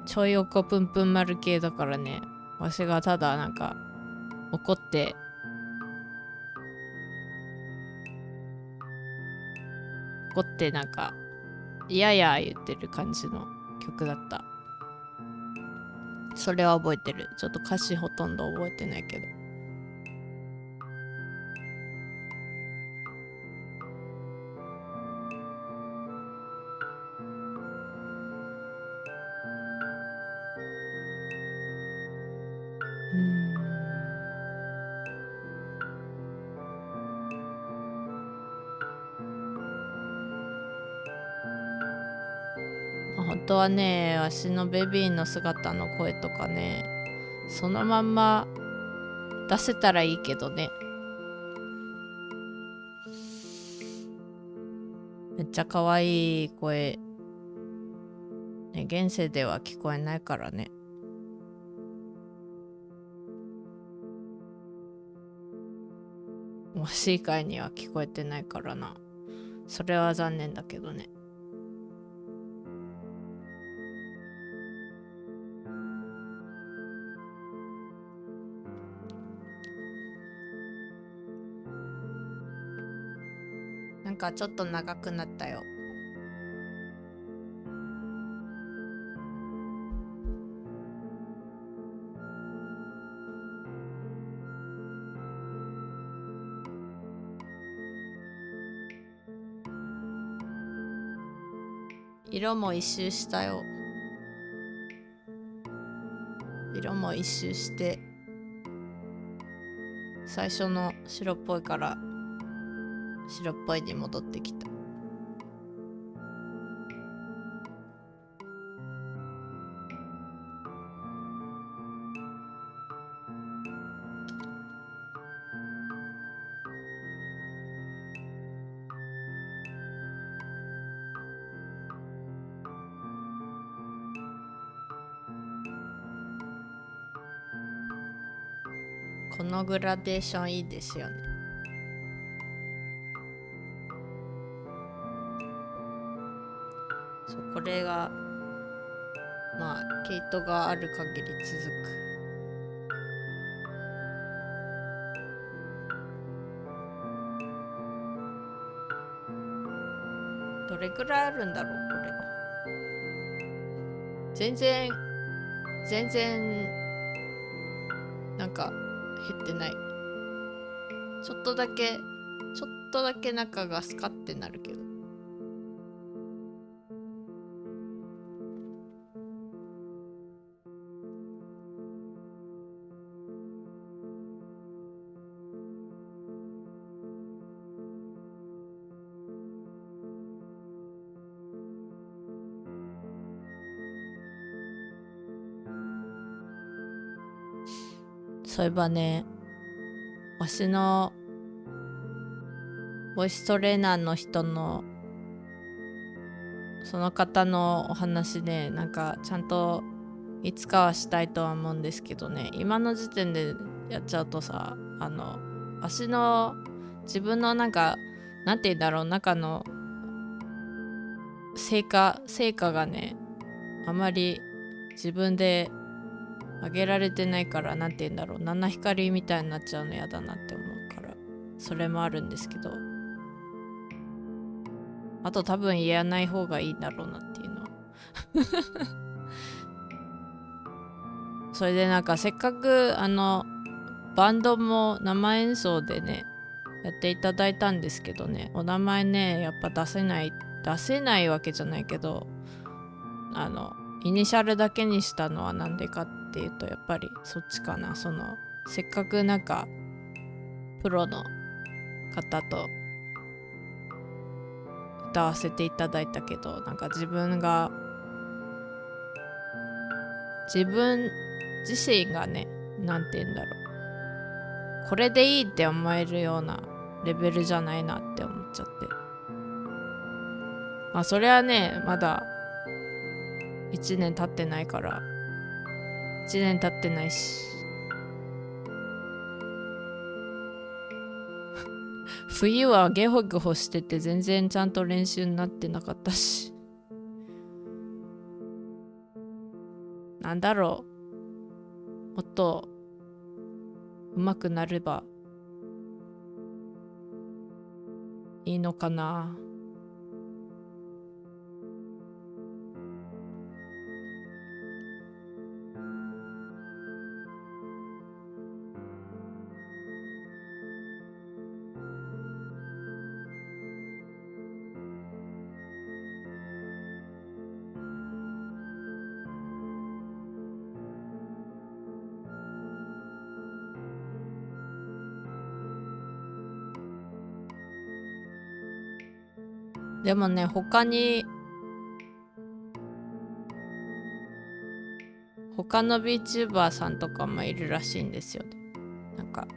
ちょいおこぷんぷん丸系だからね、わしがただなんか怒ってなんかいやや言ってる感じの曲だった。それは覚えてる。ちょっと歌詞ほとんど覚えてないけど。本当はね、わしのベビーの姿の声とかね、そのまんま出せたらいいけどね。めっちゃ可愛い声、ね、現世では聞こえないからね。わし以外には聞こえてないからな。それは残念だけどね。なんかちょっと長くなったよ。色も一周したよ。色も一周して最初の白っぽいから白っぽいに戻ってきた。このグラデーションいいですよね。そう、これがまあ毛糸がある限り続く。どれくらいあるんだろうこれ。全然なんか減ってない。ちょっとだけ中がスカってなるけど。そういえばね、わしのボイストレーナーの人のその方のお話ね、なんかちゃんといつかはしたいとは思うんですけどね、今の時点でやっちゃうとさ、わしの自分のなんかなんて言うんだろう、中の成果がね、あまり自分で上げられてないから、なんて言うんだろう、七光みたいになっちゃうの嫌だなって思うから、それもあるんですけど、あと多分言えない方がいいんだろうなっていうのはそれでなんかせっかくバンドも生演奏でねやっていただいたんですけどね、お名前ねやっぱ出せないわけじゃないけど、イニシャルだけにしたのはなんでかっていうと、やっぱりそっちかな。せっかくなんかプロの方と歌わせていただいたけど、なんか自分自身がね、なんて言うんだろう、これでいいって思えるようなレベルじゃないなって思っちゃって、まあそれはねまだ1年経ってないから1年経ってないし、冬はゲホゲホしてて全然ちゃんと練習になってなかったし、なんだろう、もっと上手くなればいいのかな。でもね、他の Vtuber さんとかもいるらしいんですよね。なんか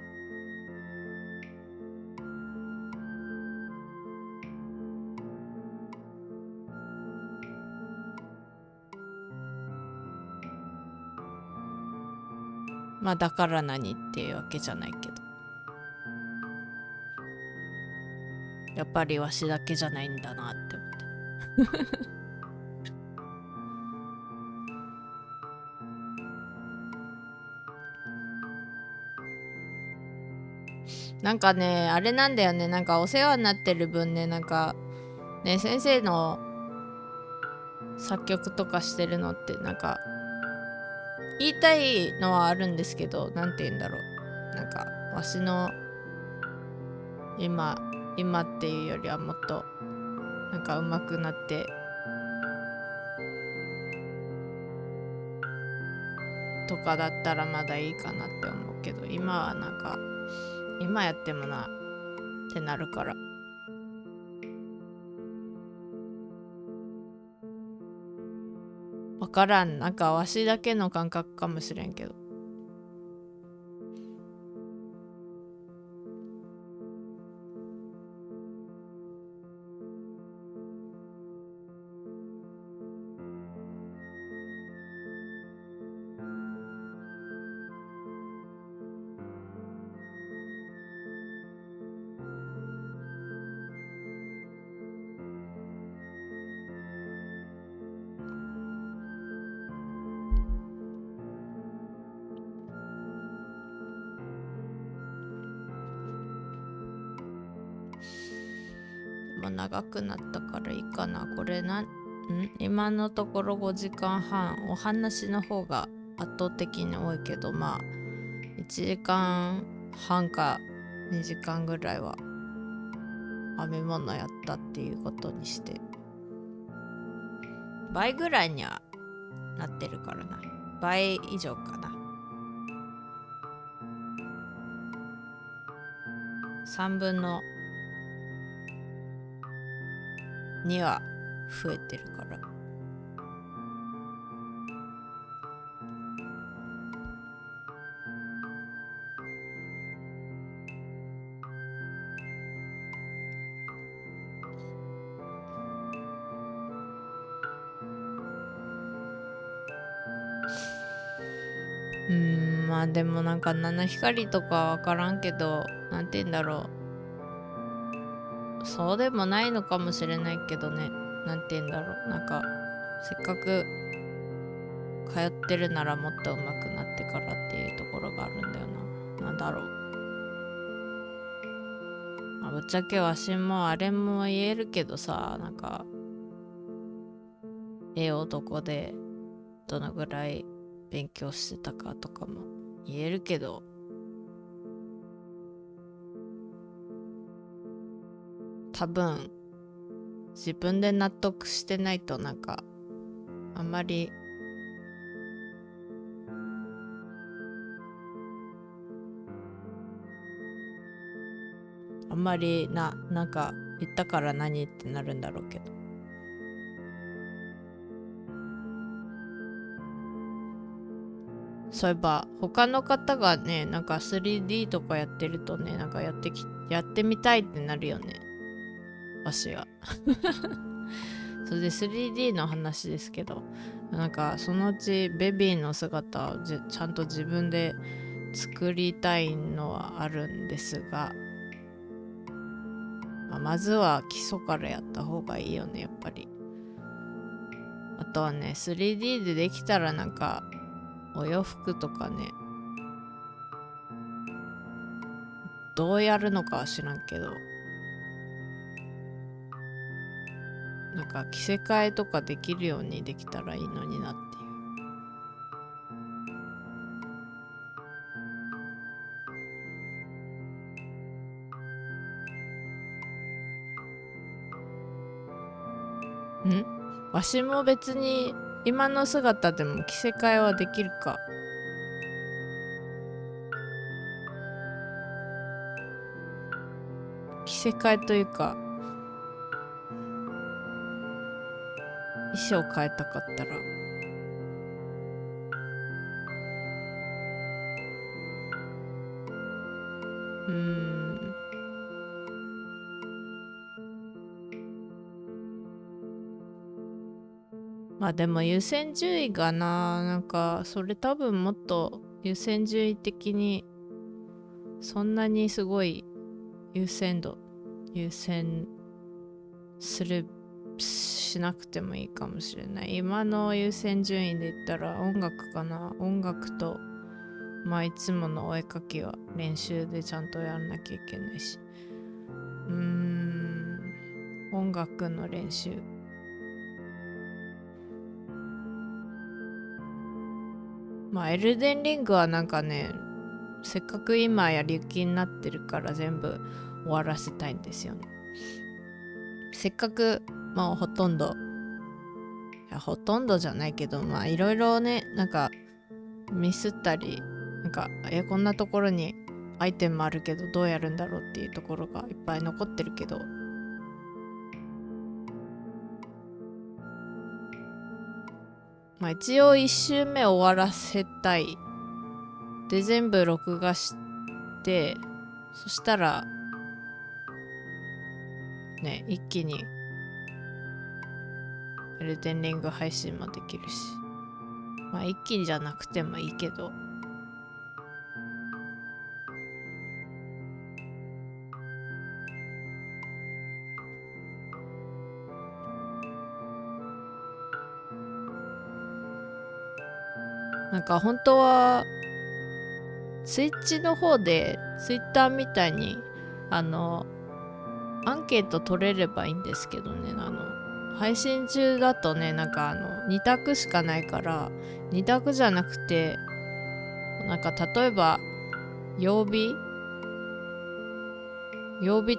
まあだから何っていうわけじゃないけど、やっぱりわしだけじゃないんだなって思ってなんかね、あれなんだよね、なんかお世話になってる分ね、なんかね、先生の作曲とかしてるのってなんか言いたいのはあるんですけど、なんて言うんだろう、なんかわしの今っていうよりはもっとなんか上手くなってとかだったらまだいいかなって思うけど、今はなんか今やってもなってなるから、わからん、なんかわしだけの感覚かもしれんけど、もう長くなったからいいかな。これ今のところ5時間半、お話の方が圧倒的に多いけど、まあ1時間半か2時間ぐらいは編み物やったっていうことにして、倍ぐらいにはなってるからな。倍以上かな。3分の2は増えてるから。まあでもなんか七光とかわからんけど、なんて言うんだろう、そうでもないのかもしれないけどね、なんて言うんだろう、なんかせっかく通ってるならもっと上手くなってからっていうところがあるんだよな。なんだろう、まあ、ぶっちゃけわしもあれも言えるけどさ、なんか絵をどこでどのぐらい勉強してたかとかも言えるけど、多分自分で納得してないとなんかあんまりなんか言ったから何ってなるんだろうけど、そういえば他の方がねなんか 3D とかやってるとねなんかやってみたいってなるよね、わしは。それで 3D の話ですけど、なんかそのうちベビーの姿をちゃんと自分で作りたいのはあるんですが、まずは基礎からやった方がいいよね、やっぱり。あとはね 3D でできたらなんかお洋服とかね、どうやるのかは知らんけど、なんか着せ替えとかできるようにできたらいいのになっていう。わしも別に今の姿でも着せ替えはできるか。着せ替えというか衣装変えたかったらまあでも優先順位がなんかそれ多分もっと優先順位的にそんなにすごい優先しなくてもいいかもしれない。今の優先順位で言ったら音楽かな。音楽といつものお絵かきは練習でちゃんとやらなきゃいけないし、音楽の練習。エルデンリングはなんかね、せっかく今やる気になってるから全部終わらせたいんですよね。せっかくほとんどじゃないけどいろいろねなんかミスったりなんかこんなところにアイテムあるけどどうやるんだろうっていうところがいっぱい残ってるけど、一応1周目終わらせたいで全部録画して、そしたらね一気にエルデンリング配信もできるし、一気にじゃなくてもいいけど、なんか本当はツイッチの方でツイッターみたいにアンケート取れればいいんですけどね、配信中だとねなんか2択しかないから、2択じゃなくてなんか例えば曜日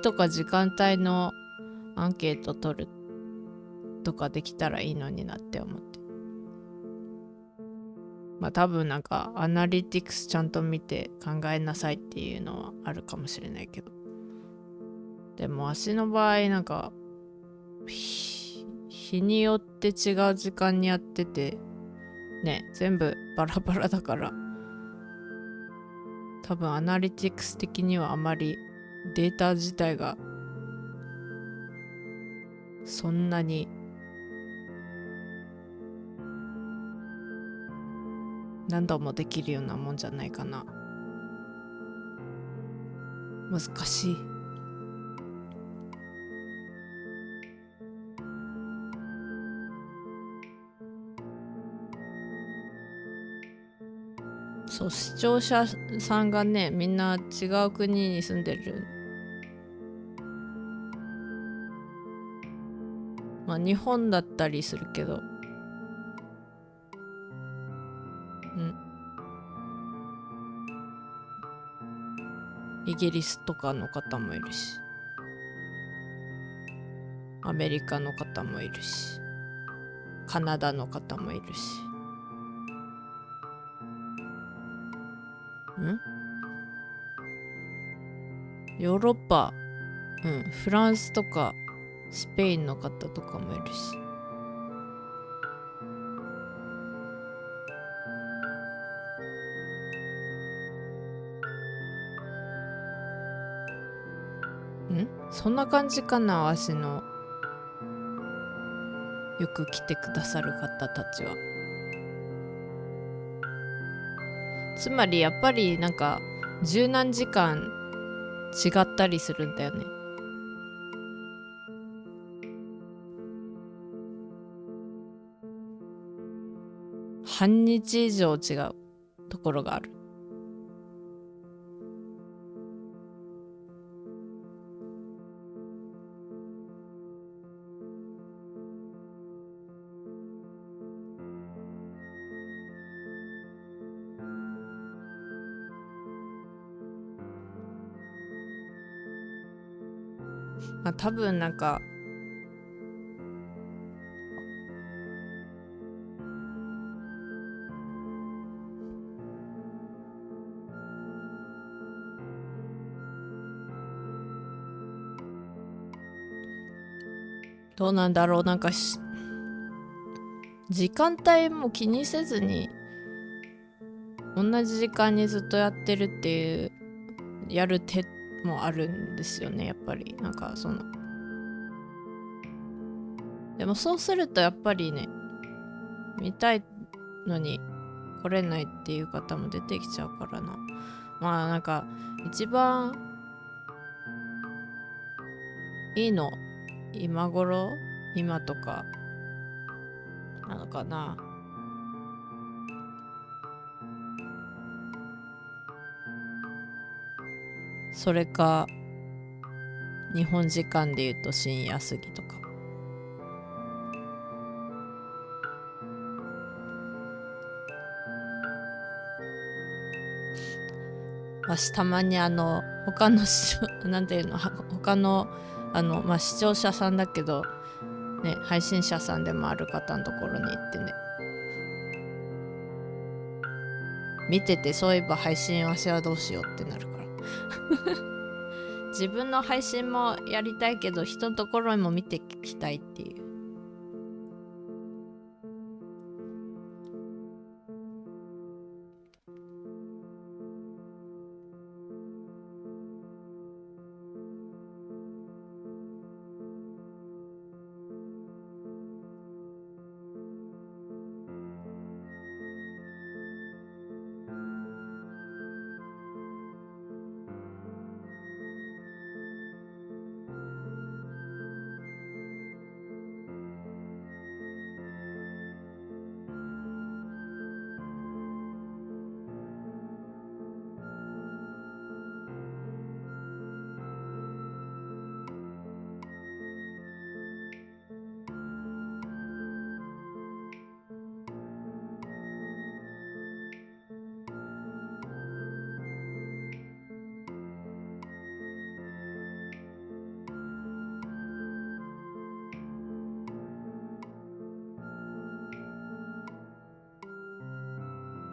とか時間帯のアンケート取るとかできたらいいのになって思って、多分なんかアナリティクスちゃんと見て考えなさいっていうのはあるかもしれないけど、でも足の場合なんか日によって違う時間にやっててね、全部バラバラだから多分アナリティクス的にはあまりデータ自体がそんなに何度もできるようなもんじゃないかな。難しい。そう、視聴者さんがねみんな違う国に住んでる。日本だったりするけど、イギリスとかの方もいるし、アメリカの方もいるし、カナダの方もいるし、ヨーロッパ、フランスとかスペインの方とかもいるし、そんな感じかな、わしのよく来てくださる方たちは。つまりやっぱりなんか十何時間違ったりするんだよね。半日以上違うところがある。多分なんかどうなんだろう、なんか時間帯も気にせずに同じ時間にずっとやってるっていうやる手もあるんですよね、やっぱり。なんかでもそうするとやっぱりね、見たいのに来れないっていう方も出てきちゃうからな。まあなんか一番いいの今とかなのかな。それか日本時間で言うと深夜過ぎとか。わしたまに他のなんていうの、他の視聴者さんだけどね、配信者さんでもある方のところに行ってね、見てて、そういえば配信わしはどうしようってなるから自分の配信もやりたいけど人のところにも見てきたいっていう。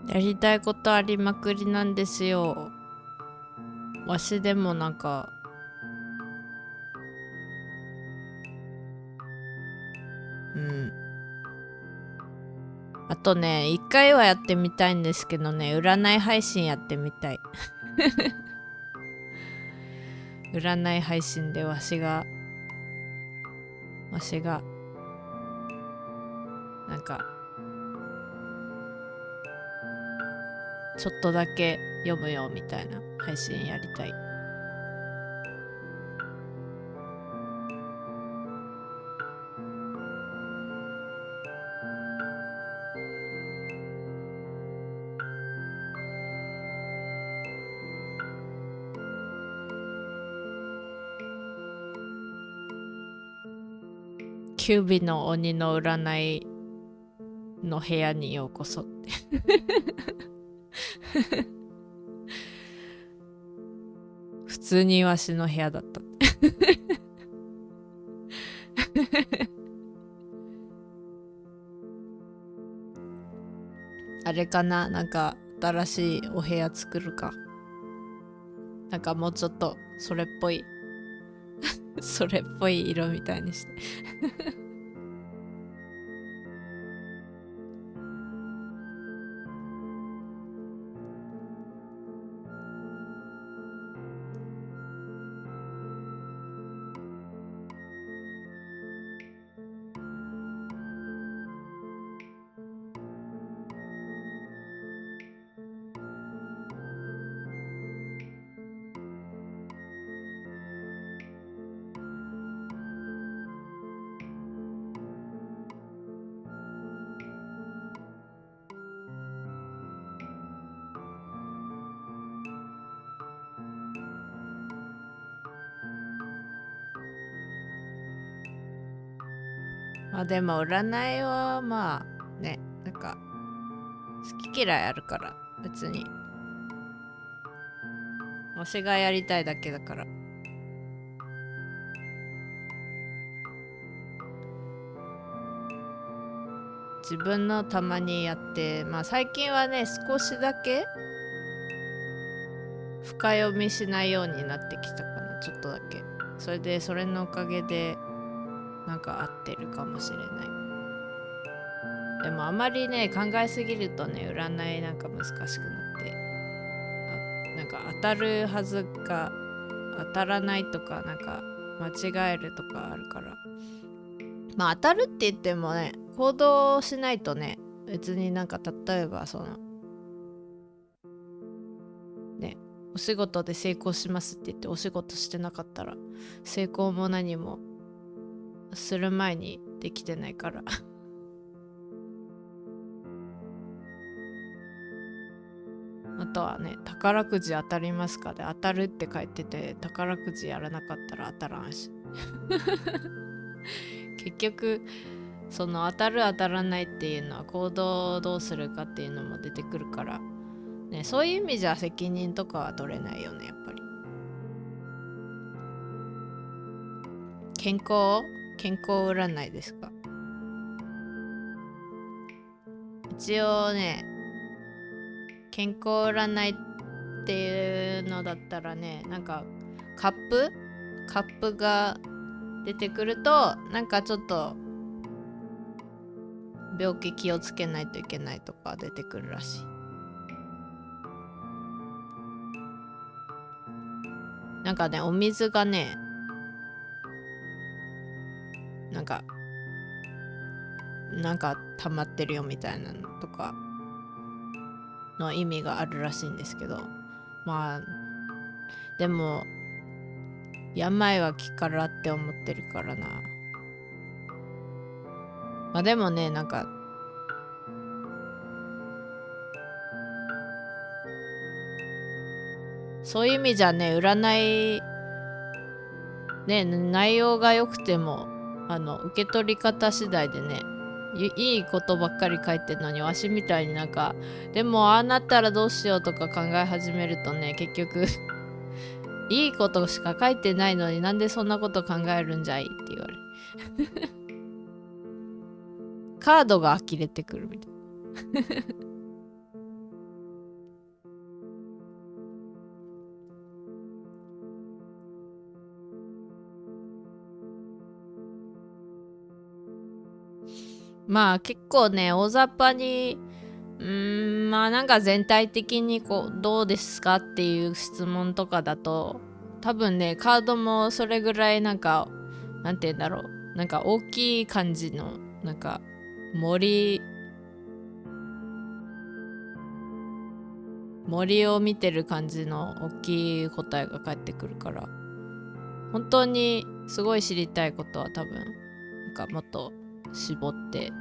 やりたいことありまくりなんですよ。わしでもなんかあとね、一回はやってみたいんですけどね、占い配信やってみたい占い配信でわしがなんかちょっとだけ読むよみたいな配信やりたい。九尾の鬼の占いの部屋にようこそって不通にわしの部屋だったあれかな、なんか新しいお部屋作るか、なんかもうちょっとそれっぽいそれっぽい色みたいにしてまあでも占いはまあね、なんか好き嫌いあるから別にわしがやりたいだけだから。自分のたまにやって、まあ最近はね少しだけ深読みしないようになってきたかな、ちょっとだけ。それでそれのおかげでなんか合ってるかもしれない。でもあまりね考えすぎるとね占いなんか難しくなって、なんか当たるはずが当たらないとか、なんか間違えるとかあるから、まあ当たるって言ってもね行動しないとね、別になんか例えばそのね、お仕事で成功しますって言ってお仕事してなかったら成功も何もする前にできてないからあとはね、宝くじ当たりますかで当たるって書いてて、宝くじやらなかったら当たらんし結局その当たる当たらないっていうのは行動をどうするかっていうのも出てくるからね、そういう意味じゃ責任とかは取れないよね、やっぱり。健康占いですか。一応ね、健康占いっていうのだったらね、なんかカップが出てくると、なんかちょっと病気気をつけないといけないとか出てくるらしい。なんかね、お水がね、なんか溜まってるよみたいなのとかの意味があるらしいんですけど、まあでも病は気からって思ってるからな。まあでもね、なんかそういう意味じゃね、占いね、内容が良くても受け取り方次第でね、いいことばっかり書いてるのに、わしみたいになんかでもああなったらどうしようとか考え始めるとね、結局いいことしか書いてないのになんでそんなこと考えるんじゃいって言われるカードが呆れてくるみたいなまあ結構ね大雑把にまあなんか全体的にこうどうですかっていう質問とかだと、多分ねカードもそれぐらいなんかなんて言うんだろう、なんか大きい感じのなんか森を見てる感じの大きい答えが返ってくるから、本当にすごい知りたいことは多分なんかもっと絞って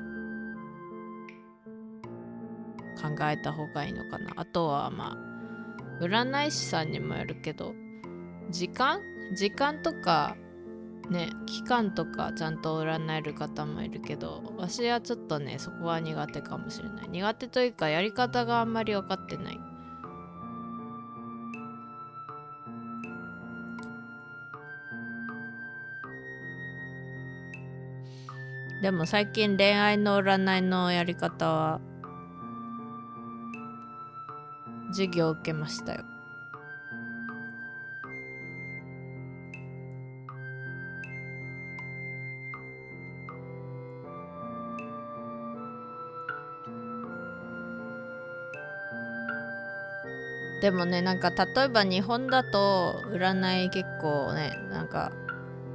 考えた方がいいのかな。あとはまあ占い師さんにもよるけど、時間とかね、期間とかちゃんと占える方もいるけど、わしはちょっとねそこは苦手かもしれない。苦手というかやり方があんまり分かってない。でも最近恋愛の占いのやり方は授業を受けましたよ。でもね、なんか例えば日本だと占い結構ね、なんか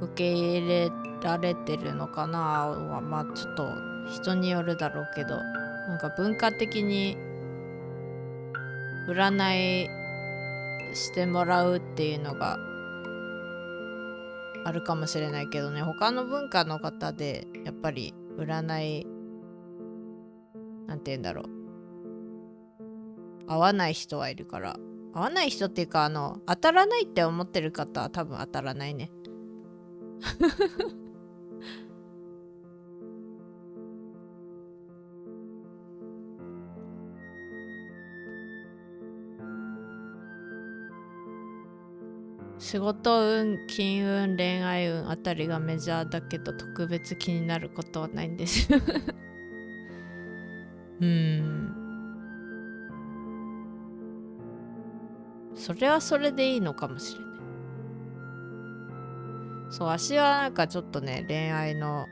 受け入れられてるのかなは、まあちょっと人によるだろうけど、なんか文化的に占いしてもらうっていうのがあるかもしれないけどね、他の文化の方でやっぱり占い、なんて言うんだろう、合わない人はいるから、合わない人っていうか、当たらないって思ってる方は多分当たらないね。仕事運、金運、恋愛運あたりがメジャーだけど特別気になることはないんですそれはそれでいいのかもしれない。そう、私はなんかちょっとね、恋愛の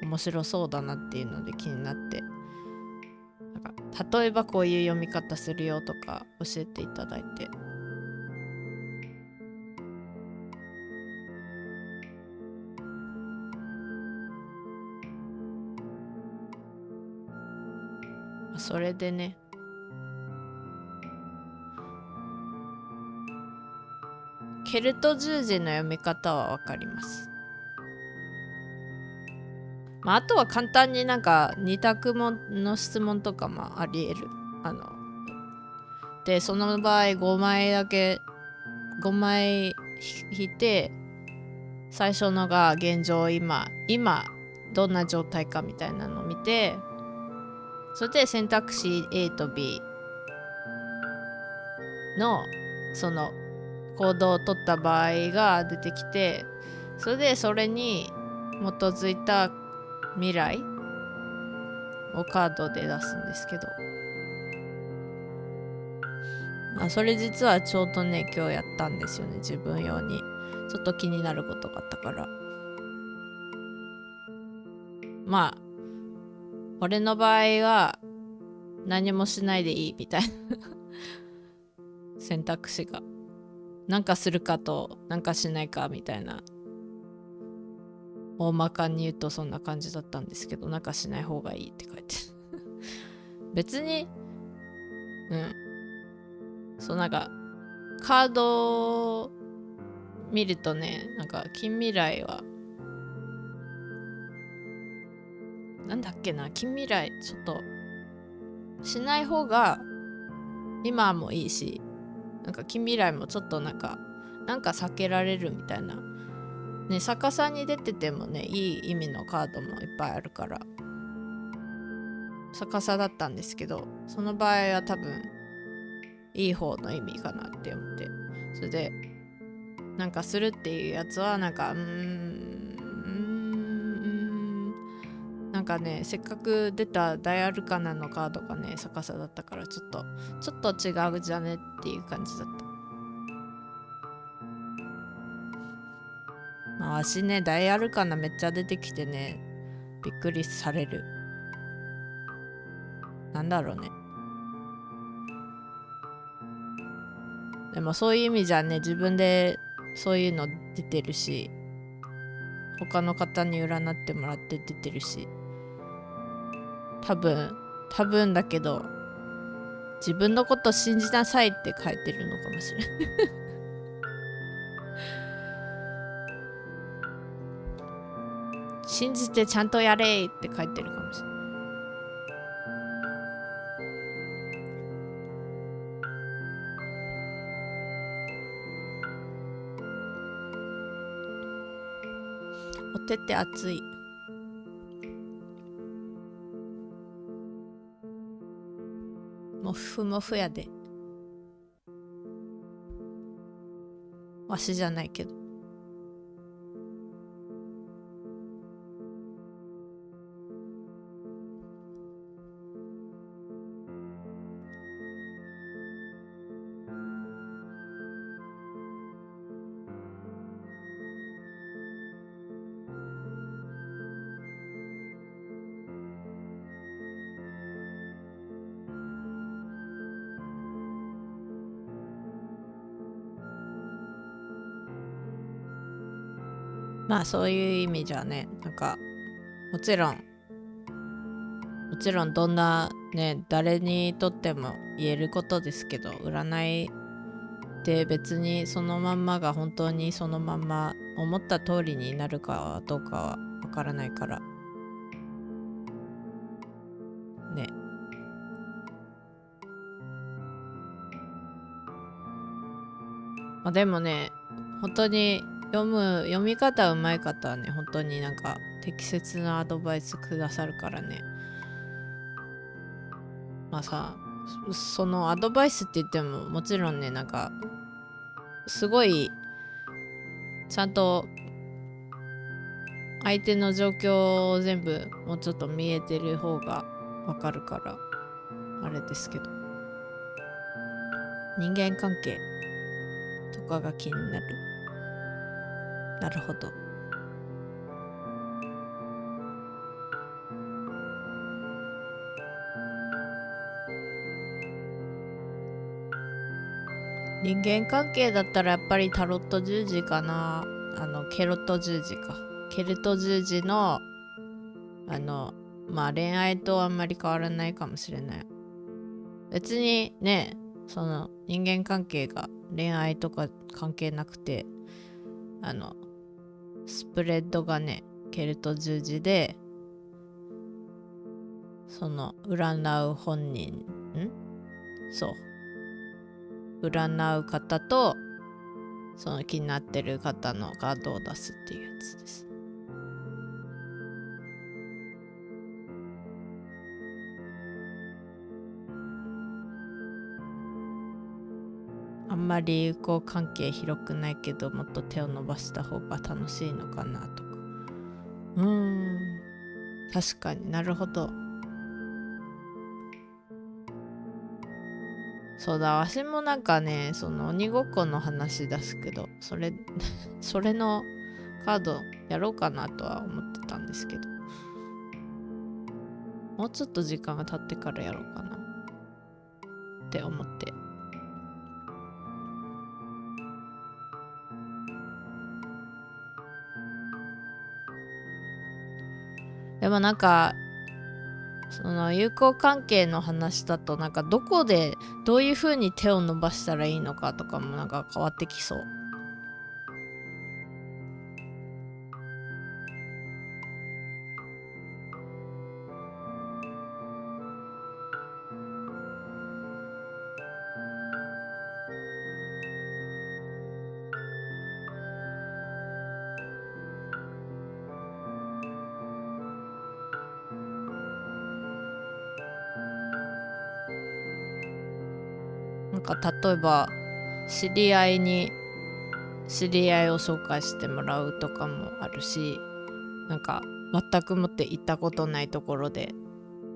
面白そうだなっていうので気になって、なんか例えばこういう読み方するよとか教えていただいて、それでね、ケルト十字の読み方はわかります。まあ、あとは簡単になんか二択の質問とかもあり得る。で、その場合5枚引いて、最初のが現状今どんな状態かみたいなのを見て、それで選択肢 A と B のその行動を取った場合が出てきて、それでそれに基づいた未来をカードで出すんですけど、それ実はちょうどね今日やったんですよね、自分用に。ちょっと気になることがあったから。まあ俺の場合は何もしないでいいみたいな選択肢が、なんかするかとなんかしないかみたいな、大まかに言うとそんな感じだったんですけど、なんかしない方がいいって書いて別にそう、なんかカードを見るとね、なんか近未来はなんだっけな、近未来ちょっとしない方が今もいいし、なんか近未来もちょっとなんか避けられるみたいなね、逆さに出ててもね、いい意味のカードもいっぱいあるから逆さだったんですけど、その場合は多分いい方の意味かなって思って、それでなんかするっていうやつはなんかなんかね、せっかく出た大アルカナのカードがね逆さだったから、ちょっと違うじゃねっていう感じだった。まあわしね、大アルカナめっちゃ出てきてね、びっくりされる。なんだろうね。でもそういう意味じゃね、自分でそういうの出てるし、他の方に占ってもらって出てるし、多分だけど、自分のこと信じなさいって書いてるのかもしれない信じてちゃんとやれって書いてるかもしれない。お手って熱い。もふもふやで。わしじゃないけど。まあそういう意味じゃね、なんかもちろんどんなね誰にとっても言えることですけど、占いって別にそのまんまが本当にそのまんま思った通りになるかどうかはわからないからね。まあ、でもね、本当に読み方うまい方はね、本当になんか適切なアドバイスくださるからね。まあさ、そのアドバイスって言ってももちろんね、なんかすごいちゃんと相手の状況を全部もうちょっと見えてる方がわかるからあれですけど、人間関係とかが気になる。なるほど。人間関係だったらやっぱりタロット十字かな。ケロット十字か。ケルト十字のまあ恋愛とあんまり変わらないかもしれない。別にね、その人間関係が恋愛とか関係なくて、スプレッドがねケルト十字で、その占う本人占う方とその気になってる方のカードを出すっていうやつです。あんまり友好関係広くないけど、もっと手を伸ばした方が楽しいのかなとか。確かになるほど。そうだ、わしもなんかね、その鬼ごっこの話出すけど、それそれのカードやろうかなとは思ってたんですけど、もうちょっと時間が経ってからやろうかなって思って。でもなんかその友好関係の話だと、なんかどこでどういう風に手を伸ばしたらいいのかとかもなんか変わってきそう。なんか例えば知り合いに知り合いを紹介してもらうとかもあるし、なんか全くもって行ったことないところで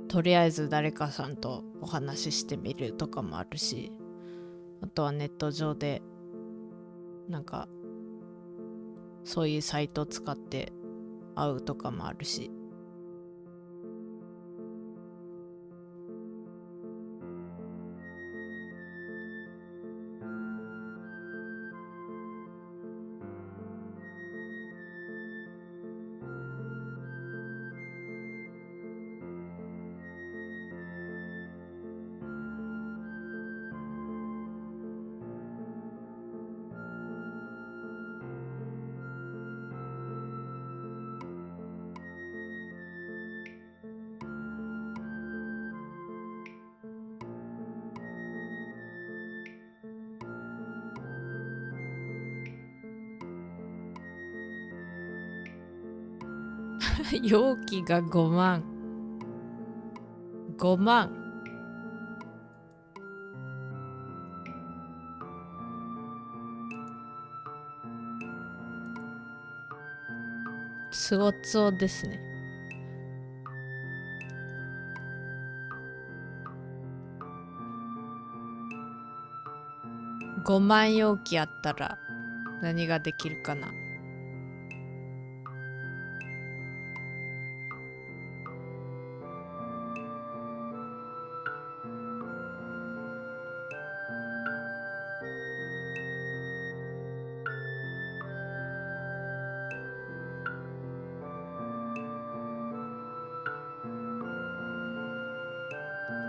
とりあえず誰かさんとお話ししてみるとかもあるし、あとはネット上でなんかそういうサイトを使って会うとかもあるし。容器が5万。つおつおですね。5万容器あったら何ができるかな。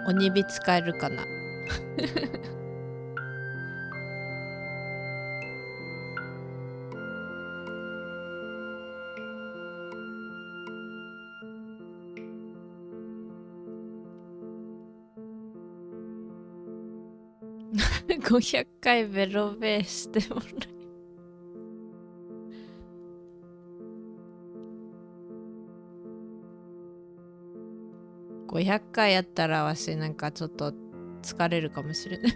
鬼火使えるかな500回ベロベしてもらう。500回やったらわしなんかちょっと疲れるかもしれない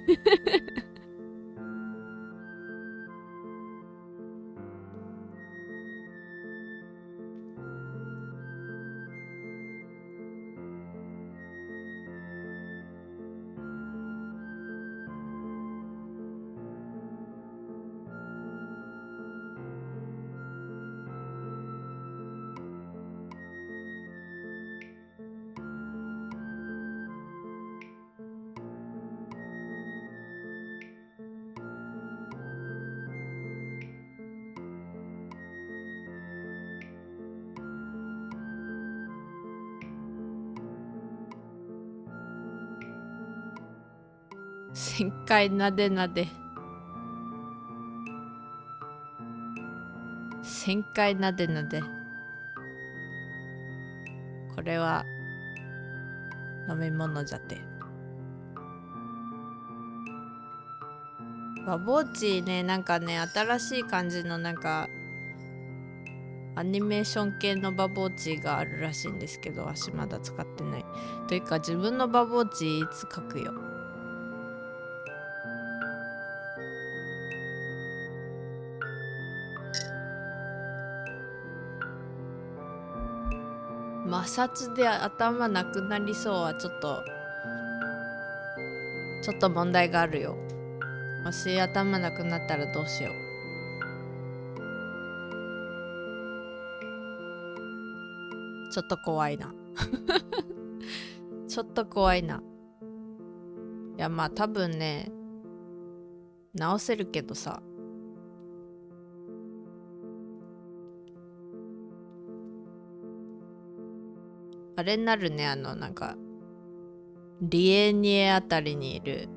1000回なでなで1000回なでなでこれは飲み物じゃてバボーチねなんかね新しい感じのなんかアニメーション系のバボーチがあるらしいんですけどわしまだ使ってないというか自分のバボーチいつ書くよ摩擦で頭なくなりそうはちょっと問題があるよもし頭なくなったらどうしようちょっと怖いなちょっと怖いないやまあ多分ね直せるけどさあれになるねなんかリエニエあたりにいる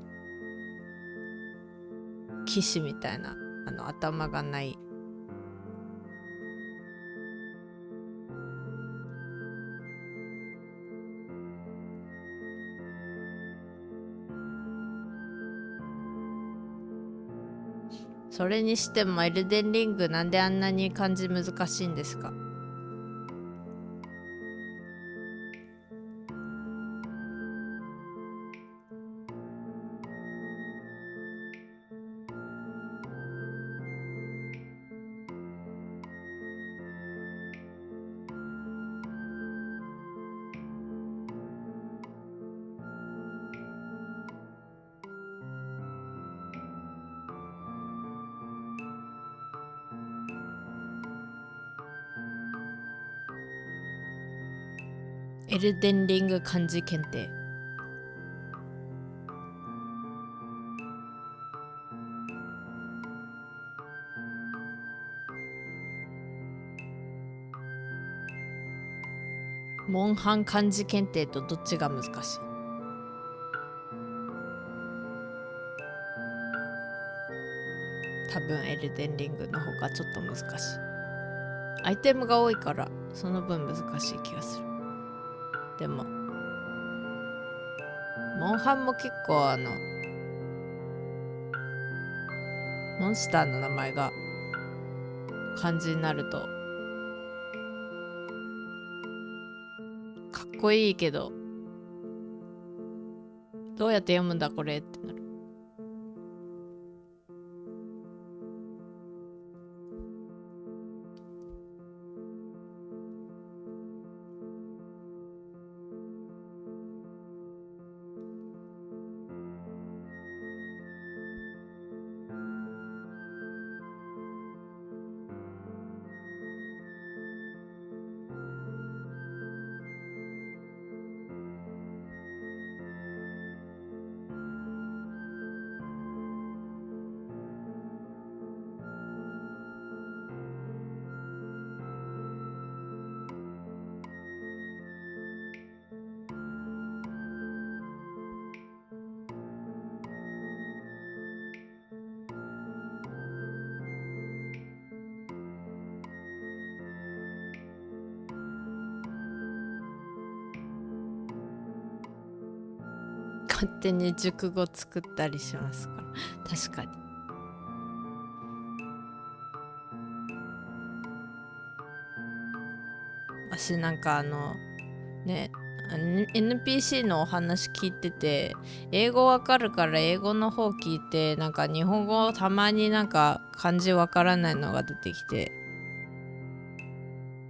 騎士みたいな頭がないそれにしてもエルデンリングなんであんなに漢字難しいんですかエルデンリング漢字検定モンハン漢字検定とどっちが難しい多分エルデンリングの方がちょっと難しいアイテムが多いからその分難しい気がするでもモンハンも結構モンスターの名前が漢字になるとかっこいいけどどうやって読むんだこれってなる勝手に熟語作ったりしますから。確かに。私なんかね、NPC のお話聞いてて、英語わかるから英語の方聞いて、なんか日本語たまになんか漢字わからないのが出てきて、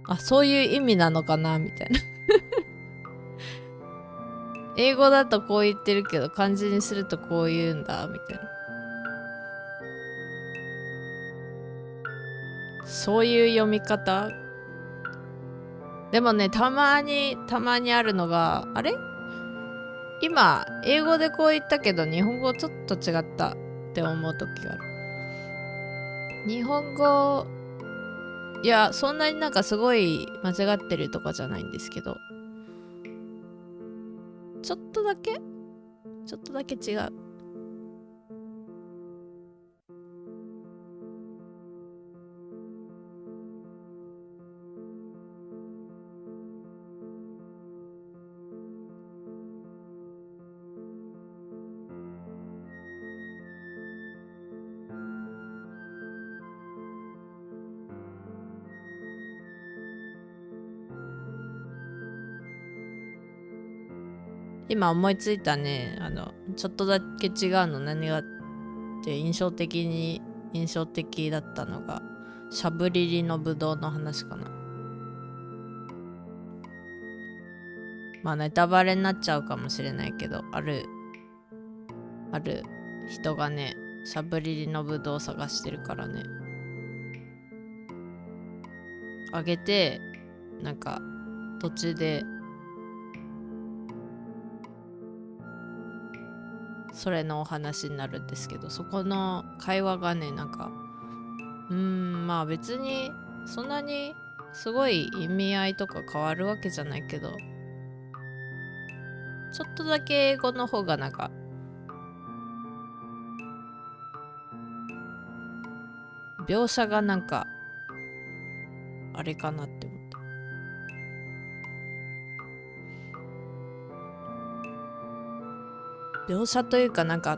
あ、そういう意味なのかなみたいな。英語だとこう言ってるけど漢字にするとこう言うんだみたいな。そういう読み方。でもね、たまにあるのが、あれ今英語でこう言ったけど日本語ちょっと違ったって思う時がある。日本語、いやそんなになんかすごい間違ってるとかじゃないんですけど、ちょっとだけ違う。今思いついたね、ちょっとだけ違うの何がって印象的だったのが、しゃぶりりのぶどうの話かな。まあネタバレになっちゃうかもしれないけど、ある人がね、しゃぶりりのぶどうを探してるからね、あげて、なんか途中でそれのお話になるんですけど、そこの会話がね、なんかまあ別にそんなにすごい意味合いとか変わるわけじゃないけど、ちょっとだけ英語の方がなんか描写がなんかあれかなって思った。描写というかなんか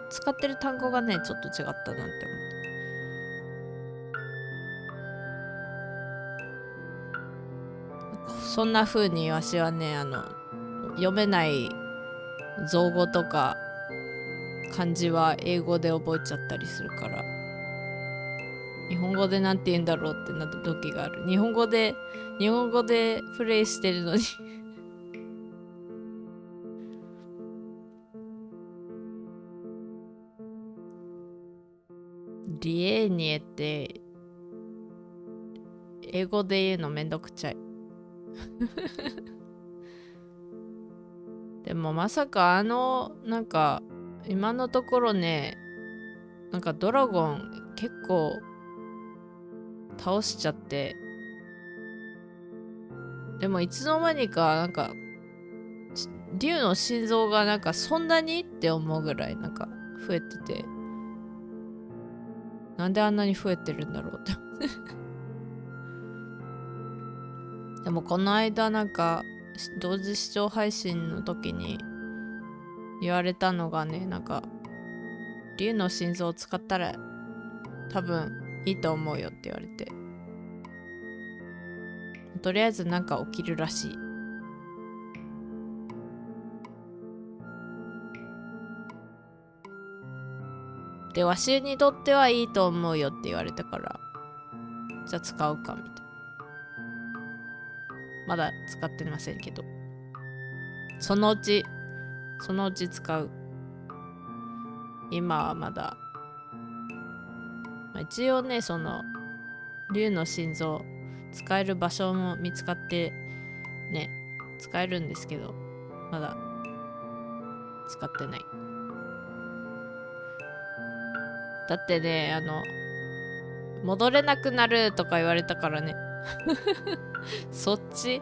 使ってる単語がねちょっと違ったなって思った。そんな風にわしはね、読めない造語とか漢字は英語で覚えちゃったりするから、日本語でなんて言うんだろうってなった時がある。日本語でプレイしてるのにリエーニエって英語で言うのめんどくちゃいでもまさかなんか今のところね、なんかドラゴン結構倒しちゃって、でもいつの間にかなんか竜の心臓がなんかそんなにって思うぐらいなんか増えてて、なんであんなに増えてるんだろうってでもこの間なんか同時視聴配信の時に言われたのがね、なんか竜の心臓を使ったら多分いいと思うよって言われて、とりあえずなんか起きるらしい。でわしにとってはいいと思うよって言われたから、じゃあ使うかみたいな。まだ使ってませんけど、そのうち使う。今はまだ、一応ね、その竜の心臓使える場所も見つかってね、使えるんですけど、まだ使ってない。だってね、戻れなくなるとか言われたからねそっち、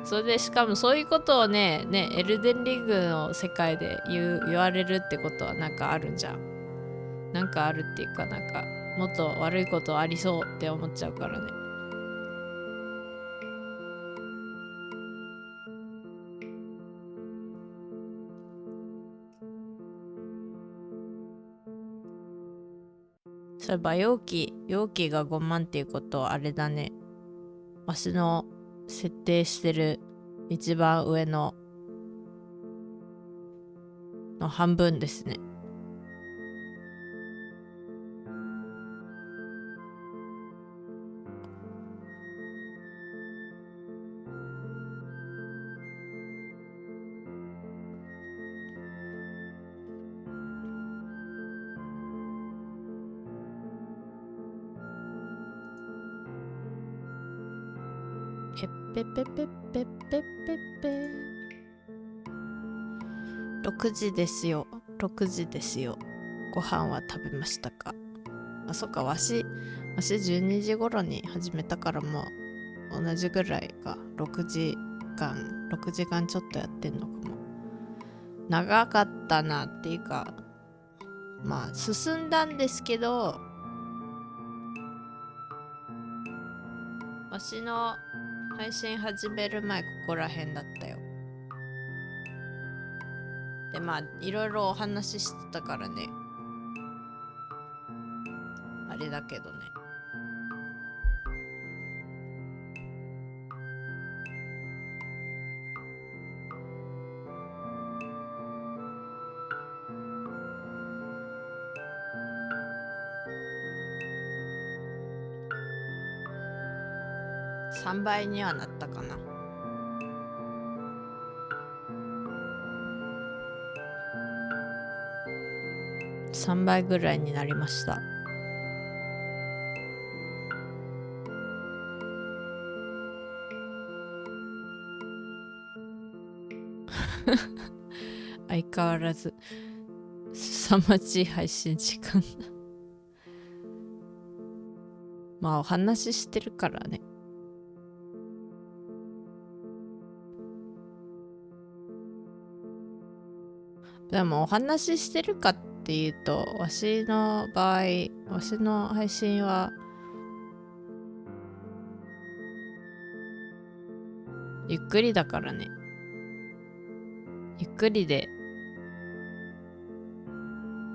それでしかもそういうことをねエルデンリングの世界で言われるってことはなんかあるんじゃん。なんかあるっていうか、なんかもっと悪いことありそうって思っちゃうからね。そういえば容器が5万っていうことはあれだね。わしの設定してる一番上の半分ですね。ペペペペペペペ6時ですよ。6時ですよ。ご飯は食べましたか？あ、そっか、わし12時頃に始めたからもう同じぐらいか。6時間ちょっとやってんのかも。長かったなっていうか、まあ進んだんですけど、わしの配信始める前ここら辺だったよ。でまあいろいろお話ししてたからね、あれだけどね。3倍にはなったかな。3倍ぐらいになりました。相変わらず凄まじい配信時間だ。まあお話ししてるからね。でもお話ししてるかっていうと、わしの場合、わしの配信はゆっくりだからね。ゆっくりで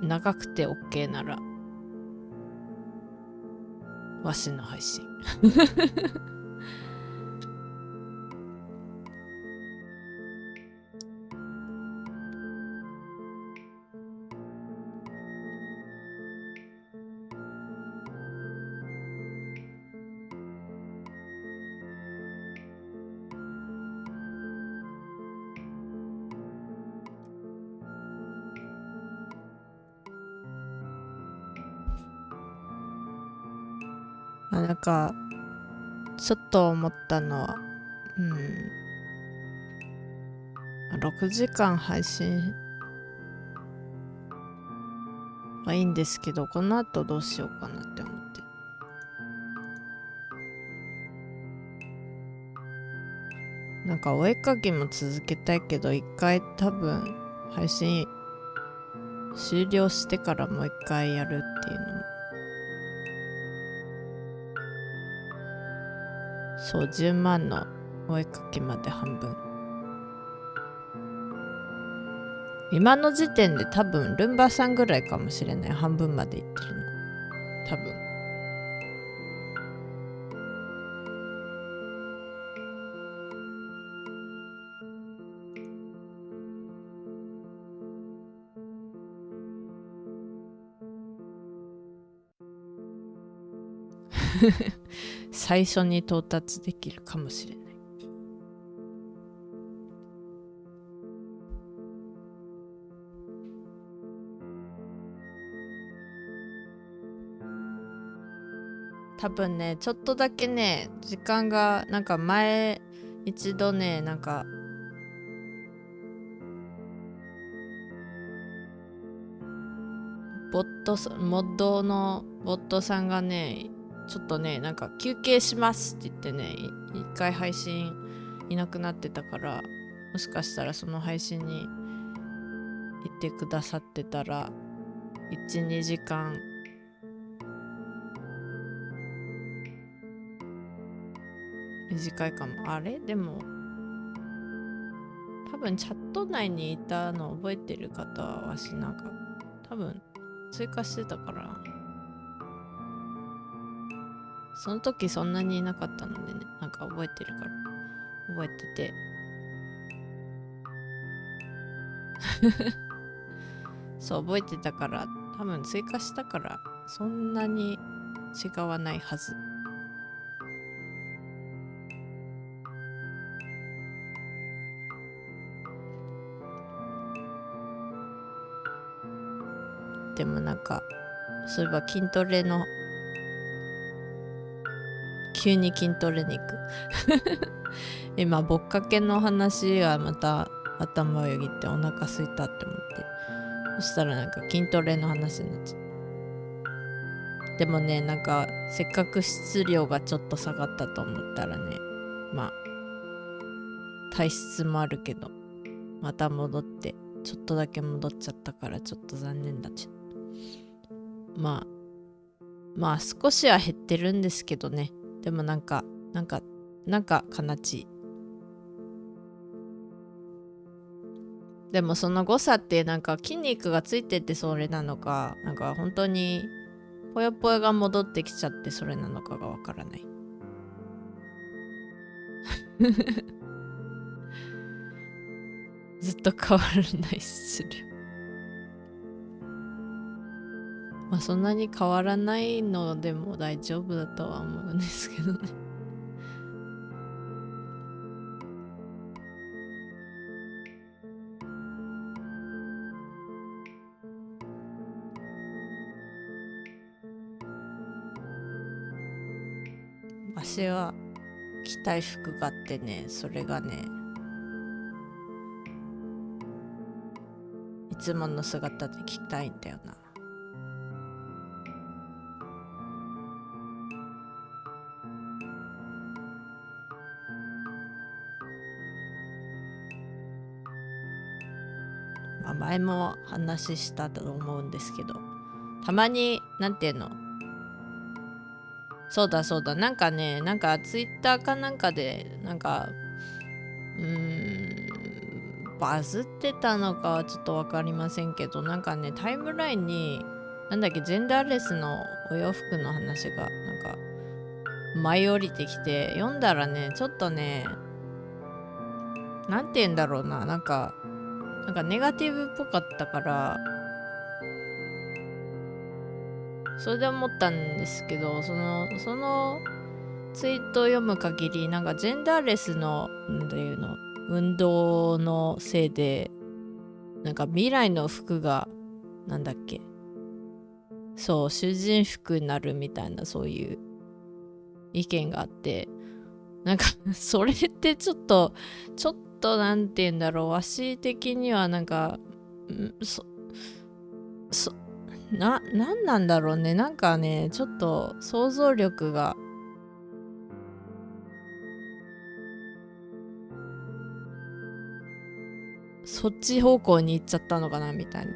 長くて OK ならわしの配信。なんかちょっと思ったのは、6時間配信はいいんですけど、この後どうしようかなって思って。なんかお絵かきも続けたいけど、一回多分配信終了してからもう一回やるっていうのも、そう、10万のお絵かきまで半分。今の時点で多分ルンバさんぐらいかもしれない。半分までいってるの多分。最初に到達できるかもしれない。多分ね、ちょっとだけね、時間がなんか前一度ね、なんかモッドのボットさんがね、ちょっとね、なんか休憩しますって言ってね、一回配信いなくなってたから、もしかしたらその配信に行ってくださってたら、1、2時間短いかも。あれでも多分チャット内にいたの覚えてる方はわしなんか多分追加してたから。その時そんなにいなかったのでね、なんか覚えてるから覚えててそう覚えてたから、多分追加したからそんなに違わないはず。でもなんかそういえば筋トレの急に筋トレに行く今ぼっかけの話はまた頭をよぎってお腹空いたって思って、そしたらなんか筋トレの話になっちゃう。でもね、なんかせっかく質量がちょっと下がったと思ったらね、まあ体質もあるけどまた戻って、ちょっとだけ戻っちゃったからちょっと残念だっちゃう。まあ少しは減ってるんですけどね。でもなんか悲しい。でもその誤差ってなんか筋肉がついててそれなのか、なんか本当にぽよぽよが戻ってきちゃってそれなのかがわからないずっと変わらない質量。まあそんなに変わらないのでも大丈夫だとは思うんですけどね私は着たい服があってね、それがねいつもの姿で着たいんだよな。まあ、前も話したと思うんですけど、たまになんていうの、そうだなんかね、なんかツイッターかなんかでなんかバズってたのかはちょっと分かりませんけど、なんかねタイムラインになんだっけジェンダーレスのお洋服の話がなんか舞い降りてきて、読んだらねちょっとねなんて言うんだろうな、なんかネガティブっぽかったから、それで思ったんですけど、そのツイートを読む限り、なんかジェンダーレスのなんていうの運動のせいでなんか未来の服がなんだっけ、そう囚人服になるみたいな、そういう意見があって、なんかそれってちょっとなんて言うんだろう、わし的にはなんかなんなんだろうね、なんかねちょっと想像力がそっち方向に行っちゃったのかなみたいな、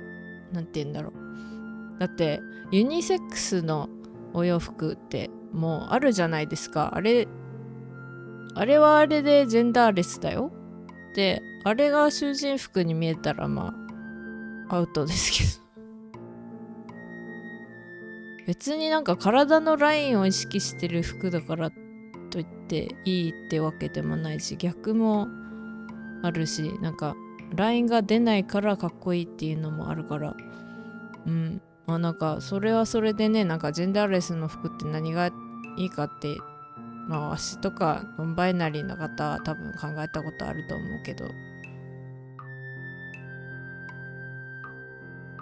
なんて言うんだろう。だってユニセックスのお洋服ってもうあるじゃないですか。あれはあれでジェンダーレスだよ。であれが囚人服に見えたらまあアウトですけど別になんか体のラインを意識してる服だからといっていいってわけでもないし、逆もあるし、なんかラインが出ないからかっこいいっていうのもあるから、まあなんかそれはそれでね、なんかジェンダーレスの服って何がいいかって、まあわしとかノンバイナリーな方は多分考えたことあると思うけど、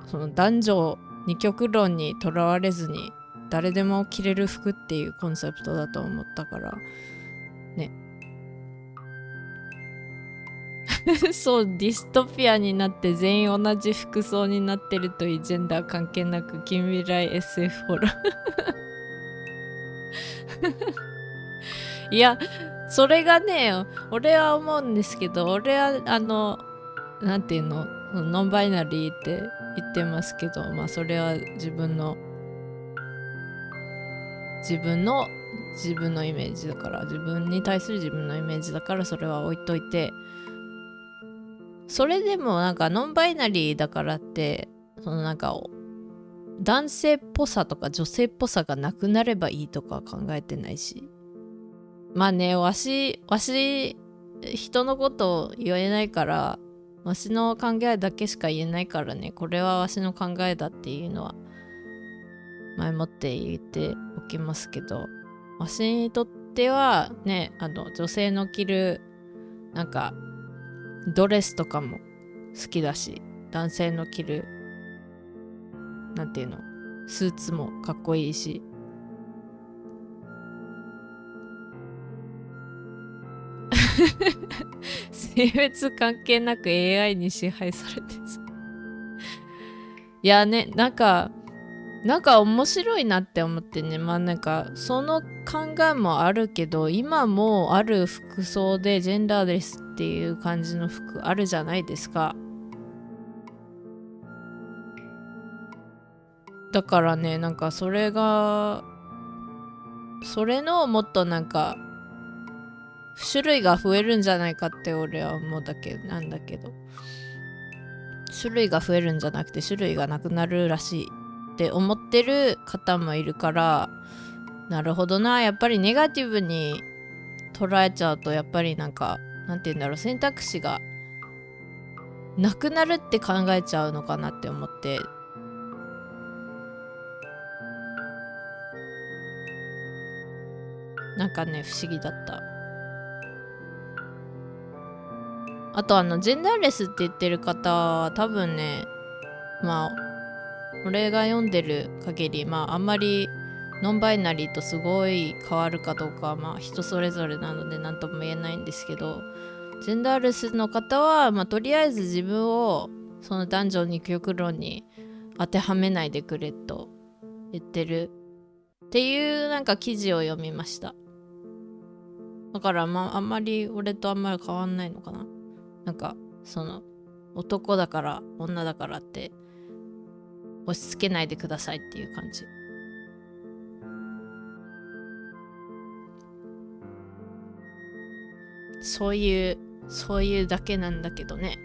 その男女二極論にとらわれずに誰でも着れる服っていうコンセプトだと思ったからねそうディストピアになって全員同じ服装になってるというジェンダー関係なく近未来 SF ホラーいやそれがね俺は思うんですけど、俺はなんていうのノンバイナリーって言ってますけど、まあそれは自分のイメージだから、自分に対する自分のイメージだからそれは置いといて、それでもなんかノンバイナリーだからってそのなんか男性っぽさとか女性っぽさがなくなればいいとか考えてないし、まあね、わし人のことを言えないから、わしの考えだけしか言えないからね、これはわしの考えだっていうのは前もって言っておきますけど、わしにとってはね、女性の着るなんかドレスとかも好きだし、男性の着るなんていうの、スーツもかっこいいし、性別関係なく AI に支配されてさいやね、なんか面白いなって思ってね。まあなんかその考えもあるけど、今もある服装でジェンダーレスっていう感じの服あるじゃないですか。だからね、なんかそれのもっとなんか種類が増えるんじゃないかって俺は思うだけなんだけど、種類が増えるんじゃなくて種類がなくなるらしいって思ってる方もいるから、なるほどな、やっぱりネガティブに捉えちゃうと、やっぱりなんかなんて言うんだろう、選択肢がなくなるって考えちゃうのかなって思って、なんかね不思議だった。あとジェンダーレスって言ってる方は多分ね、まあ俺が読んでる限り、まああんまりノンバイナリーとすごい変わるかどうかはまあ人それぞれなので何とも言えないんですけど、ジェンダーレスの方は、まあ、とりあえず自分をその男女二極論に当てはめないでくれと言ってるっていうなんか記事を読みました。だからまああんまり俺とあんまり変わんないのかな。なんかその男だから女だからって押し付けないでくださいっていう感じ。そういうだけなんだけどね。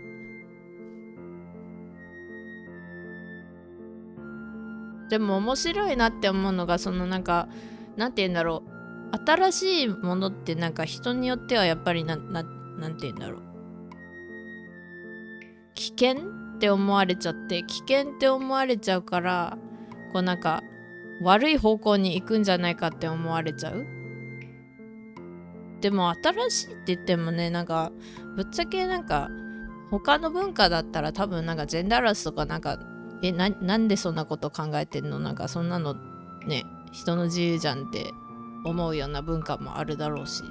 でも面白いなって思うのが、そのなんかなんて言うんだろう、新しいものってなんか人によってはやっぱりなんて言うんだろう、危険って思われちゃうから、こうなんか悪い方向に行くんじゃないかって思われちゃう。でも新しいって言ってもね、なんかぶっちゃけなんか他の文化だったら多分なんかジェンダーレスとかなんかなんでそんなこと考えてんの、なんかそんなのね人の自由じゃんって思うような文化もあるだろうし、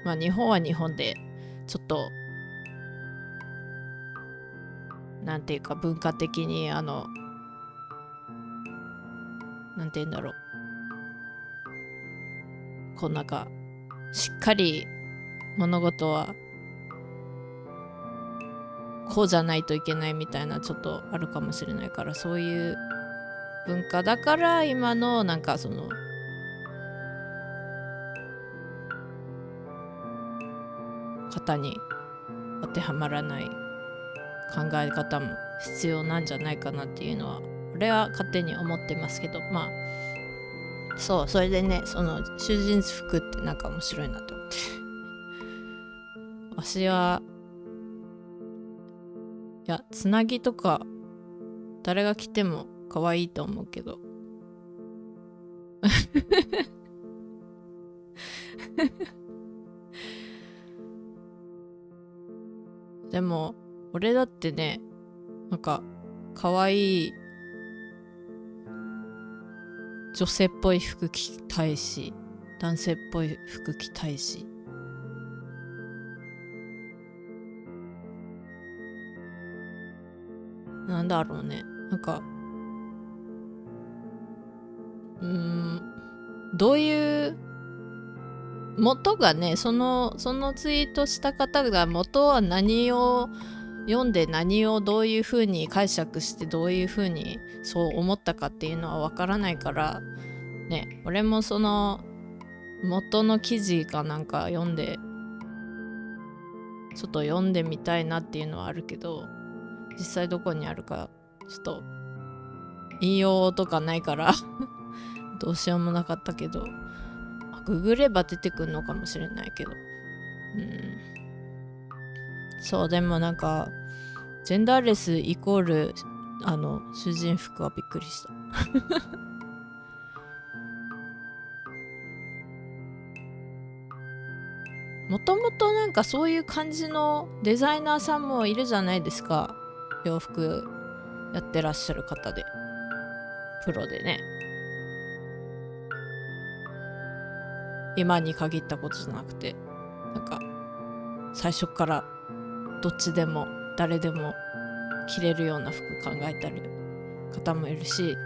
まあ日本は日本でちょっとなんていうか文化的になんて言うんだろう、こうなんかしっかり物事はこうじゃないといけないみたいなちょっとあるかもしれないから、そういう文化だから今のなんかその型に当てはまらない考え方も必要なんじゃないかなっていうのは俺は勝手に思ってますけど、まあそう、それでね、その囚人服ってなんか面白いなと思って私はいやつなぎとか誰が着ても可愛いと思うけどでも俺だってね、なんか可愛い女性っぽい服着たいし、男性っぽい服着たいし、なんだろうね、なんかどういう元がね、そのツイートした方が元は何を読んで何をどういう風に解釈してどういう風にそう思ったかっていうのはわからないからね、俺もその元の記事かなんか読んでちょっと読んでみたいなっていうのはあるけど、実際どこにあるかちょっと引用とかないからどうしようもなかったけど、ググれば出てくるのかもしれないけど、そう。でもなんかジェンダーレスイコール囚人服はびっくりした。もともとなんかそういう感じのデザイナーさんもいるじゃないですか。洋服やってらっしゃる方で、プロでね。今に限ったことじゃなくて、なんか最初からどっちでも誰でも着れるような服考えたり方もいるし、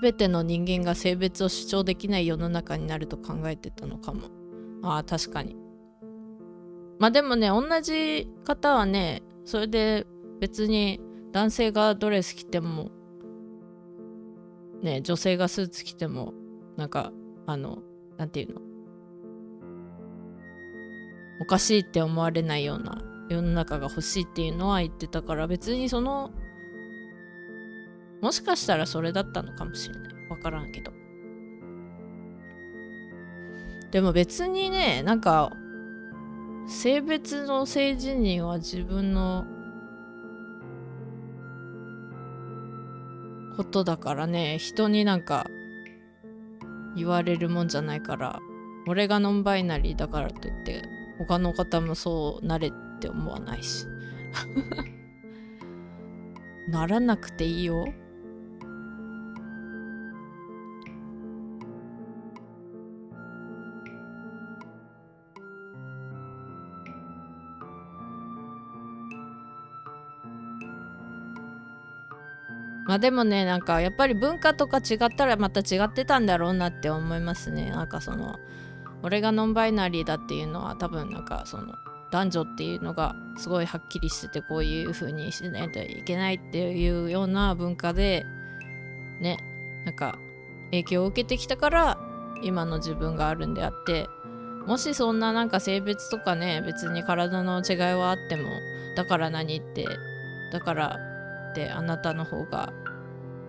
全ての人間が性別を主張できない世の中になると考えてたのかも。確かに。まあでもね、同じ方はね、それで別に男性がドレス着てもね、女性がスーツ着てもなんかなんていうの、おかしいって思われないような世の中が欲しいっていうのは言ってたから、別にもしかしたらそれだったのかもしれない。わからんけど。でも別にね、なんか性別の性自認は自分のことだからね、人になんか言われるもんじゃないから、俺がノンバイナリーだからといって他の方もそうなれって思わないしならなくていいよ。まあでもね、なんかやっぱり文化とか違ったらまた違ってたんだろうなって思いますね。なんか俺がノンバイナリーだっていうのは多分なんか男女っていうのがすごいはっきりしてて、こういう風にしないといけないっていうような文化でね、なんか影響を受けてきたから今の自分があるんであって、もしそんななんか性別とかね、別に体の違いはあっても、だから何って、だからってあなたの方が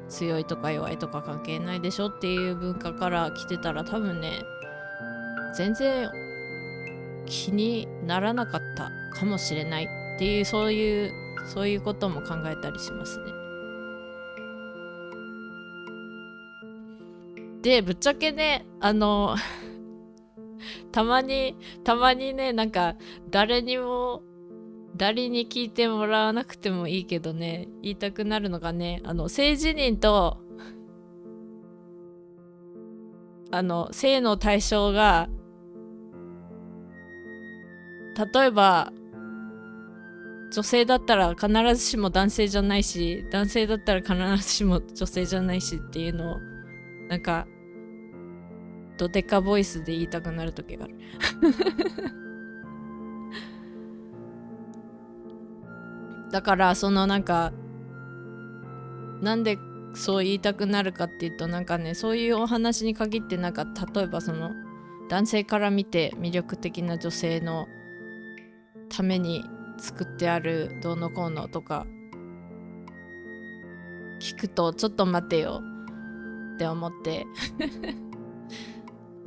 強いとか弱いとか関係ないでしょっていう文化から来てたら、多分ね、全然気にならなかったかもしれないっていう、そういうことも考えたりしますね。でぶっちゃけね、たまにね、なんか誰に聞いてもらわなくてもいいけどね、言いたくなるのがね、性自認と性の対象が、例えば女性だったら必ずしも男性じゃないし、男性だったら必ずしも女性じゃないしっていうのをなんかドデカボイスで言いたくなる時があるだからなんかなんでそう言いたくなるかっていうと、なんかね、そういうお話に限って、なんか例えば男性から見て魅力的な女性のために作ってあるどうのこうのとか聞くと、ちょっと待てよって思って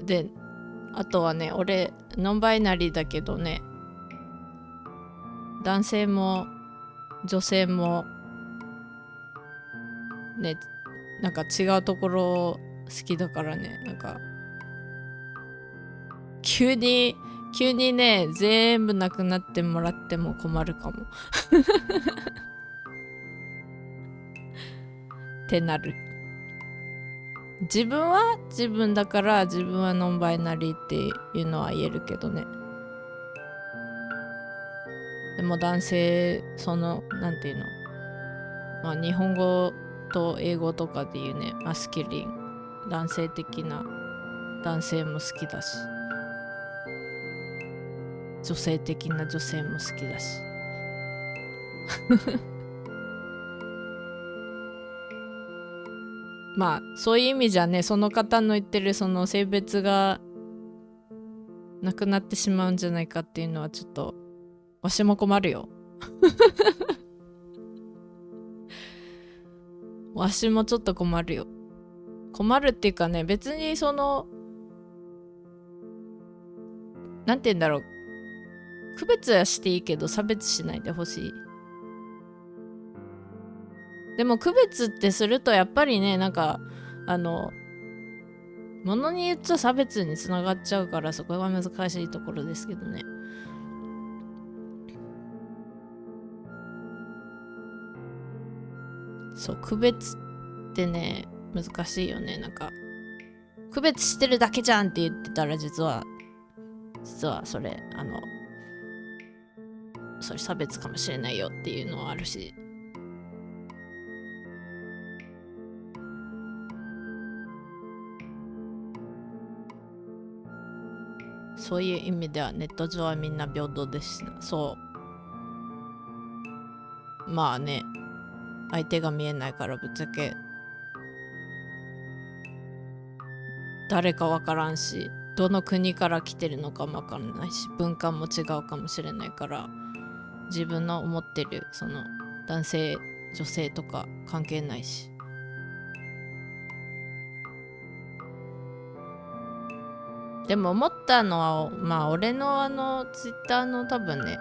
で、あとはね、俺ノンバイナリーだけどね、男性も女性もね、なんか違うところ好きだからね、なんか急にね、全部なくなってもらっても困るかもってなる。自分は自分だから、自分はノンバイナリーっていうのは言えるけどね。でも男性、なんていうの、まあ日本語と英語とかで言うね、マスキリン、男性的な男性も好きだし、女性的な女性も好きだしまあそういう意味じゃね、その方の言ってる性別がなくなってしまうんじゃないかっていうのはちょっとわしも困るよ。わしもちょっと困るよ。困るっていうかね、別にそのなんて言うんだろう、区別はしていいけど差別しないでほしい。でも区別ってするとやっぱりね、なんかものによっちゃ差別につながっちゃうから、そこが難しいところですけどね。そう、区別ってね難しいよね。なんか区別してるだけじゃんって言ってたら実はそれそれ差別かもしれないよっていうのはあるし、そういう意味ではネット上はみんな平等でした。そう、まあね、相手が見えないからぶっちゃけ誰かわからんし、どの国から来てるのかもわからないし、文化も違うかもしれないから、自分の思ってるその男性女性とか関係ないし。でも思ったのは、まあ俺のツイッターの多分ね、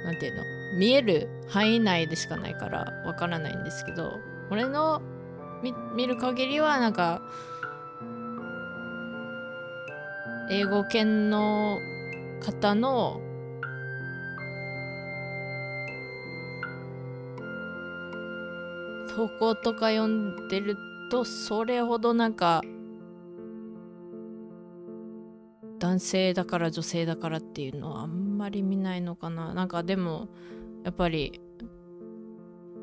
なんていうの、見える範囲内でしかないからわからないんですけど、俺の見る限りはなんか英語圏の方の投稿とか読んでると、それほどなんか男性だから女性だからっていうのはあんまり見ないのかな。なんかでもやっぱり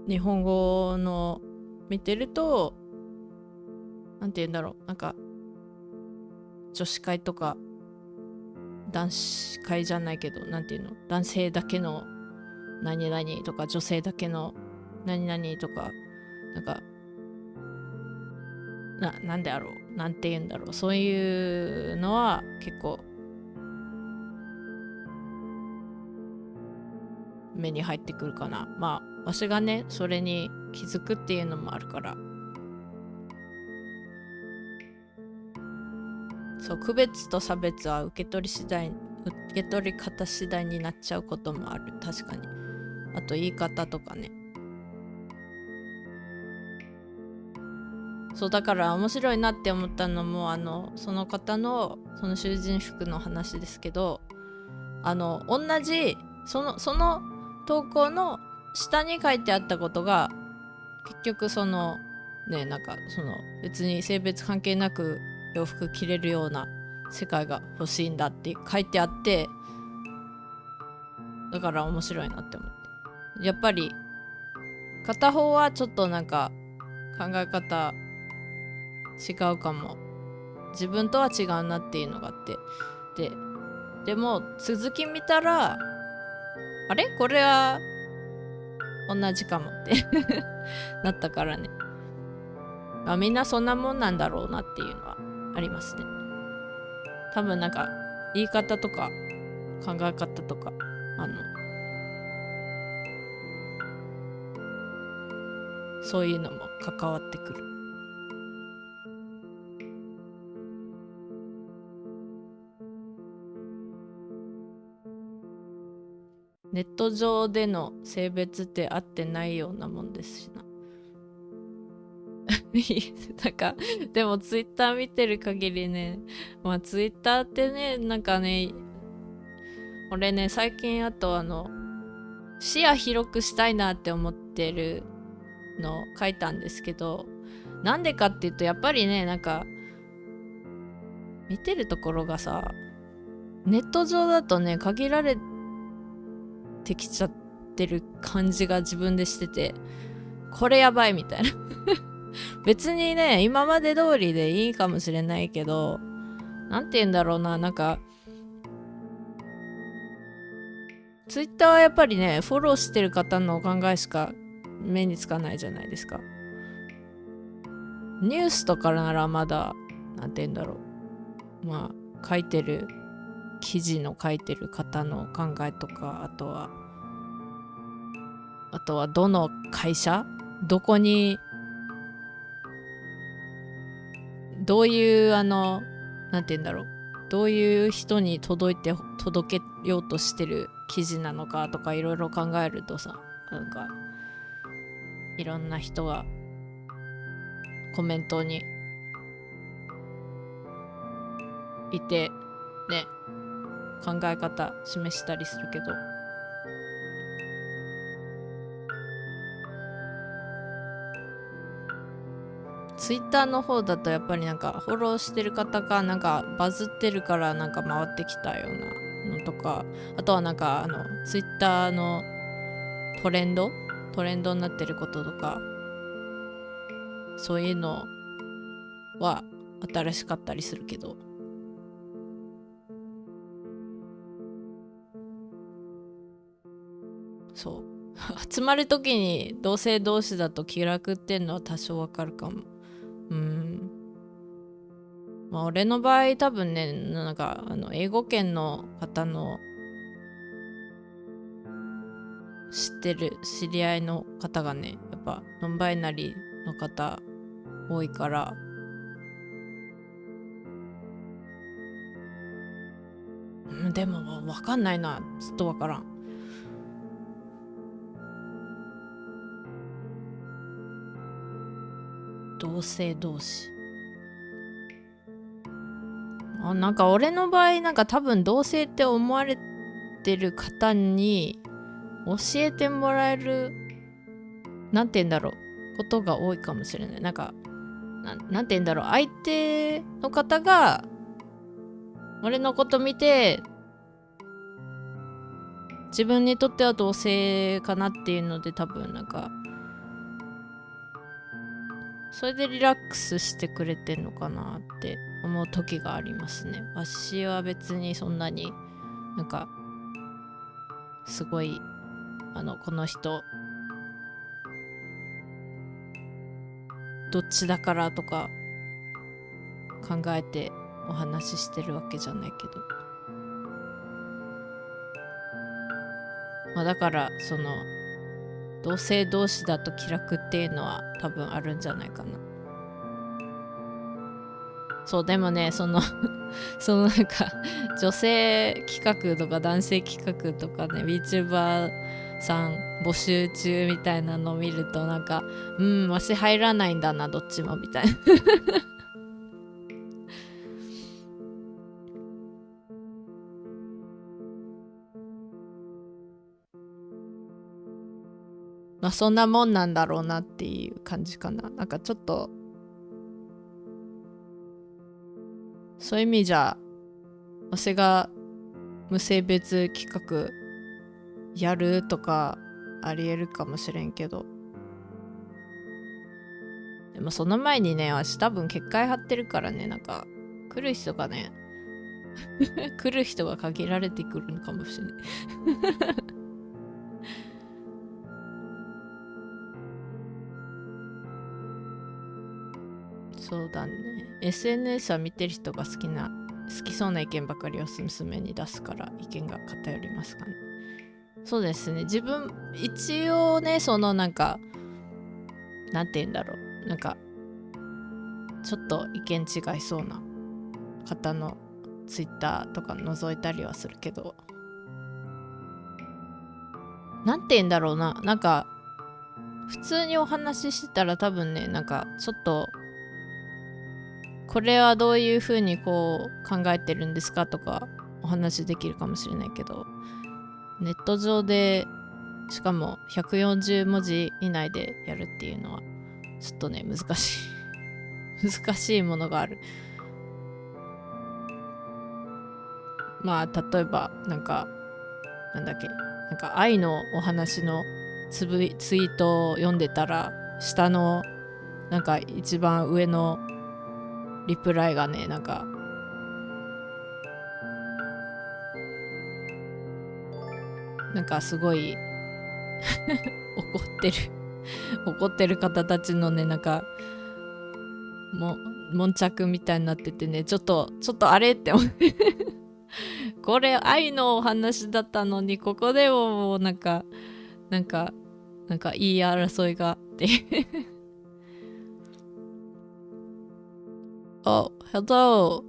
日本語の見てると、なんて言うんだろう、なんか女子会とか男子会じゃないけど、なんていうの、男性だけの何々とか女性だけの何々とか、なんかなんであろう、なんて言うんだろう、そういうのは結構目に入ってくるかな。まあわしがねそれに気づくっていうのもあるから。そう、区別と差別は受け取り方次第になっちゃうこともある。確かに。あと言い方とかね。そうだから面白いなって思ったのも、その方のその囚人服の話ですけど、同じその投稿の下に書いてあったことが、結局そのね、なんかその別に性別関係なく洋服着れるような世界が欲しいんだって書いてあって、だから面白いなって思って。やっぱり片方はちょっとなんか考え方違うかも、自分とは違うなっていうのがあって、でも続き見たら、あれこれは同じかもってなったからね。まあ、みんなそんなもんなんだろうなっていうのはありますね。多分なんか言い方とか考え方とかそういうのも関わってくる。ネット上での性別って合ってないようなもんですしな。なんかでもツイッター見てる限りね、まあツイッターってね、なんかね、俺ね最近あと視野広くしたいなって思ってるの書いたんですけど、なんでかっていうとやっぱりね、なんか見てるところがさ、ネット上だとね限られてきちゃってる感じが自分でしてて、これやばいみたいな。別にね今まで通りでいいかもしれないけど、なんて言うんだろうな、なんかツイッターはやっぱりねフォローしてる方のお考えしか目につかないじゃないですか。ニュースとかならまだなんて言うんだろう、まあ書いてる記事の書いてる方の考えとか、あとはどの会社、どこにどういうなんて言うんだろう、どういう人に届けようとしてる記事なのかとかいろいろ考えるとさ、なんかいろんな人がコメントにいてね、考え方示したりするけど、ツイッターの方だとやっぱりなんかフォローしてる方がなんかバズってるからなんか回ってきたようなのとか、あとはなんかツイッターのトレンドになってることとか、そういうのは新しかったりするけど、そう集まるときに同性同士だと気楽っていうのは多少わかるかも。まあ俺の場合多分ね、なんか英語圏の方の知ってる知り合いの方がね、やっぱノンバイナリーの方多いから、でもわかんないな、ずっとわからん。同性同士、なんか俺の場合なんか多分同性って思われてる方に教えてもらえる、なんて言うんだろう、ことが多いかもしれない。なんかなんて言うんだろう、相手の方が俺のこと見て自分にとっては同性かなっていうので、多分なんかそれでリラックスしてくれてんのかなって思う時がありますね。私は別にそんなになんかすごいこの人どっちだからとか考えてお話ししてるわけじゃないけど、だからその同性同士だと気楽っていうのは多分あるんじゃないかな。そう、でもね、そのなんか女性企画とか男性企画とかね、 Vtuber さん募集中みたいなのを見るとなんか、わし入らないんだなどっちもみたいなまあそんなもんなんだろうなっていう感じかな。なんかちょっとそういう意味じゃ私が無性別企画やるとかありえるかもしれんけど、でもその前にね、私多分結界張ってるからね、なんか来る人がね来る人が限られてくるのかもしれないそうだね、 SNS は見てる人が好きそうな意見ばかりを娘に出すから意見が偏りますかね。そうですね、自分一応ね、そのなんかなんて言うんだろう、なんかちょっと意見違いそうな方のツイッターとか覗いたりはするけど、なんて言うんだろうな、なんか普通にお話ししてたら多分ね、なんかちょっとこれはどういう風にこう考えてるんですかとかお話できるかもしれないけど、ネット上でしかも140文字以内でやるっていうのはちょっとね難しいものがある。まあ例えばなんかなんだっけ、なんか愛のお話のツイートを読んでたら、下のなんか一番上のリプライがね、なんかすごい怒ってる方たちのね、なんか悶着みたいになっててね、ちょっとあれって思ってこれ愛のお話だったのに、ここでもなんか言い争いがあって。Oh, hello,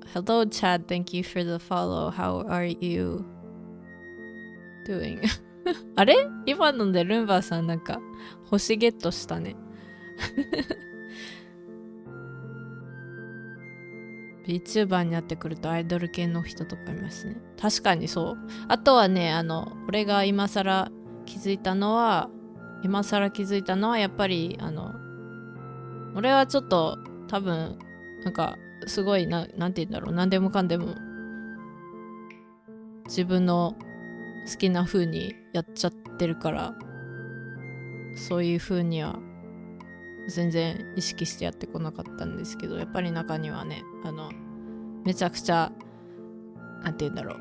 Chad. Thank you for the follow. How are you doing? あれ今のでルンバーさん星ゲットしたね。Vtuber になってくるとアイドル系の人とかいますね。確かにそう。あとはね、俺が今更気づいたのはやっぱり俺はちょっと多分すごいなんて言うんだろう、何でもかんでも自分の好きな風にやっちゃってるから、そういう風には全然意識してやってこなかったんですけど、やっぱり中にはねめちゃくちゃなんて言うんだろう、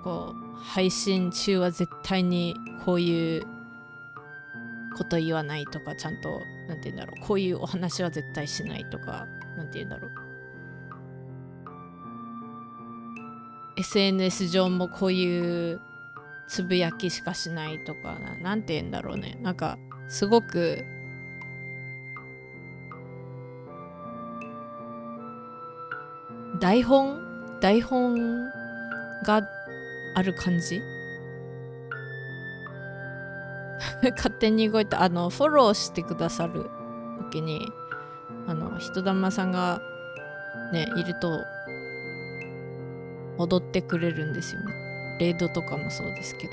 こう配信中は絶対にこういうこと言わないとか、ちゃんとなんて言うんだろう、こういうお話は絶対しないとか、なんて言うんだろう、SNS 上もこういうつぶやきしかしないとか、なんて言うんだろうね、すごく台本がある感じ。勝手に動いた。フォローしてくださる時に人玉さんがねいると踊ってくれるんですよね。レイドとかもそうですけど。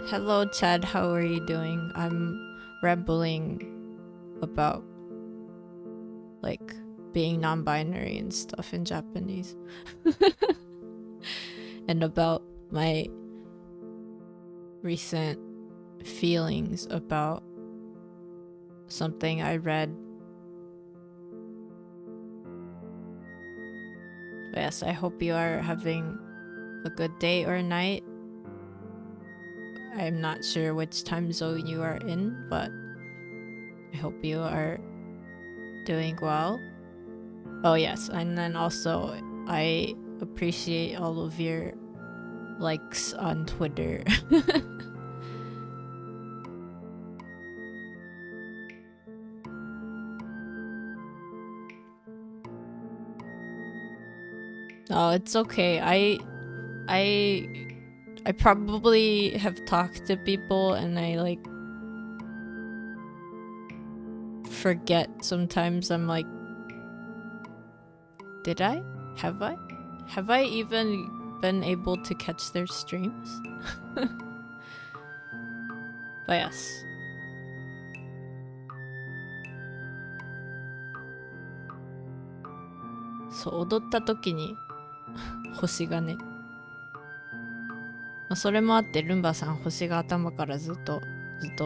Hello Chad, how are you doing? I'm rambling about being non-binary and stuff in Japanese. And about my recent feelings about something I read. Yes, I hope you are having a good day or night. I'm not sure which time zone you are in, but I hope you are doing well. Oh yes, and then also I appreciate all of your likes on Twitter. Oh, it's okay. I probably have talked to people and I forget sometimes. I'm like, did I? Have I even been able to catch their streams? But yes. So 踊った時に星がね、それもあってルンバさん星が頭からずっと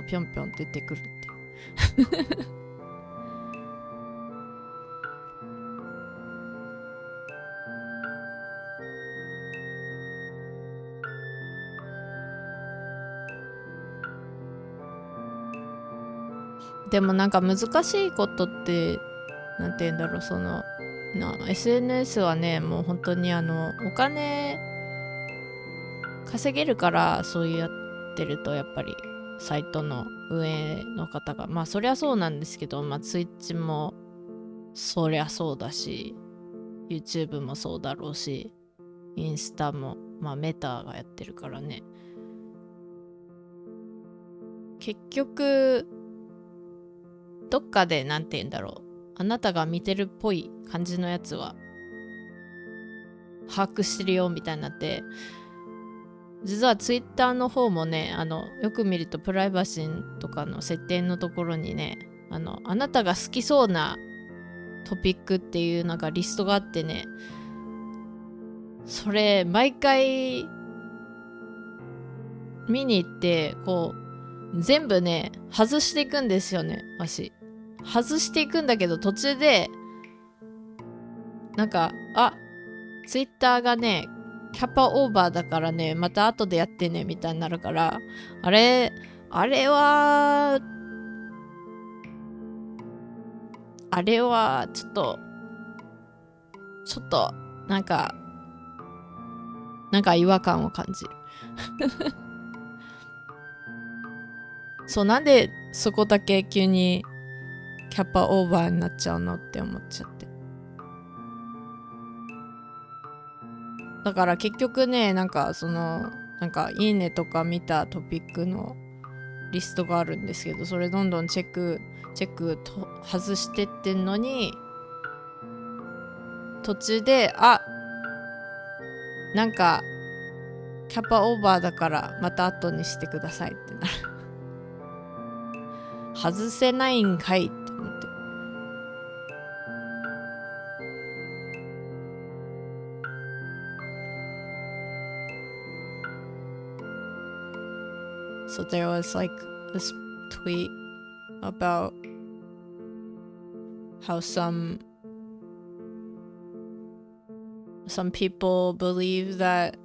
ぴょんぴょん出てくるってでも難しいことってなんて言うんだろう、SNS はね、もう本当にお金稼げるからそうやってると、やっぱりサイトの運営の方がそりゃそうなんですけど、Twitch もそりゃそうだし、 YouTube もそうだろうし、インスタもメタがやってるからね、結局どっかでなんて言うんだろう、あなたが見てるっぽい感じのやつは把握してるよみたいになって、実はツイッターの方もね、よく見るとプライバシーとかの設定のところにね、あなたが好きそうなトピックっていうリストがあってね、それ毎回見に行って全部ね外していくんですよね。外していくんだけど、途中でツイッターがねキャパオーバーだからね、また後でやってねみたいになるから、あれはあれはちょっとなんか違和感を感じるそうなんでそこだけ急にキャパオーバーになっちゃうのって思っちゃって、だから結局ねなんかいいねとか見たトピックのリストがあるんですけど、それどんどんチェックと外してってんのに、途中でなんかキャパオーバーだからまた後にしてくださいってなる外せないんかいって思って。So there was like this tweet about how some people believe that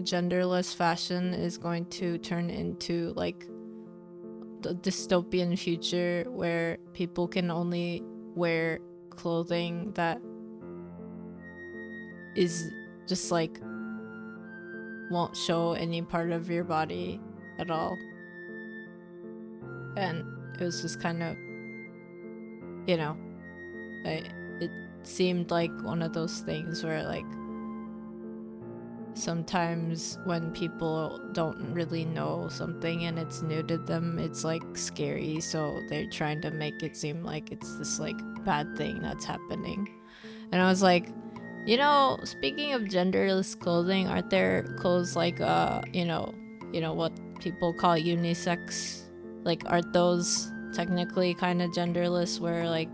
genderless fashion is going to turn into like the dystopian future where people can only wear clothing that is just like won't show any part of your body at all. And it was just kind of, it seemed like one of those things where like sometimes when people don't really know something and it's new to them, it's like scary, so they're trying to make it seem like it's this like bad thing that's happening. And I was like, speaking of genderless clothing, aren't there clothes like what people call unisex? Like, aren't those technically kind of genderless, where like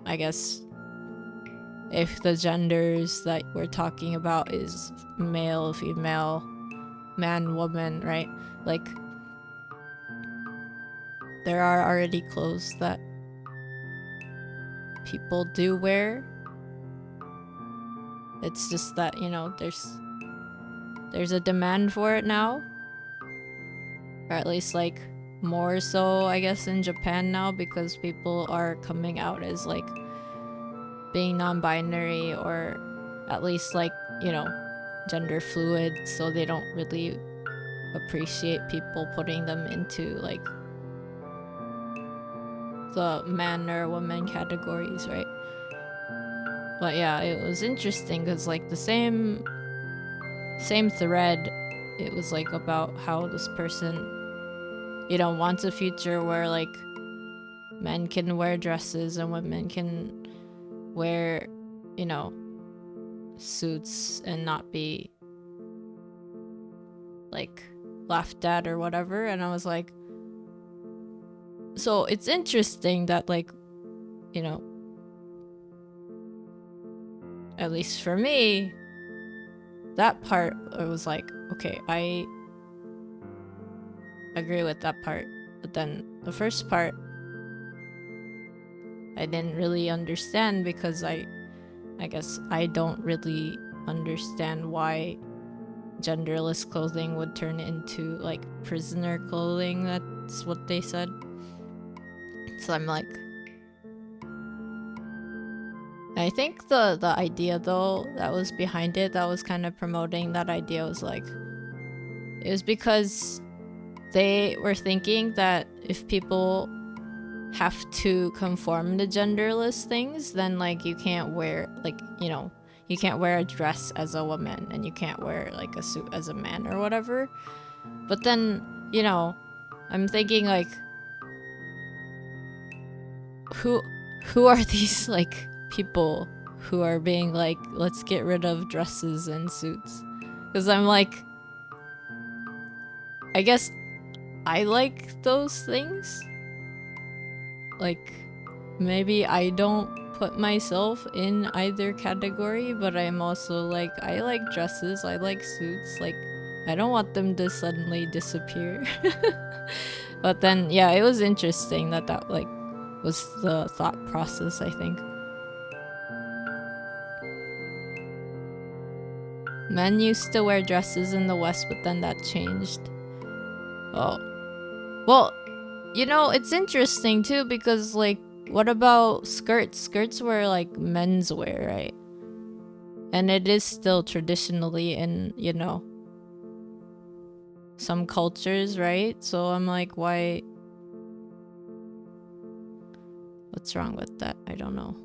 I guess if the genders that we're talking about is male, female, man, woman, right? Like there are already clothes that people do wear. It's just that, there's a demand for it now, or at least like more so I guess in Japan now, because people are coming out as like being non-binary, or at least like gender fluid, so they don't really appreciate people putting them into like the man or woman categories, right? But yeah, it was interesting because like the same thread, it was like about how this person wants a future where like men can wear dresses and women can wear suits and not be like laughed at or whatever. And I was like, so it's interesting that like at least for me, that part I was like, okay, I agree with that part, but then the first part I didn't really understand, because I guess I don't really understand why genderless clothing would turn into like prisoner clothing. That's what they said. So I'm like, I think the idea though that was behind it, that was kind of promoting that idea, was like, it was because they were thinking that if people have to conform to genderless things, then like you can't wear like you can't wear a dress as a woman and you can't wear like a suit as a man or whatever. But then I'm thinking like, who are these like people who are being like, let's get rid of dresses and suits? Because I'm like, I guess I like those things. Like, maybe I don't put myself in either category, but I'm also like, I like dresses, I like suits, like I don't want them to suddenly disappear. But then yeah, it was interesting that like was the thought process, I think. Men used to wear dresses in the West, but then that changed. Oh, well, it's interesting too, because like what about skirts? Skirts were like menswear, right? And it is still traditionally in, you know, some cultures, right? So I'm like, why? What's wrong with that? I don't know.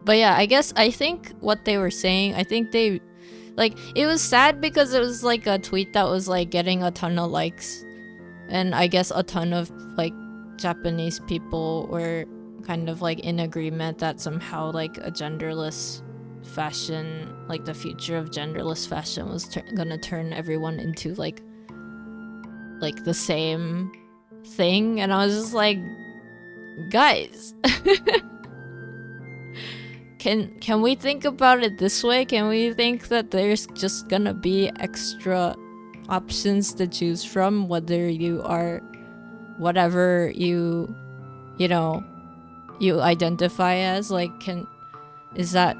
But yeah, I think what they were saying, I think they, like, it was sad because it was like a tweet that was like getting a ton of likes. And I guess a ton of like Japanese people were kind of like in agreement that somehow like a genderless fashion, like the future of genderless fashion was gonna turn everyone into like the same thing. And I was just like, guys, can we think about it this way? Can we think that there's just gonna be extra options to choose from, whether you are whatever you know, you identify as? Like, is that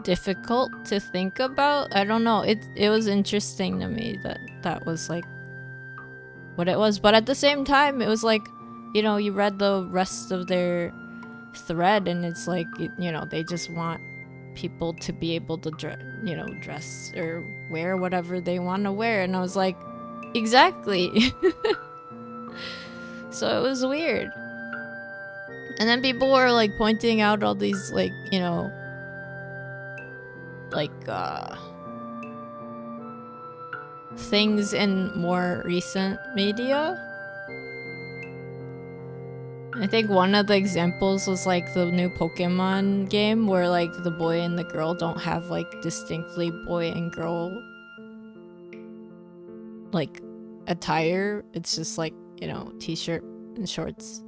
difficult to think about? I don't know. It was interesting to me that was like what it was, but at the same time it was like, you know, you read the rest of their thread and it's like, you know, they just want people to be able to dress or wear whatever they want to wear. And I was like, exactly. So it was weird. And then people were like pointing out all these like, you know, like things in more recent media. I think one of the examples was like the new Pokemon game where like the boy and the girl don't have like distinctly boy and girl like attire. It's just like, you know, t-shirt and shorts.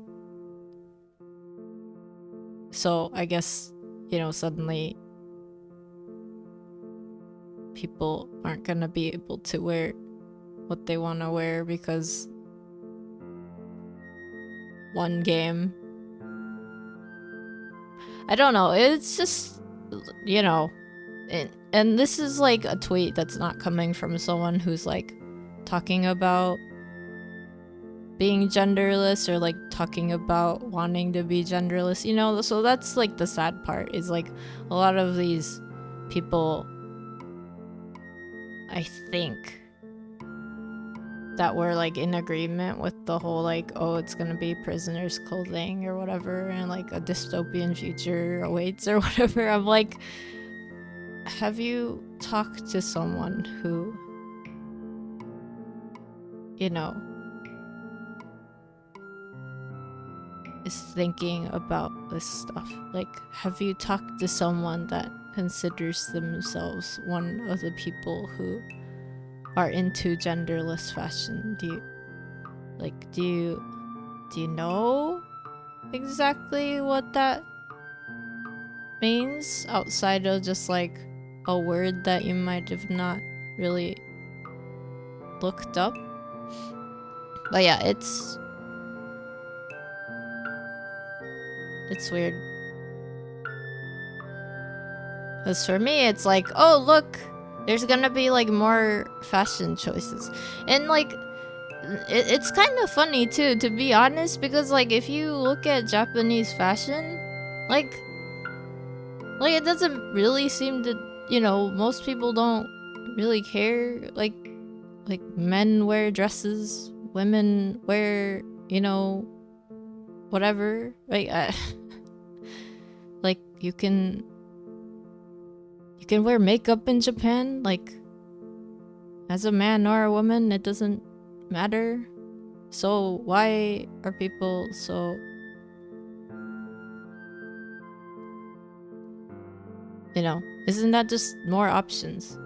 So I guess, you know, suddenly people aren't gonna be able to wear what they want to wear because one game. I don't know. It's just, you know, and this is like a tweet that's not coming from someone who's like talking about being genderless or like talking about wanting to be genderless, you know. So that's like the sad part, is like a lot of these people, I think, that were like in agreement with the whole like, oh, it's gonna be prisoners clothing or whatever, and like a dystopian future awaits or whatever. I'm like, have you talked to someone who, you know, is thinking about this stuff? Like, have you talked to someone that considers themselves one of the people who are into genderless fashion? Do you know exactly what that means, outside of just like a word that you might have not really looked up? But yeah, it's weird. Because for me, it's like, oh, look, there's gonna be like more fashion choices. And like, it's kind of funny too, to be honest, because like if you look at Japanese fashion, like it doesn't really seem to, you know, most people don't really care. Like men wear dresses, women wear, you know, whatever. Like like you can wear makeup in Japan, like as a man or a woman, it doesn't matter. So why are people so, you know, isn't that just more options?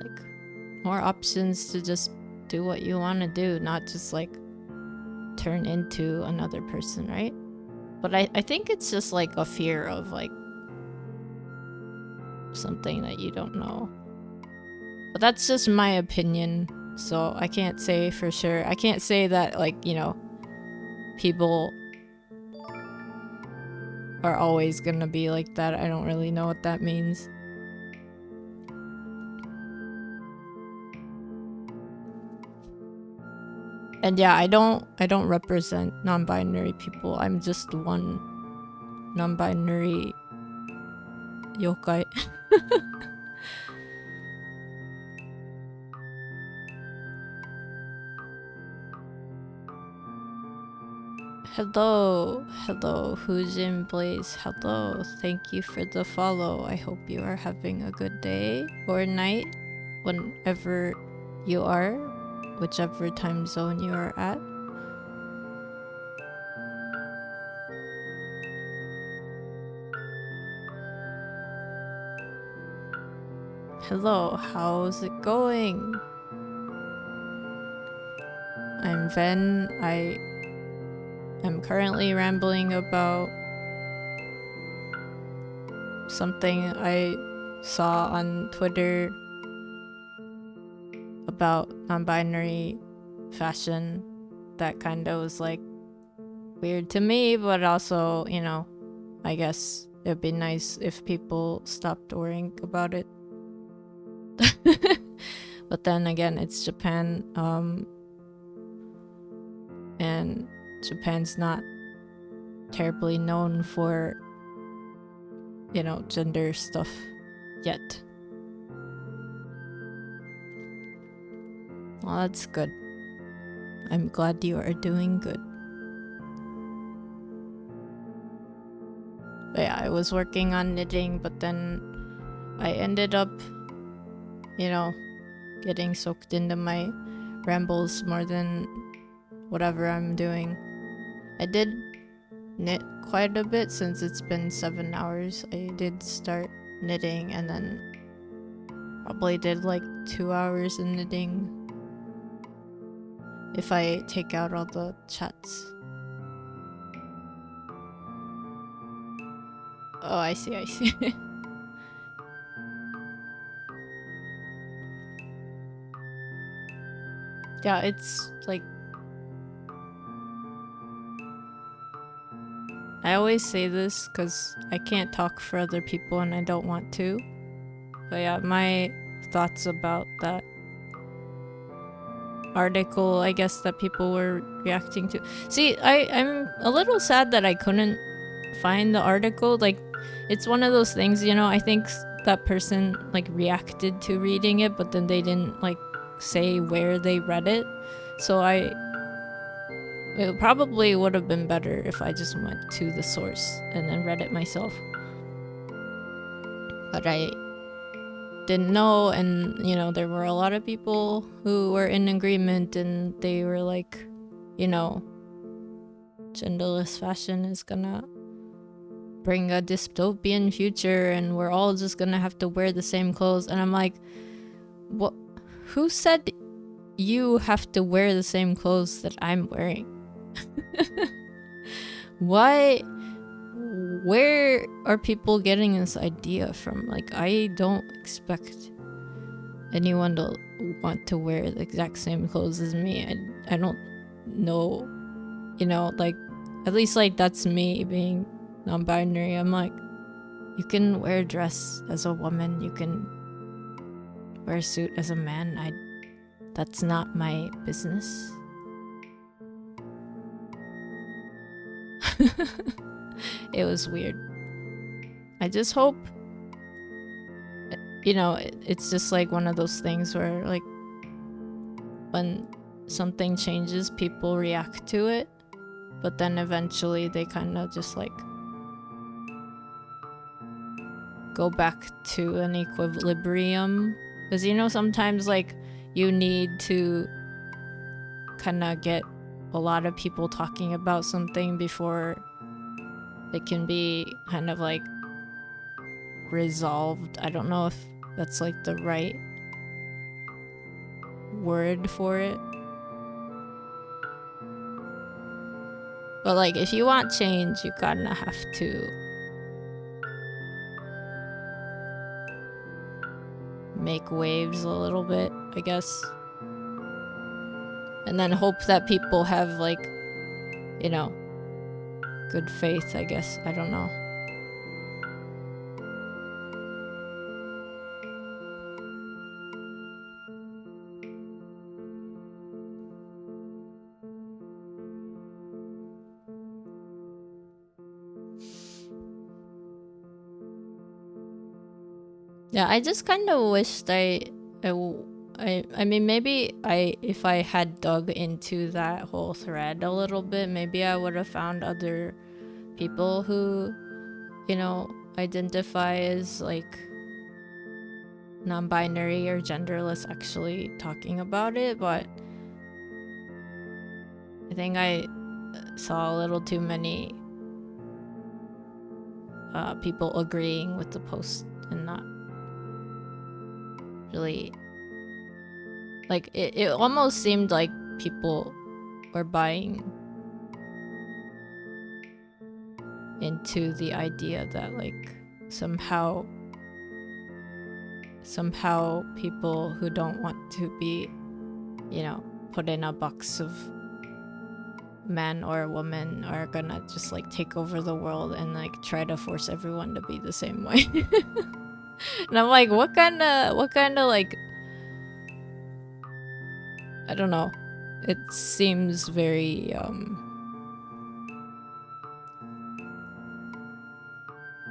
Like more options to just do what you want to do, not just like turn into another person, right? But I think it's just like a fear of like something that you don't know. But that's just my opinion, so I can't say for sure. I can't say that, like, you know, people are always gonna be like that. I don't really know what that means. And yeah, I don't represent non-binary people. I'm just one non-binary yokai. Hello, Hujin Blaze. Hello, thank you for the follow. I hope you are having a good day or night, whenever you are, whichever time zone you are at. Hello, how's it going? I'm Ven. I am currently rambling about something I saw on Twitter about non-binary fashion that kind of was like weird to me, but also, you know, I guess it'd be nice if people stopped worrying about it. But then again, it's Japan, and Japan's not terribly known for, you know, gender stuff yet. Well, that's good. I'm glad you are doing good. But yeah, I was working on knitting, but then I ended up, you know, getting soaked into my rambles more than whatever I'm doing. I did knit quite a bit since it's been 7 hours. I did start knitting and then probably did like 2 hours in knitting if I take out all the chats. Oh, I see. Yeah, it's like, I always say this because I can't talk for other people and I don't want to. But yeah, my thoughts about that article, I guess, that people were reacting to. See, I'm a little sad that I couldn't find the article. Like, it's one of those things, you know, I think that person like reacted to reading it, but then they didn't like say where they read it. So it probably would have been better if I just went to the source and then read it myself. But I didn't know, and you know, there were a lot of people who were in agreement, and they were like, you know, genderless fashion is gonna bring a dystopian future and we're all just gonna have to wear the same clothes. And I'm like, what? Who said you have to wear the same clothes that I'm wearing? Why? Where are people getting this idea from? Like, I don't expect anyone to want to wear the exact same clothes as me. I don't know, you know, like, at least like that's me being non-binary. I'm like, you can wear a dress as a woman, you can wear a suit as a man. That's not my business. It was weird. I just hope, you know, it's just like one of those things where like when something changes, people react to it, but then eventually they kind of just like go back to an equilibrium. Because, you know, sometimes like you need to kind of get a lot of people talking about something before it can be kind of like resolved. I don't know if that's like the right word for it. But like, if you want change, you kind of have to make waves a little bit, I guess. And then hope that people have like, you know, good faith, I guess. I don't know. Yeah, I just kind of wished I mean, maybe if I had dug into that whole thread a little bit, maybe I would have found other people who, you know, identify as like non-binary or genderless actually talking about it, but I think I saw a little too many people agreeing with the post and not really, like, it almost seemed like people were buying into the idea that like somehow people who don't want to be, you know, put in a box of man or woman are gonna just like take over the world and like try to force everyone to be the same way. And I'm like, what kind of like, I don't know, it seems very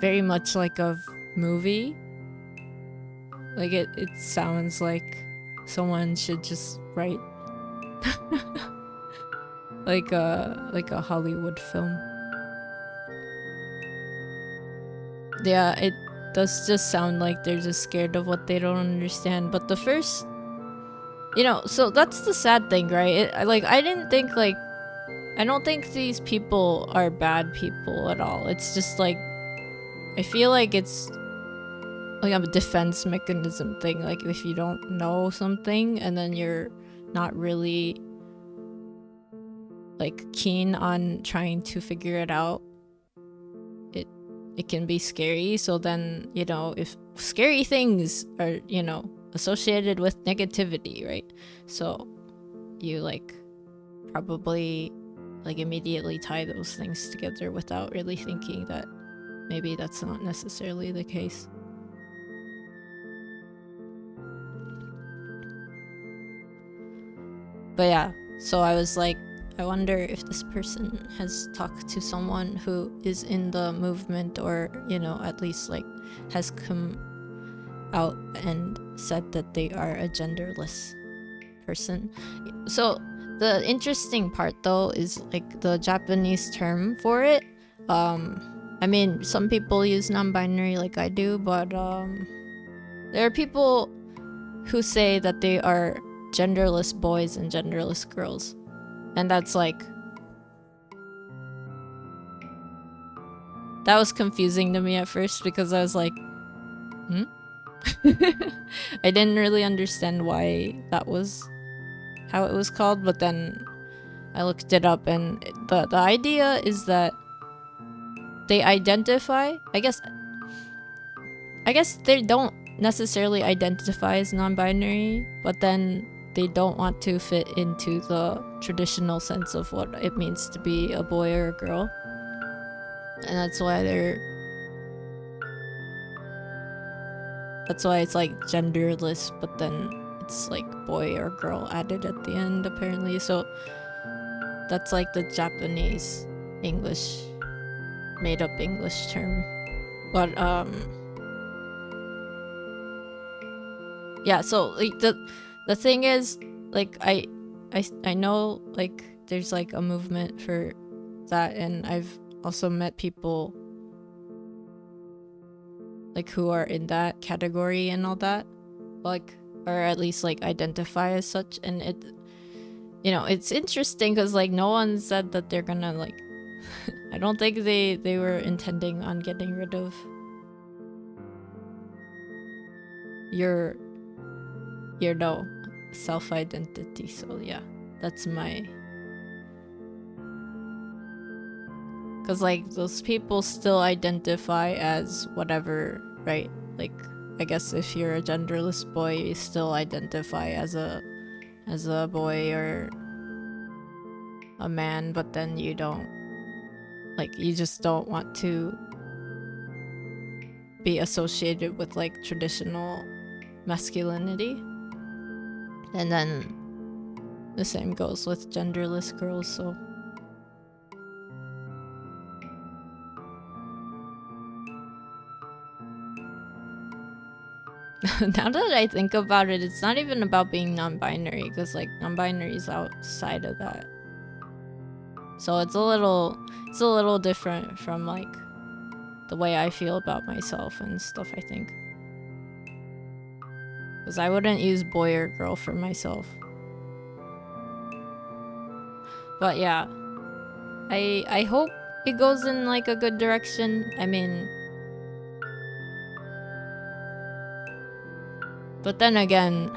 very much like a movie. Like it sounds like someone should just write like a Hollywood film. Yeah, it does just sound like they're just scared of what they don't understand. But the first, you know, so that's the sad thing, right? I didn't think like, I don't think these people are bad people at all. It's just like, I feel like it's like a defense mechanism thing. Like if you don't know something and then you're not really like keen on trying to figure it out, it can be scary. So then, you know, if scary things are, you know, associated with negativity, right? So you like probably like immediately tie those things together without really thinking that maybe that's not necessarily the case. But yeah, so I was like, I wonder if this person has talked to someone who is in the movement, or, you know, at least like has come out and said that they are a genderless person. So the interesting part though is like the Japanese term for it. I mean, some people use non-binary like I do, but there are people who say that they are genderless boys and genderless girls. And that's like, that was confusing to me at first because I was like, I didn't really understand why that was how it was called, but then I looked it up, and the idea is that they identify, I guess they don't necessarily identify as non-binary, but then they don't want to fit into the traditional sense of what it means to be a boy or a girl. And that's why it's like genderless, but then it's like boy or girl added at the end apparently. So that's like the Japanese English, made up English term. But yeah, so like the thing is, like I know like there's like a movement for that, and I've also met people like who are in that category and all that, like, or at least like identify as such. And it, you know, it's interesting because like no one said that they're gonna like I don't think they were intending on getting rid of your no self-identity. So yeah, that's my, because like those people still identify as whatever, right? Like I guess if you're a genderless boy, you still identify as a boy or a man, but then you don't, like, you just don't want to be associated with like traditional masculinity. And then the same goes with genderless girls. So Now that I think about it, it's not even about being non-binary, because like non-binary is outside of that. So it's a little different from like the way I feel about myself and stuff, I think. Because I wouldn't use boy or girl for myself. But yeah, I hope it goes in like a good direction. I mean, but then again,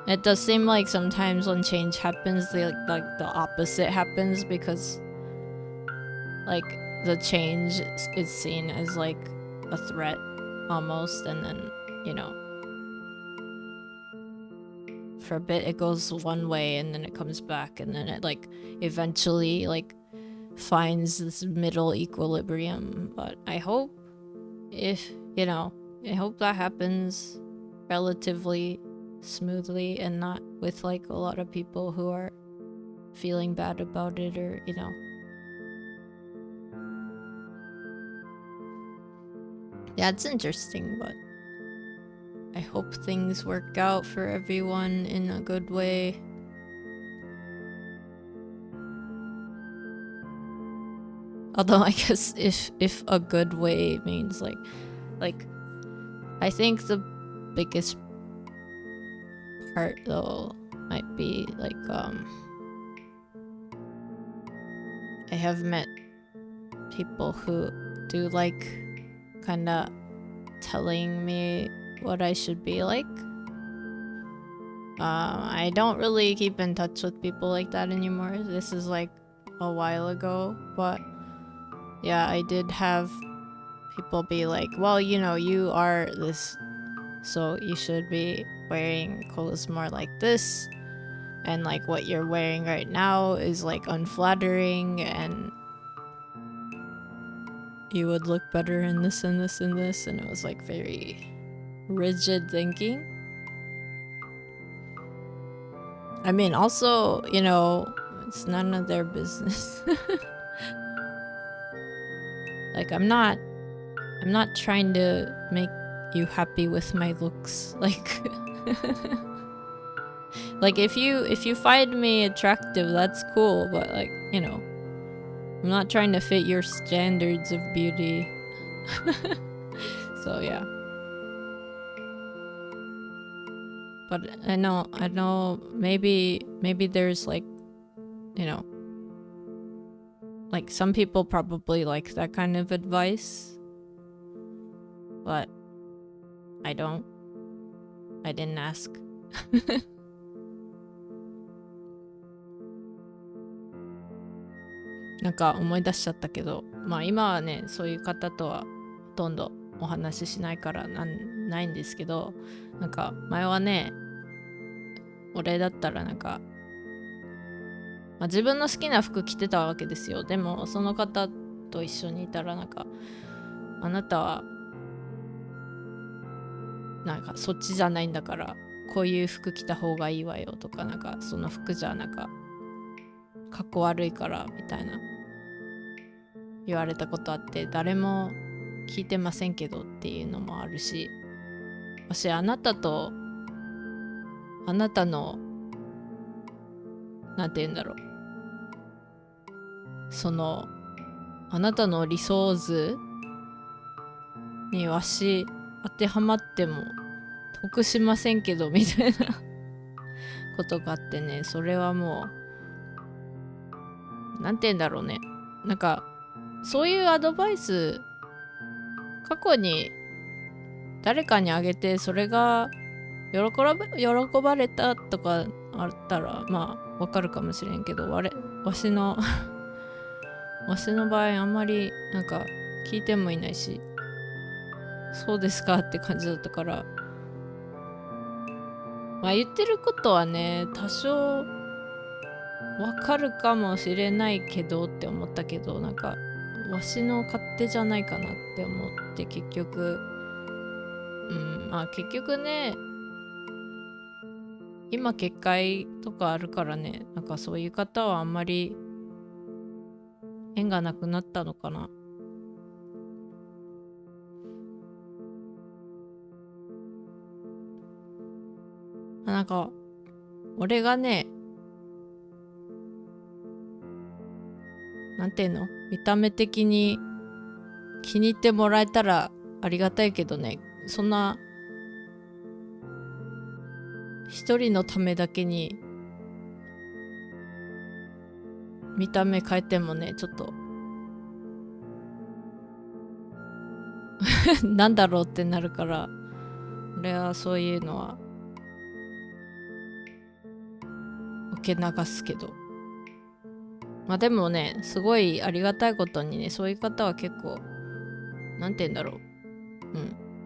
it does seem like sometimes when change happens, like the opposite happens, because like the change is seen as like a threat almost, and then, you know, for a bit it goes one way and then it comes back, and then it like eventually like finds this middle equilibrium. But I hope, if you know, I hope that happens relatively smoothly and not with like a lot of people who are feeling bad about it, or you know. Yeah, it's interesting, but I hope things work out for everyone in a good way. Although I guess if a good way means like I think the biggest part though might be like I have met people who do like kind of telling me what I should be like. I don't really keep in touch with people like that anymore. This is like a while ago, but yeah, I did have people be like, well, you know, you are this, so you should be wearing clothes more like this, and like what you're wearing right now is like unflattering, and you would look better in this and this and this. And it was like very rigid thinking. I mean, also, you know, it's none of their business. Like I'm not trying to make you happy with my looks. Like like if you find me attractive, that's cool, but like, you know, I'm not trying to fit your standards of beauty. So yeah. But I know maybe there's like, you know, like some people probably like that kind of advice, but I didn't ask. なんか思い出しちゃったけど、まあ今はね、そういう方とはほとんどお話ししないからないんですけど、なんか前はね、俺だったらなんか、まあ、自分の好きな服着てたわけですよ。でもその方と一緒にいたらなんか、あなたはなんかそっちじゃないんだから、こういう服着た方がいいわよとか、なんかその服じゃなんかかっこ悪いからみたいな言われたことあって、誰も聞いてませんけどっていうのもあるし、私あなたのなんて言うんだろう、そのあなたの理想図にわし当てはまっても得しませんけどみたいなことがあってね、それはもうなんて言うんだろうね、なんかそういうアドバイス過去に誰かにあげて、それが喜ばれたとかあったらまあわかるかもしれんけど、わしの場合あんまりなんか聞いてもいないし、そうですかって感じだったから、まあ言ってることはね多少わかるかもしれないけどって思ったけど、なんかわしの勝手じゃないかなって思って、結局まあ結局ね、今結界とかあるからね、なんかそういう方はあんまり縁がなくなったのかな。なんか俺がね、なんていうの、見た目的に気に入ってもらえたらありがたいけどね、そんな一人のためだけに見た目変えてもね、ちょっとなんだろうってなるから、俺はそういうのは受け流すけど、まあでもね、すごいありがたいことにね、そういう方は結構、なんて言うんだろう、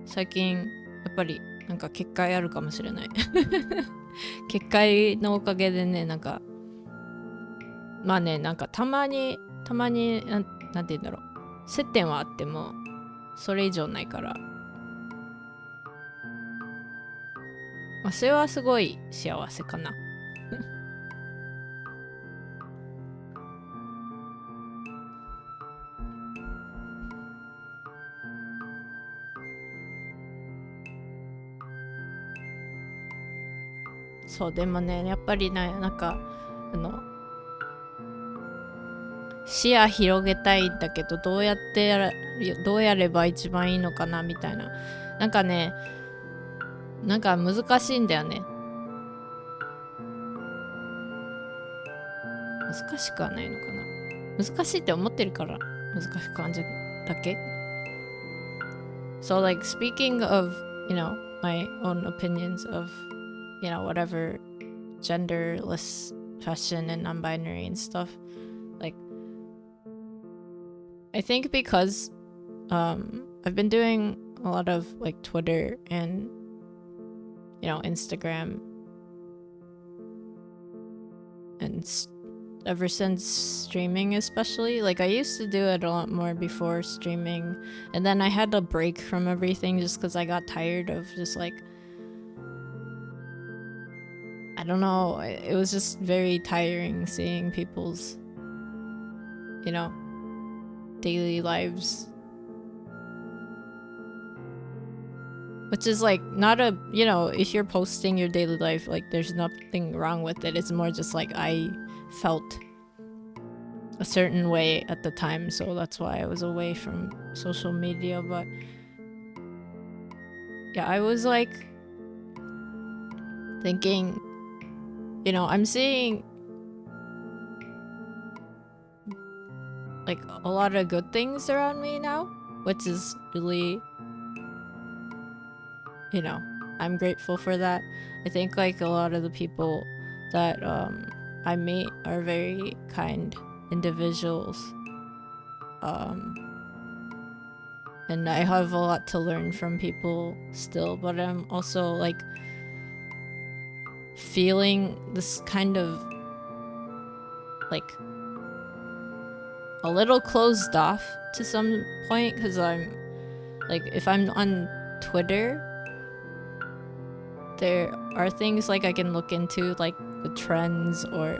最近やっぱりなんか結界あるかもしれない結界のおかげでね、なんかまあね、なんかたまになんて言うんだろう、接点はあってもそれ以上ないから、まあそれはすごい幸せかなそう、でもね、やっぱりね、なんか視野広げたいんだけど、どうやれば一番いいのかなみたいな、なんかね、なんか難しいんだよね。難しくはないのかな、難しいって思ってるから難しく感じるだけ。 So like speaking of, my own opinions of, whatever genderless fashion and non-binary and stuff, like I think because I've been doing a lot of like Twitter and Instagram, and ever since streaming, especially, like I used to do it a lot more before streaming, and then I had a break from everything just because I got tired of just like, I don't know, it was just very tiring seeing people's daily lives, which is like not a, if you're posting your daily life, like there's nothing wrong with it. It's more just like I felt a certain way at the time, so that's why I was away from social media. But yeah, I was like thinking, I'm seeing like a lot of good things around me now, which is really, I'm grateful for that. I think like a lot of the people that I meet are very kind individuals, and I have a lot to learn from people still, but I'm also like feeling this kind of like a little closed off to some point, because I'm like, if I'm on Twitter, there are things like I can look into, like the trends, or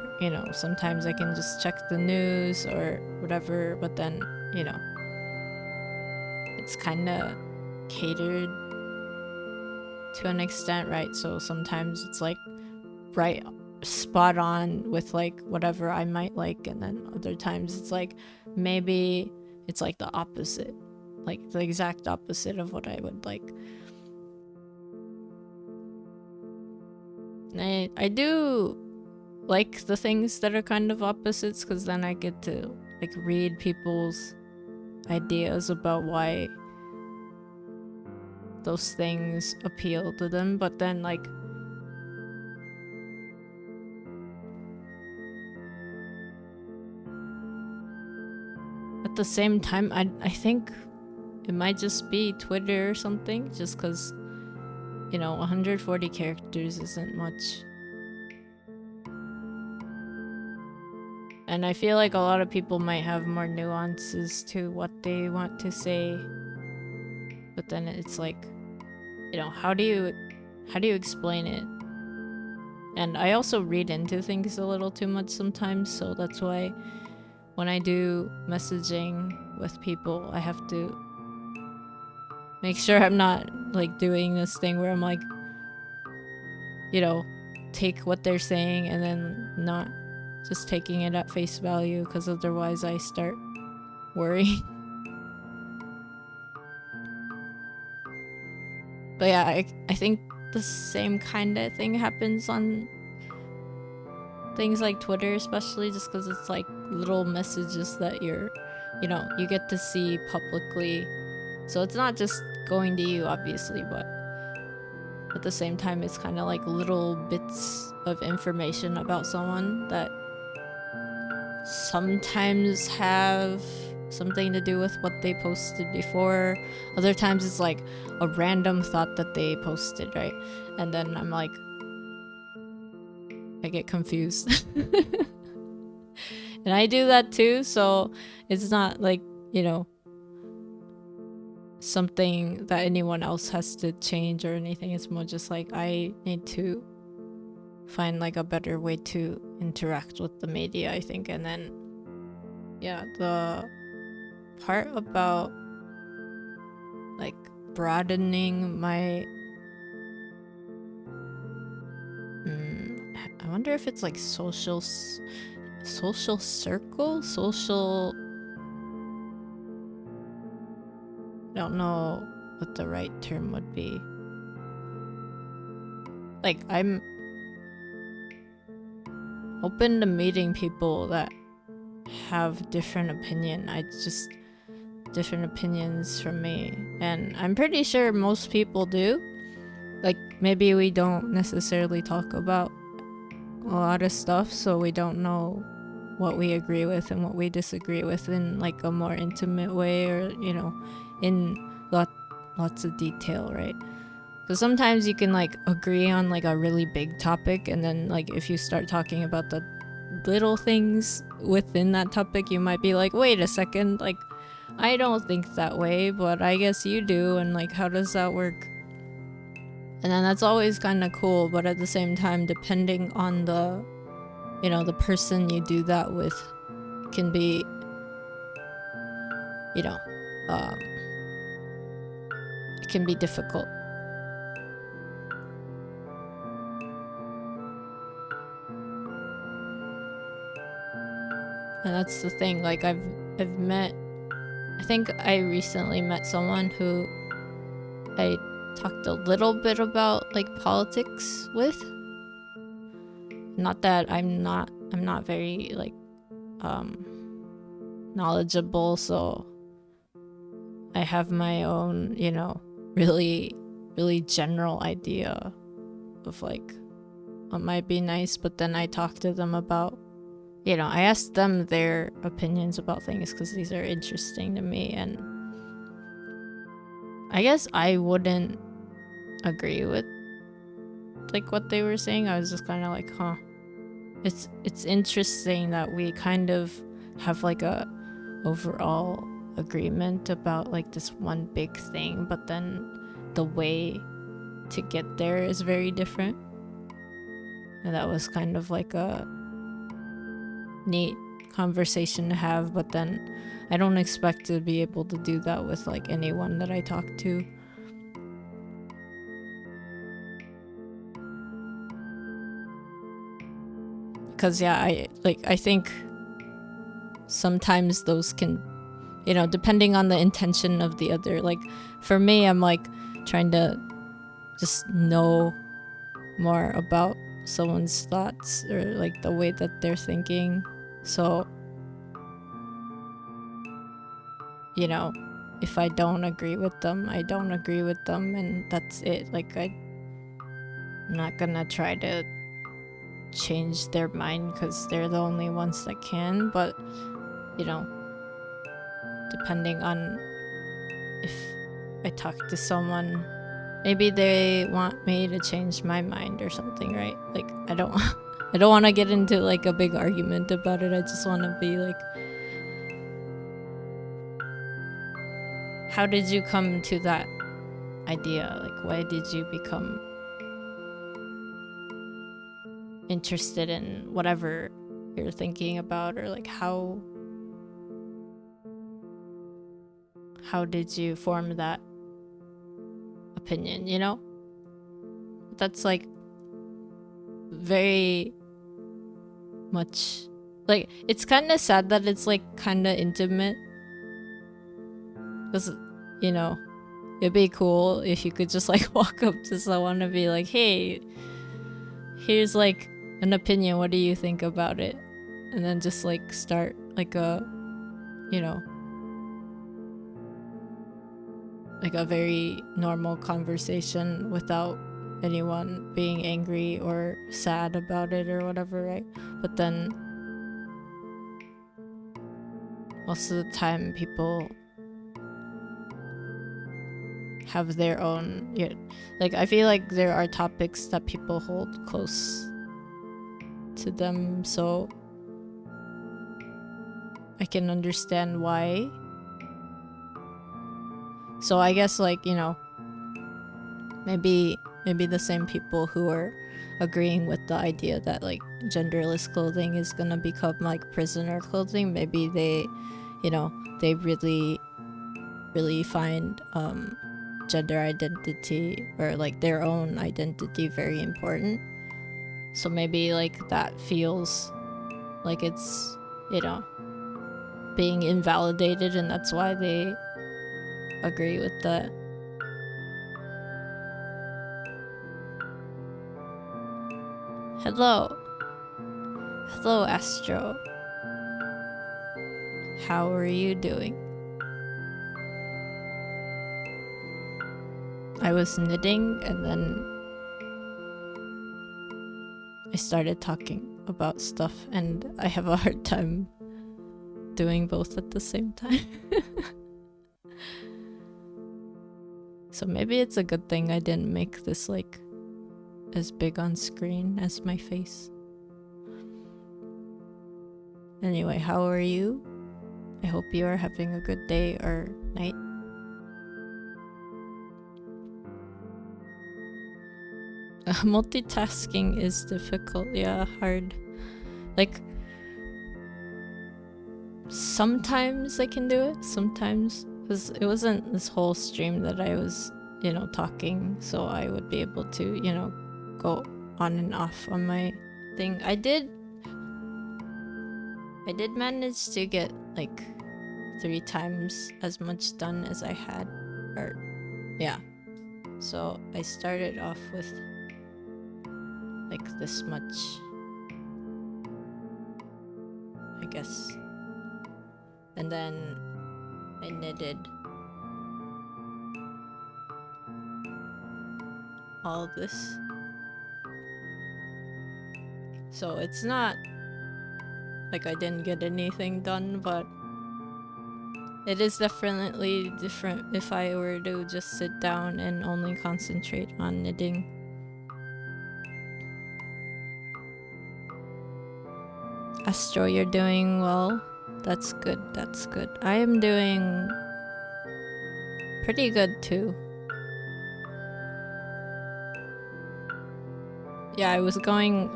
sometimes I can just check the news or whatever, but then it's kind of catered to an extent, right? So sometimes it's like right spot on with like whatever I might like, and then other times it's like maybe it's like the opposite, like the exact opposite of what I would like. I do like the things that are kind of opposites, because then I get to like read people's ideas about why those things appeal to them, but then like at the same time, I think it might just be Twitter or something, just because 140 characters isn't much. And I feel like a lot of people might have more nuances to what they want to say, but then it's like, how do you explain it? And I also read into things a little too much sometimes, so that's why when I do messaging with people, I have to make sure I'm not like doing this thing where I'm like, take what they're saying and then not just taking it at face value, because otherwise I start worrying. But yeah, I think the same kind of thing happens on things like Twitter, especially, just because it's like little messages that you get to see publicly. So it's not just going to you, obviously, but at the same time, it's kind of like little bits of information about someone that sometimes have something to do with what they posted before. Other times it's like a random thought that they posted, right? And then I'm like, I get confused. And I do that too, so it's not like, something that anyone else has to change or anything. It's more just like I need to find like a better way to interact with the media, I think. And then the part about like broadening my I wonder if it's like social circle, I don't know what the right term would be. Like, I'm open to meeting people that have different opinions from me, and I'm pretty sure most people do. Like, maybe we don't necessarily talk about a lot of stuff, so we don't know what we agree with and what we disagree with in like a more intimate way, or in lots of detail, right? Because sometimes you can like agree on like a really big topic, and then like if you start talking about the little things within that topic, you might be like, wait a second, like I don't think that way, but I guess you do, and like how does that work? And then that's always kind of cool, but at the same time, depending on the person you do that with, can be it can be difficult. And that's the thing, like I think I recently met someone who I talked a little bit about like politics with. Not that I'm not very like knowledgeable, so I have my own, really, really general idea of like what might be nice, but then I talk to them about, I ask them their opinions about things because these are interesting to me, and I guess I wouldn't agree with like what they were saying. I was just kind of like, huh, it's interesting that we kind of have like a overall agreement about like this one big thing, but then the way to get there is very different. And that was kind of like a neat conversation to have, but then I don't expect to be able to do that with like anyone that I talk to. Because I think sometimes those can, depending on the intention of the other, like for me, I'm like trying to just know more about someone's thoughts or like the way that they're thinking. So, if I don't agree with them, I don't agree with them, and that's it. Like I'm not gonna try to change their mind because they're the only ones that can, but depending on if I talk to someone, maybe they want me to change my mind or something, right? Like I don't want to get into like a big argument about it. I just want to be like, how did you come to that idea? Like why did you become interested in whatever you're thinking about, or like how did you form that opinion? That's like very much like, it's kind of sad that it's like kind of intimate, because you know, it'd be cool if you could just like walk up to someone and be like, hey, here's like an opinion, what do you think about it? And then just like start like a, you know, like a very normal conversation without anyone being angry or sad about it or whatever, right? But then most of the time people have their own, yeah, like I feel like there are topics that people hold close to them, so I can understand why. So I guess, like, you know, maybe the same people who are agreeing with the idea that like genderless clothing is gonna become like prisoner clothing, maybe they, you know, they really find gender identity or like their own identity very important. So maybe like that feels like it's, you know, being invalidated, and that's why they agree with that. Hello Astro, how are you doing? I was knitting and then I started talking about stuff, and I have a hard time doing both at the same time. So maybe it's a good thing I didn't make this like as big on screen as my face. Anyway, how are you? I hope you are having a good day or night. Multitasking is difficult, yeah, hard. Like, sometimes I can do it, sometimes, because it wasn't this whole stream that I was, you know, talking, so I would be able to, you know, go on and off on my thing. I did manage to get like 3 times as much done as I had, or yeah. So I started off with like this much, I guess, and then I knitted all this. So it's not like I didn't get anything done, but it is definitely different if I were to just sit down and only concentrate on knitting. Astro, you're doing well. That's good, that's good. I am doing pretty good too. Yeah, I was going...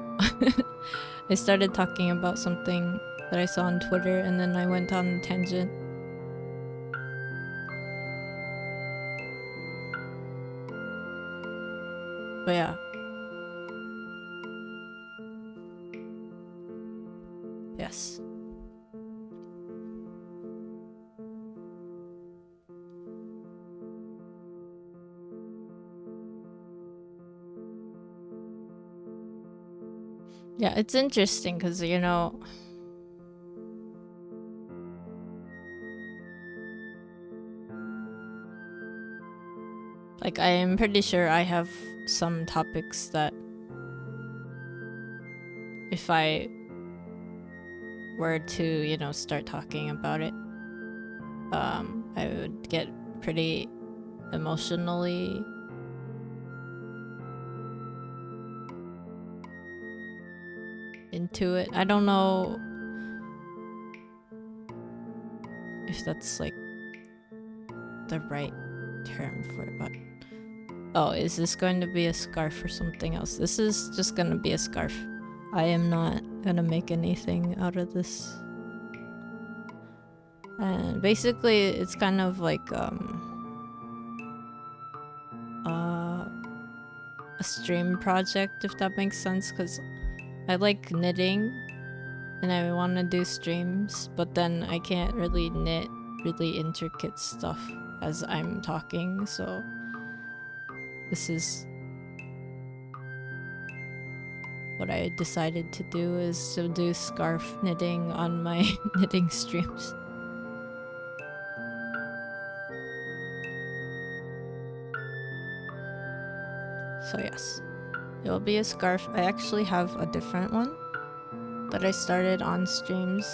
I started talking about something that I saw on Twitter, and then I went on a tangent. But yeah. Yes. Yeah, it's interesting because, you know, like, I am pretty sure I have some topics that if I were to, you know, start talking about it, I would get pretty emotionally into it. I don't know if that's like the right term for it, but oh, is this going to be a scarf or something else? This is just gonna be a scarf. I am not gonna make anything out of this. And basically it's kind of like a stream project, if that makes sense, because I like knitting and I want to do streams, but then I can't really knit really intricate stuff as I'm talking, so this is what I decided to do, is to do scarf knitting on my knitting streams. So yes, it will be a scarf. I actually have a different one that I started on streams.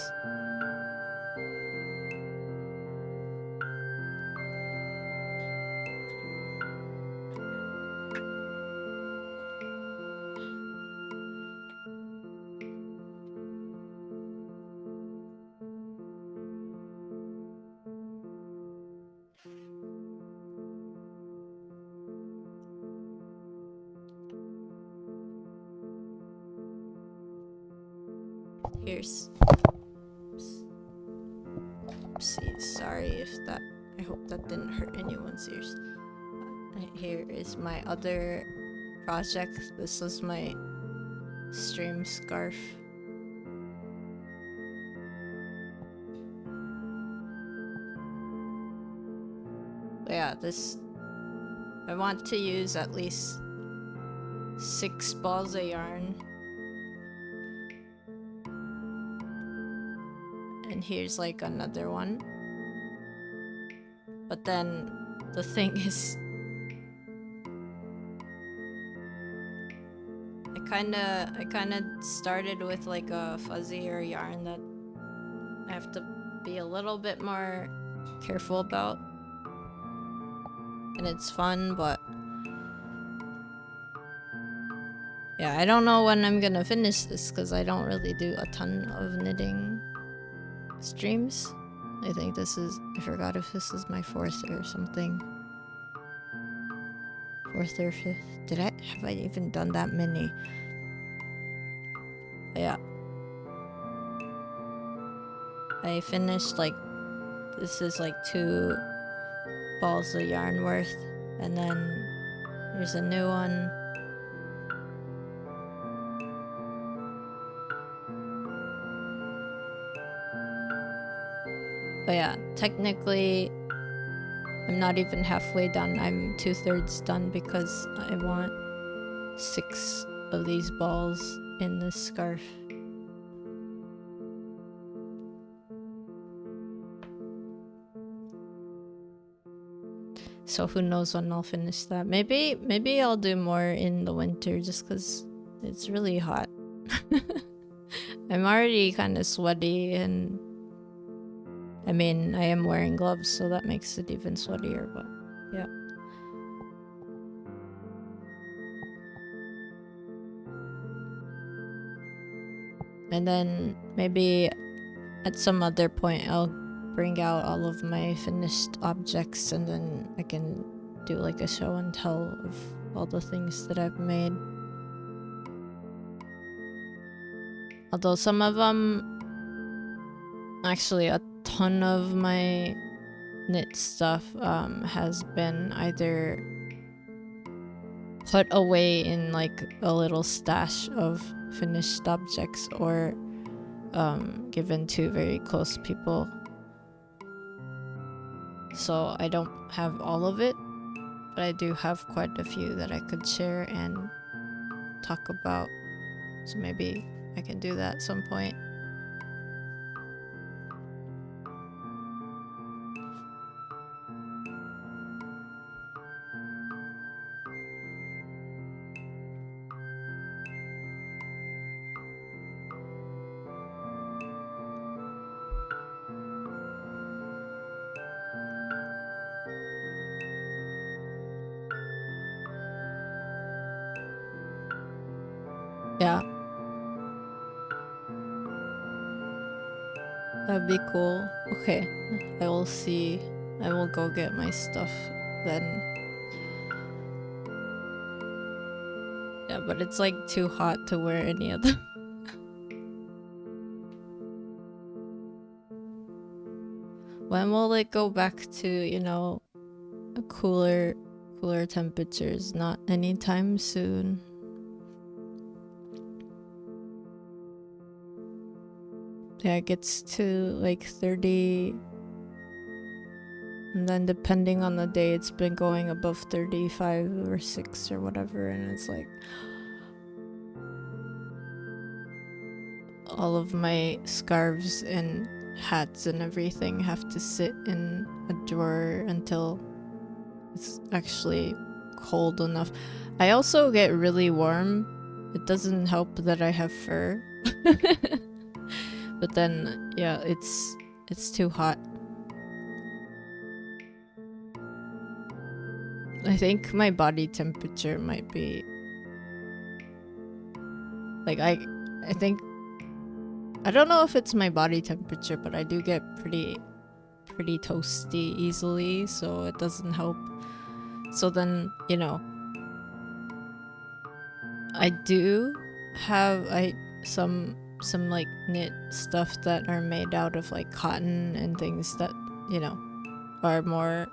Here's, oopsie, sorry if that, I hope that didn't hurt anyone's ears. Here is my other project. This is my stream scarf. But yeah, this, I want to use at least 6 balls of yarn. And here's like another one. But then the thing is, I kinda started with like a fuzzier yarn that I have to be a little bit more careful about. And it's fun, but yeah, I don't know when I'm gonna finish this because I don't really do a ton of knitting streams. I think this is, I forgot if this is my 4th or something. 4th or 5th. Have I even done that many? But yeah. I finished like, this is like 2 balls of yarn worth, and then there's a new one. But yeah, technically I'm not even halfway done. I'm 2/3 done because I want 6 of these balls in this scarf. So who knows when I'll finish that. Maybe I'll do more in the winter just because it's really hot. I'm already kind of sweaty, and I mean, I am wearing gloves, so that makes it even sweatier, but yeah. And then maybe at some other point I'll bring out all of my finished objects, and then I can do like a show and tell of all the things that I've made. Although some of them, actually a ton of my knit stuff has been either put away in like a little stash of finished objects, or given to very close people. So I don't have all of it, but I do have quite a few that I could share and talk about. So maybe I can do that at some point. Yeah. That'd be cool. Okay. I will see. I will go get my stuff then. Yeah, but it's like too hot to wear any of them. When will it go back to, you know, a cooler cooler temperatures, not anytime soon. Yeah, it gets to like 30, and then depending on the day, it's been going above 35 or 6 or whatever, and it's like all of my scarves and hats and everything have to sit in a drawer until it's actually cold enough. I also get really warm. It doesn't help that I have fur. But then, yeah, it's too hot. I think my body temperature might be like I think I don't know if it's my body temperature, but I do get pretty toasty easily, so it doesn't help. So then, you know, I do have some like knit stuff that are made out of like cotton and things that, you know, are more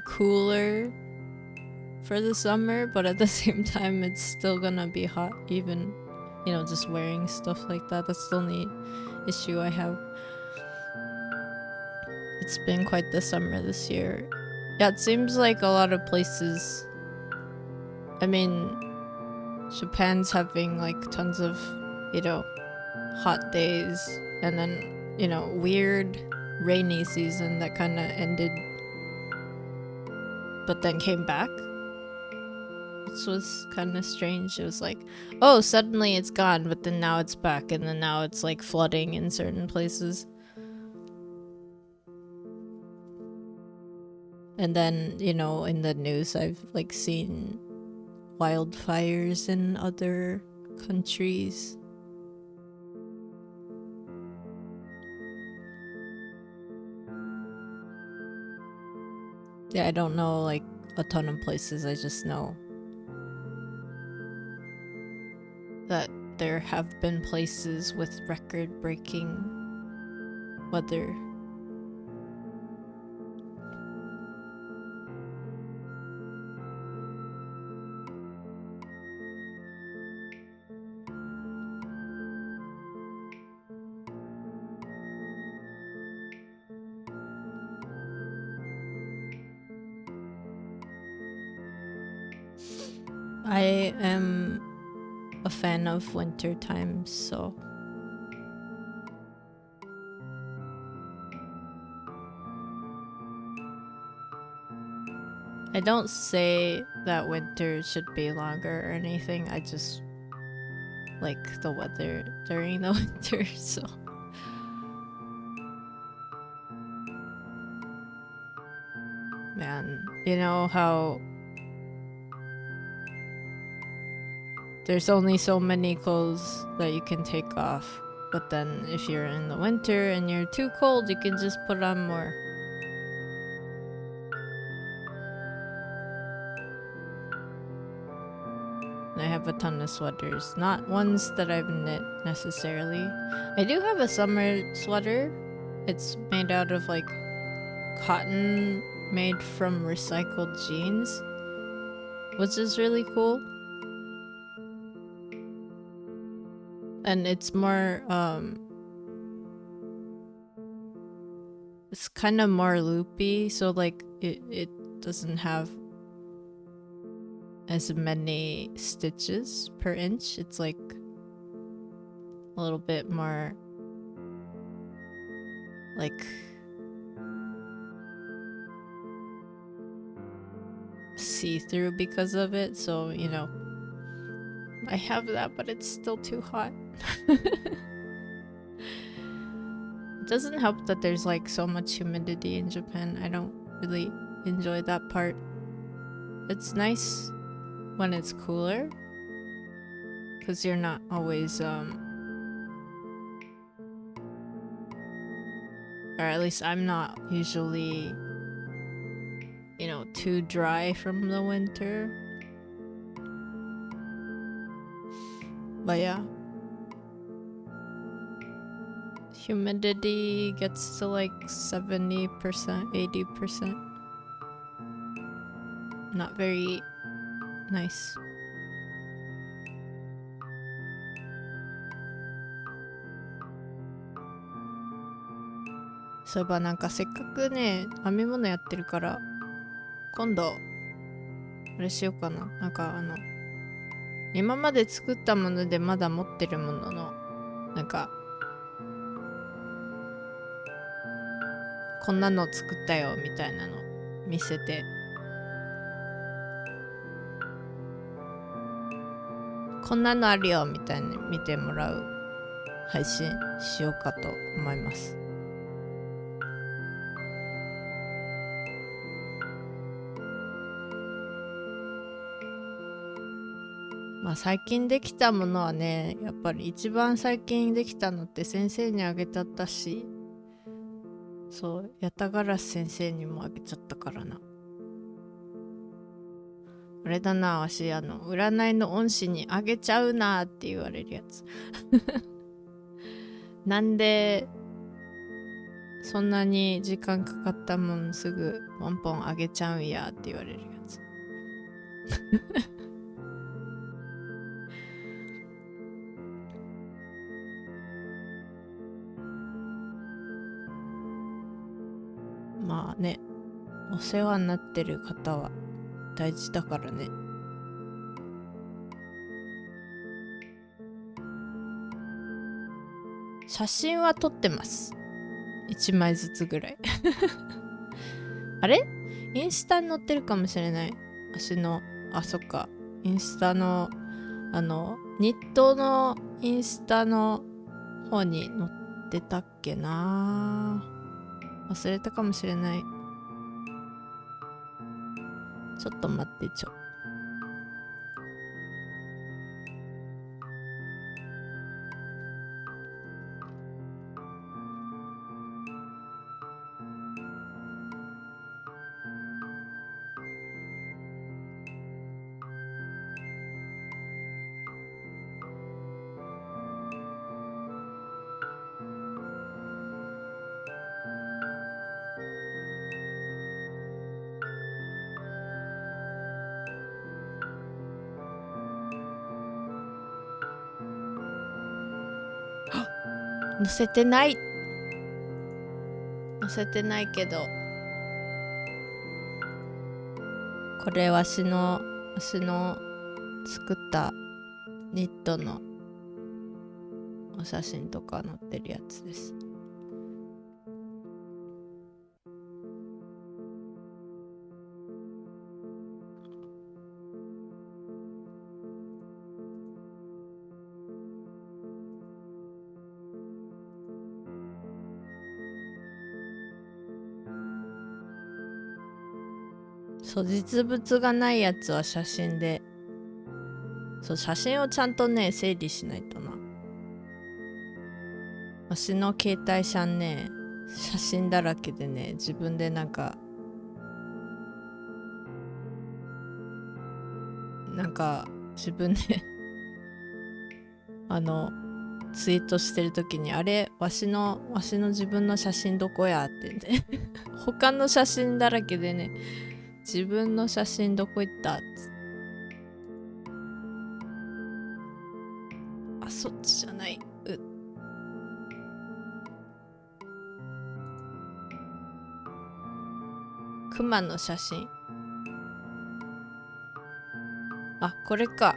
cooler for the summer, but at the same time it's still gonna be hot, even, you know, just wearing stuff like that. That's the only issue I have. It's been quite the summer this year. Yeah, it seems like a lot of places, I mean, Japan's having like tons of, you know, hot days, and then, you know, weird rainy season that kind of ended but then came back. This was kind of strange. It was like, oh, suddenly it's gone, but then now it's back, and then now it's like flooding in certain places. And then, you know, in the news I've like seen wildfires in other countries. Yeah, I don't know like a ton of places. I just know that there have been places with record-breaking weather. I am a fan of winter times, so I don't say that winter should be longer or anything. I just like the weather during the winter, so man, you know how there's only so many clothes that you can take off, but then if you're in the winter and you're too cold, you can just put on more. I have a ton of sweaters, not ones that I've knit necessarily. I do have a summer sweater. It's made out of like cotton made from recycled jeans, which is really cool. And it's more it's kind of more loopy, so like it doesn't have as many stitches per inch. It's like a little bit more like see-through because of it, so you know, I have that, but it's still too hot. It doesn't help that there's like so much humidity in Japan. I don't really enjoy that part. It's nice when it's cooler, because you're not always or at least I'm not usually, you know, too dry from the winter. But yeah, humidity gets to like 70%, 80%. Not very nice. そういえばなんかせっかくね編み物やってるから今度あれしようかな。なんか今まで作ったものでまだ持ってるもののなんかこんなの作ったよみたいなの見せてこんなのあるよみたいに見てもらう配信しようかと思います。まあ最近できたものはねやっぱり一番最近できたのって先生にあげちゃったし、そうヤタガラス先生にもあげちゃったからな。あれだな、わし占いの恩師にあげちゃうなって言われるやつなんでそんなに時間かかったもんすぐポンポンあげちゃうんやって言われるやつまあね、お世話になってる方は大事だからね。写真は撮ってます。1枚ずつぐらいあれインスタに載ってるかもしれない。足のそっか、インスタのニットのインスタの方に載ってたっけな、忘れたかもしれない。ちょっと待って載せてないけど、これわしの作ったニットのお写真とか載ってるやつです。そう、実物がないやつは写真で、そう、写真をちゃんとね整理しないとな。わしの携帯シャンね写真だらけでね、自分でなんか自分でツイートしてる時にあれわしの自分の写真どこやってね他の写真だらけでね、自分の写真どこ行ったって、そっちじゃない、クマの写真、これか、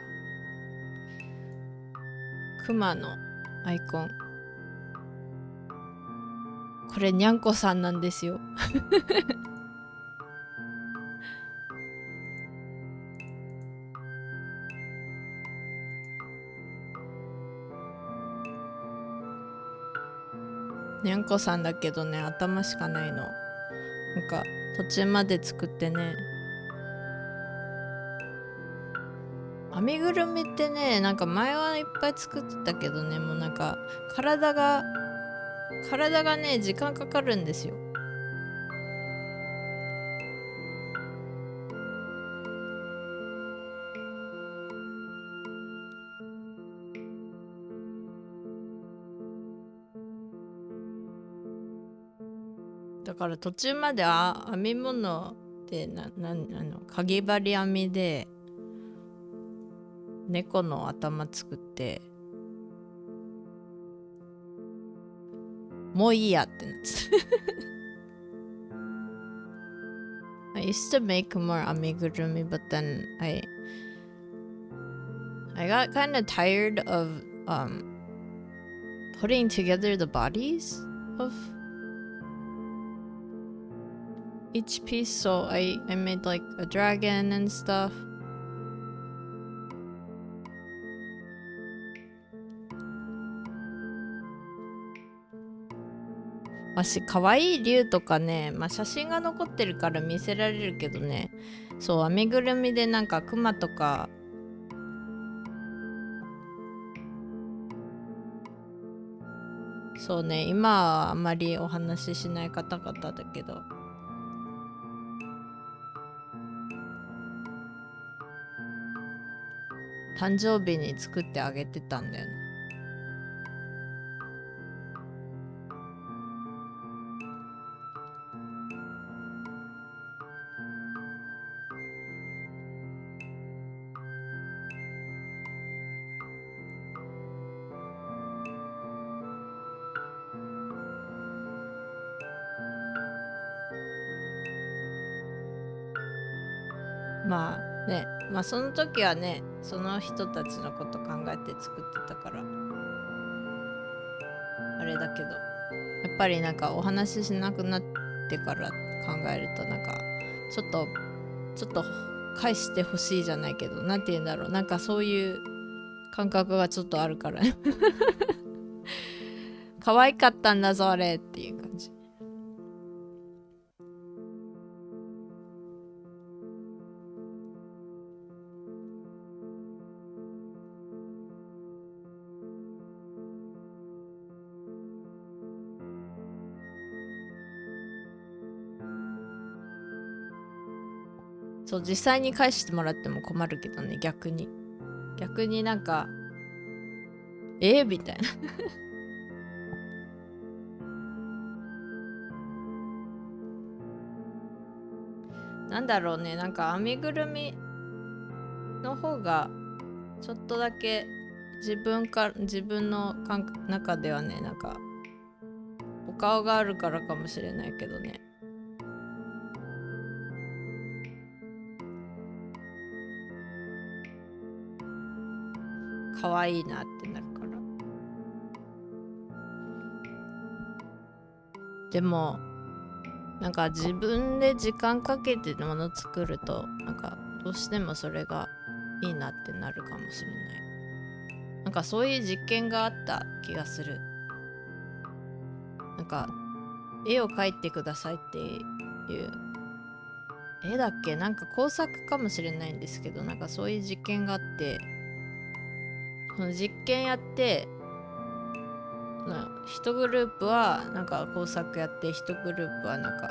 クマのアイコン、これにゃんこさんなんですよにゃんこさんだけどね、頭しかないの。なんか途中まで作ってね、編みぐるみってね、なんか前はいっぱい作ってたけどね、もうなんか体がね時間かかるんですよ。だから途中まで編み物でかぎ針編みで猫の頭作って、もういいやってなっちゃった。I used to make more amigurumi, but then I got kind of tired of putting together the bodies of each piece, so I made like a dragon and stuff. 可愛い竜とかね、写真が残ってるから見せられるけどね、そう、編みぐるみでなんかクマとかそうね、今はあんまりお話ししない方々だけど、誕生日に作ってあげてたんだよね。その時はね、その人たちのこと考えて作ってたからあれだけど、やっぱりなんかお話ししなくなってから考えると、なんかちょっと返してほしいじゃないけど、なんて言うんだろう、なんかそういう感覚がちょっとあるからね可愛かったんだぞあれっていう感じ。そう、実際に返してもらっても困るけどね、逆になんかみたいななんだろうね、なんか編みぐるみの方がちょっとだけ自分の中ではね、なんかお顔があるからかもしれないけどね、可愛いなってなるから。でもなんか自分で時間かけてもの作ると、なんかどうしてもそれがいいなってなるかもしれない。なんかそういう実験があった気がする。なんか絵を描いてくださいっていう絵だっけ、なんか工作かもしれないんですけど、なんかそういう実験があって、その実験やって、一グループはなんか工作やって、一グループはなんか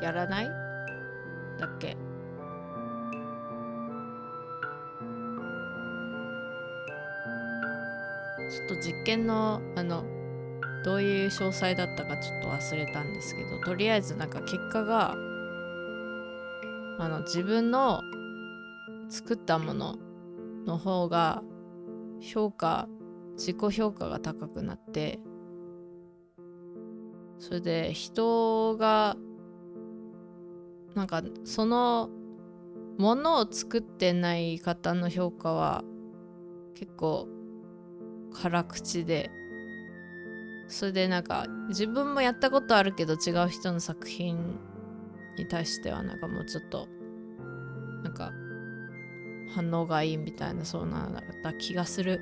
やらないだっけ。ちょっと実験のどういう詳細だったかちょっと忘れたんですけど、とりあえずなんか結果が自分の作ったものの方が自己評価が高くなって、それで人がなんかそのものを作ってない方の評価は結構辛口で、それでなんか自分もやったことあるけど違う人の作品に対してはなんかもうちょっとなんか反応がいいみたいな、そうなった気がする。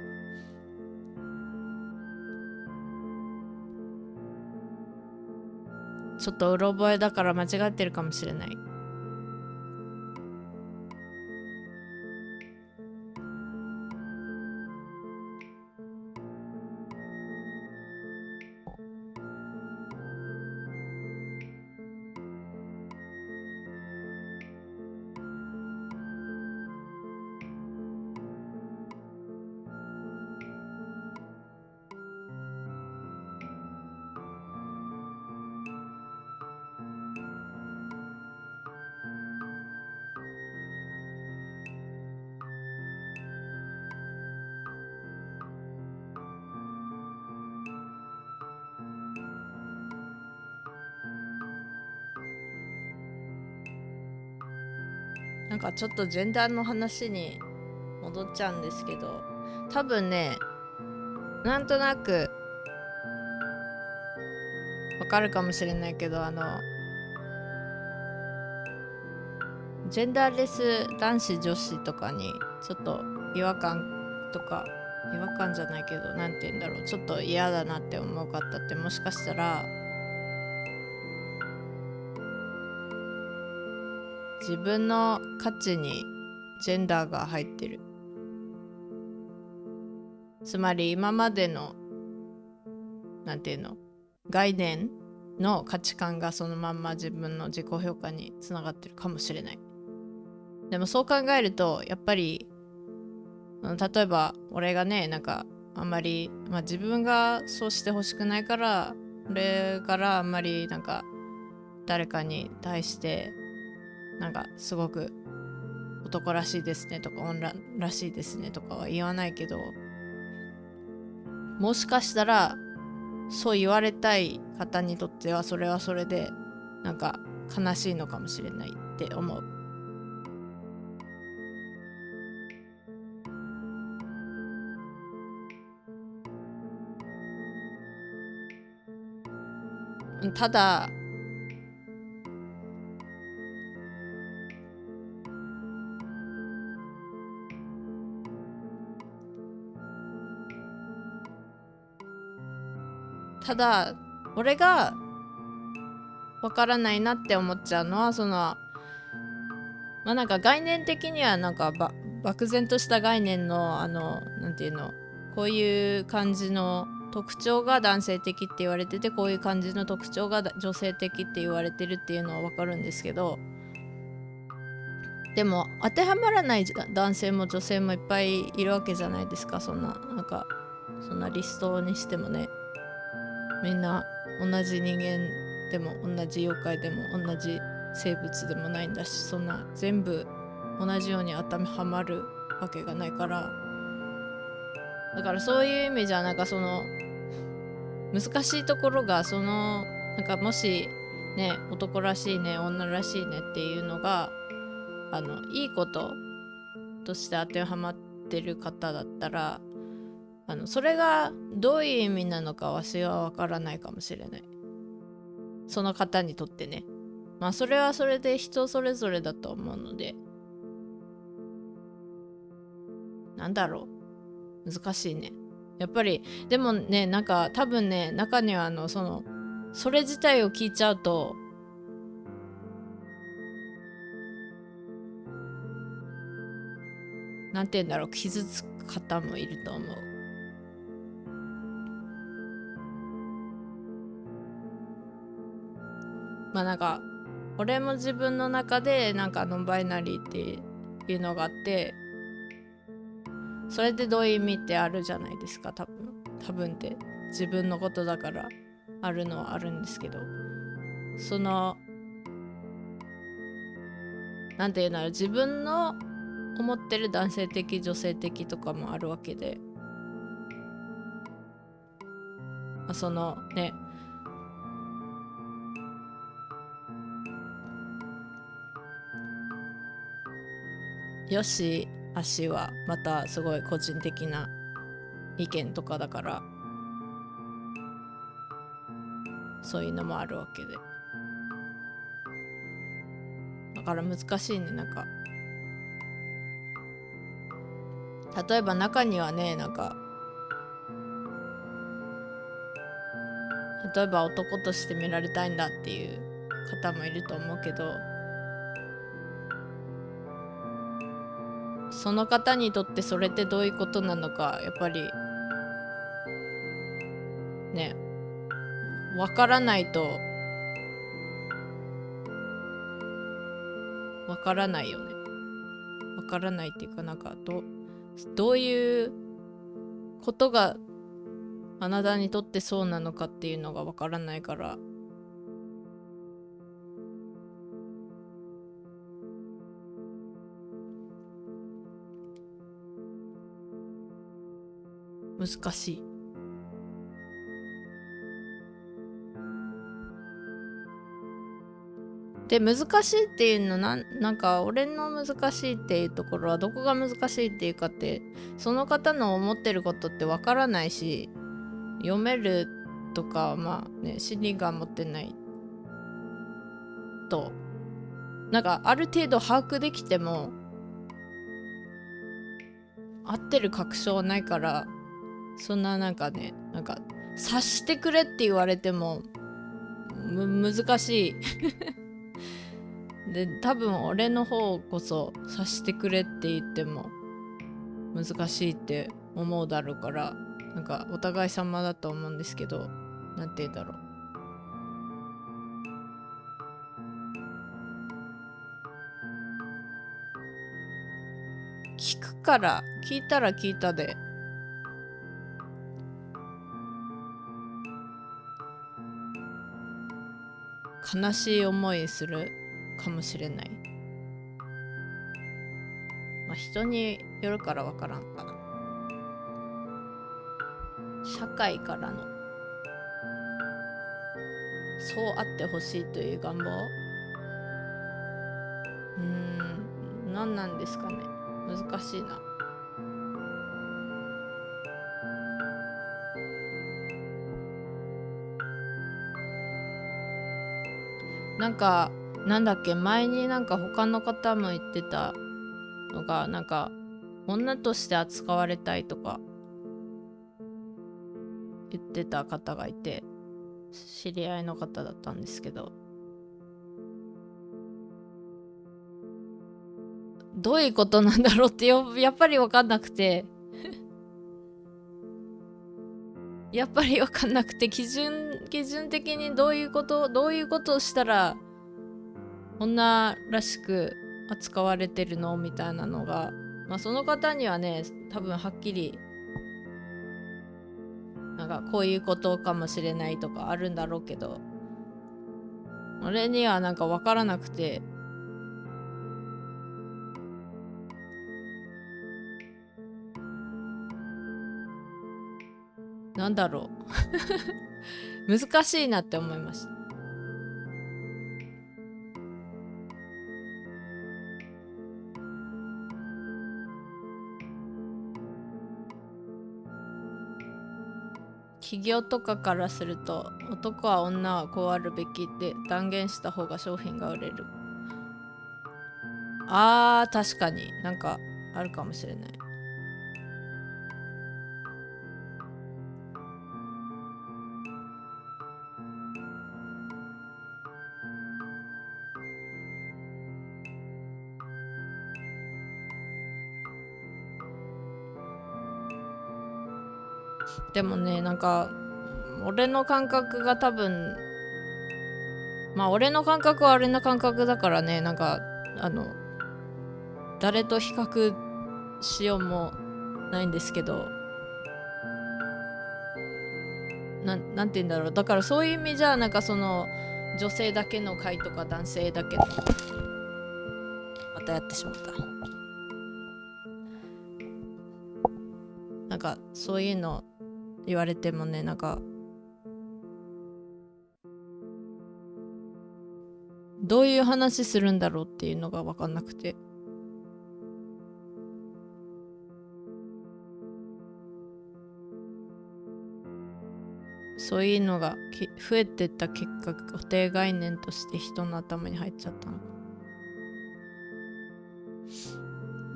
ちょっとうろ覚えだから間違ってるかもしれない。なんかちょっとジェンダーの話に戻っちゃうんですけど、多分ね、なんとなくわかるかもしれないけど、ジェンダーレス男子女子とかにちょっと違和感とか、違和感じゃないけど、なんて言うんだろう、ちょっと嫌だなって思う方って、もしかしたら自分の価値にジェンダーが入ってる。つまり今までのなんていうの、概念の価値観がそのまんま自分の自己評価につながってるかもしれない。でもそう考えるとやっぱり、例えば俺がね、なんかあんまり、自分がそうしてほしくないから、俺からあんまりなんか誰かに対してなんかすごく男らしいですねとか女らしいですねとかは言わないけど、もしかしたらそう言われたい方にとってはそれはそれでなんか悲しいのかもしれないって思う。ただ俺がわからないなって思っちゃうのは、なんか概念的にはなんか漠然とした概念のなんていうの、こういう感じの特徴が男性的って言われてて、こういう感じの特徴が女性的って言われてるっていうのはわかるんですけど、でも当てはまらない男性も女性もいっぱいいるわけじゃないですか。そんなリストにしてもね、みんな同じ人間でも同じ妖怪でも同じ生物でもないんだし、そんな全部同じように当てはまるわけがないから、だからそういう意味じゃなんか難しいところが、なんかもしね、男らしいね女らしいねっていうのがいいこととして当てはまってる方だったら、それがどういう意味なのかわしはわからないかもしれない。その方にとってね。それはそれで人それぞれだと思うので、なんだろう、難しいね。やっぱりでもね、なんか多分ね、中にはそれ自体を聞いちゃうと、なんて言うんだろう、傷つく方もいると思う。なんか俺も自分の中でなんかノンバイナリーっていうのがあって、それでどういう意味ってあるじゃないですか。多分って自分のことだからあるのはあるんですけど、なんていうの、自分の思ってる男性的女性的とかもあるわけで、そのね、よしあしはまたすごい個人的な意見とかだから、そういうのもあるわけで、だから難しいね。なんか例えば中にはね、なんか例えば男として見られたいんだっていう方もいると思うけど、その方にとってそれってどういうことなのか、やっぱりね、わからないとわからないよね。わからないっていうか、なんかどういうことがあなたにとってそうなのかっていうのがわからないから、難しい。で難しいっていうのなんか俺の難しいっていうところはどこが難しいっていうかって、その方の思ってることってわからないし、読めるとかまあね心理が持ってないとなんかある程度把握できても合ってる確証はないから、そんななんかねなんか察してくれって言われても難しいで多分俺の方こそ察してくれって言っても難しいって思うだろうから、なんかお互い様だと思うんですけど、なんて言うんだろう、聞くから聞いたら聞いたで悲しい思いするかもしれない。まあ人によるからわからんかな。社会からのそうあってほしいという願望、何なんですかね。難しいな。なんかなんだっけ、前になんか他の方も言ってたのが、なんか女として扱われたいとか言ってた方がいて、知り合いの方だったんですけど、どういうことなんだろうってやっぱり分かんなくてやっぱり分かんなくて、基準的にどういうことをしたら女らしく扱われてるのみたいなのが、まあその方にはね多分はっきりなんかこういうことかもしれないとかあるんだろうけど、俺にはなんか分からなくて、なんだろう難しいなって思いました。企業とかからすると、男は女はこうあるべきって断言した方が商品が売れる。確かになんかあるかもしれない。でもね、なんか俺の感覚が多分、まあ俺の感覚は俺の感覚だからね、なんか誰と比較しようもないんですけど、なんて言うんだろう、だからそういう意味じゃなんかその女性だけの会とか男性だけの、またやってしまった、なんかそういうの言われてもね、なんかどういう話するんだろうっていうのが分かんなくて、そういうのが増えてった結果、固定概念として人の頭に入っちゃったの。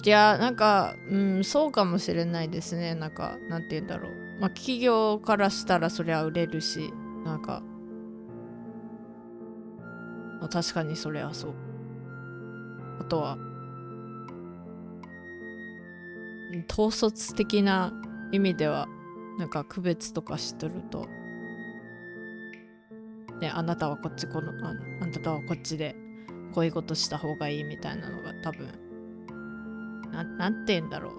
いやなんかそうかもしれないですね。なんかなんて言うんだろう、まあ企業からしたらそりゃ売れるし、なんか、まあ、確かにそれはそう。あとは統率的な意味ではなんか区別とかしとると、ね、あなたはこっちあなたはこっちでこういうことした方がいいみたいなのが多分なんて言うんだろう、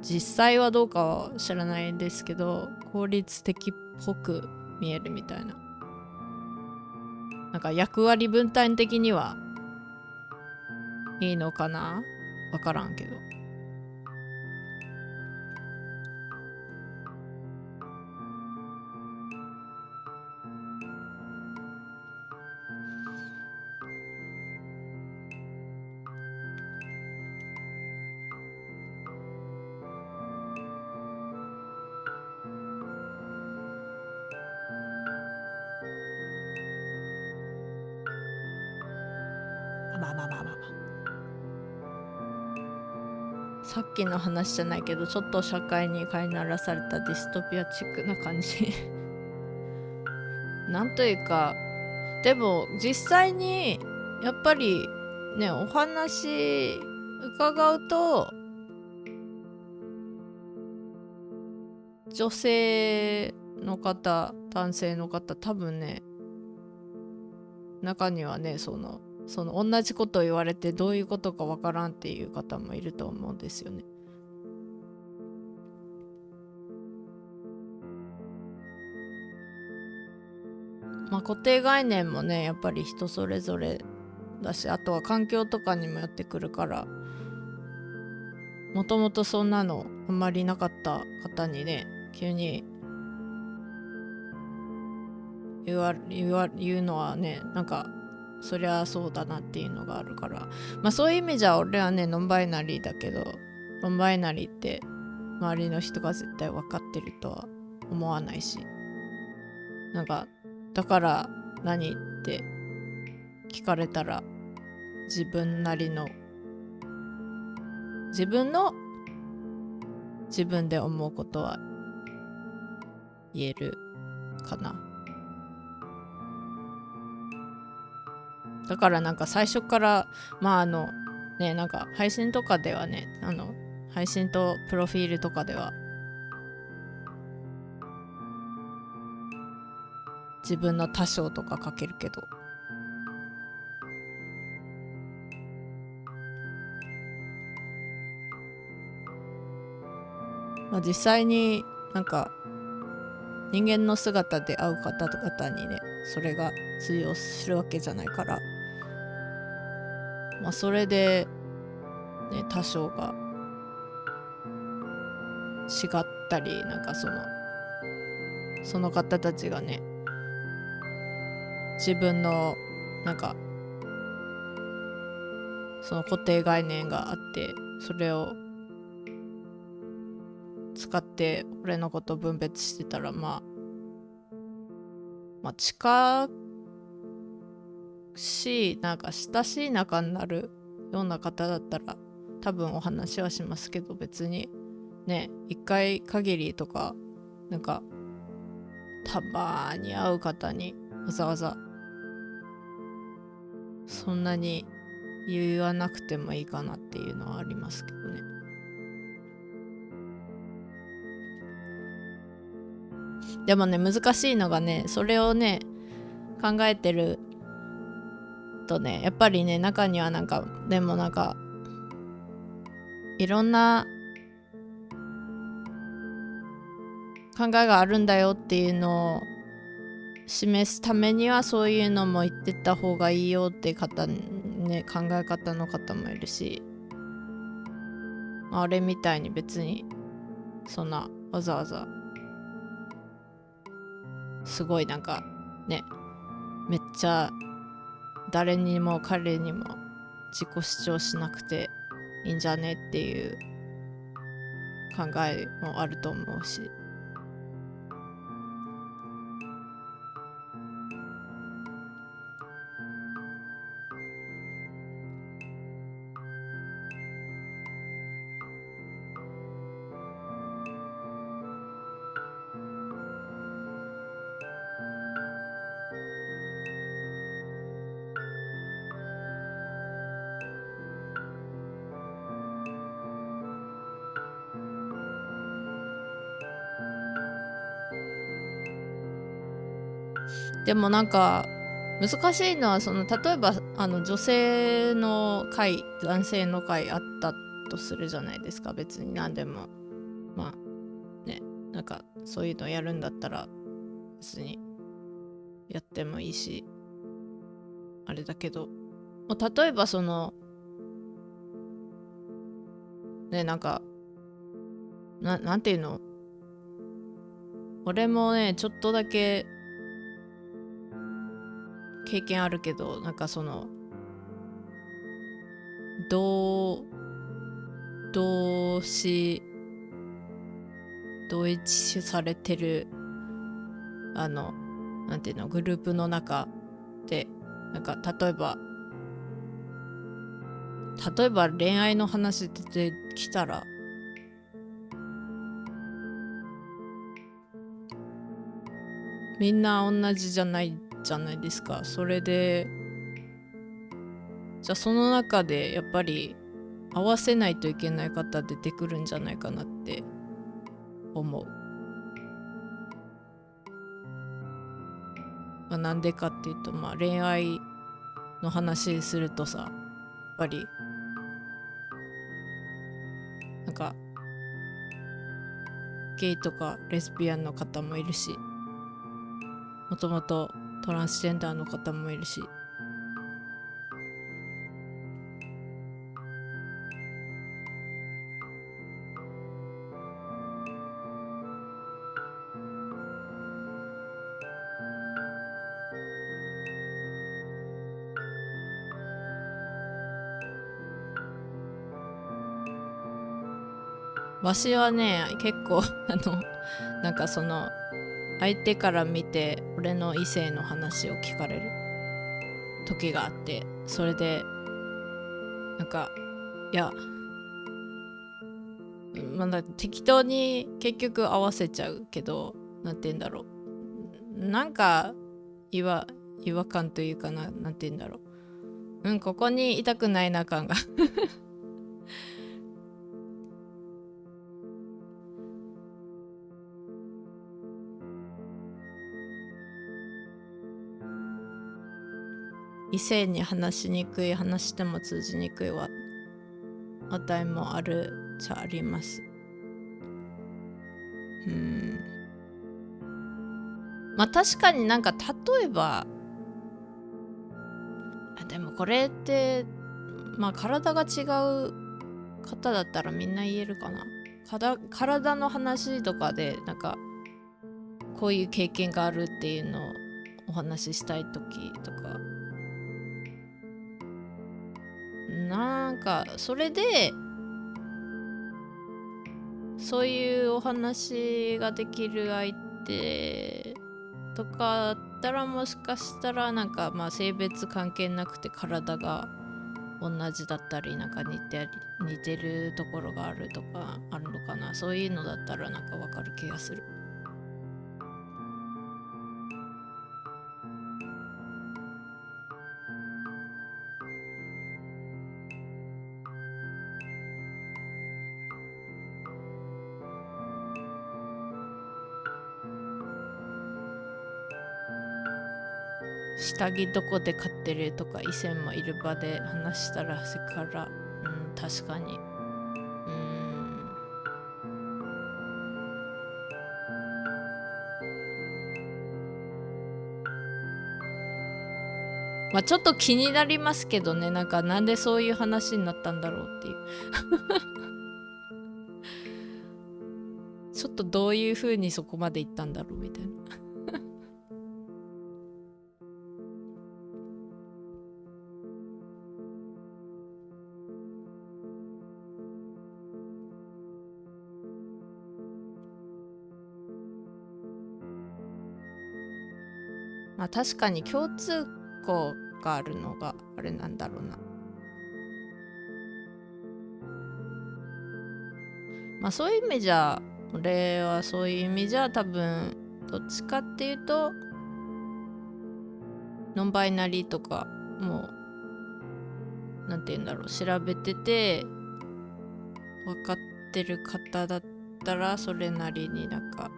実際はどうかは知らないですけど効率的っぽく見えるみたいな、なんか役割分担的にはいいのかな、わからんけど。さっきの話じゃないけどちょっと社会に飼いならされたディストピアチックな感じなんというか、でも実際にやっぱりね、お話伺うと女性の方、男性の方、多分ね、中にはね、その同じことを言われてどういうことかわからんっていう方もいると思うんですよね。まあ固定概念もね、やっぱり人それぞれだし、あとは環境とかにもやってくるから、もともとそんなのあんまりなかった方にね、急に言うのはね、なんかそりゃそうだなっていうのがあるから、まあそういう意味じゃ俺はねノンバイナリーだけど、ノンバイナリーって周りの人が絶対分かってるとは思わないし、なんかだから何って聞かれたら自分なりの自分で思うことは言えるかな。だからなんか最初からまあね、なんか配信とかではね、配信とプロフィールとかでは自分の多少とか書けるけど、まあ、実際になんか人間の姿で会う方々にね、それが通用するわけじゃないから、まあそれでね、多少が違ったり、なんかその方たちがね、自分のなんかその固定概念があって、それを使って俺のこと分別してたら、まあ近しい、なんか親しい仲になるような方だったら多分お話はしますけど、別にね、一回限りとか、なんかたまに会う方にわざわざそんなに言わなくてもいいかなっていうのはありますけどね。でもね、難しいのがね、それをね考えてるとね、やっぱりね、中にはなんか、でもなんかいろんな考えがあるんだよっていうのを示すためには、そういうのも言ってった方がいいよって方ね、考え方の方もいるし、あれみたいに別にそんなわざわざすごいなんかね、めっちゃ誰にも彼にも自己主張しなくていいんじゃねっていう考えもあると思うし、でもなんか難しいのは、例えば女性の会、男性の会あったとするじゃないですか。別に何でもまあね、なんかそういうのやるんだったら別にやってもいいしあれだけど、例えばね、なんかなんていうの、俺もねちょっとだけ経験あるけど、なんか同一されてるなんていうの、グループの中で、なんか例えば例えば恋愛の話出てきたらみんな同じじゃないじゃないですか。それでじゃあその中でやっぱり合わせないといけない方出てくるんじゃないかなって思う。なんでかっていうと、恋愛の話するとさ、やっぱりなんかゲイとかレズビアンの方もいるし、もともとトランスジェンダーの方もいるし、わしはね結構なんかその相手から見て俺の異性の話を聞かれる時があって、それでなんかいやだ適当に結局合わせちゃうけど、なんて言うんだろう、なんか違和感というかなんて言うんだろう、ここにいたくないな感が異性に話しにくい、話しても通じにくい話題もあるじゃあります。確かになんか例えばでもこれって体が違う方だったらみんな言えるかな。体の話とかでなんかこういう経験があるっていうのをお話ししたい時とか、なんかそれでそういうお話ができる相手とかだったら、もしかしたらなんか性別関係なくて体が同じだったりなんか似てるところがあるとかあるのかな。そういうのだったらなんかわかる気がする。下着どこで買ってるとか異性もいる場で話したらせから、確かにちょっと気になりますけどね、なんでそういう話になったんだろうっていうちょっとどういう風にそこまでいったんだろうみたいな確かに共通項があるのがあれなんだろうな。そういう意味じゃ俺はそういう意味じゃ多分どっちかっていうとノンバイナリーとかもうなんて言うんだろう、調べてて分かってる方だったらそれなりになんか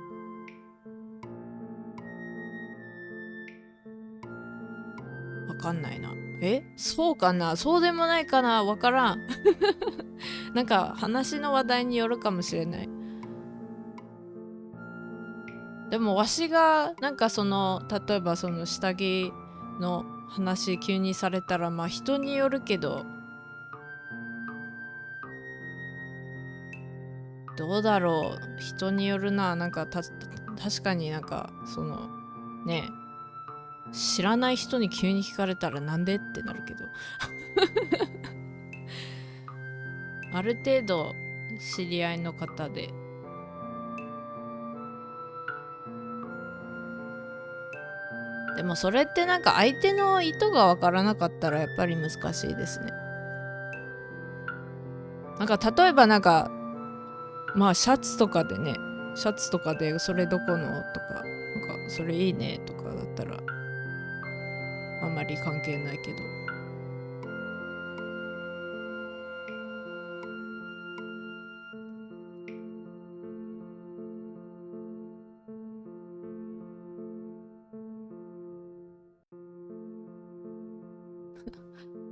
分かんないな。そうかな、そうでもないかな、分からんなんか話の話題によるかもしれない。でもわしがなんか例えばその下着の話急にされたら人によるけど、どうだろう、人によるな。なんか確かになんかね知らない人に急に聞かれたらなんでってなるけどある程度知り合いの方ででもそれってなんか相手の意図がわからなかったらやっぱり難しいですね。なんか例えばなんかまあシャツとかでそれどこのとかなんかそれいいねとかだったらあんまり関係ないけど。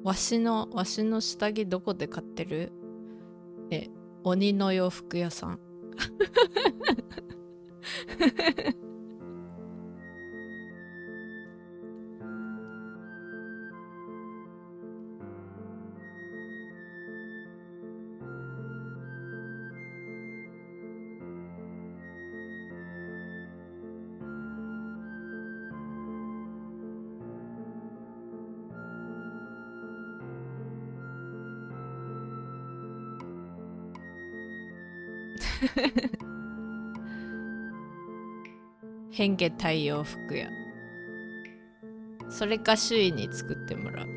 わしの下着どこで買ってる？鬼の洋服屋さん。変化太陽服屋。それか周囲に作ってもらう。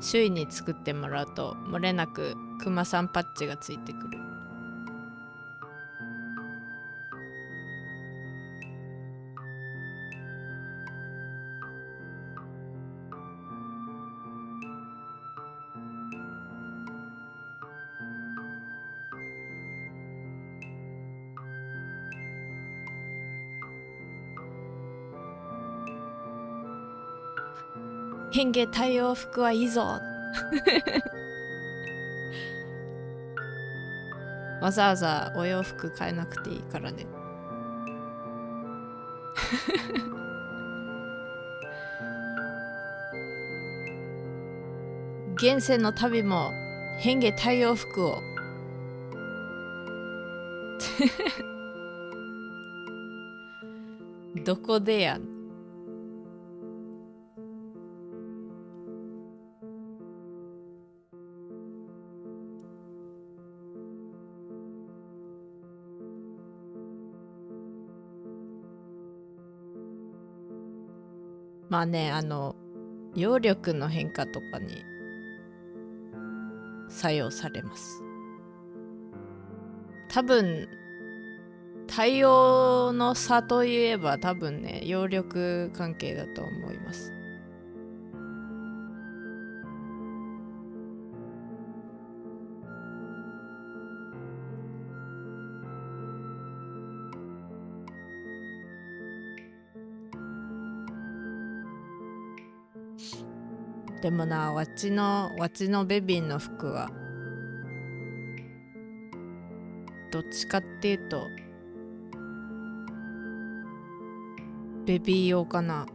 周囲に作ってもらうと漏れなくクマさんパッチがついてくる。変化太陽服はいいぞ。わざわざお洋服買えなくていいからね。現世の旅も変化太陽服を。どこでやん。まあね、揚力の変化とかに作用されます。多分太陽の差といえば多分ね、揚力関係だと思います。でもな、わちのベビーの服はどっちかっていうとベビー用かな。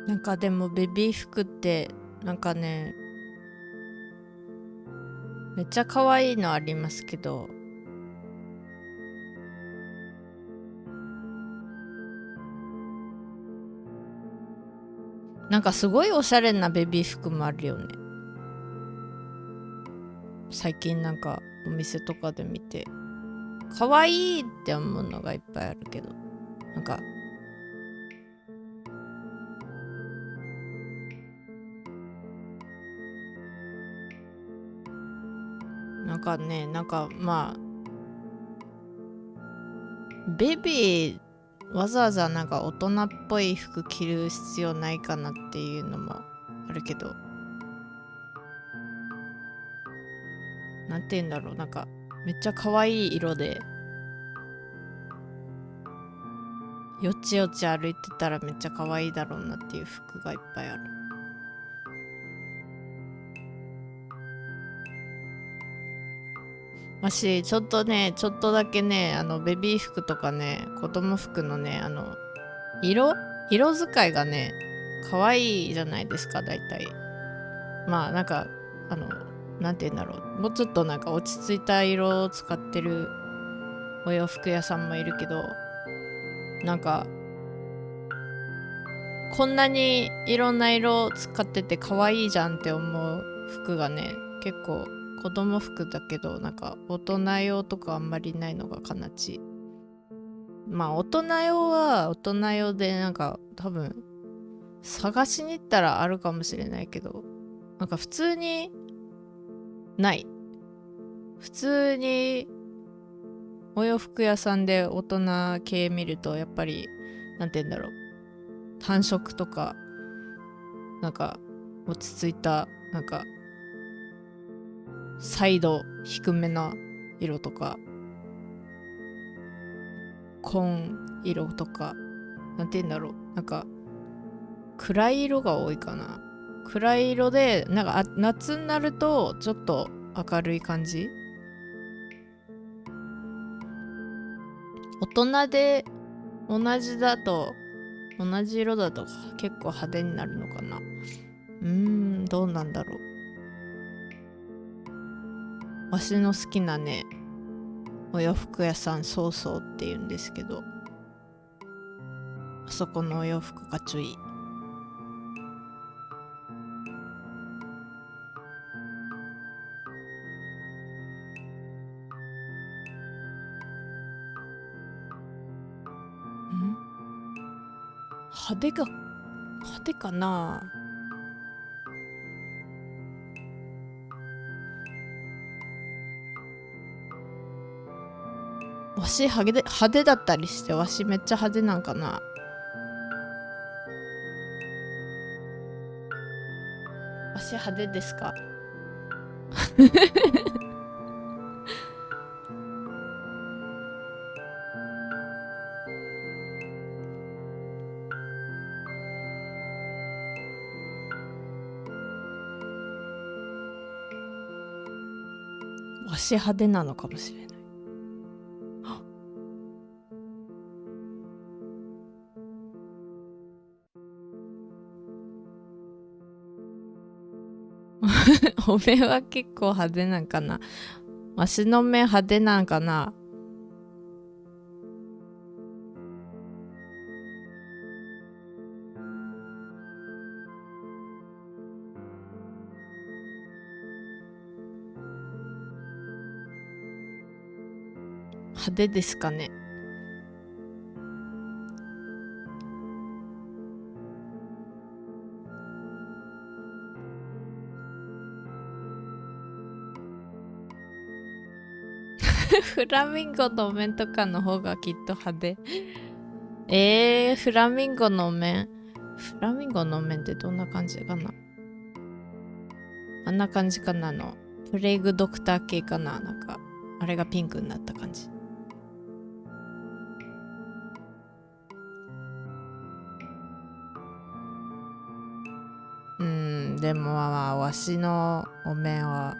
なんかでもベビー服ってなんかね、めっちゃ可愛いのありますけど、なんかすごいおしゃれなベビー服もあるよね。最近なんかお店とかで見て可愛いって思うのがいっぱいあるけど、なんかまあベビーわざわざなんか大人っぽい服着る必要ないかなっていうのもあるけど、なんて言うんだろう、なんかめっちゃ可愛い色でよちよち歩いてたらめっちゃ可愛いだろうなっていう服がいっぱいある。私ちょっとだけね、ベビー服とかね、子供服のね、色使いがね可愛いじゃないですか、大体。まあなんかなんて言うんだろう、もうちょっとなんか落ち着いた色を使ってるお洋服屋さんもいるけど、なんかこんなにいろんな色を使ってて可愛いじゃんって思う服がね、結構子供服だけどなんか大人用とかあんまりないのが悲しい。まあ大人用は大人用でなんか多分探しに行ったらあるかもしれないけど、なんか普通にない。普通にお洋服屋さんで大人系見るとやっぱりなんて言うんだろう、単色とかなんか落ち着いたなんかサイド低めな色とか紺色とか、なんて言うんだろう、なんか暗い色が多いかな。暗い色でなんか夏になるとちょっと明るい感じ。大人で同じ色だと結構派手になるのかな。どうなんだろう。わしの好きなねお洋服屋さんそうそうって言うんですけど、あそこのお洋服がちょいい。派手かな。わし派手だったりして、わしめっちゃ派手なんかな。わし派手ですか？わし派手なのかもしれない。お目は結構派手なんかな。わしの目派手なんかな。派手ですかね。フラミンゴのお面とかの方がきっと派手。フラミンゴのお面。フラミンゴのお面ってどんな感じかな。あんな感じかな。プレイグドクター系かな。なんかあれがピンクになった感じ。でもまあわしのお面は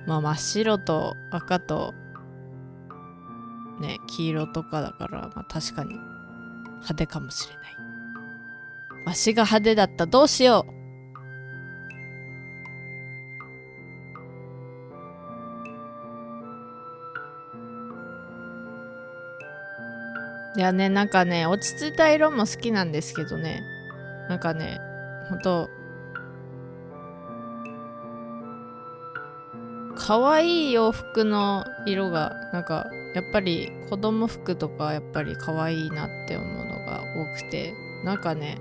まあ真っ白と赤とね黄色とかだから、まあ確かに派手かもしれない。わしが派手だった、どうしよう。いやね、なんかね落ち着いた色も好きなんですけどね、なんかねほんと可愛い洋服の色がなんかやっぱり子供服とかやっぱり可愛いなって思うのが多くて、なんかね、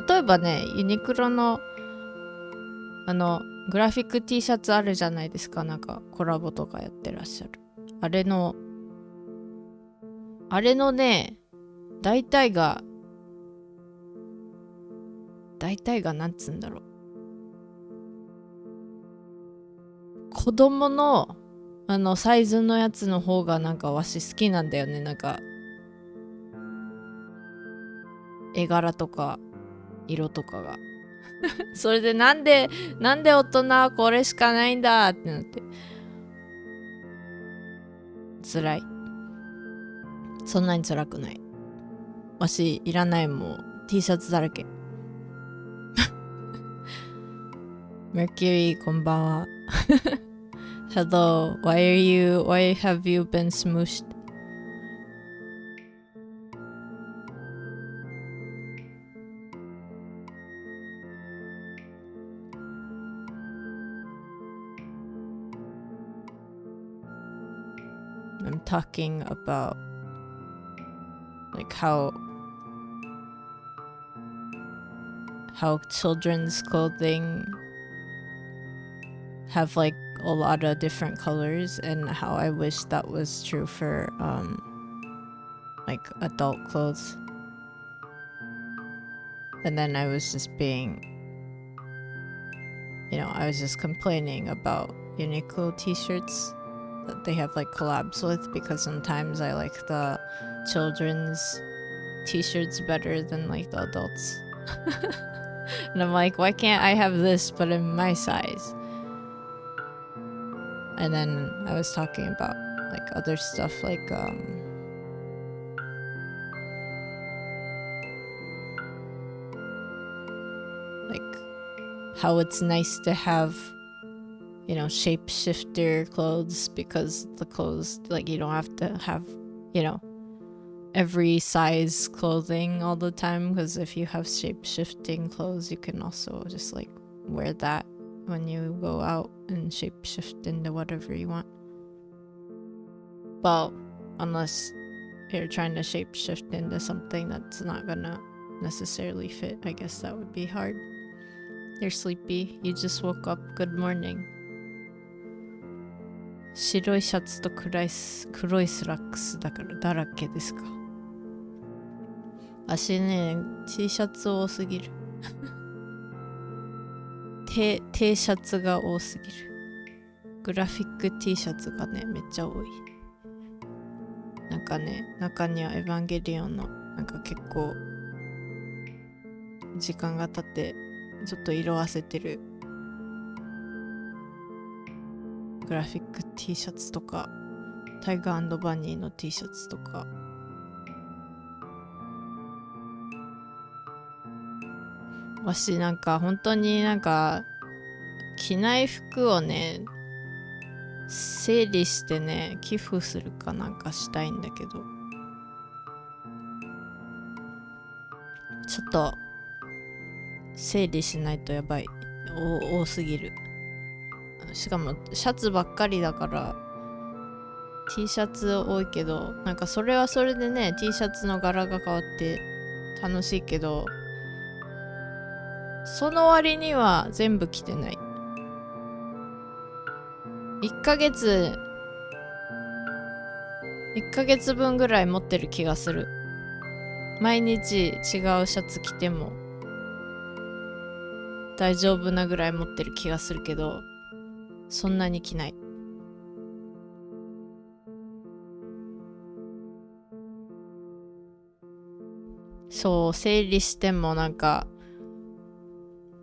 例えばね、ユニクロのグラフィック T シャツあるじゃないですか。なんかコラボとかやってらっしゃる。あれのね、大体がなんつうんだろう。子供のサイズのやつの方がなんかわし好きなんだよね。なんか絵柄とか色とかがそれでなんで大人はこれしかないんだってなって辛い。そんなに辛くない。わしいらない、もう T シャツだらけ。メルキュリーこんばんは。Hello, why have you been smooshed? I'm talking about like how children's clothing have like a lot of different colors, and how I wish that was true for like adult clothes. And then I was just I was just complaining about Uniqlo t-shirts that they have like collabs with, because sometimes I like the children's t-shirts better than like the adults. And I'm like, why can't I have this but in my size? And then I was talking about like other stuff like how it's nice to have shapeshifter clothes, because the clothes, like, you don't have to have every size clothing all the time, because if you have shape-shifting clothes, you can also just like wear that when you go out and shape-shift into whatever you want. Well, unless you're trying to shape-shift into something that's not gonna necessarily fit, I guess that would be hard. You're sleepy. You just woke up. Good morning. 白いシャツと黒いスラックスだからだらけですか。足ね、T シャツ多すぎる。T シャツが多すぎる。グラフィック T シャツがね、めっちゃ多い。なんかね、中にはエヴァンゲリオンのなんか結構時間が経ってちょっと色あせてるグラフィック T シャツとか、タイガー&バニーの T シャツとか、わしなんか本当になんか着ない服をね整理してね寄付するかなんかしたいんだけど、ちょっと整理しないとやばい。多すぎる。しかもシャツばっかりだから T シャツ多いけど、なんかそれはそれでね T シャツの柄が変わって楽しいけど、その割には全部着てない。1ヶ月分ぐらい持ってる気がする。毎日違うシャツ着ても大丈夫なぐらい持ってる気がするけど、そんなに着ない。そう、整理してもなんか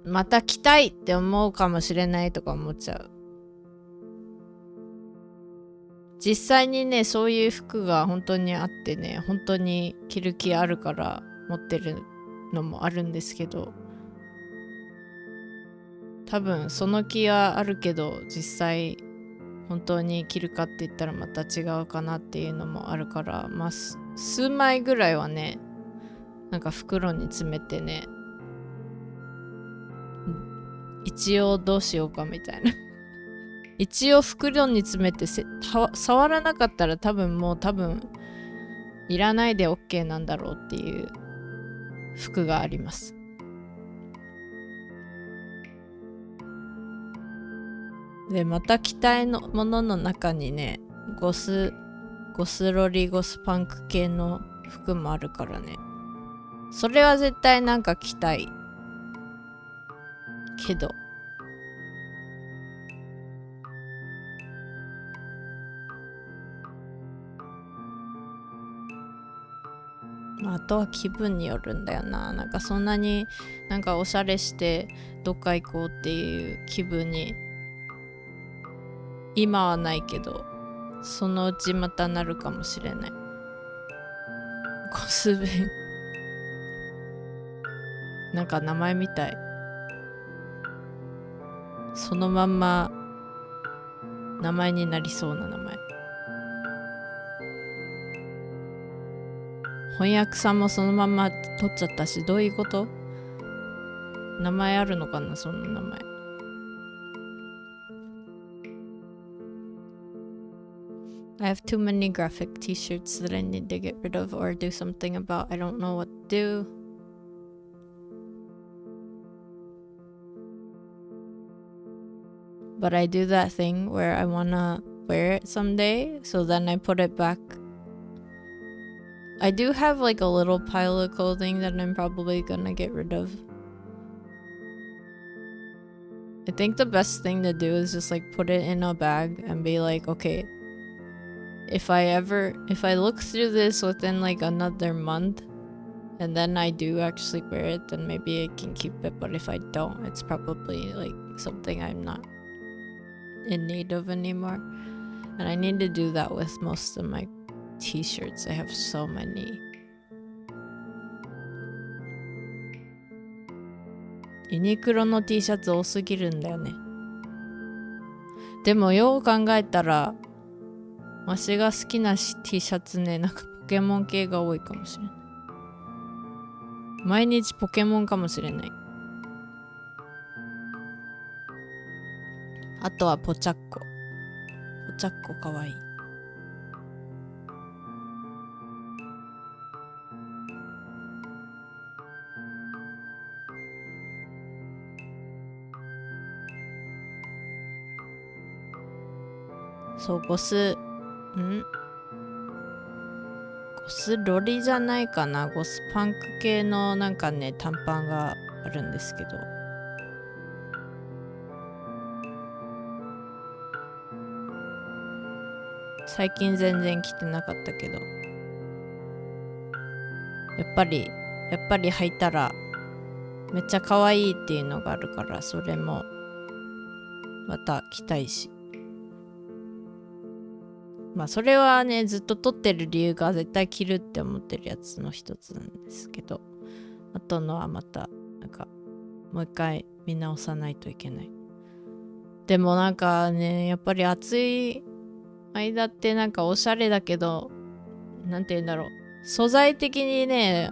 また着たいって思うかもしれないとか思っちゃう。実際にね、そういう服が本当にあってね、本当に着る気あるから持ってるのもあるんですけど、多分その気はあるけど実際本当に着るかって言ったらまた違うかなっていうのもあるから、まあ数枚ぐらいはね、なんか袋に詰めてね、一応どうしようかみたいな一応袋に詰めて触らなかったら多分いらないで OK なんだろうっていう服があります。でまた着たいのものの中にね、ゴスロリゴスパンク系の服もあるからね、それは絶対なんか着たいけど、あとは気分によるんだよな。なんかそんなになんかおしゃれしてどっか行こうっていう気分に今はないけど、そのうちまたなるかもしれない。コスベンなんか名前みたい。そのまんま名前になりそうな名前。翻訳さんもそのまんま取っちゃったし、どういうこと？名前あるのかな、その名前。I have too many graphic t-shirts that I need to get rid of or do something about. I don't know what to do. But I do that thing where I wanna wear it someday, so then I put it back. I do have like a little pile of clothing that I'm probably gonna get rid of. I think the best thing to do is just like put it in a bag and be like, okay, if I look through this within like another month and then I do actually wear it, then maybe I can keep it. But if I don't, it's probably like something I'm not in need of anymore. And I need to do that with most of my t-shirts. I have so many. ユニクロの T シャツ多すぎるんだよね。でもよう考えたら、わしが好きな T シャツね、なんかポケモン系が多いかもしれない。毎日ポケモンかもしれない。あとはポチャッコ。ポチャッコかわいい。そう、ゴスロリじゃないかな。ゴスパンク系のなんかね、短パンがあるんですけど。最近全然着てなかったけど。やっぱり履いたらめっちゃ可愛いっていうのがあるから、それもまた着たいし。まあそれはね、ずっと撮ってる理由が絶対着るって思ってるやつの一つなんですけど、あとのはまたなんかもう一回見直さないといけない。でもなんかね、やっぱり暑い間ってなんかおしゃれだけど、なんて言うんだろう、素材的にね、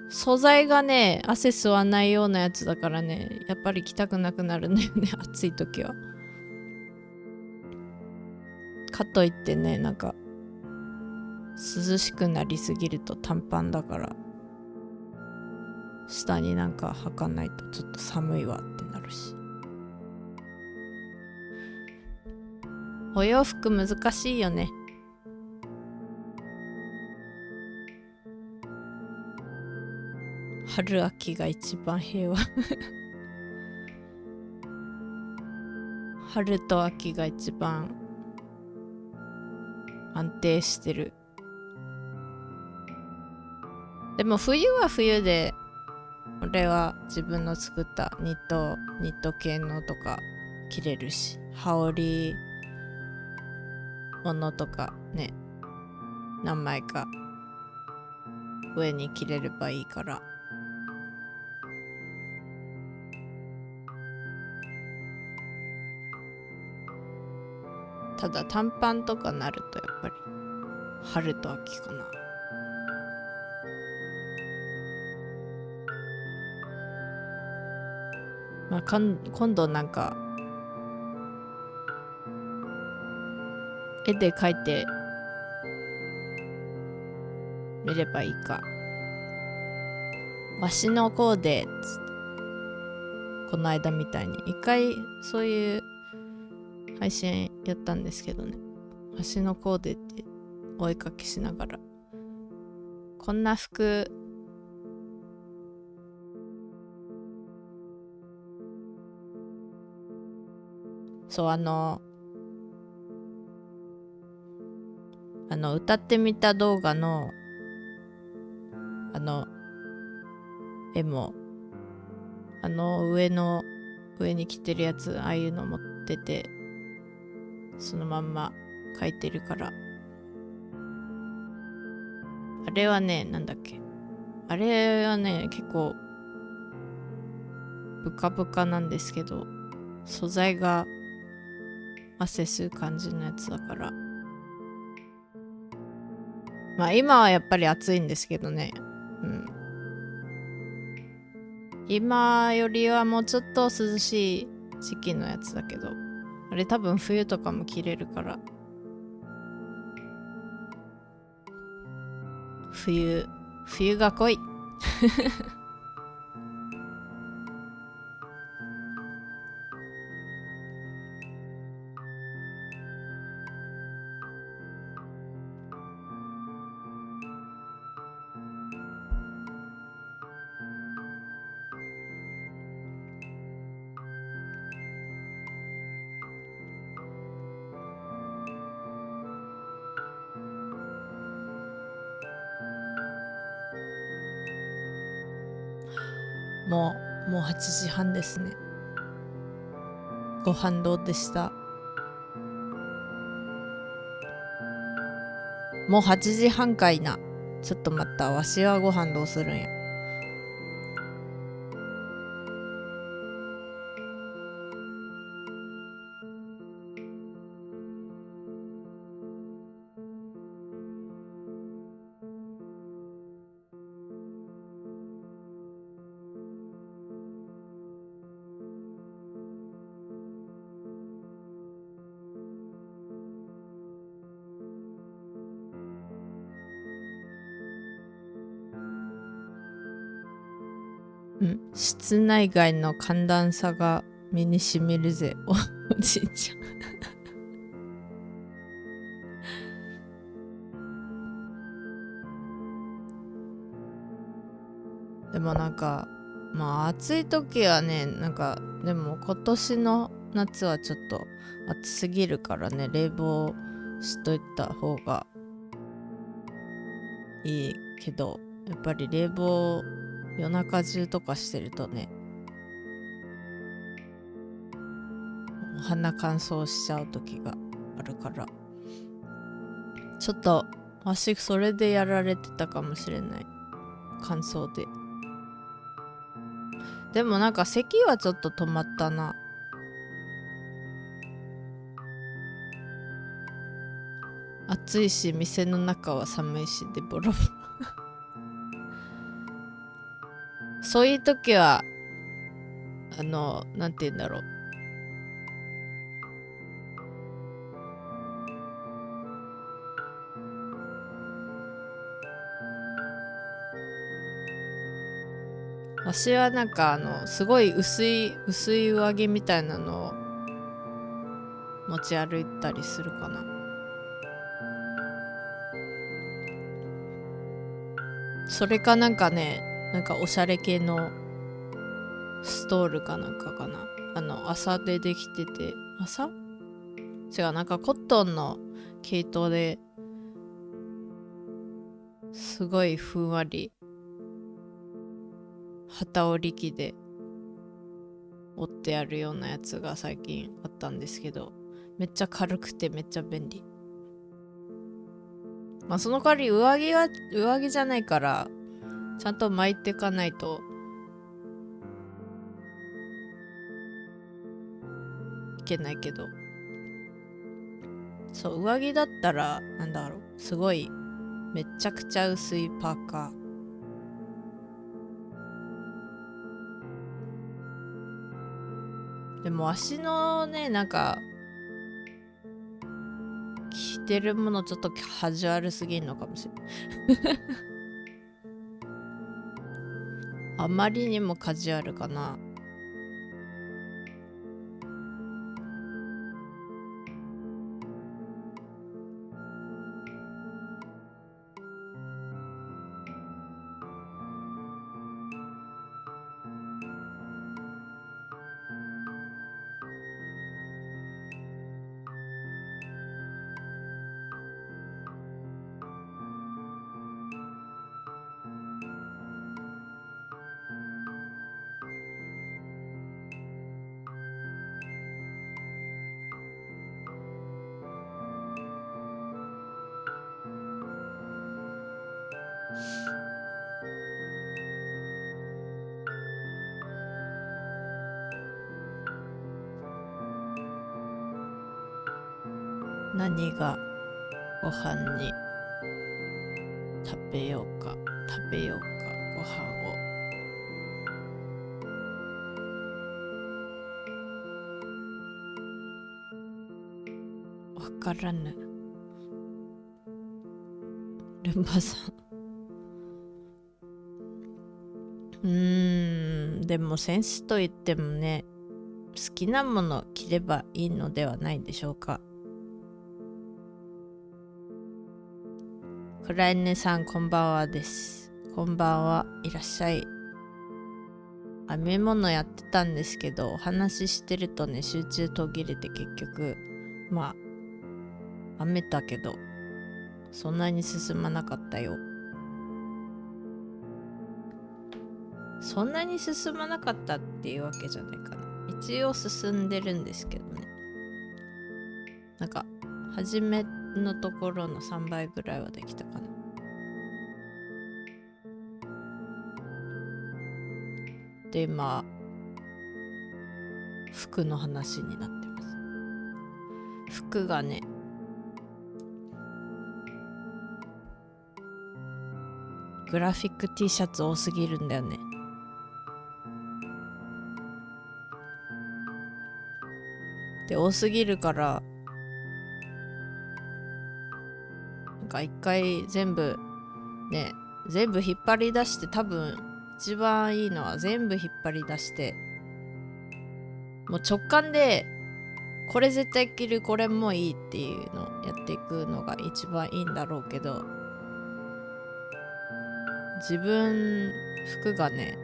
素材がね、汗吸わないようなやつだからね、やっぱり着たくなくなるんだよね、暑い時は。かといってね、なんか涼しくなりすぎると短パンだから下になんか履かないとちょっと寒いわってなるし。お洋服難しいよね。春秋が一番平和春と秋が一番安定してる。でも冬は冬で、俺は自分の作ったニット系のとか着れるし、羽織物とかね、何枚か上に着れればいいから。ただ短パンとかなるとやっぱり春と秋かな。まあ今度なんか絵で描いてみればいいか。わしのコーデこの間みたいに一回そういう配信やったんですけどね。わしのコーデってお絵かきしながら、こんな服そう歌ってみた動画の絵も上に着てるやつ、ああいうの持っててそのまんま描いてるから、あれはね、なんだっけ、あれはね結構ブカブカなんですけど、素材が汗吸う感じのやつだから、まあ今はやっぱり暑いんですけどね、今よりはもうちょっと涼しい時期のやつだけど、あれ多分冬とかも着れるから、冬が来いもう8時半ですね。ご飯どうでした？もう8時半かいな。ちょっと待った、わしはご飯どうするんや。室内外の寒暖差が身にしみるぜおじいちゃんでもなんかまあ暑い時はね、なんかでも今年の夏はちょっと暑すぎるからね、冷房しといた方がいいけど、やっぱり冷房夜中中とかしてるとね、お鼻乾燥しちゃう時があるから、ちょっとわしそれでやられてたかもしれない、乾燥で。でもなんか咳はちょっと止まったな。暑いし店の中は寒いしでボロボロそういう時はなんて言うんだろう、わしはなんかすごい薄い上着みたいなのを持ち歩いたりするかな。それかなんかね、なんかおしゃれ系のストールかなんかかな。麻でできてて、麻？違う、なんかコットンの毛糸ですごいふんわり機織り機で折ってあるようなやつが最近あったんですけど、めっちゃ軽くてめっちゃ便利。まあその代わり上着じゃないからちゃんと巻いていかないといけないけど、そう上着だったらなんだろう、すごいめちゃくちゃ薄いパーカーでも足のね、なんか着てるものちょっとカジュアルすぎんのかもしれないあまりにもカジュアルかな。何がご飯に食べようかご飯を。わからぬ。ルンバさん。でもセンスといってもね、好きなもの着ればいいのではないでしょうか。クライネさんこんばんはです。こんばんは、いらっしゃい。編み物やってたんですけど、お話ししてるとね、集中途切れて結局まあ編めたけどそんなに進まなかったよ。そんなに進まなかったっていうわけじゃないかな。一応進んでるんですけどね。なんか初めのところの3倍ぐらいはできたかな。で今服の話になってます。服がね、グラフィック T シャツ多すぎるんだよね。で多すぎるからなんか一回全部引っ張り出して、多分一番いいのは全部引っ張り出してもう直感でこれ絶対着る、これもいいっていうのをやっていくのが一番いいんだろうけど、自分服がね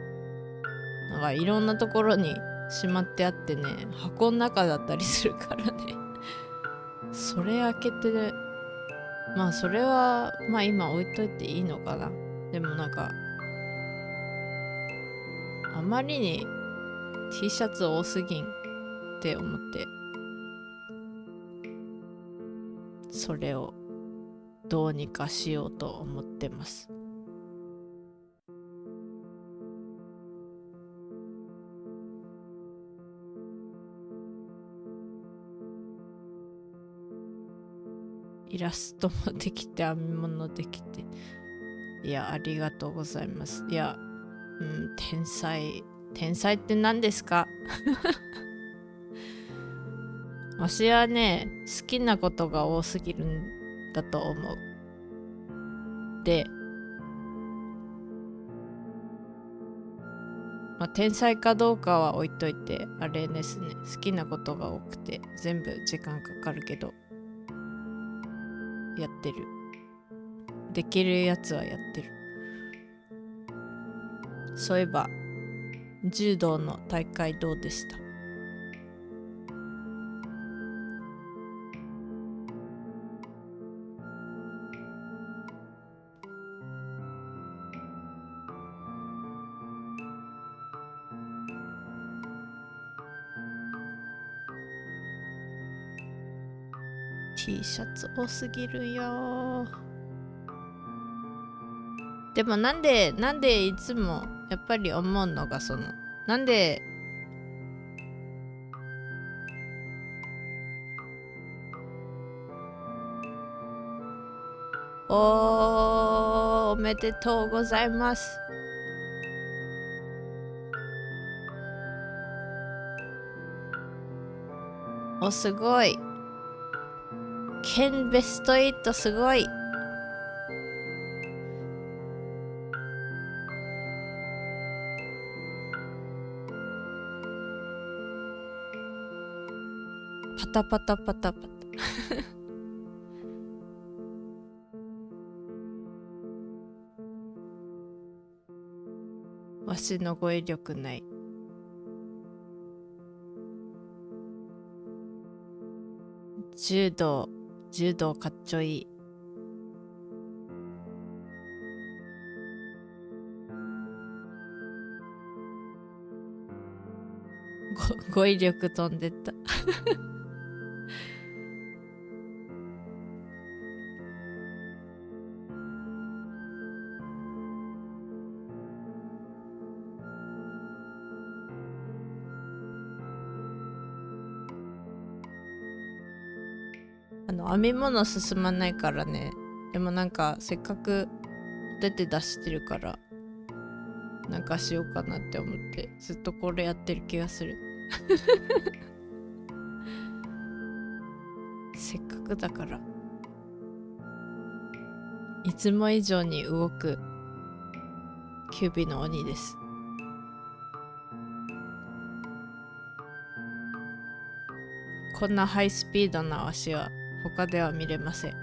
なんかいろんなところにしまってあってね、箱の中だったりするからねそれ開けて、まあそれはまあ今置いといていいのかな。でもなんかあまりに T シャツ多すぎんって思って、それをどうにかしようと思ってます。イラストもできて編み物できて、いやありがとうございます。いや、天才って何ですかわしはね好きなことが多すぎるんだと思う。で、天才かどうかは置いといて、あれですね、好きなことが多くて全部時間かかるけどやってる。できるやつはやってる。そういえば柔道の大会どうでした？T シャツ多すぎるよ。でもなんでいつもやっぱり思うのが、なんでおめでとうございます。すごい県ベスト8すごい。パタパタパタパタわしの語彙力ない。柔道かっちょいい。語彙力飛んでった編み物進まないからね。でもなんかせっかく出してるからなんかしようかなって思ってずっとこれやってる気がするせっかくだからいつも以上に動く九尾の鬼です。こんなハイスピードな足は他では見れません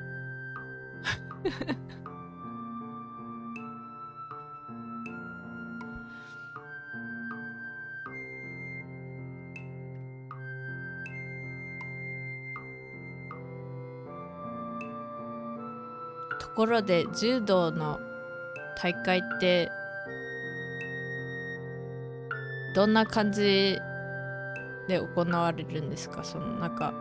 ところで柔道の大会ってどんな感じで行われるんですか？そのなんか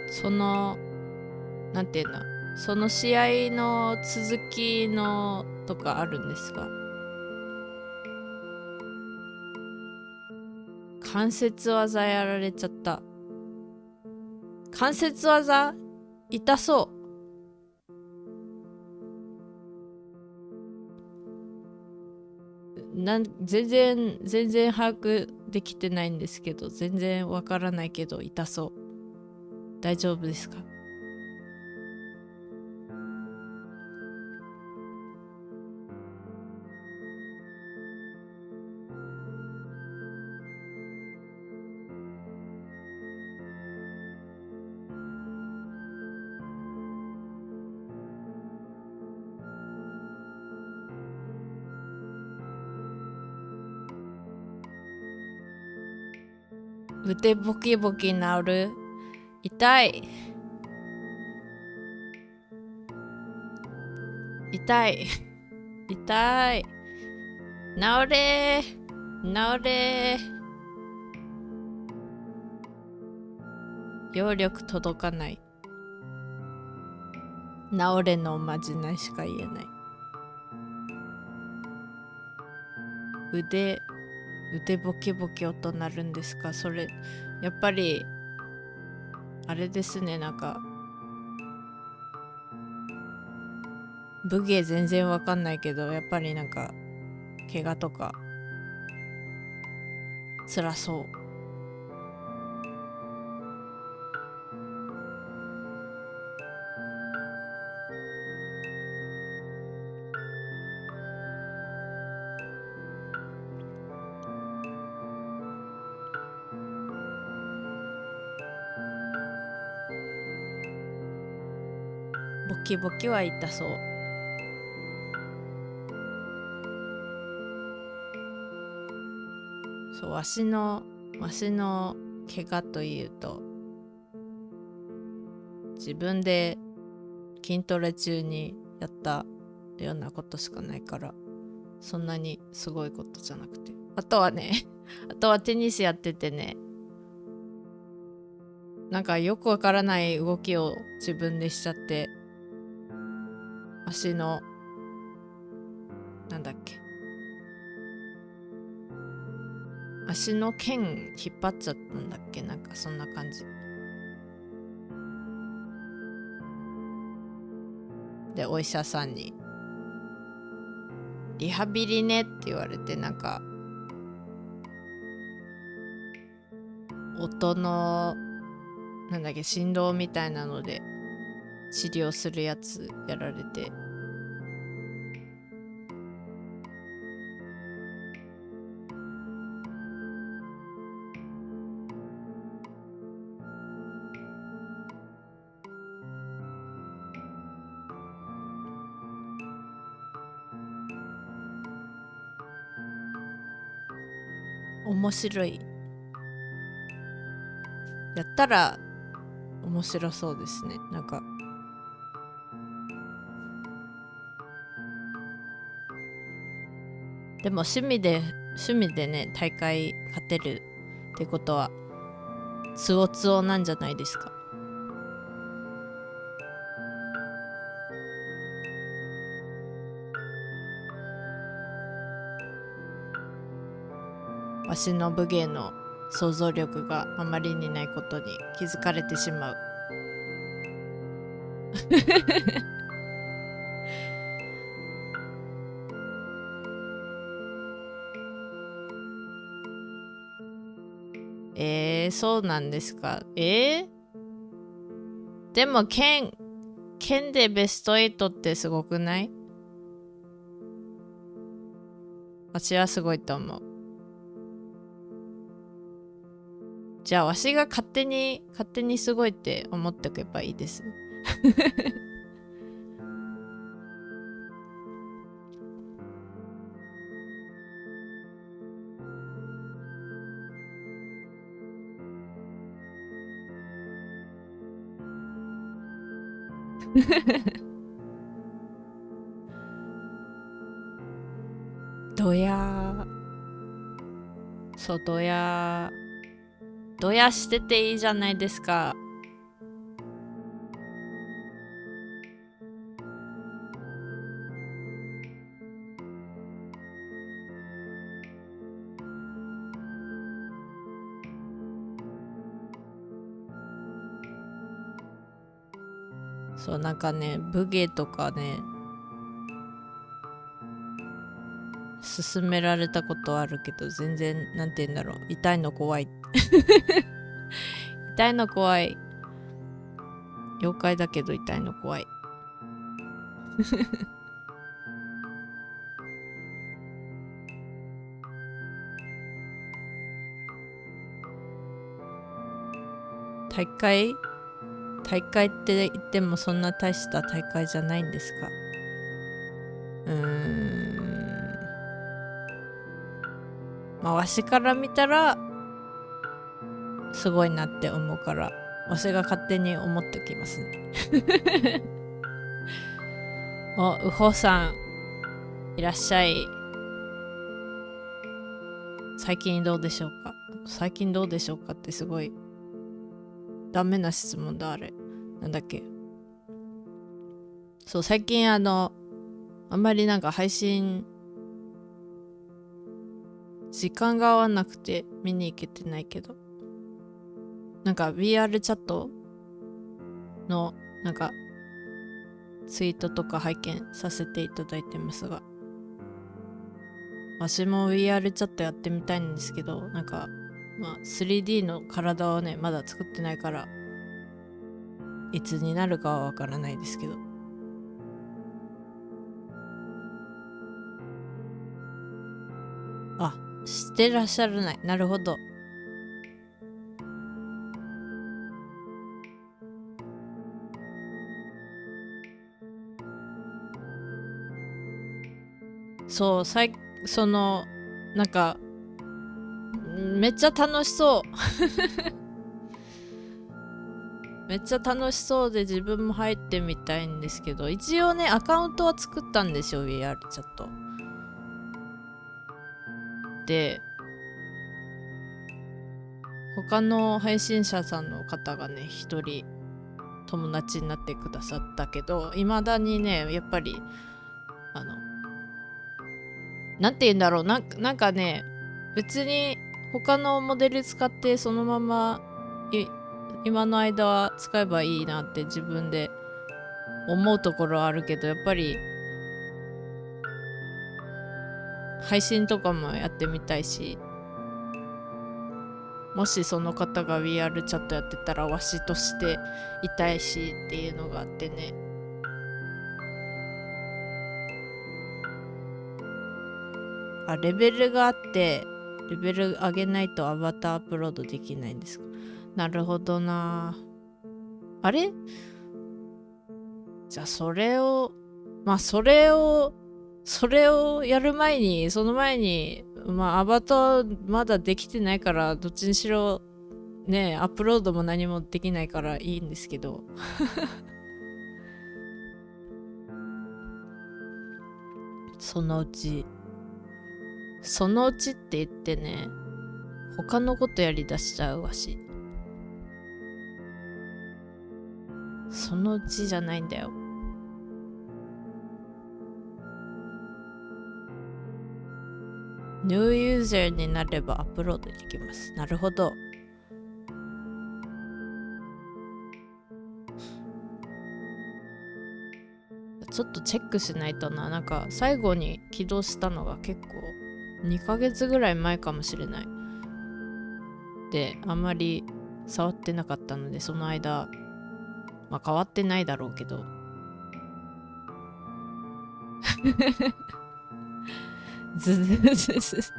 そのなんていうの、その試合の続きのとかあるんですか？関節技やられちゃった。関節技痛そう。全然把握できてないんですけど、全然わからないけど痛そう。大丈夫ですか？腕ボキボキ治る？痛い痛い痛い。治れ治れ。揚力届かない。治れのおまじないしか言えない。腕ボキボキ音鳴るんですか？それやっぱりあれですね。なんか武芸全然わかんないけど、やっぱりなんか怪我とか辛そう。ボキボキは痛そう。そう、わしの怪我というと、自分で筋トレ中にやったようなことしかないから、そんなにすごいことじゃなくて、あとはテニスやっててね、なんかよくわからない動きを自分でしちゃって、足のなんだっけ、足の腱引っ張っちゃったんだっけ、なんかそんな感じで、お医者さんにリハビリねって言われて、なんか音のなんだっけ振動みたいなので治療するやつやられて、面白い。やったら面白そうですね。なんかでも趣味でね大会勝てるってことはつおつおなんじゃないですか。わしの武芸の想像力があまりにないことに気づかれてしまう。そうなんですか。でも剣でベスト8ってすごくない？私はすごいと思う。じゃあわしが勝手にすごいって思っておけばいいです。どやそうどやしてていいじゃないですか。そうなんかね武芸とかね勧められたことあるけど全然なんて言うんだろう、痛いの怖い痛いの怖い。妖怪だけど痛いの怖い。大会って言ってもそんな大した大会じゃないんですか？まあわしから見たらすごいなって思うからわしが勝手に思っておきますね。お、うほさんいらっしゃい。最近どうでしょうか？最近どうでしょうかってすごいダメな質問だ。あれなんだっけ。そう最近あんまりなんか配信時間が合わなくて見に行けてないけど、なんか VR チャットのなんかツイートとか拝見させていただいてますが、私も VR チャットやってみたいんですけど、なんかまあ 3D の体をねまだ作ってないからいつになるかはわからないですけど、あ、してらっしゃらない。なるほど。そうそのなんかめっちゃ楽しそうめっちゃ楽しそうで自分も入ってみたいんですけど、一応ねアカウントは作ったんですよ VR チャットで。他の配信者さんの方がね一人友達になってくださったけど、未だにねやっぱりなんて言うんだろう、なんかね別に他のモデル使ってそのまま今の間は使えばいいなって自分で思うところはあるけど、やっぱり配信とかもやってみたいし、もしその方が VR チャットやってたらわしとしていたいしっていうのがあってね。レベルがあってレベル上げないとアバターアップロードできないんですか。なるほどな。あれじゃあそれをやる前にその前にアバターまだできてないからどっちにしろねアップロードも何もできないからいいんですけどそのうちって言ってね他のことやりだしちゃうわし。そのうちじゃないんだよ。ニューユーザーになればアップロードできます。なるほど。ちょっとチェックしないとな。なんか最後に起動したのが結構2ヶ月ぐらい前かもしれない。で、あんまり触ってなかったので、その間、変わってないだろうけど。ズズズズ。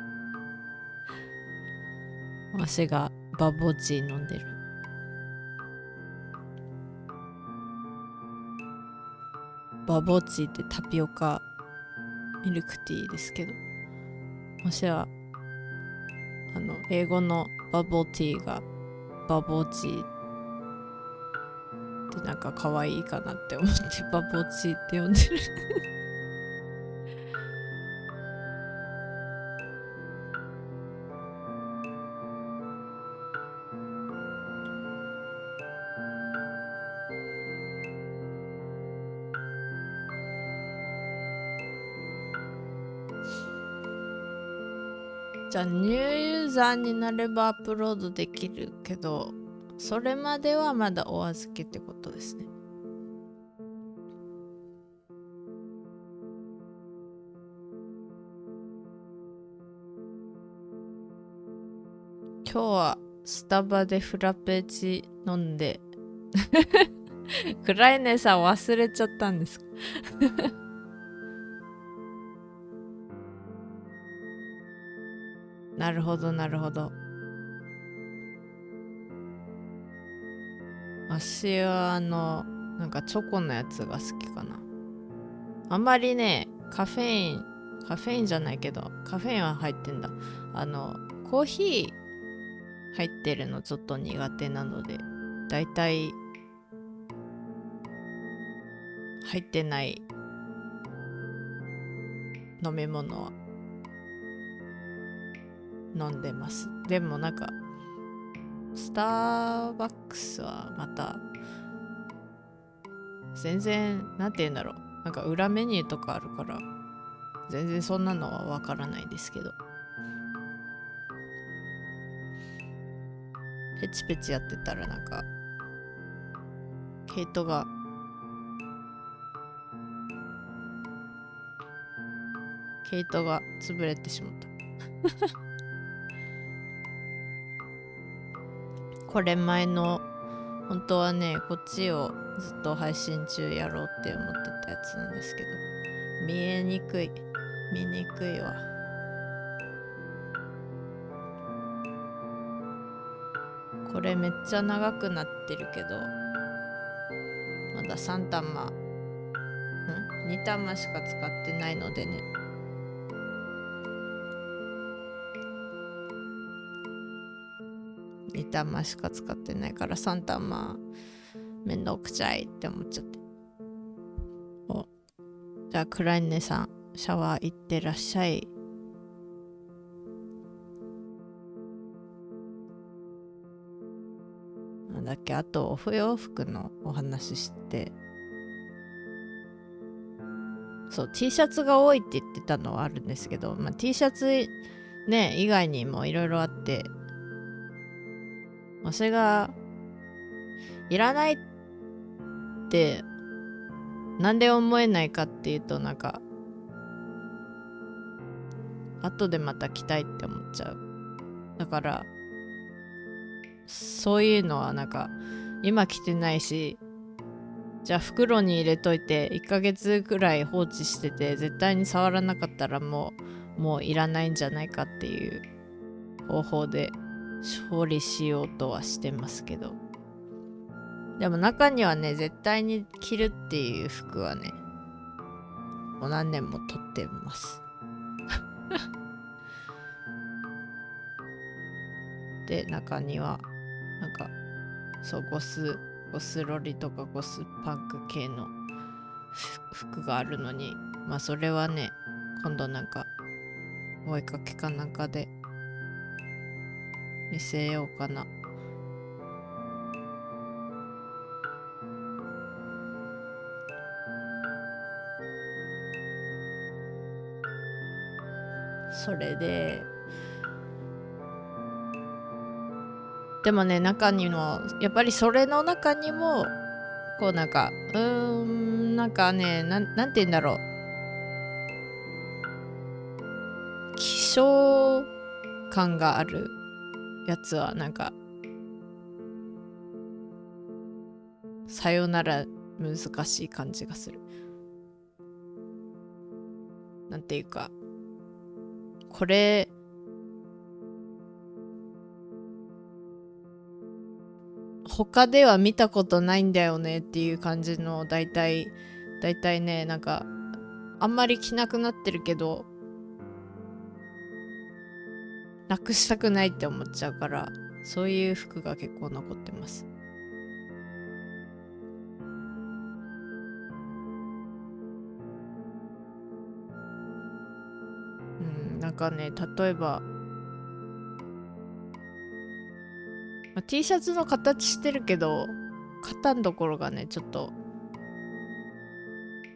わしがバボチー飲んでる。バボチーってタピオカミルクティーですけど、わしは英語のバボティーがバボチーってなんか可愛いかなって思ってバボチーって呼んでるじゃあニューユーザーになればアップロードできるけど、それまではまだお預けってことですね。今日はスタバでフラペチ飲んでクライネさん忘れちゃったんですかなるほどなるほど。私はなんかチョコのやつが好きかな。あんまりねカフェインじゃないけどカフェインは入ってんだ。コーヒー入ってるのちょっと苦手なので、だいたい入ってない飲み物は飲んでます。でもなんかスターバックスはまた全然なんて言うんだろう、なんか裏メニューとかあるから全然そんなのはわからないですけど、ペチペチやってたらなんか毛糸が潰れてしまったこれ前の本当はねこっちをずっと配信中やろうって思ってたやつなんですけど、見にくいわ。これめっちゃ長くなってるけどまだ3玉2玉しか使ってないのでね、2玉しか使ってないから3玉めんどくちゃいって思っちゃって。じゃあクライネさんシャワー行ってらっしゃい。なんだっけ、あとお洋服のお話して、そう T シャツが多いって言ってたのはあるんですけど、T シャツね以外にもいろいろあって、それがいらないってなんで思えないかっていうと、なんか後でまた着たいって思っちゃう。だからそういうのはなんか今着てないし、じゃあ袋に入れといて1ヶ月くらい放置してて絶対に触らなかったらもういらないんじゃないかっていう方法で処理しようとはしてますけど、でも中にはね絶対に着るっていう服はねもう何年も取ってますで中にはなんかそうゴスロリとかゴスパンク系の服があるのに、まあそれはね今度なんかお絵かきかなんかで見せようかな。それででもね中にもやっぱりそれの中にもこうなんかなんかねなんて言うんだろう、希少感があるやつはなんかさよなら難しい感じがする。なんていうかこれ他では見たことないんだよねっていう感じのだいたいねなんかあんまり着なくなってるけどなくしたくないって思っちゃうから、そういう服が結構残ってます。なんかね例えば、T シャツの形してるけど肩のところがねちょっと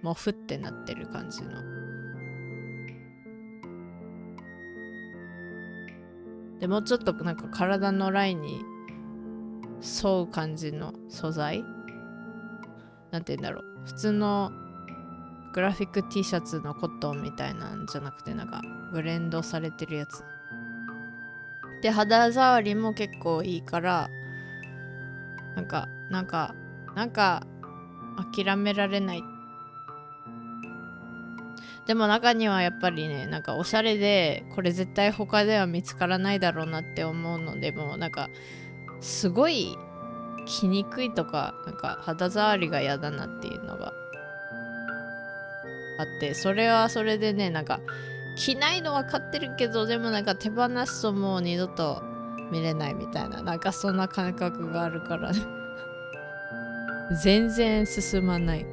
もふってなってる感じの、でもうちょっとなんか体のラインに沿う感じの素材、なんて言うんだろう、普通のグラフィック T シャツのコットンみたいなんじゃなくてなんかブレンドされてるやつで肌触りも結構いいからなんか諦められない。でも中にはやっぱりねなんかおしゃれでこれ絶対他では見つからないだろうなって思うので、もなんかすごい着にくいとかなんか肌触りが嫌だなっていうのがあって、それはそれでねなんか着ないのは買ってるけどでもなんか手放すともう二度と見れないみたいななんかそんな感覚があるから全然進まない。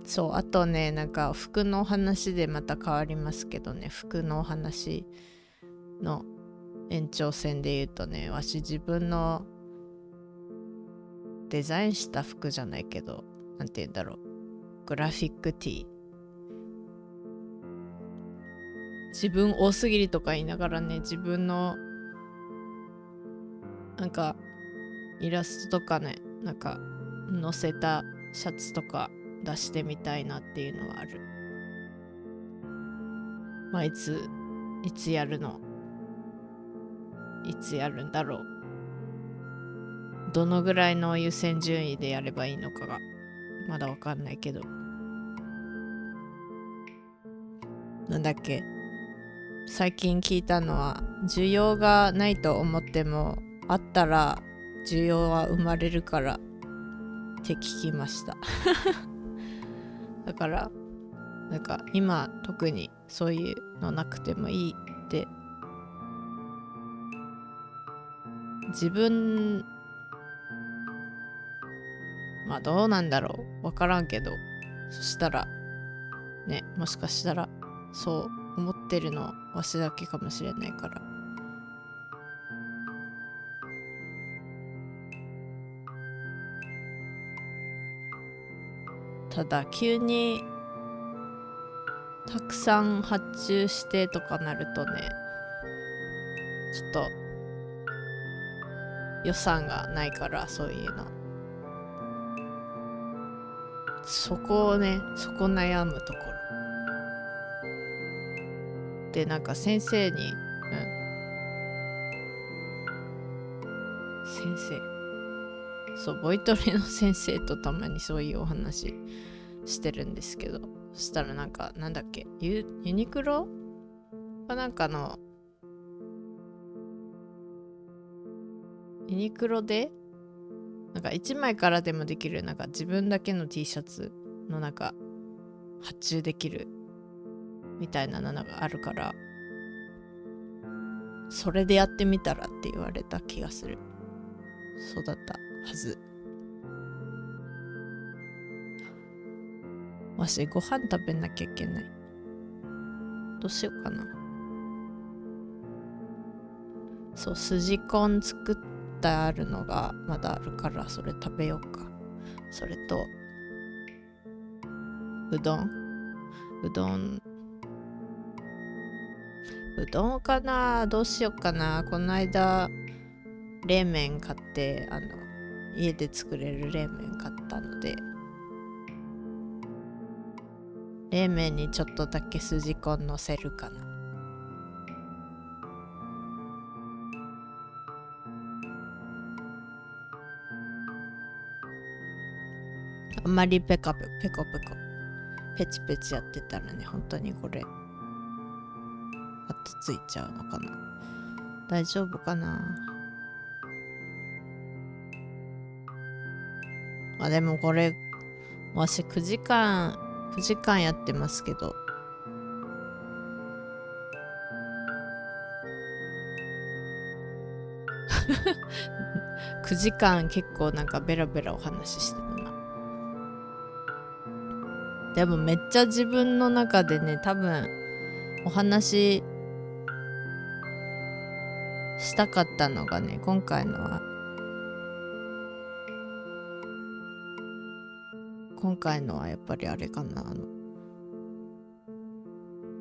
そう、あとねなんか服の話でまた変わりますけどね、服の話の延長線で言うとね、わし自分のデザインした服じゃないけどなんて言うんだろう、グラフィック T、 自分多すぎるとか言いながらね自分のなんかイラストとかねなんか載せたシャツとか出してみたいなっていうのはある。まあいつやるの、いつやるんだろう、どのぐらいの優先順位でやればいいのかがまだわかんないけど、なんだっけ、最近聞いたのは需要がないと思ってもあったら需要は生まれるからって聞きましただからなんか今特にそういうのなくてもいいって自分、まあどうなんだろうわからんけど、そしたらねもしかしたらそう思ってるのわしだけかもしれないから、ただ急にたくさん発注してとかなるとねちょっと予算がないからそういうのそこをね、そこ悩むところで、なんか先生に、先生、そうボイトレの先生とたまにそういうお話してるんですけど、そしたらなんかなんだっけ、ユニクロかなんかのユニクロでなんか1枚からでもできるなんか自分だけの T シャツのなんか発注できるみたいなのがあるから、それでやってみたらって言われた気がする。そうだったはず。わしご飯食べなきゃいけない。どうしようかな。そう、筋コン作ってあるのがまだあるからそれ食べようか。それとうどんかな。どうしようかな。この間冷麺買って家で作れる冷麺買ったので、冷麺にちょっとだけ筋コンのせるかな。あんまりペコペチペチやってたらね、本当にこれあとついちゃうのかな。大丈夫かな。あ、でもこれわし9時間やってますけど、9時間結構なんかベラベラお話ししてるな。でもめっちゃ自分の中でね、多分お話したかったのがね、今回のはやっぱりあれかな、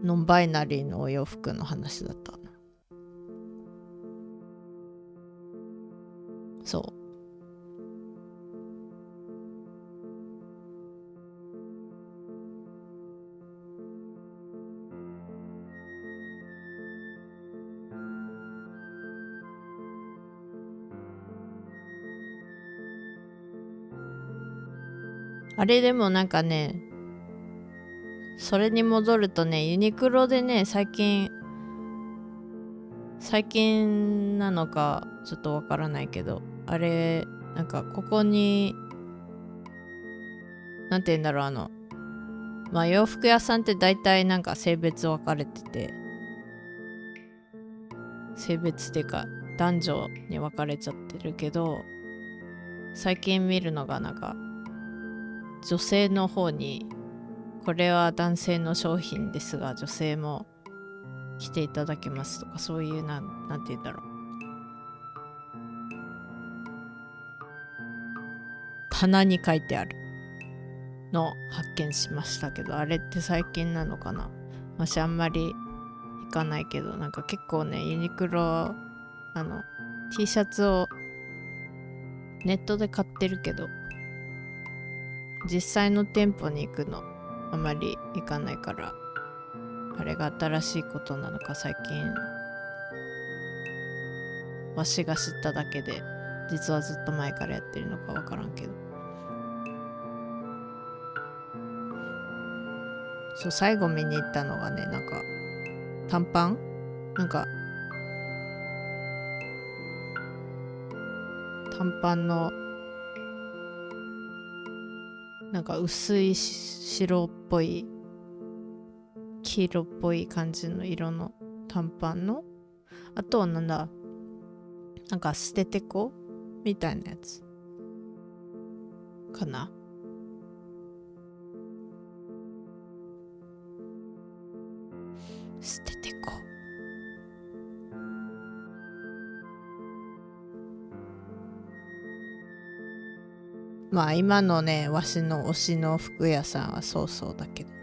ノンバイナリーのお洋服の話だったな。そう。あれでもなんかね、それに戻るとね、ユニクロでね、最近なのかちょっとわからないけど、あれなんかここになんて言うんだろう、まあ洋服屋さんって大体なんか性別分かれてて、性別っていうか男女に分かれちゃってるけど、最近見るのがなんか女性の方に、これは男性の商品ですが女性も着ていただけますとか、そういうなんて言うんだろう、棚に書いてあるの発見しましたけど、あれって最近なのかな。私あんまり行かないけど、なんか結構ね、ユニクロT シャツをネットで買ってるけど、実際の店舗に行くのあまり行かないから、あれが新しいことなのか、最近わしが知っただけで実はずっと前からやってるのかわからんけど、そう、最後見に行ったのがね、なんか短パン、なんか短パンのなんか薄い白っぽい黄色っぽい感じの色の短パンの、あとはなんか捨ててこみたいなやつかな。捨ててこ、まあ今のね、わしの推しの服屋さんはそうだけどね。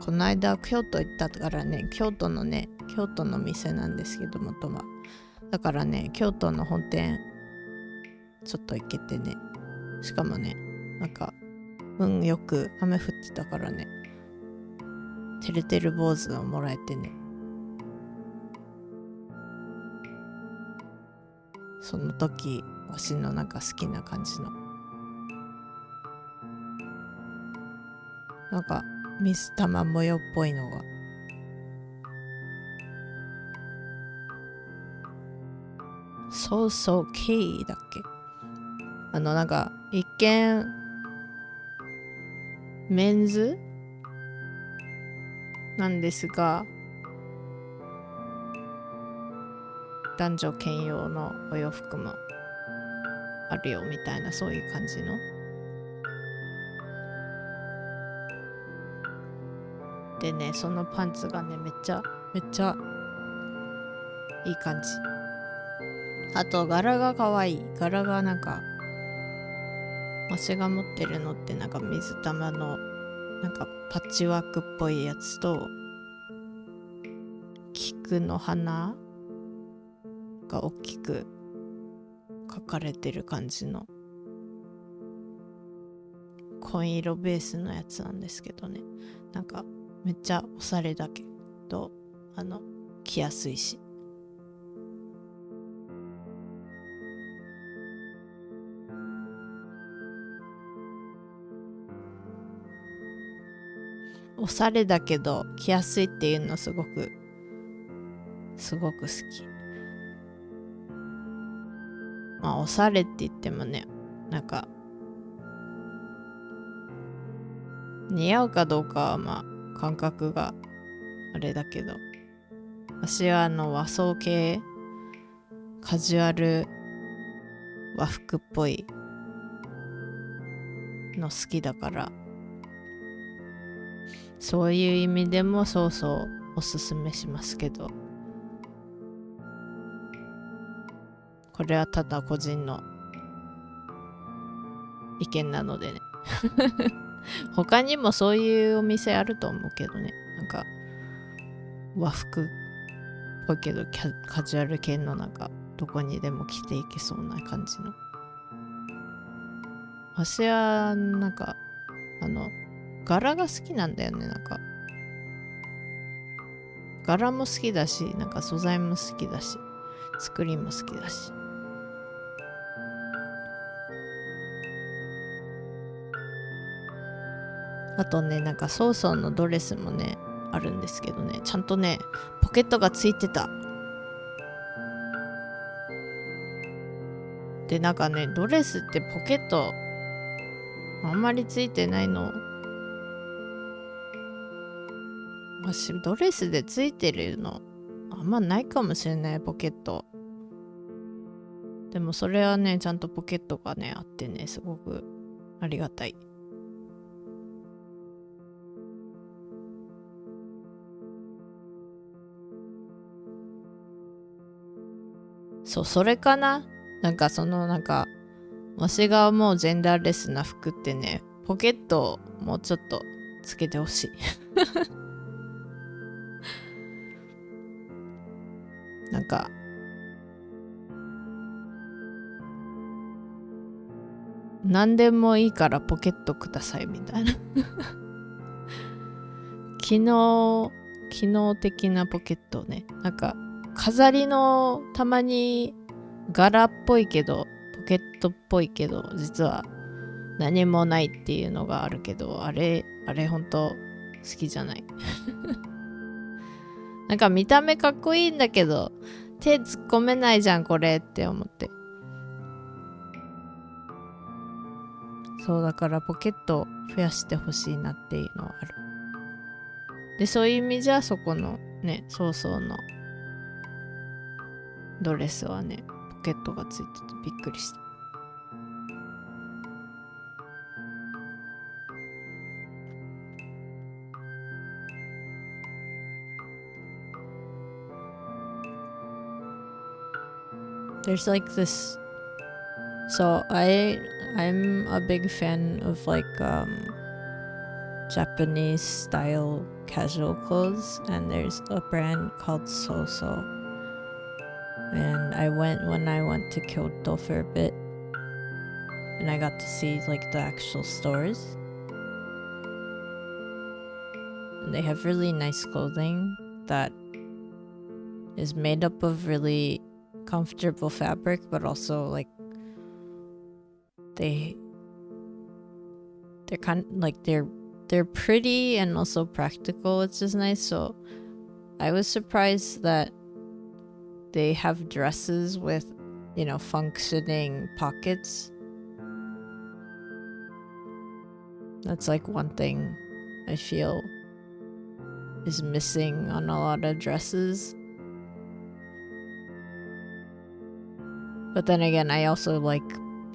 この間京都行ったからね、京都の店なんですけどもとは。だからね、京都の本店ちょっと行けてね。しかもね、なんか運よく雨降ってたからね、てるてる坊主をもらえてね。その時わしのなんか好きな感じのなんか水玉模様っぽいのがそうケイだっけ。なんか一見メンズなんですが、男女兼用のお洋服もあるよみたいな、そういう感じの。でね、そのパンツがね、めっちゃいい感じ。あと柄が可愛い。柄がなんか、私が持ってるのってなんか水玉のなんかパッチワークっぽいやつと、菊の花が大きく描かれてる感じの紺色ベースのやつなんですけどね、なんかめっちゃおしゃれだけど着やすいし。おしゃれだけど着やすいっていうのすごく好き。まあおしゃれって言ってもね、なんか似合うかどうかはまあ感覚があれだけど、私は和装系カジュアル和服っぽいの好きだから、そういう意味でもそうおすすめしますけど、これはただ個人の意見なのでね他にもそういうお店あると思うけどね、なんか和服っぽいけどカジュアル系のなんかどこにでも着ていけそうな感じの。私はなんか柄が好きなんだよね。なんか柄も好きだし、なんか素材も好きだし、作りも好きだし。あとね、なんかソーソーのドレスもねあるんですけどね、ちゃんとねポケットがついてた。でなんかね、ドレスってポケットあんまりついてないの。私ドレスでついてるのあんまないかもしれない、ポケット。でもそれはね、ちゃんとポケットがねあってね、すごくありがたい。そう、それかな。なんかなんかわしが思うジェンダーレスな服ってね、ポケットをもうちょっとつけてほしいなんか何でもいいからポケットくださいみたいな機能的なポケットね。なんか飾りのたまに柄っぽいけどポケットっぽいけど実は何もないっていうのがあるけど、あれほんと好きじゃないなんか見た目かっこいいんだけど手突っ込めないじゃんこれって思って。そうだからポケット増やしてほしいなっていうのはある。でそういう意味じゃそこのね、ソーソーのドレスはねポケットがついててびっくりした。There's like this, so I'm a big fan of like Japanese style casual clothes, and there's a brand called So. And I went when I went to Kyoto for a bit, and I got to see like the actual stores. And they have really nice clothing that is made up of really comfortable fabric, but also like they're kind of like they're pretty and also practical, which is nice. So I was surprised that they have dresses with, you know, functioning pockets. That's like one thing I feel is missing on a lot of dresses. But then again, I also like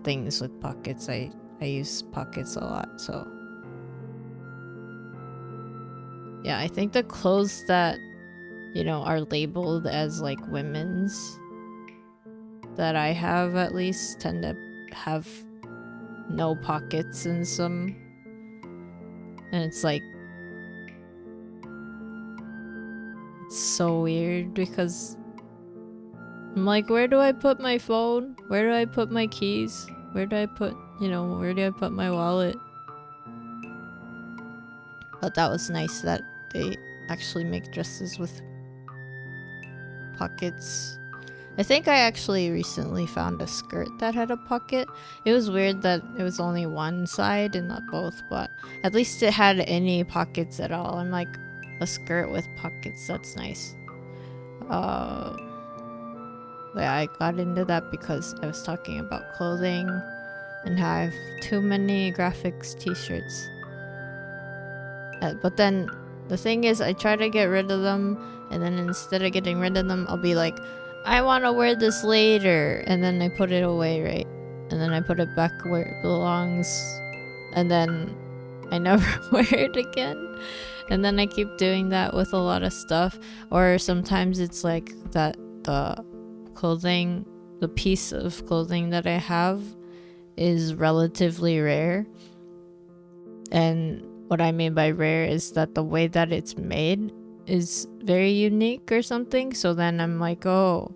things with pockets. I use pockets a lot, so yeah, I think the clothes that, you know, are labeled as like women's, that I have at least, tend to have no pockets in some. And it's like, it's so weird because I'm like, where do I put my phone? Where do I put my keys? Where do I put, you know, where do I put my wallet? But that was nice that they actually make dresses with pockets. I think I actually recently found a skirt that had a pocket. It was weird that it was only one side and not both, but at least it had any pockets at all. I'm like, a skirt with pockets, that's nice. Yeah, I got into that because I was talking about clothing and how I have too many graphics t-shirts. But then the thing is, I try to get rid of them, and then instead of getting rid of them, I'll be like, I want to wear this later, and then I put it away, right? And then I put it back where it belongs, and then I never wear it again. And then I keep doing that with a lot of stuff. Or sometimes it's like that the clothing, the piece of clothing that I have is relatively rare. And what I mean by rare is that the way that it's made is very unique or something. So then I'm like, oh,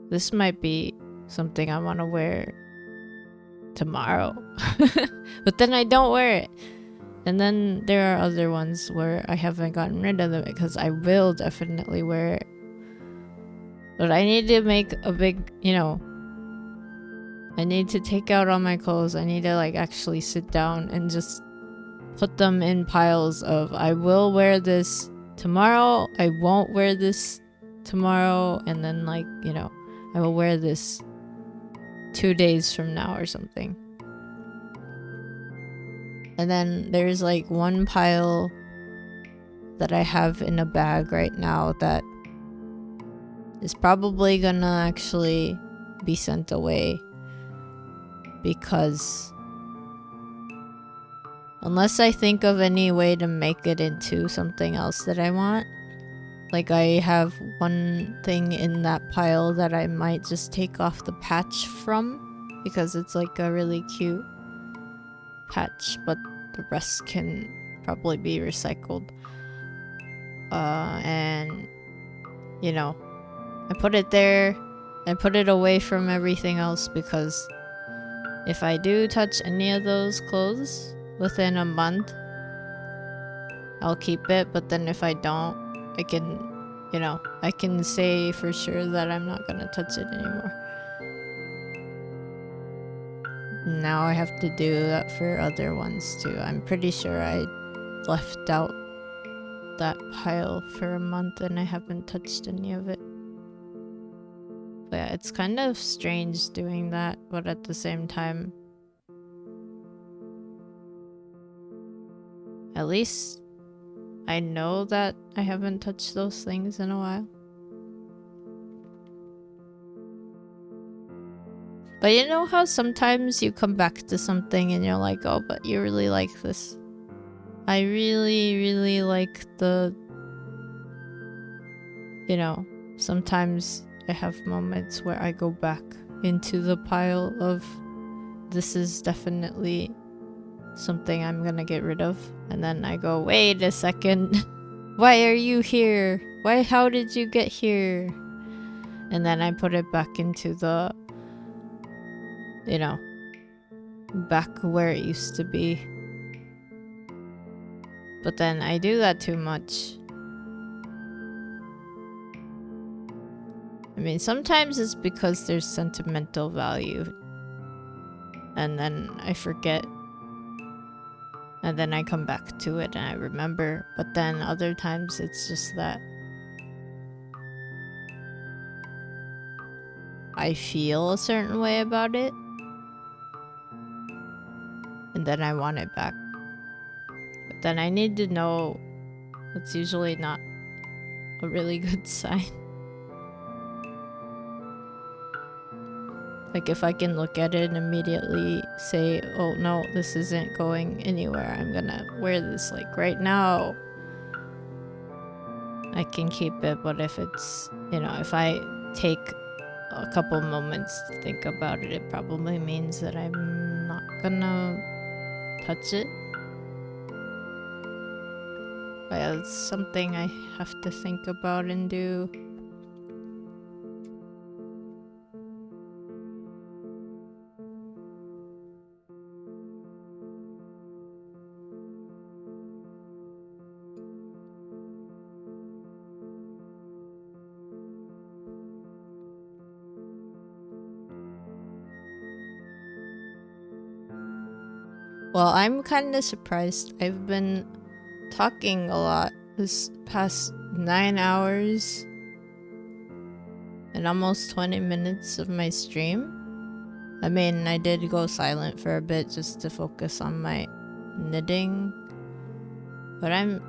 this might be something I want to wear tomorrow. But then I don't wear it. And then there are other ones where I haven't gotten rid of them because I will definitely wear it. But I need to make a big, you know, I need to take out all my clothes. I need to like actually sit down and just put them in piles of, I will wear this tomorrow, I won't wear this tomorrow, and then like, you know, I will wear this 2 days from now or something. And then there's like one pile that I have in a bag right now that is probably gonna actually be sent away, because unless I think of any way to make it into something else that I want, like I have one thing in that pile that I might just take off the patch from, because it's like a really cute patch, but the rest can probably be recycled. And you know, I put it there and put it away from everything else, because if I do touch any of those clothes within a month, I'll keep it. But then if I don't, I can, you know, I can say for sure that I'm not gonna touch it anymore. Now I have to do that for other ones too. I'm pretty sure I left out that pile for a month and I haven't touched any of it. But yeah, it's kind of strange doing that, but at the same time, at least I know that I haven't touched those things in a while. But you know how sometimes you come back to something and you're like, oh, but you really like this. I really, really like the, you know, sometimes I have moments where I go back into the pile of, this is definitely something I'm gonna get rid of, and then I go, wait a second, why are you here? How did you get here? And then I put it back into the, back where it used to be. But then I do that too much. I mean, sometimes it's because there's sentimental value. And then I forget. And then I come back to it and I remember. But then other times it's just that I feel a certain way about it. And then I want it back. But then I need to know. It's usually not a really good sign. Like if I can look at it and immediately say, oh no, this isn't going anywhere, I'm gonna wear this like right now, I can keep it. But if it's, if I take a couple moments to think about it, it probably means that I'm not gonna touch it. But yeah, it's something I have to think about and do. Well, I'm kind of surprised. I've been talking a lot this past 9 hours and almost 20 minutes of my stream. I mean, I did go silent for a bit just to focus on my knitting. But I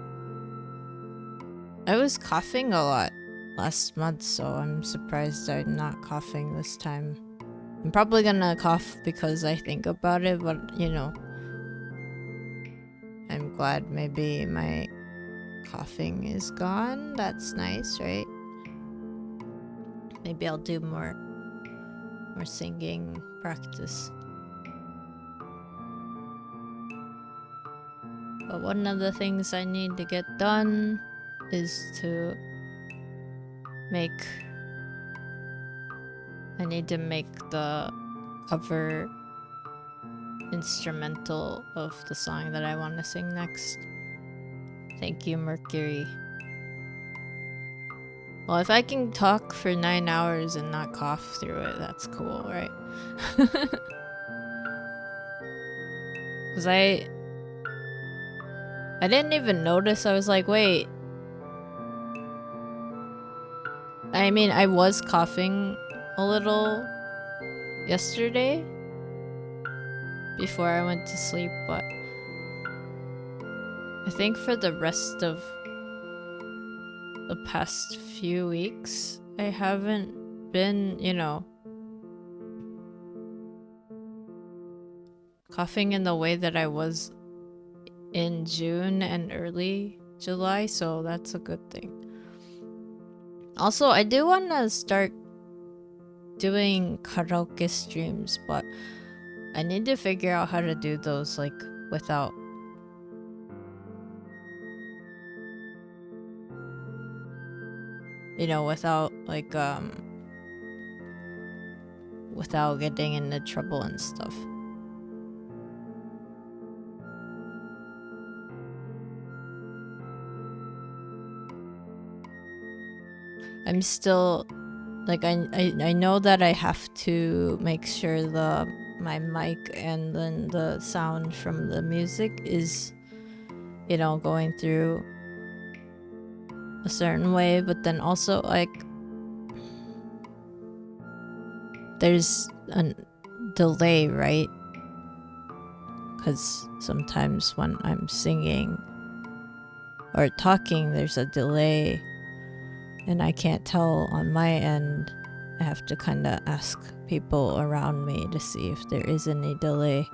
was coughing a lot last month, so I'm surprised I'm not coughing this time. I'm probably gonna cough because I think about it, but I'm glad maybe my coughing is gone. That's nice, right? Maybe I'll do more singing practice. But one of the things I need to get done is to I need to make the cover instrumental of the song that I want to sing next. Thank you, Mercury. Well, if I can talk for 9 hours and not cough through it, that's cool, right? Because I didn't even notice. I was like, wait. I mean, I was coughing a little yesterday before I went to sleep, but I think for the rest of the past few weeks, I haven't been, coughing in the way that I was in June and early July, so that's a good thing. Also, I do want to start doing karaoke streams, but I need to figure out how to do those like without without getting into trouble and stuff. I'm still like I know that I have to make sure my mic and then the sound from the music is going through a certain way, but then also like there's a delay, right? Because sometimes when I'm singing or talking, there's a delay and I can't tell on my end. I have to kind of ask people around me to see if there is any delay.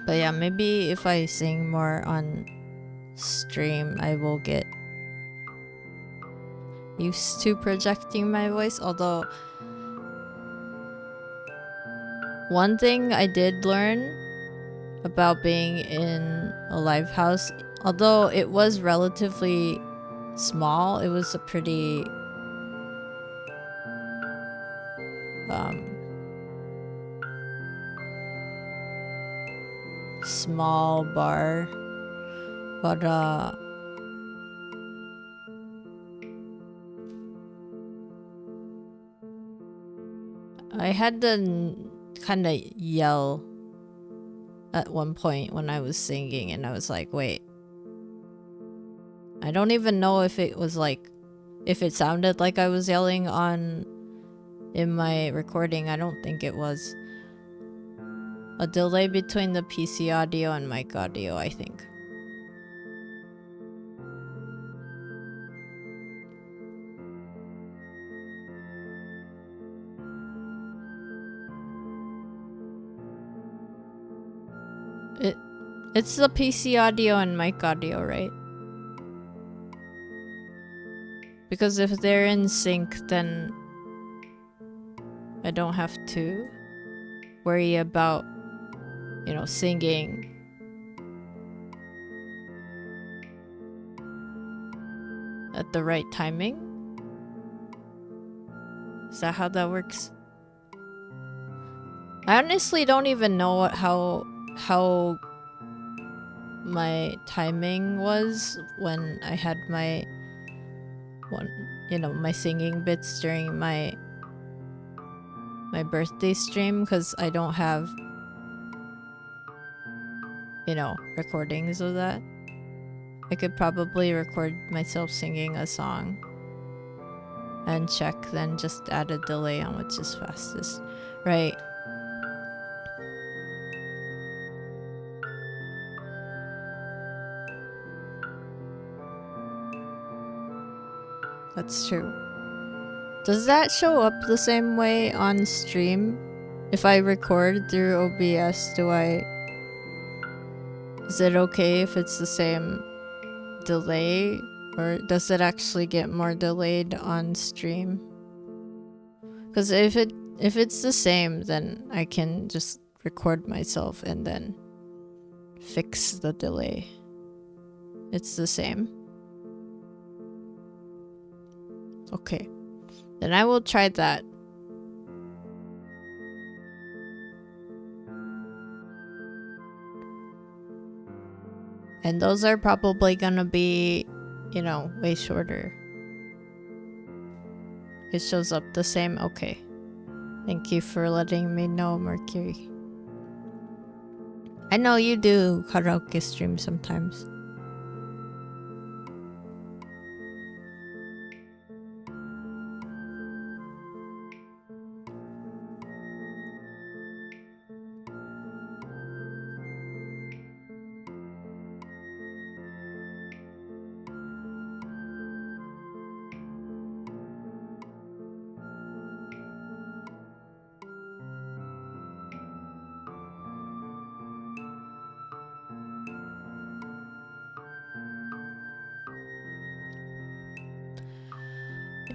But yeah, maybe if I sing more on stream, I will get used to projecting my voice. Although one thing I did learn about being in a live house. Although it was relatively small, it was a pretty small bar, but I had to kind of yell at one point when I was singing, and I was like, wait, I don't even know if it was like, if it sounded like I was yelling in my recording. I don't think it was. A delay between the PC audio and mic audio, I think. It's the PC audio and mic audio, right? Because if they're in sync, then I don't have to worry about, you know, singing at the right timing. Is that how that works? I honestly don't even know how my timing was when I had my my singing bits during my birthday stream, because I don't have, you know, recordings of that. I could probably record myself singing a song and check, then just add a delay on which is fastest. Right. That's true. Does that show up the same way on stream? If I record through OBS, is it okay if it's the same delay, or does it actually get more delayed on stream? Because if it's the same, then I can just record myself and then fix the delay. It's the same. Okay, then I will try that. And those are probably gonna be, you know, way shorter. It shows up the same? Okay. Thank you for letting me know, Mercury. I know you do karaoke streams sometimes.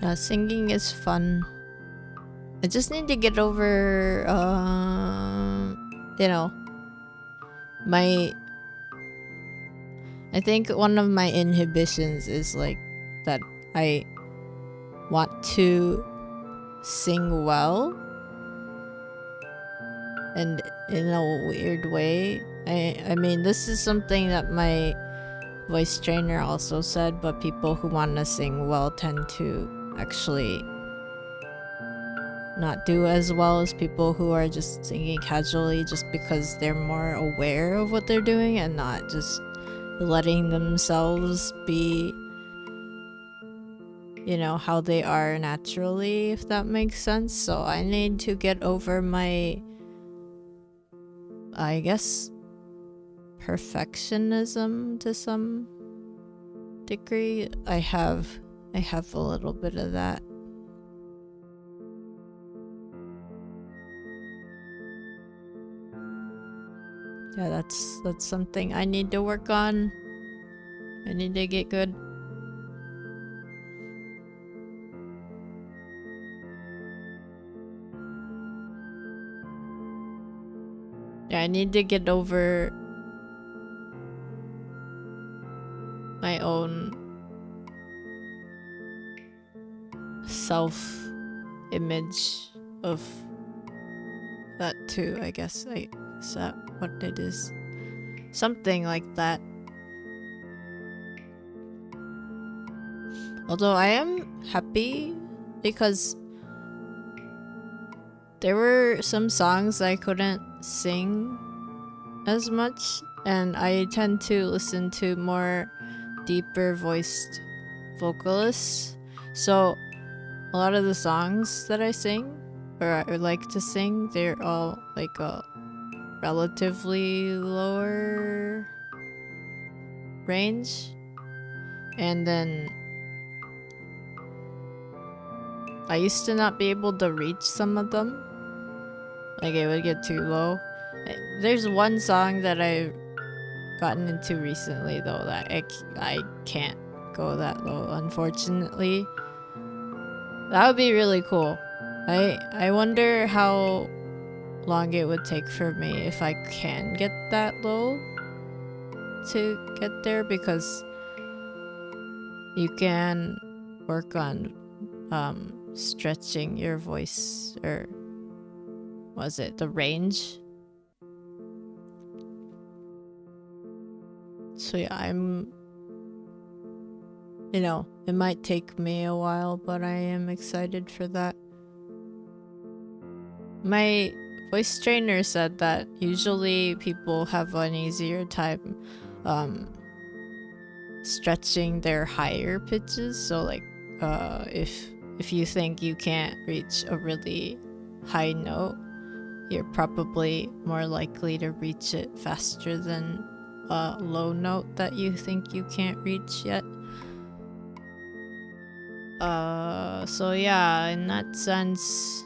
Yeah, singing is fun. I just need to get over, you know, I think one of my inhibitions is like that I want to sing well, and in a weird way. I mean, this is something that my voice trainer also said, but people who want to sing well tend to actually not do as well as people who are just singing casually, just because they're more aware of what they're doing and not just letting themselves be, you know, how they are naturally, if that makes sense. So I need to get over my, I guess, perfectionism to some degree. I have a little bit of that. Yeah, that's something I need to work on. I need to get good. Yeah, I need to get over my own self-image of that too, I guess. Is that what it is? Something like that. Although I am happy because there were some songs I couldn't sing as much, and I tend to listen to more deeper voiced vocalists. So a lot of the songs that I sing, or I like to sing, they're all like a relatively lower range. And then I used to not be able to reach some of them. Like it would get too low. There's one song that I've gotten into recently though that I can't go that low, unfortunately. That would be really cool. I wonder how long it would take for me if I can get that low to get there, because you can work on stretching your voice, or was it the range? So yeah, I'm, you know, it might take me a while, but I am excited for that. My voice trainer said that usually people have an easier time stretching their higher pitches. So like if you think you can't reach a really high note, you're probably more likely to reach it faster than a low note that you think you can't reach yet. So yeah, in that sense,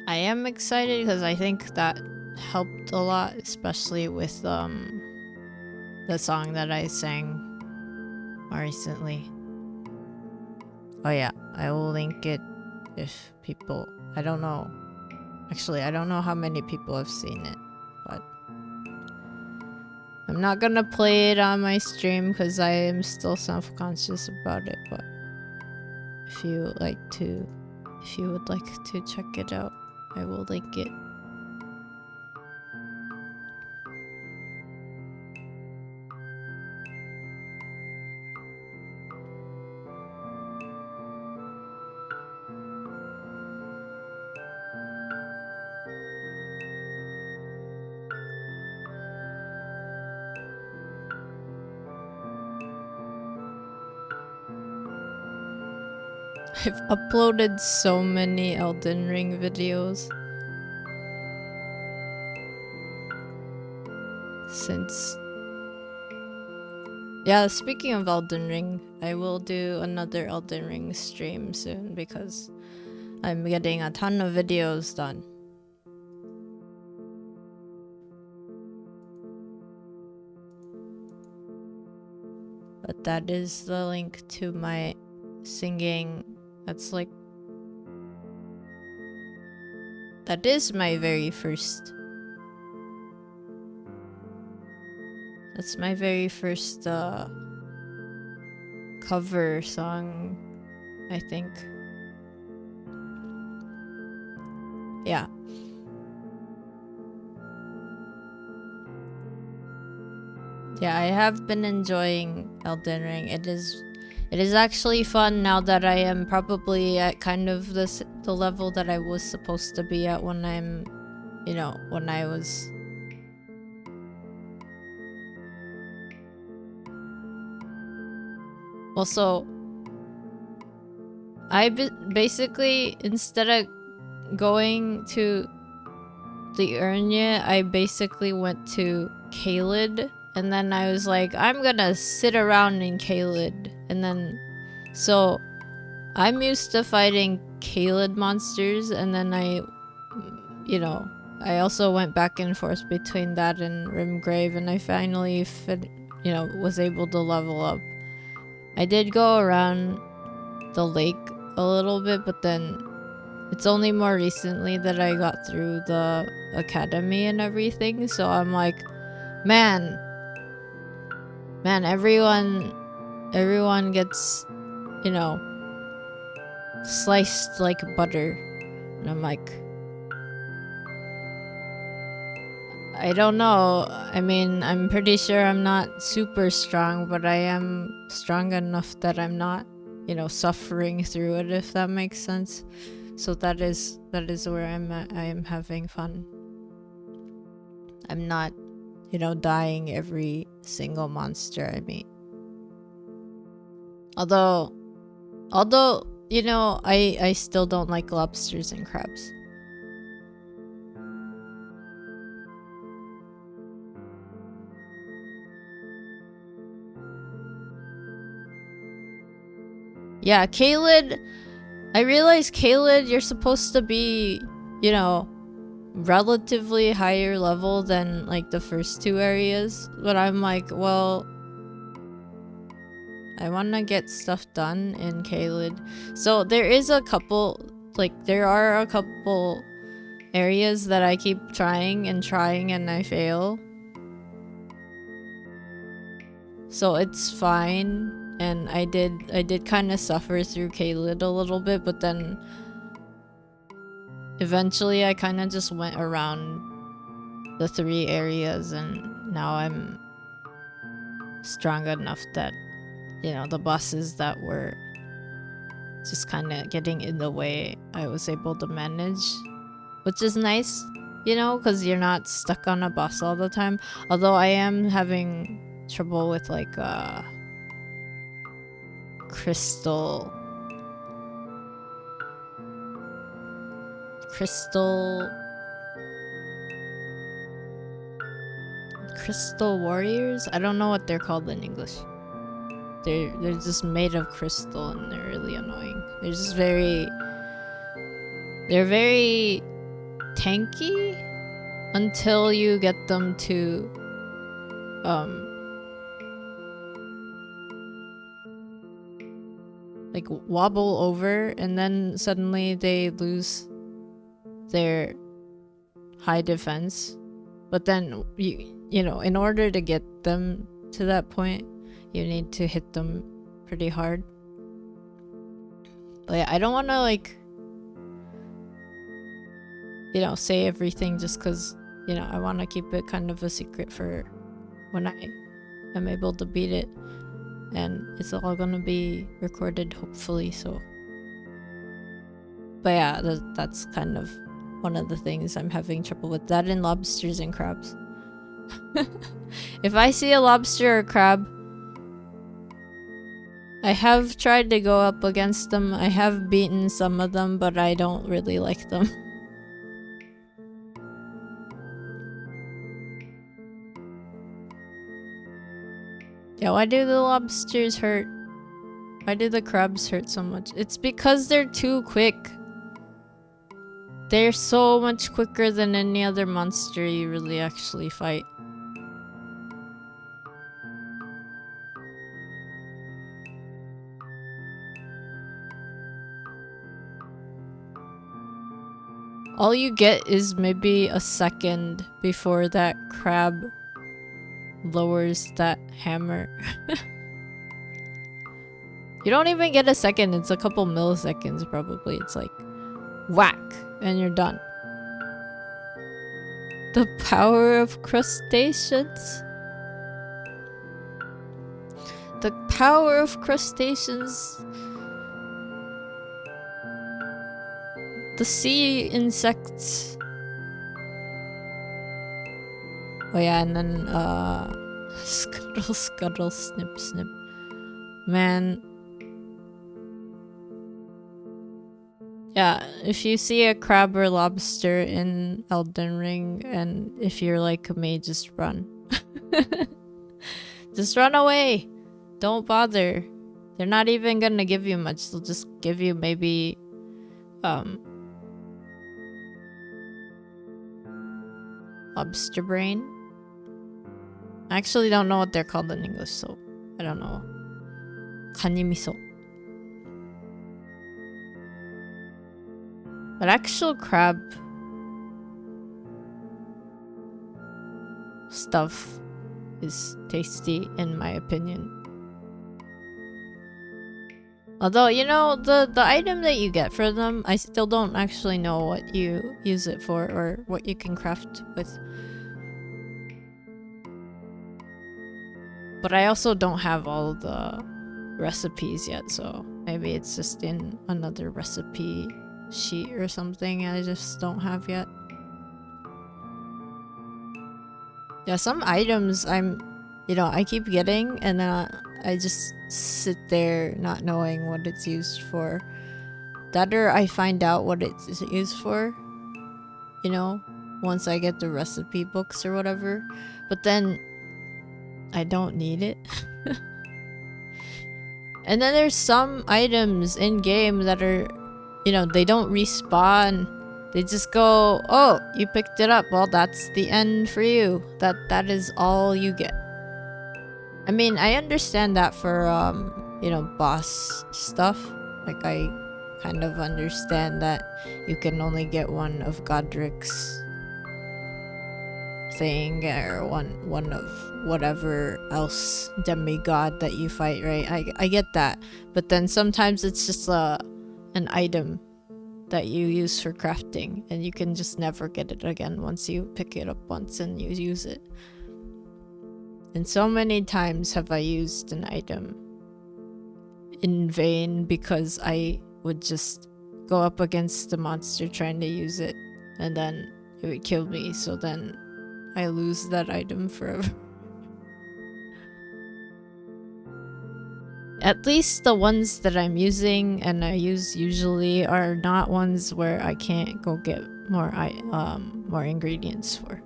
I am excited because I think that helped a lot, especially with the song that I sang more recently. Oh yeah, I will link it if people, I don't know. Actually, I don't know how many people have seen it, but I'm not gonna play it on my stream because I am still self-conscious about it, but if you would like to check it out, I will link it. I've uploaded so many Elden Ring videos since... Yeah, speaking of Elden Ring, I will do another Elden Ring stream soon because I'm getting a ton of videos done. But that is the link to my singing. That's like... That is my very first... That's my very first cover song, I think. Yeah. Yeah, I have been enjoying Elden Ring. It is actually fun now that I am probably at kind of the level that I was supposed to be at when I'm, you know, when I was... Also, I basically, instead of going to the Urnya, I basically went to Caelid, and then I was like, I'm gonna sit around in Caelid, and then, so I'm used to fighting Caelid monsters, and then I, you know, I also went back and forth between that and Rimgrave, and I finally, you know, was able to level up. I did go around the lake a little bit, but then It's only more recently that I got through the academy and everything, so I'm like, man, everyone gets, you know, sliced like butter. And I'm like, I don't know. I mean, I'm pretty sure I'm not super strong, but I am strong enough that I'm not, you know, suffering through it, if that makes sense. So that is where I'm at. I am having fun. I'm not, you know, dying every single monster I meet. Although, you know, I still don't like lobsters and crabs. Yeah, Kaled, I realize Kaled, you're supposed to be, you know, relatively higher level than like the first two areas, but I'm like, well, I want to get stuff done in Kaled. So there are a couple areas that I keep trying and I fail. So it's fine. And I did kind of suffer through Kaled a little bit, but then eventually I kind of just went around the 3 areas and now I'm strong enough that, you know, the bosses that were just kind of getting in the way, I was able to manage, which is nice, you know, because you're not stuck on a boss all the time. Although I am having trouble with like crystal warriors. I don't know what they're called in English. They're just made of crystal and they're really annoying. They're very tanky until you get them to like wobble over, and then suddenly they lose their high defense. But then you know, in order to get them to that point, you need to hit them pretty hard. But yeah, I don't want to like, you know, say everything just because, you know, I want to keep it kind of a secret for when I am able to beat it. And it's all gonna be recorded, hopefully, so. But yeah, that's kind of one of the things I'm having trouble with. That and lobsters and crabs. If I see a lobster or crab, I have tried to go up against them. I have beaten some of them, but I don't really like them. Yeah, why do the lobsters hurt? Why do the crabs hurt so much? It's because they're too quick. They're so much quicker than any other monster you really actually fight. All you get is maybe a second before that crab lowers that hammer. You don't even get a second, it's a couple milliseconds probably. It's like whack and you're done. The power of crustaceans. The power of crustaceans. The sea insects. Oh yeah, and then scuttle scuttle snip snip. Man. Yeah, if you see a crab or lobster in Elden Ring, and if you're like me, just run. Just run away. Don't bother. They're not even gonna give you much. They'll just give you maybe lobster brain. I actually don't know what they're called in English, so I don't know. Kanimiso. But actual crab stuff is tasty in my opinion. Although, you know, the item that you get for them, I still don't actually know what you use it for or what you can craft with. But I also don't have all the recipes yet, so maybe it's just in another recipe sheet or something I just don't have yet. Yeah, some items I keep getting and I just sit there not knowing what it's used for. That or I find out what it's used for, you know, once I get the recipe books or whatever. But then I don't need it. And then there's some items in game that are, you know, they don't respawn. They just go, oh, you picked it up. Well, that's the end for you. That is all you get. I mean, I understand that for, you know, boss stuff. Like, I kind of understand that you can only get one of Godric's thing or one of whatever else demigod that you fight, right? I get that. But then sometimes it's just an item that you use for crafting and you can just never get it again once you pick it up once and you use it. And so many times have I used an item in vain because I would just go up against the monster trying to use it and then it would kill me, so then I lose that item forever. At least the ones that I'm using and I use usually are not ones where I can't go get more ingredients for.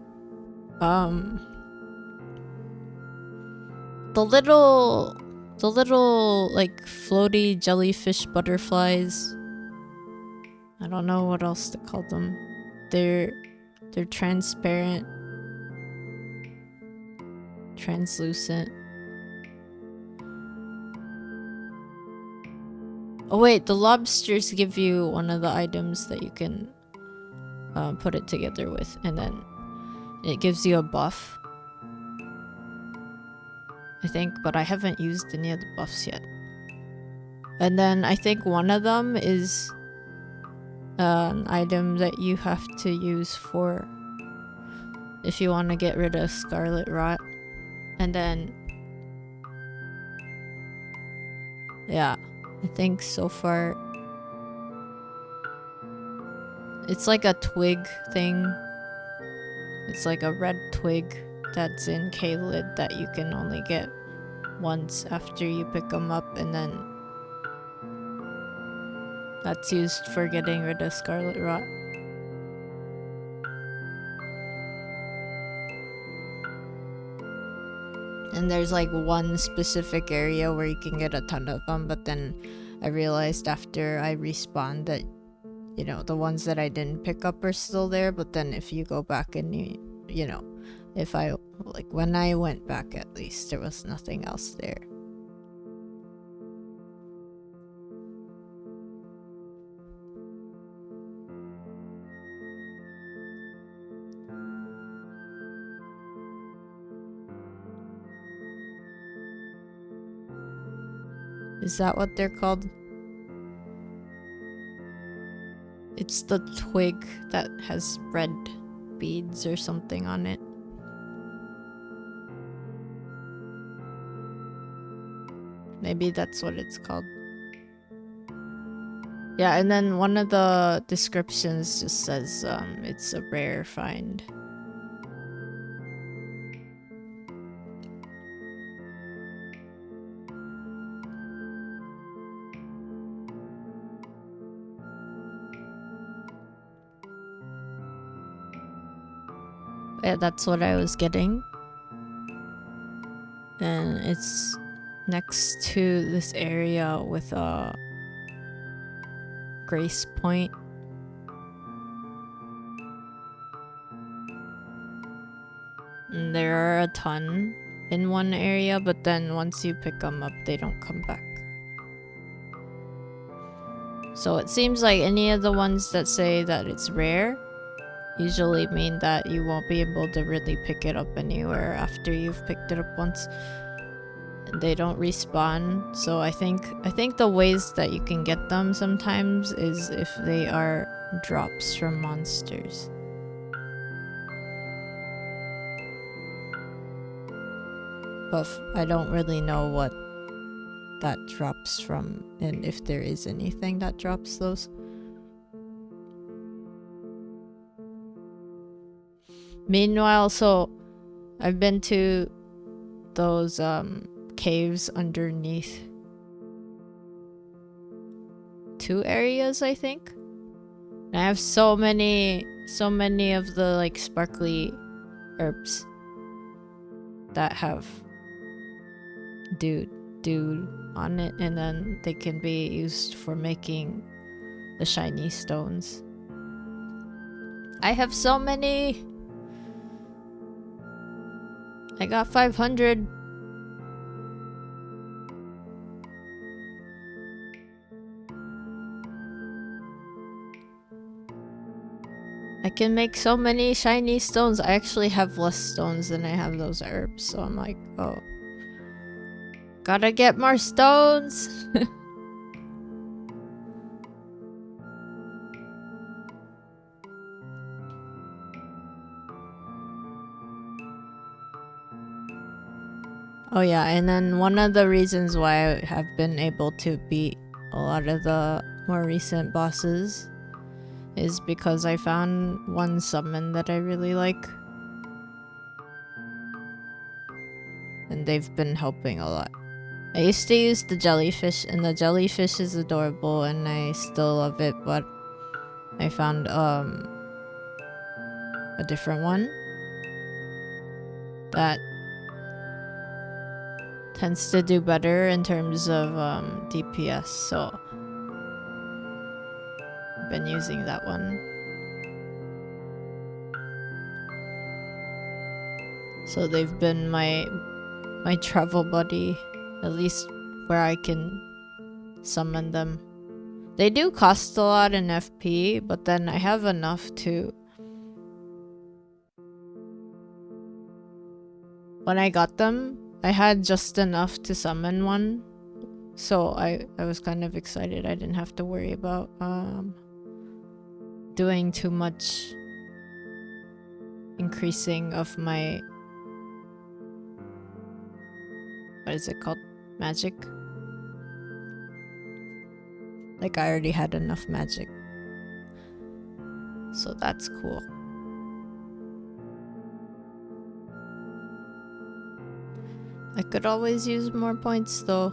The little like floaty jellyfish butterflies. I don't know what else to call them. They're transparent, translucent. Oh wait, the lobsters give you one of the items that you can put it together with, and then it gives you a buff, I think, but I haven't used any of the buffs yet. And then I think one of them is an item that you have to use for if you want to get rid of scarlet rot. And then yeah, I think so far it's like a twig thing. It's like a red twig that's in K-Lid that you can only get once after you pick them up, and then that's used for getting rid of scarlet rot. And there's like one specific area where you can get a ton of them, but then I realized after I respawned that, you know, the ones that I didn't pick up are still there, but then if you go back and you know, if I, like, when I went back at least, there was nothing else there. Is that what they're called? It's the twig that has red beads or something on it. Maybe that's what it's called. Yeah, and then one of the descriptions just says it's a rare find. Yeah, that's what I was getting. And it's next to this area with a grace point. And there are a ton in one area, but then once you pick them up, they don't come back. So it seems like any of the ones that say that it's rare usually mean that you won't be able to really pick it up anywhere after you've picked it up once. They don't respawn, so I think the ways that you can get them sometimes is if they are drops from monsters. But I don't really know what that drops from and if there is anything that drops those. Meanwhile, so I've been to those caves underneath 2 areas, I think. And I have so many of the like sparkly herbs that have dude on it, and then they can be used for making the shiny stones. I have so many. I got 500. I can make so many shiny stones. I actually have less stones than I have those herbs, so I'm like, oh, gotta get more stones. Oh yeah, and then one of the reasons why I have been able to beat a lot of the more recent bosses is because I found one summon that I really like. And they've been helping a lot. I used to use the jellyfish, and the jellyfish is adorable and I still love it, but I found a different one that tends to do better in terms of DPS, so I've been using that one. So they've been my travel buddy, at least where I can summon them. They do cost a lot in FP, but then I have enough to... When I got them, I had just enough to summon one, so I was kind of excited. I didn't have to worry about doing too much increasing of my... What is it called? Magic? Like I already had enough magic. So that's cool. I could always use more points though.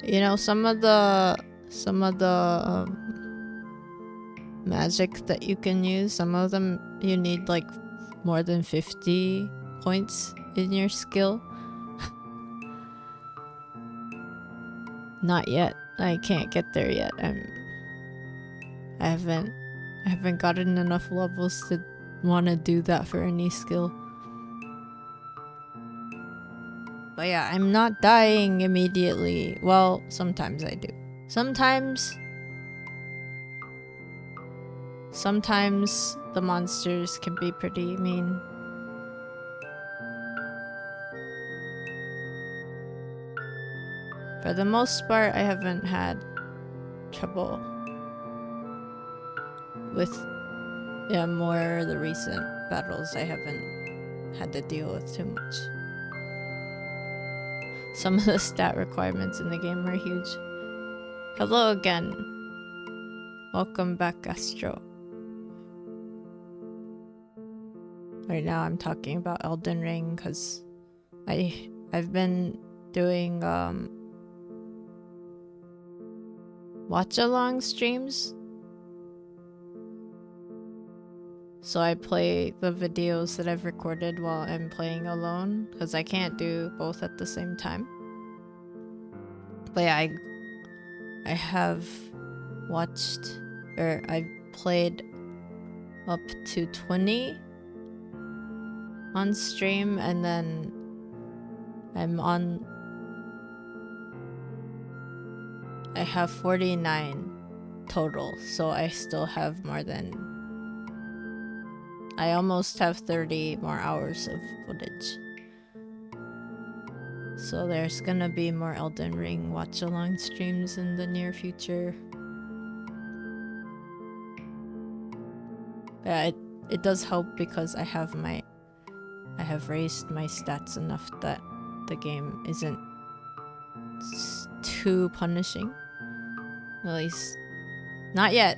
You know, some of the magic that you can use, some of them you need like more than 50 points in your skill. Not yet. I can't get there yet. I haven't gotten enough levels to want to do that for any skill. But yeah, I'm not dying immediately. Well, sometimes I do. Sometimes the monsters can be pretty mean. For the most part, I haven't had trouble with more the recent battles. I haven't had to deal with too much. Some of the stat requirements in the game are huge. Hello again. Welcome back, Astro. Right now I'm talking about Elden Ring because I've been doing watch along streams. So I play the videos that I've recorded while I'm playing alone because I can't do both at the same time. But yeah, I have watched, or I've played up to 20 on stream, and then I have 49 total, so I still have more than... I almost have 30 more hours of footage. So there's gonna be more Elden Ring watch-along streams in the near future. Yeah, it does help because I have raised my stats enough that the game isn't too punishing. At least not yet.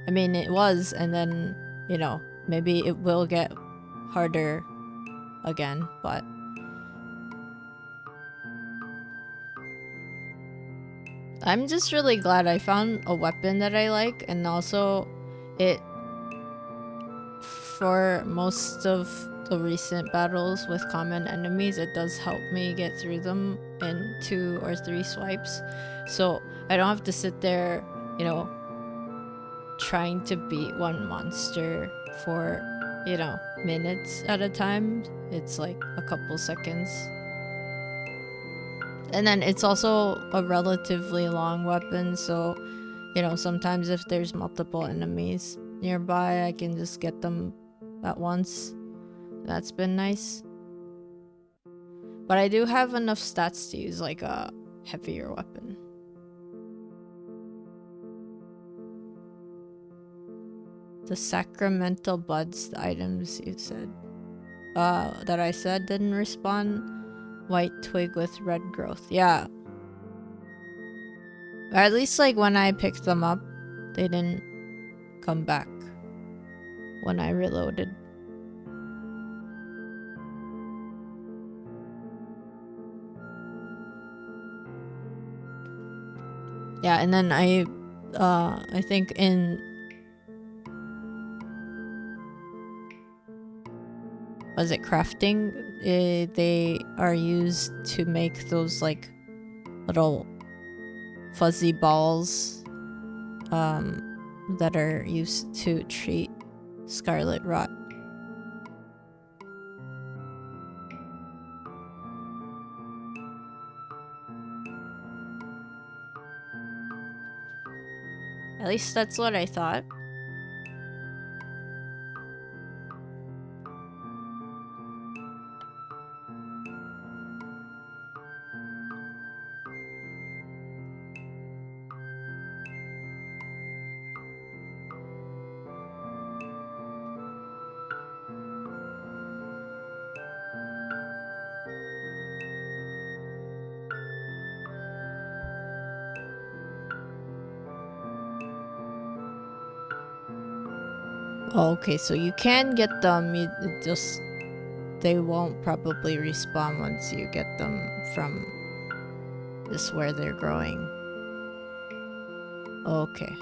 I mean, it was, and then, you know, maybe it will get harder again, but I'm just really glad I found a weapon that I like, and also for most of the recent battles with common enemies, it does help me get through them in 2 or 3 swipes. So I don't have to sit there, you know, trying to beat one monster for, you know, minutes at a time. It's like a couple seconds. And then it's also a relatively long weapon, so, you know, sometimes if there's multiple enemies nearby, I can just get them at once. That's been nice. But I do have enough stats to use like a heavier weapon. The sacramental buds, the items you said, that I said didn't respond. White twig with red growth. Yeah. Or at least like when I picked them up, they didn't come back when I reloaded. Yeah, and then I think in... was it crafting? They are used to make those like little fuzzy balls that are used to treat scarlet rot. At least that's what I thought. Oh, okay, so you can get them, they won't probably respawn once you get them from just where they're growing. Okay.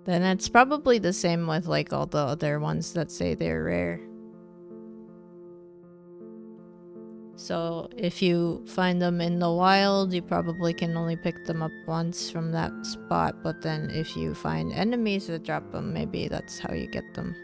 Then it's probably the same with like all the other ones that say they're rare. So if you find them in the wild, you probably can only pick them up once from that spot, but then if you find enemies that drop them, maybe that's how you get them.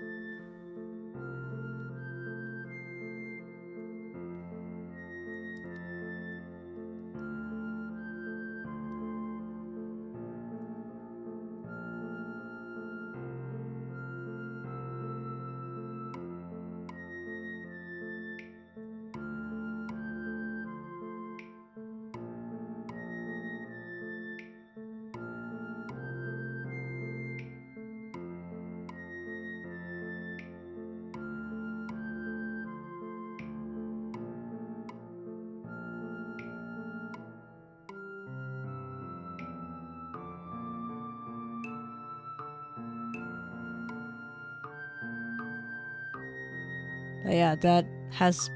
But yeah, that has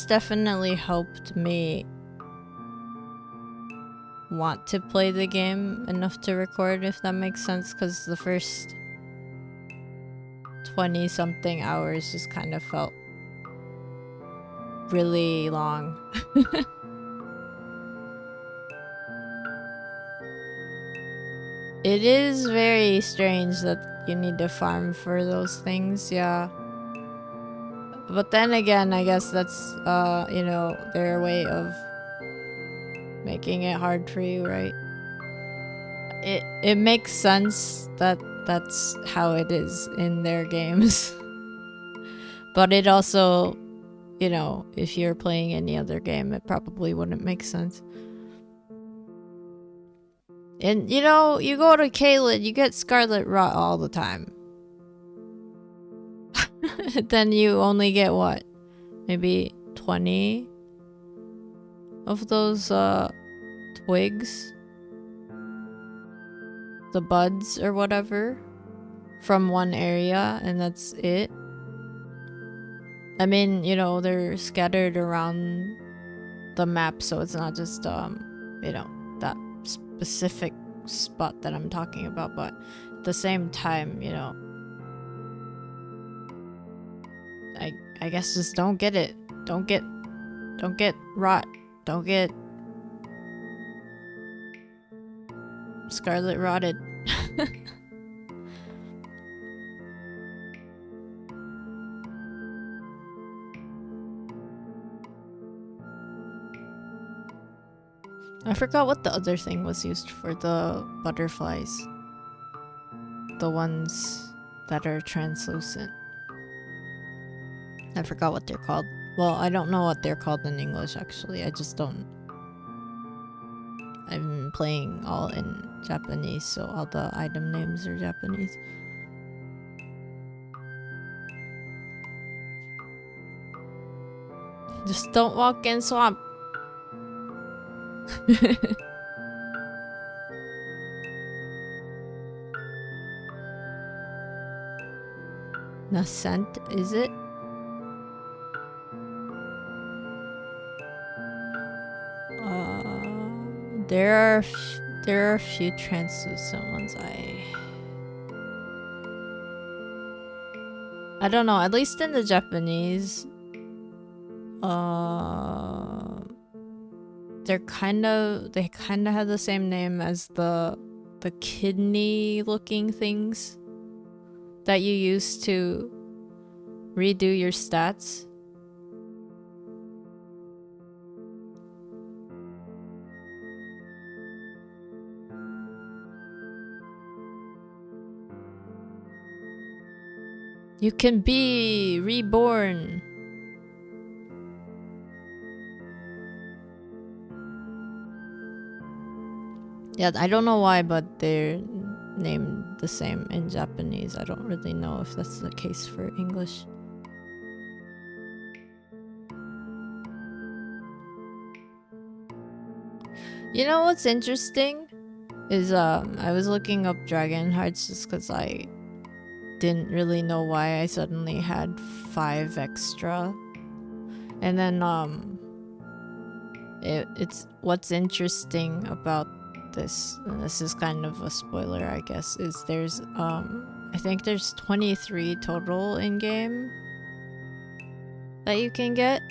definitely helped me want to play the game enough to record, if that makes sense, because the first 20 something hours just kind of felt really long. It is very strange that you need to farm for those things, yeah. But then again, I guess that's, you know, their way of making it hard for you, right? It makes sense that that's how it is in their games. But it also, you know, if you're playing any other game, it probably wouldn't make sense. And, you know, you go to Caelid, you get Scarlet Rot all the time. Then you only get what? Maybe 20 of those, twigs? The buds or whatever? From one area, and that's it. I mean, you know, they're scattered around the map, so it's not just, you know, that specific spot that I'm talking about, but at the same time, you know, I guess just don't get it. Don't get rot. Don't get scarlet rotted. I forgot what the other thing was used for, the butterflies. The ones that are translucent. I forgot what they're called. Well, I don't know what they're called in English, actually. I just don't. I'm playing all in Japanese, so all the item names are Japanese. Just don't walk in swamp. Nascent, is it? There are a few translucent ones. I don't know. At least in the Japanese, they kind of have the same name as the kidney-looking things that you use to redo your stats. You can be reborn. Yeah, I don't know why, but they're named the same in Japanese. I don't really know if that's the case for English. You know what's interesting is I was looking up dragon hearts just because I didn't really know why I suddenly had 5 extra. And then it's what's interesting about this, and this is kind of a spoiler, I guess, is there's I think there's 23 total in game that you can get.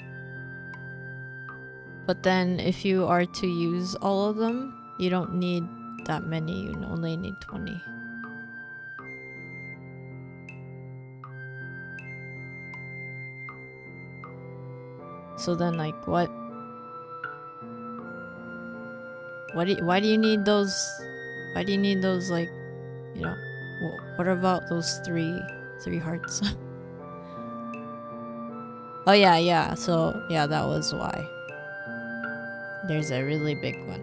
But then if you are to use all of them, you don't need that many, you only need 20. So then, like, why do you need those? Why do you need those, like, you know, what about those three hearts? Oh yeah, so yeah, that was why. There's a really big one.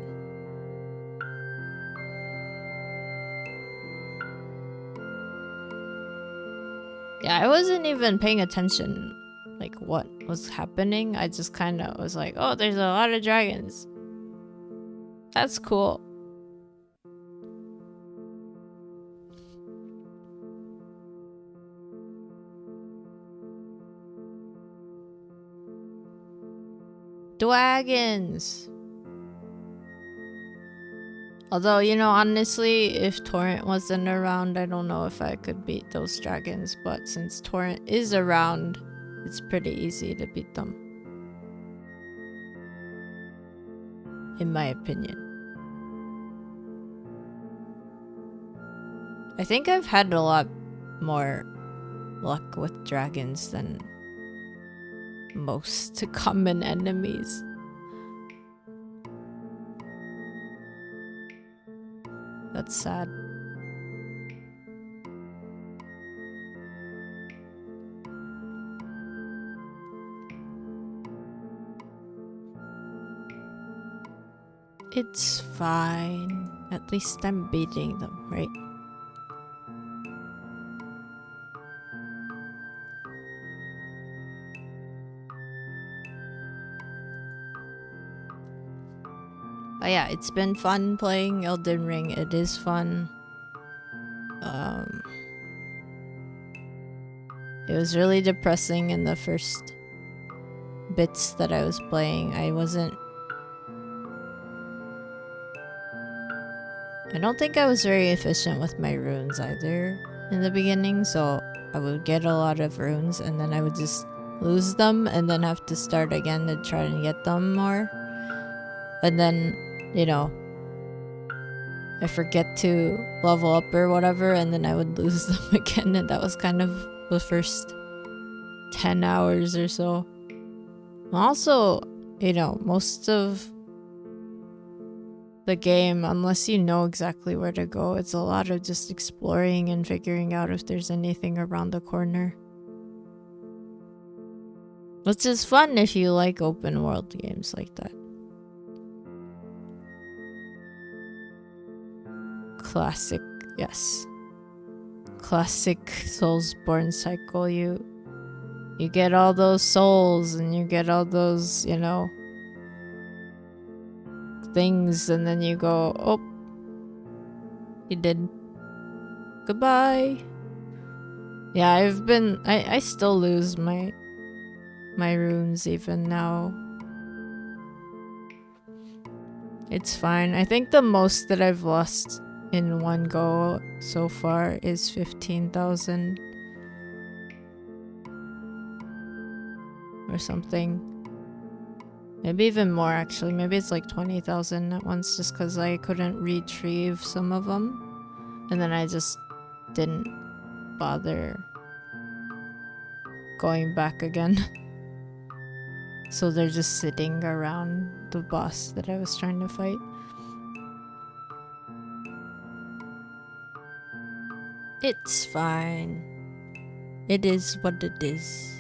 Yeah, I wasn't even paying attention, like, what was happening. I just kind of was like, oh, there's a lot of dragons. That's cool. Dragons. Although, you know, honestly, if Torrent wasn't around, I don't know if I could beat those dragons. But since Torrent is around, it's pretty easy to beat them. in my opinion. I think I've had a lot more luck with dragons than most common enemies. That's sad. It's fine. At least I'm beating them, right? But yeah, it's been fun playing Elden Ring. It is fun. It was really depressing in the first bits that I was playing. I don't think I was very efficient with my runes either in the beginning, so I would get a lot of runes and then I would just lose them and then have to start again to try and get them more. And then, you know, I forget to level up or whatever, and then I would lose them again, and that was kind of the first 10 hours or so. Also, you know, most of the game, unless you know exactly where to go, it's a lot of just exploring and figuring out if there's anything around the corner. Which is fun if you like open world games like that. Classic, yes. Classic Soulsborne cycle. You get all those souls and you get all those, you know, things, and then you go, oh, you did. Goodbye. Yeah, I still lose my runes even now. It's fine. I think the most that I've lost in one go so far is 15,000 or something. Maybe even more actually. Maybe it's like 20,000 at once, just because I couldn't retrieve some of them and then I just didn't bother going back again. So they're just sitting around the boss that I was trying to fight. It's fine. It is what it is.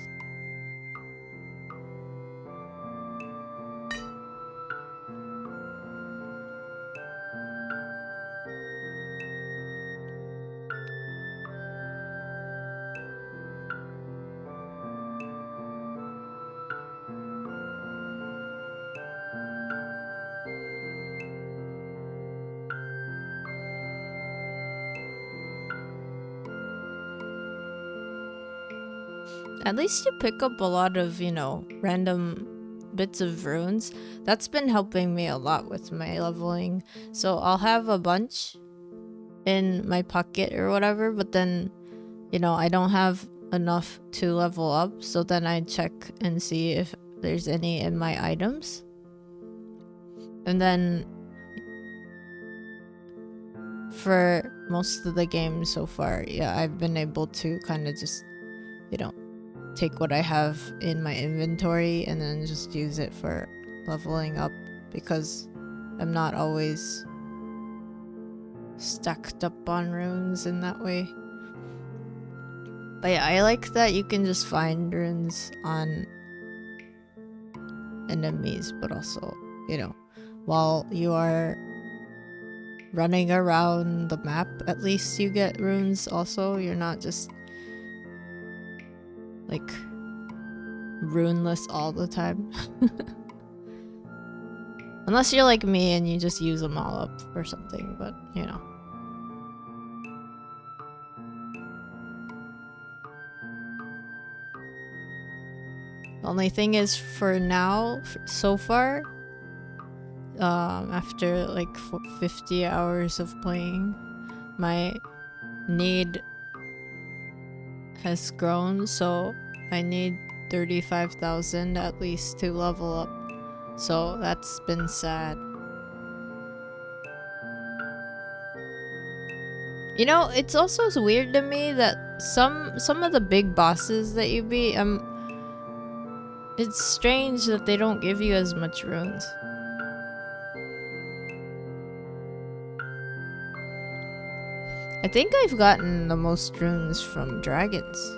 At least you pick up a lot of, you know, random bits of runes. That's been helping me a lot with my leveling. So I'll have a bunch in my pocket or whatever, but then, you know, I don't have enough to level up. So then I check and see if there's any in my items. And then for most of the game so far, yeah, I've been able to kind of just, you know, take what I have in my inventory and then just use it for leveling up, because I'm not always stacked up on runes in that way. But yeah, I like that you can just find runes on enemies, but also, you know, while you are running around the map, at least you get runes also. You're not just like runeless all the time. Unless you're like me and you just use them all up or something, but you know. The only thing is, for now, so far, after like 50 hours of playing, my need has grown, so I need 35,000 at least to level up. So that's been sad. You know, it's also weird to me that some of the big bosses that you beat, it's strange that they don't give you as much runes. I think I've gotten the most runes from dragons.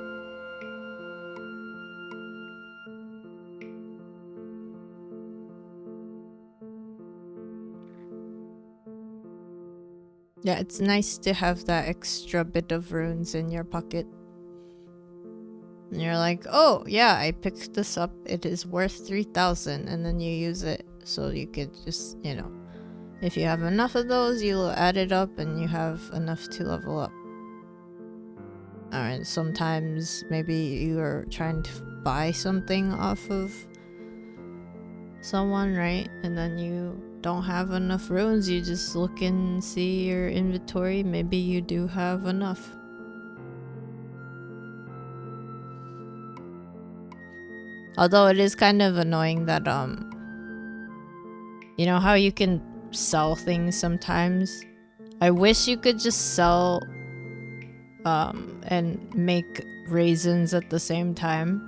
Yeah, it's nice to have that extra bit of runes in your pocket. And you're like, oh yeah, I picked this up, it is worth 3,000, and then you use it so you could just, you know, if you have enough of those, you'll add it up and you have enough to level up. Alright, sometimes maybe you're trying to buy something off of someone, right? And then you don't have enough runes, you just look and see your inventory, maybe you do have enough. Although it is kind of annoying that, you know how you can sell things sometimes? I wish you could just sell, and make raisins at the same time.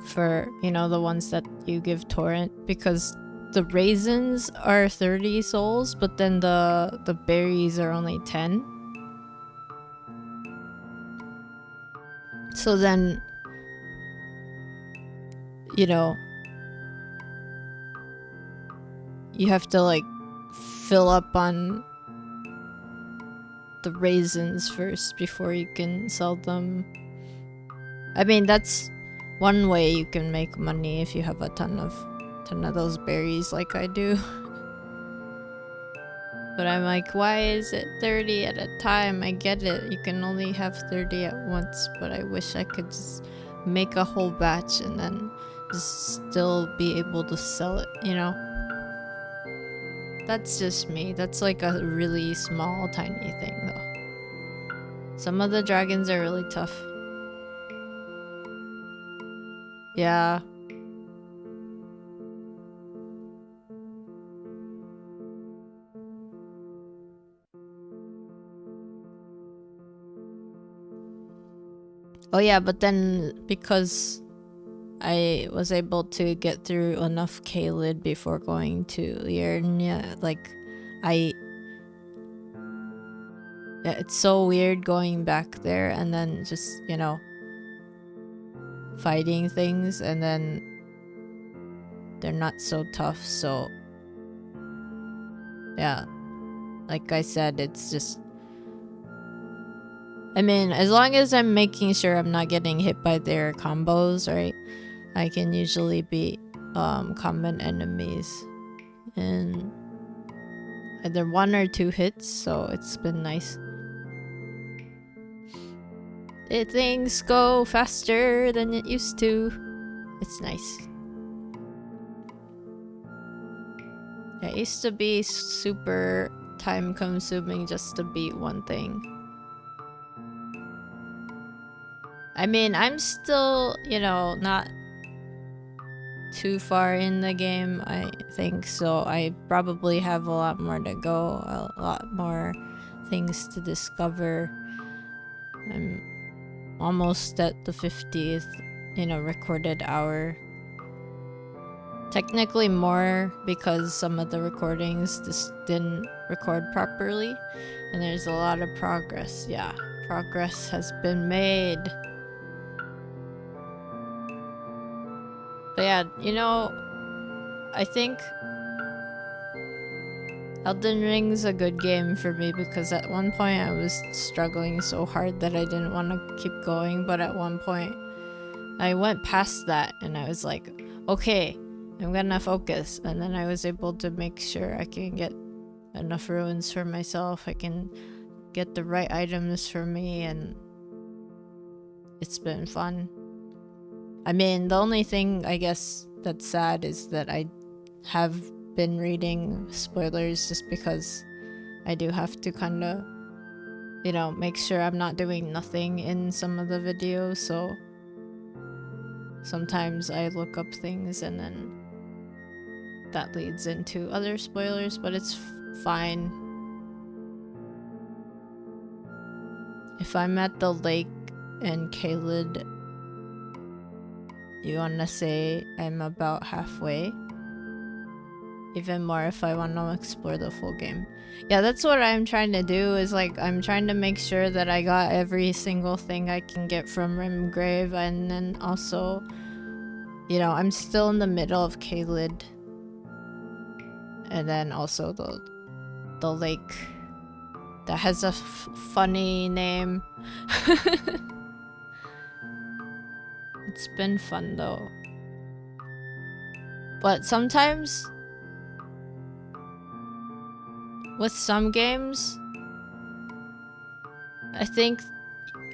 For, you know, the ones that you give torrent, because the raisins are 30 souls, but then the berries are only 10. So then, you know, you have to like fill up on the raisins first before you can sell them. I mean, that's one way you can make money if you have a ton of those berries like I do. But I'm like, why is it 30 at a time? I get it, you can only have 30 at once, but I wish I could just make a whole batch and then just still be able to sell it, you know? That's just me. That's like a really small, tiny thing though. Some of the dragons are really tough. Yeah. Oh yeah, but then because I was able to get through enough Kaled before going to Yernia, like yeah, it's so weird going back there and then just, you know, fighting things and then they're not so tough, so yeah, like I said, it's just, I mean, as long as I'm making sure I'm not getting hit by their combos, right, I can usually beat common enemies in either 1 or 2 hits, so it's been nice. Things go faster than it used to. It's nice. It used to be super time consuming just to beat one thing. I mean, I'm still, you know, not too far in the game, I think, so I probably have a lot more to go, a lot more things to discover. I'm almost at the 50th, you know, recorded hour. Technically more because some of the recordings just didn't record properly, and there's a lot of progress. Yeah, progress has been made. But yeah, you know, I think Elden Ring's a good game for me because at one point I was struggling so hard that I didn't want to keep going, but at one point I went past that and I was like, okay, I'm gonna focus, and then I was able to make sure I can get enough runes for myself, I can get the right items for me, and it's been fun. I mean, the only thing I guess that's sad is that I have been reading spoilers just because I do have to kind of, you know, make sure I'm not doing nothing in some of the videos, so sometimes I look up things and then that leads into other spoilers, but it's fine. if I'm at the lake and Kaled, you wanna say I'm about halfway? Even more if I want to explore the full game. Yeah, that's what I'm trying to do, is like I'm trying to make sure that I got every single thing I can get from Rimgrave, and then also, you know, I'm still in the middle of Kaled. And then also the lake that has a funny name. It's been fun though. But sometimes with some games, I think,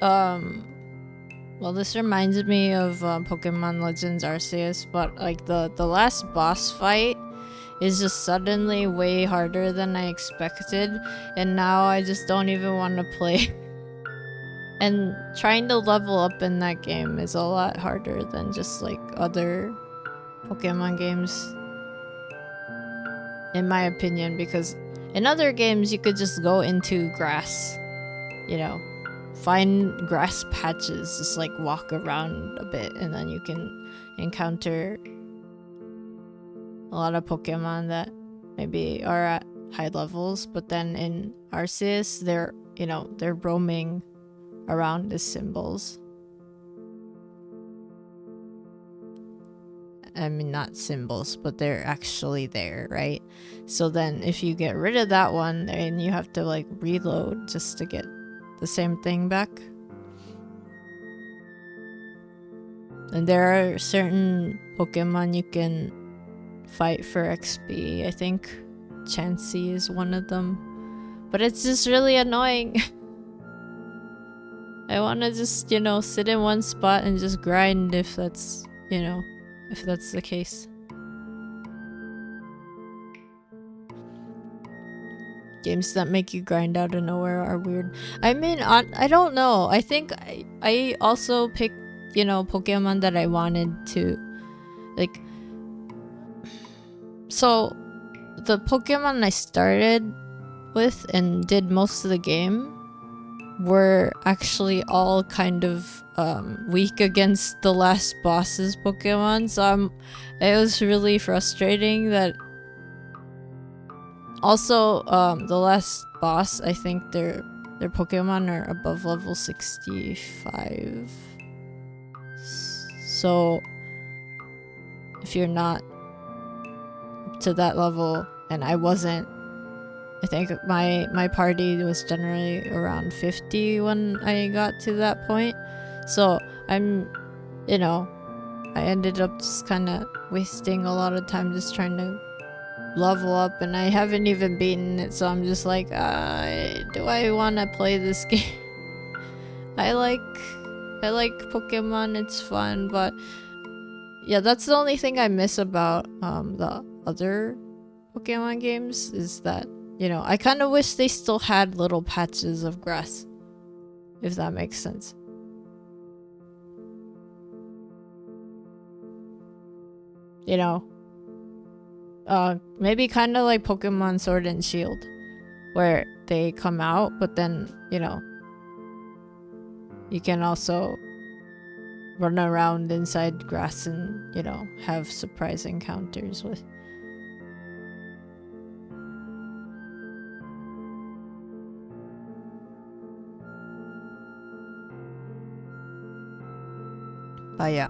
well, this reminds me of Pokemon Legends Arceus, but like the last boss fight is just suddenly way harder than I expected, and now I just don't even want to play. And trying to level up in that game is a lot harder than just like other Pokemon games, in my opinion, because in other games you could just go into grass, you know, find grass patches, just like walk around a bit, and then you can encounter a lot of Pokemon that maybe are at high levels. But then in Arceus, they're, you know, they're roaming around as symbols. I mean, not symbols, but they're actually there, right? So then if you get rid of that one, then you have to like reload just to get the same thing back. And there are certain Pokemon you can fight for XP. I think Chansey is one of them. But it's just really annoying. I want to just, you know, sit in one spot and just grind if that's, you know, if that's the case. Games that make you grind out of nowhere are weird. I mean, I don't know. I think I also picked, you know, Pokemon that I wanted to, like, so the Pokemon I started with and did most of the game were actually all kind of weak against the last boss's Pokemon, so it was really frustrating that. Also, the last boss, I think their Pokemon are above level 65. So if you're not up to that level, and I wasn't, I think my party was generally around 50 when I got to that point. So I'm, you know, I ended up just kind of wasting a lot of time just trying to level up, and I haven't even beaten it, so I'm just like, do I want to play this game? I like Pokemon, it's fun, but yeah, that's the only thing I miss about the other Pokemon games, is that, you know, I kind of wish they still had little patches of grass, if that makes sense. You know, maybe kind of like Pokemon Sword and Shield, where they come out, but then, you know, you can also run around inside grass and, you know, have surprise encounters with. But yeah,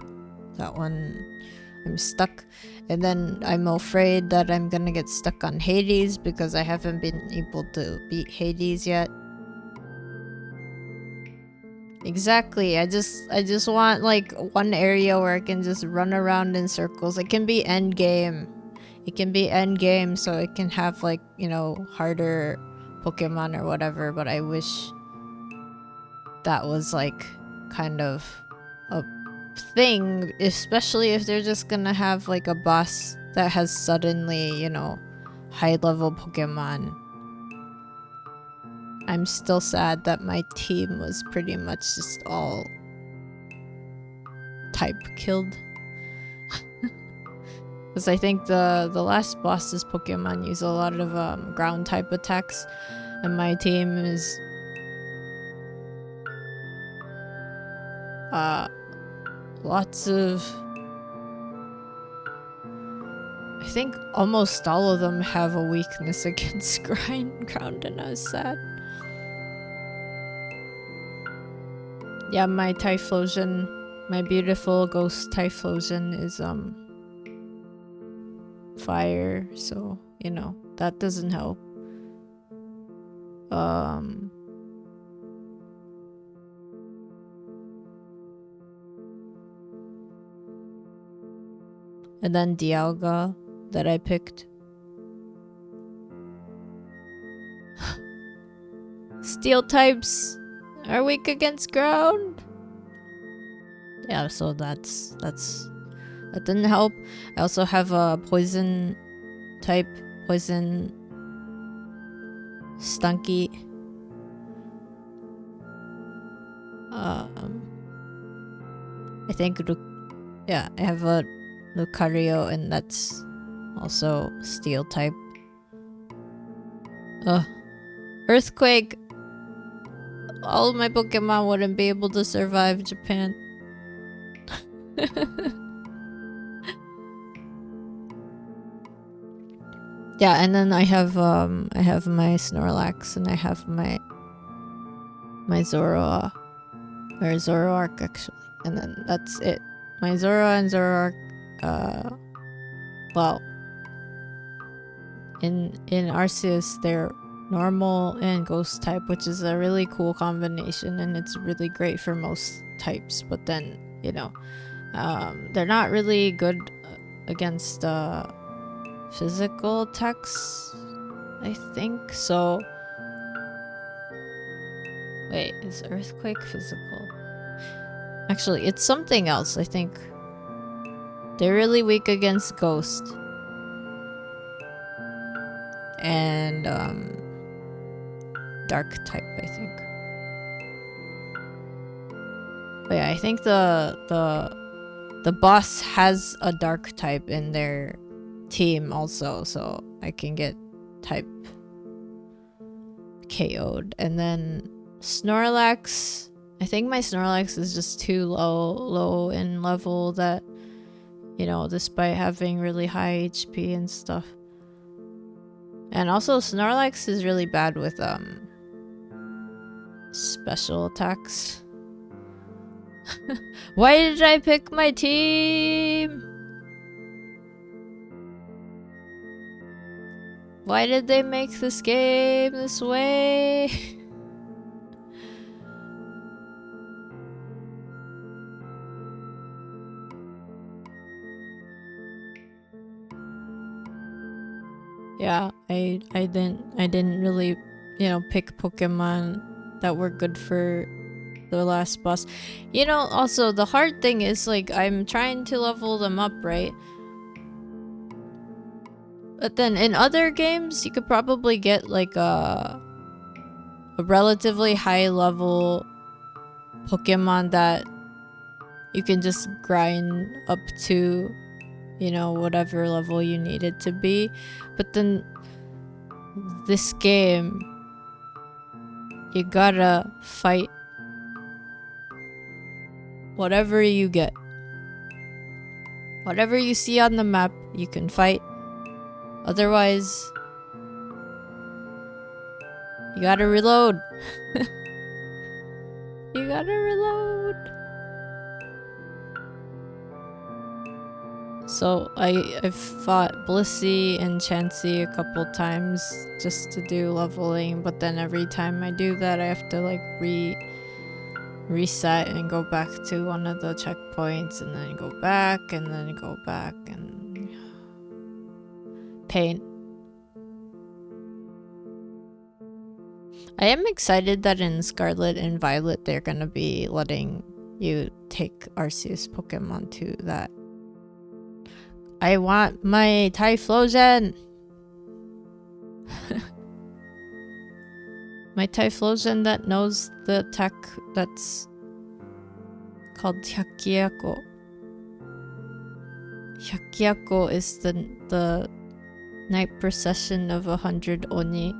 that one, I'm stuck. And then I'm afraid that I'm gonna get stuck on Hades because I haven't been able to beat Hades yet. Exactly. I just want like one area where I can just run around in circles. It can be end game. It can be end game, so it can have like, you know, harder Pokemon or whatever, but I wish that was like kind of a thing, especially if they're just gonna have like a boss that has suddenly, you know, high level Pokemon. I'm still sad that my team was pretty much just all type killed. Because I think the last boss's Pokemon use a lot of ground type attacks, and my team is Lots of... I think almost all of them have a weakness against ground, and I was sad. Yeah, my Typhlosion, my beautiful ghost Typhlosion is fire, so you know that doesn't help. And then Dialga that I picked. Steel types are weak against ground. Yeah, so that didn't help. I also have a poison type, poison Stunky. I think I have a Lucario, and that's also steel type. Earthquake. All of my Pokemon wouldn't be able to survive Japan. Yeah, and then I have my Snorlax, and I have my Zoroark actually, and then that's it. My Zoroark and Zoroark, well, in Arceus they're normal and ghost type, which is a really cool combination, and it's really great for most types, but then, you know, they're not really good against physical attacks, I think. So wait, is Earthquake physical? Actually, it's something else. I think they're really weak against ghost and dark type, I think. But yeah, I think the boss has a dark type in their team also, so I can get type KO'd. And then Snorlax, I think my Snorlax is just too low in level that, you know, despite having really high HP and stuff. And also Snorlax is really bad with special attacks. Why did I pick my team? Why did they make this game this way? Yeah, I didn't really, you know, pick Pokemon that were good for the last boss. You know, also the hard thing is, like, I'm trying to level them up, right? But then in other games, you could probably get like a relatively high level Pokemon that you can just grind up to, you know, whatever level you need it to be. But then this game, you gotta fight whatever you get. Whatever you see on the map, you can fight. Otherwise, you gotta reload. You gotta reload. So I've fought Blissey and Chansey a couple times just to do leveling, but then every time I do that, I have to like reset and go back to one of the checkpoints, and then go back, and then go back, and pain. I am excited that in Scarlet and Violet they're gonna be letting you take Arceus Pokemon to that. I want my Typhlosion! My Typhlosion that knows the attack that's called Hyakkiyako. Hyakkiyako is the night procession of 100 Oni.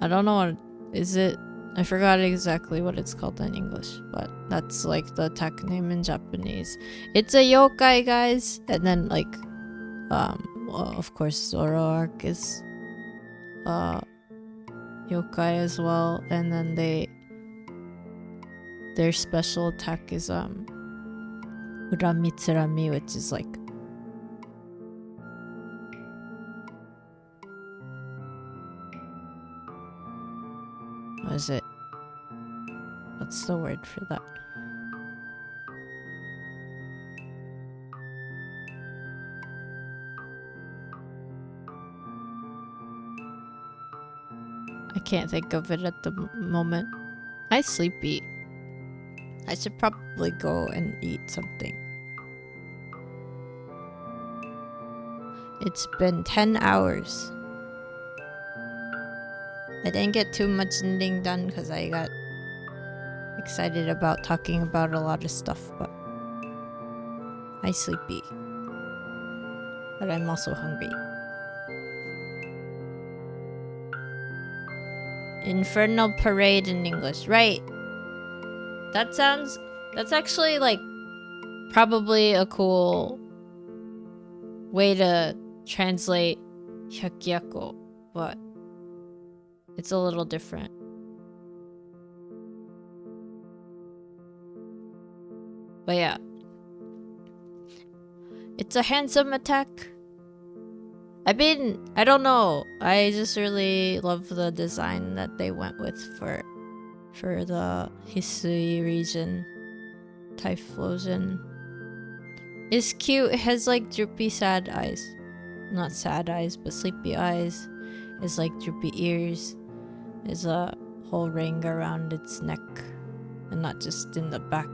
I don't know what is it. I forgot exactly what it's called in English, but that's like the attack name in Japanese. It's a yokai, guys. And then like, well, of course, Zoroark is yokai as well. And then their special attack is Uramitsurami, which is like what is it? What's the word for that? I can't think of it at the moment. I'm sleepy. I should probably go and eat something. It's been 10 hours. I didn't get too much knitting done because I got excited about talking about a lot of stuff, but I'm sleepy. But I'm also hungry. Infernal Parade in English. Right. That's actually like probably a cool way to translate hyakyako, but it's a little different. But yeah. It's a handsome attack. I mean, I don't know. I just really love the design that they went with for the Hisui region. Typhlosion. It's cute. It has like droopy sad eyes. Not sad eyes, but sleepy eyes. It's like droopy ears. There's a whole ring around its neck. And not just in the back.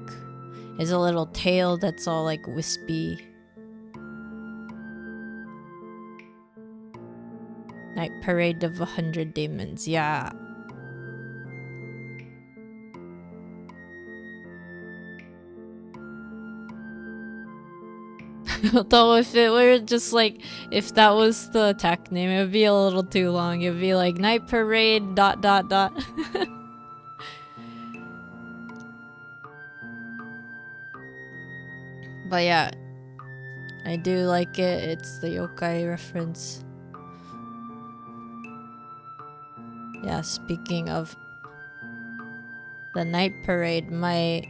There's a little tail that's all like wispy. Night Parade of 100 Demons. Yeah. Although if it were just like, if that was the attack name, it would be a little too long. It would be like Night Parade ... But yeah, I do like it. It's the yokai reference. Yeah, speaking of the Night Parade, my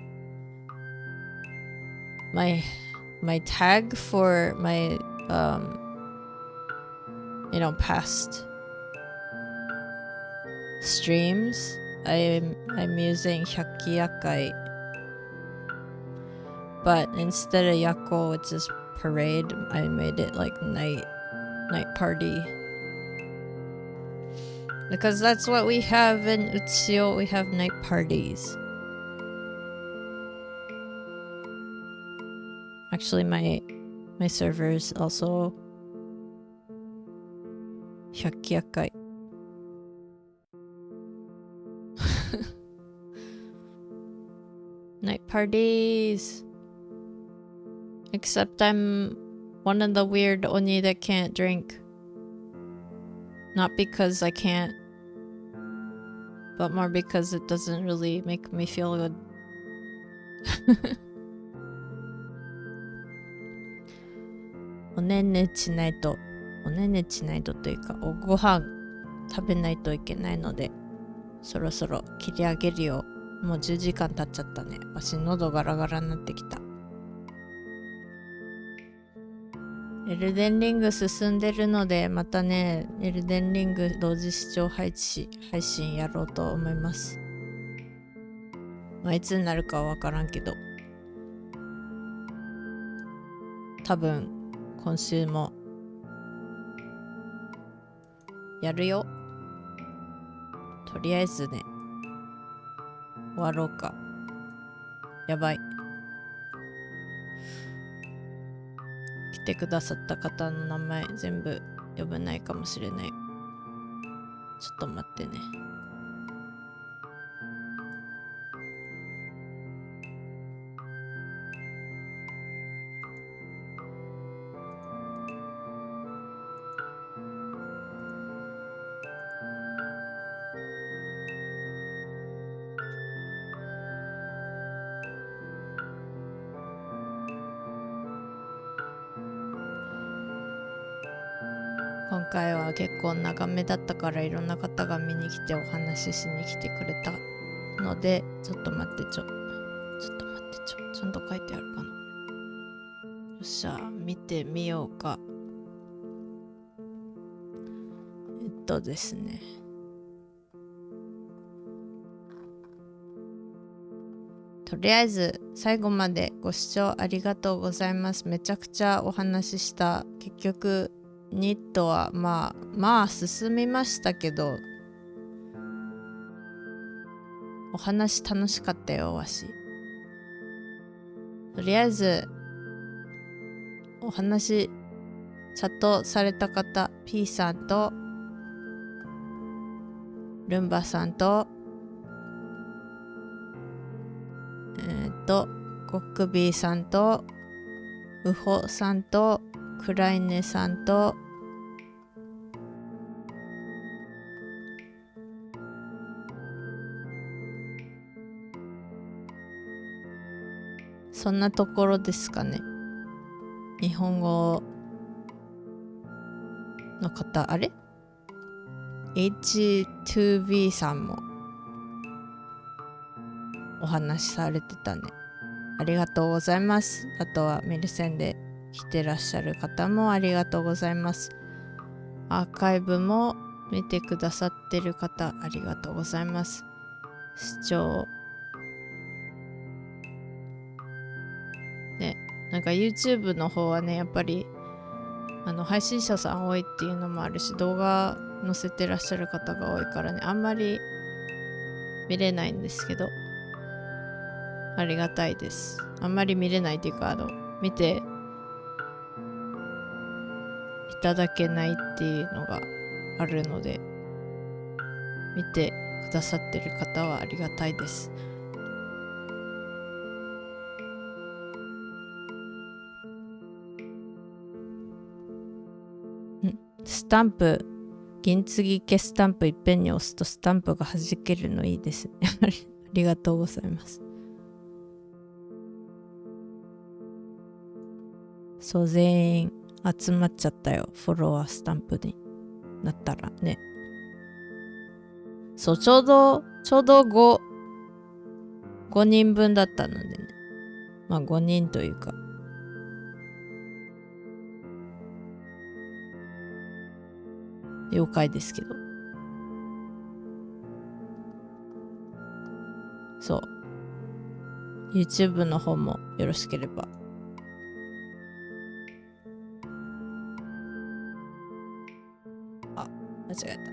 tag for my past streams, I'm using Hyakiyakai, but instead of Yako, which is parade, I made it like night party, because that's what we have in Utsuyo. We have night parties. Actually, my servers also Hyakiyakai. Night parties. Except I'm one of the weird oni that can't drink. Not because I can't, but more because it doesn't really make me feel good. おねんねしないとというか、おご飯食べないといけないので、そろそろ切り上げるよ。もう10時間経っちゃったね。わし喉ガラガラになってきた。エルデンリング進んでるので、またね、エルデンリング同時視聴配信やろうと思います。まあ、いつになるかはわからんけど、多分今週もやるよ。とりあえずね、終わろうか。やばい。来てくださった方の名前全部呼べないかもしれない。ちょっと待ってね。今回は結構長めだったからいろんな方が見に来てお話ししに来てくれたので、ちょっと待ってちょっと待ってちゃんと書いてあるかな。よっしゃ、見てみようか。ですね、とりあえず最後までご視聴ありがとうございます。めちゃくちゃお話しした。結局ニットはまあ進みましたけど、お話楽しかったよわし。とりあえずお話チャットされた方、 P さんとルンバさんとコックビーさんとウホさんとクライネさんとそんなところですかね。日本語の方、あれ H2B さんもお話しされてたね。ありがとうございます。あとはメルセンで来てらっしゃる方もありがとうございます。アーカイブも見てくださってる方ありがとうございます。視聴ね、なんか YouTube の方はね、やっぱり配信者さん多いっていうのもあるし、動画載せてらっしゃる方が多いからね、あんまり見れないんですけど、ありがたいです。あんまり見れないっていうか、見ていただけないっていうのがあるので、見てくださってる方はありがたいです。スタンプ、銀継ぎ消スタンプいっぺんに押すとスタンプが弾けるのいいですね。ありがとうございます。そう、全員集まっちゃったよ。フォロワースタンプになったらね。そう、ちょうど5人分だったのでね。まあ5人というか。了解ですけど。そう。YouTube の方もよろしければ。あ、間違えた。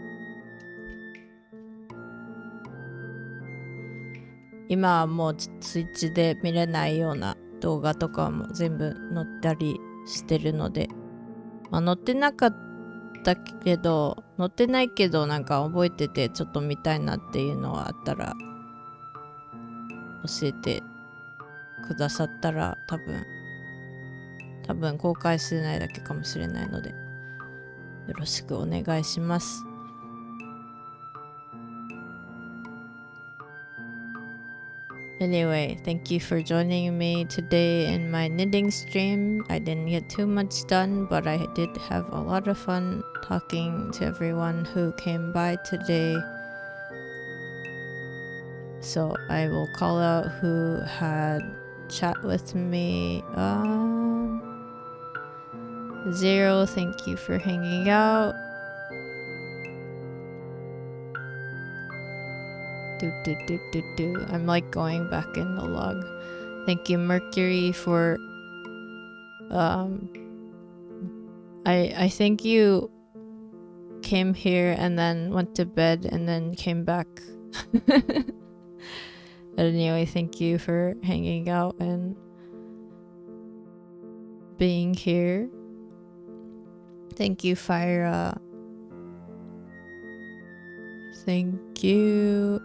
今はもうツイッチで見れないような動画とかも全部載ったりしてるので、まあ、載ってなかったけど、載ってないけどなんか覚えててちょっと見たいなっていうのはあったら教えてくださったら、多分公開してないだけかもしれないのでよろしくお願いします。Anyway, thank you for joining me today in my knitting stream. I didn't get too much done, but I did have a lot of fun talking to everyone who came by today. So I will call out who had chat with me. Zero, thank you for hanging out. I'm like going back in the log. Thank you, Mercury, for I think you came here and then went to bed and then came back. But anyway, thank you for hanging out and being here. Thank you, Fira. Thank you.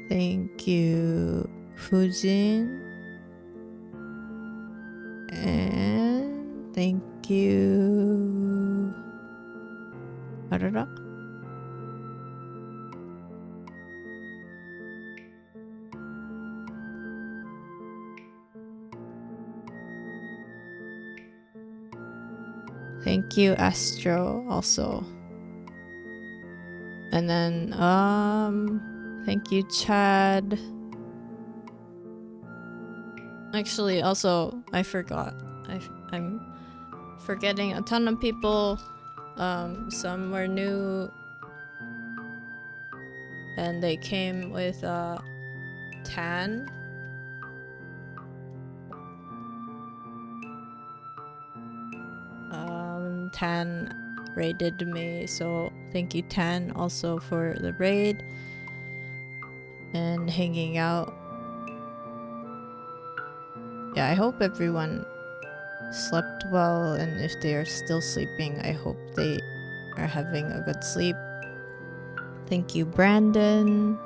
Thank you, Fujin. And thank you. Arara? Thank you, Astro, also. And then, thank you, Chad. Actually, also, I forgot. I'm forgetting a ton of people. Some were new. And they came with, Tan. Tan raided me, so thank you, Tan, also for the raid and hanging out. Yeah, I hope everyone slept well, and if they are still sleeping, I hope they are having a good sleep. Thank you, Brandon.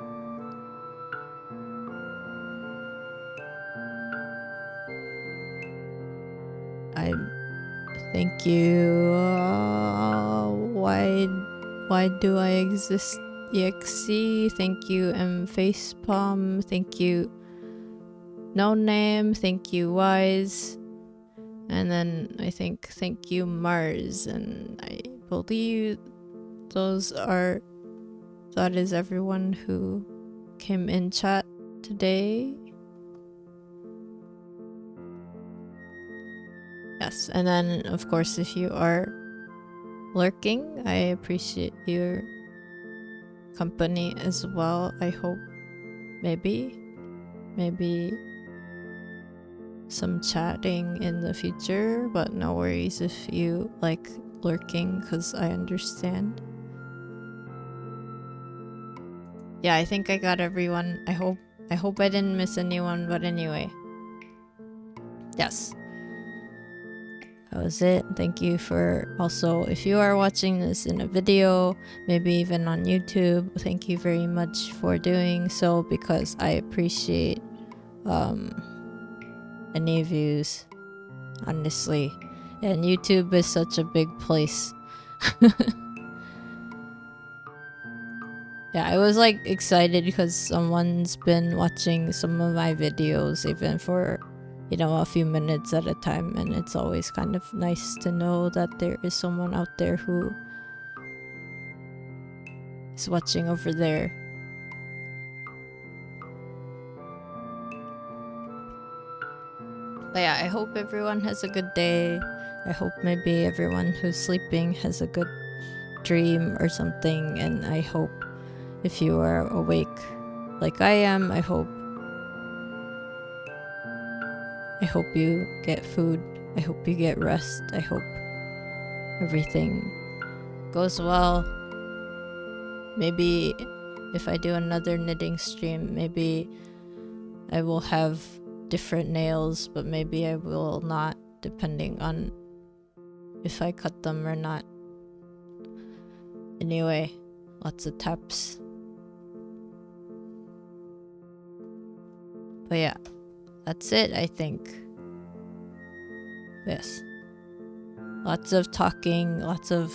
Thank you. Why do I exist? EXE. Thank you, Facepalm. Thank you, No Name. Thank you, Wise. And then I think thank you, Mars. And I believe that is everyone who came in chat today. Yes, and then of course if you are lurking, I appreciate your company as well. I hope maybe some chatting in the future, but no worries if you like lurking, because I understand. Yeah, I think I got everyone. I hope I didn't miss anyone, but anyway. Yes. That was it. Thank you for also, if you are watching this in a video, maybe even on YouTube, thank you very much for doing so, because I appreciate any views, honestly. And YouTube is such a big place. Yeah, I was like excited because someone's been watching some of my videos even for, you know, a few minutes at a time, and it's always kind of nice to know that there is someone out there who is watching over there. But yeah, I hope everyone has a good day. I hope maybe everyone who's sleeping has a good dream or something, and I hope if you are awake like I am, I hope you get food. I hope you get rest. I hope everything goes well. Maybe if I do another knitting stream, maybe I will have different nails, but maybe I will not, depending on if I cut them or not. Anyway, lots of taps. But yeah, that's it, I think. Yes. Lots of talking, lots of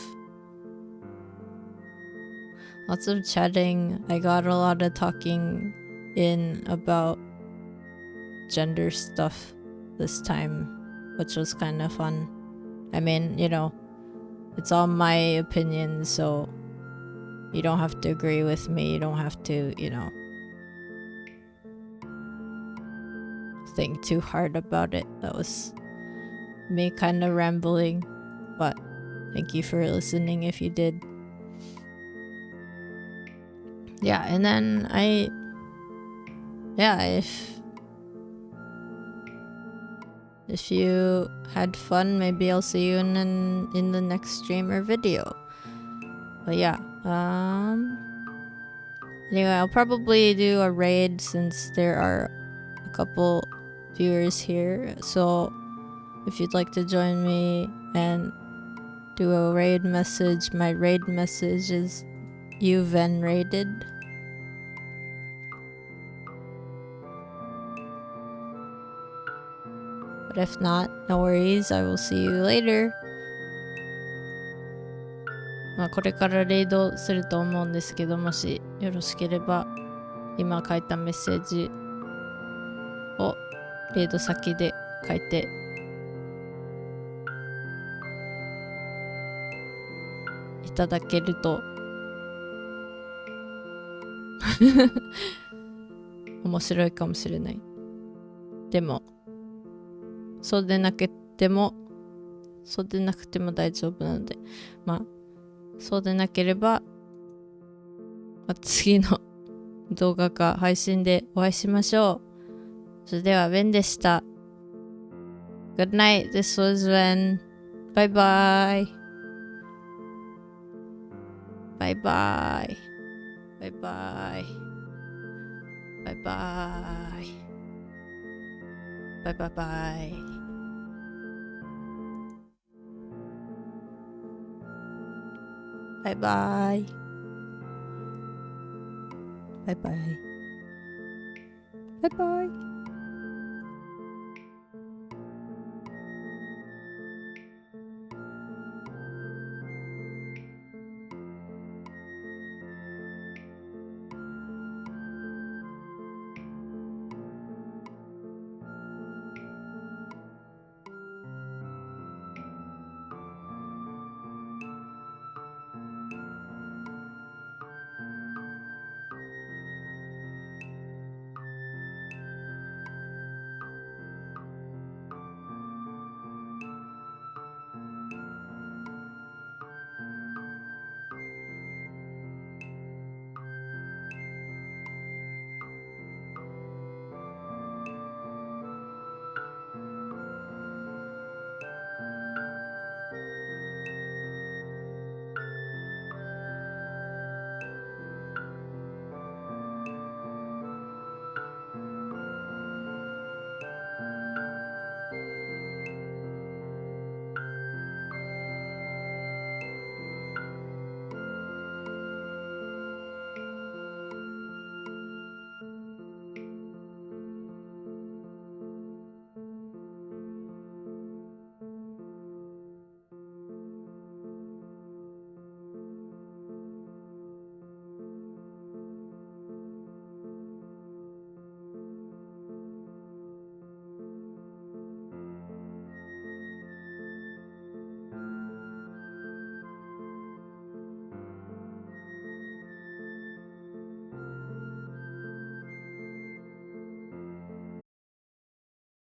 chatting. I got a lot of talking in about gender stuff this time, which was kind of fun. I mean, you know, it's all my opinion, so you don't have to agree with me. You don't have to, you know, think too hard about it. That was me kind of rambling, but thank you for listening if you did. Yeah, and then if you had fun, maybe I'll see you in the next stream or video. But yeah, anyway, I'll probably do a raid since there are a couple viewers here. So if you'd like to join me and do a raid message, my raid message is "You Ven raided." But if not, no worries. I will see you later. まあこれからレイドすると思うんですけど、もしよろしければ今書いたメッセージをレイド先で書いていただけると面白いかもしれない。でもそうでなくても大丈夫なので、まあそうでなければ、次の動画か配信でお会いしましょう。それではベンでした。Good night, this was Ven. Bye bye. Bye bye. Bye bye. Bye bye. Bye bye bye. Bye bye. Bye bye. Bye bye.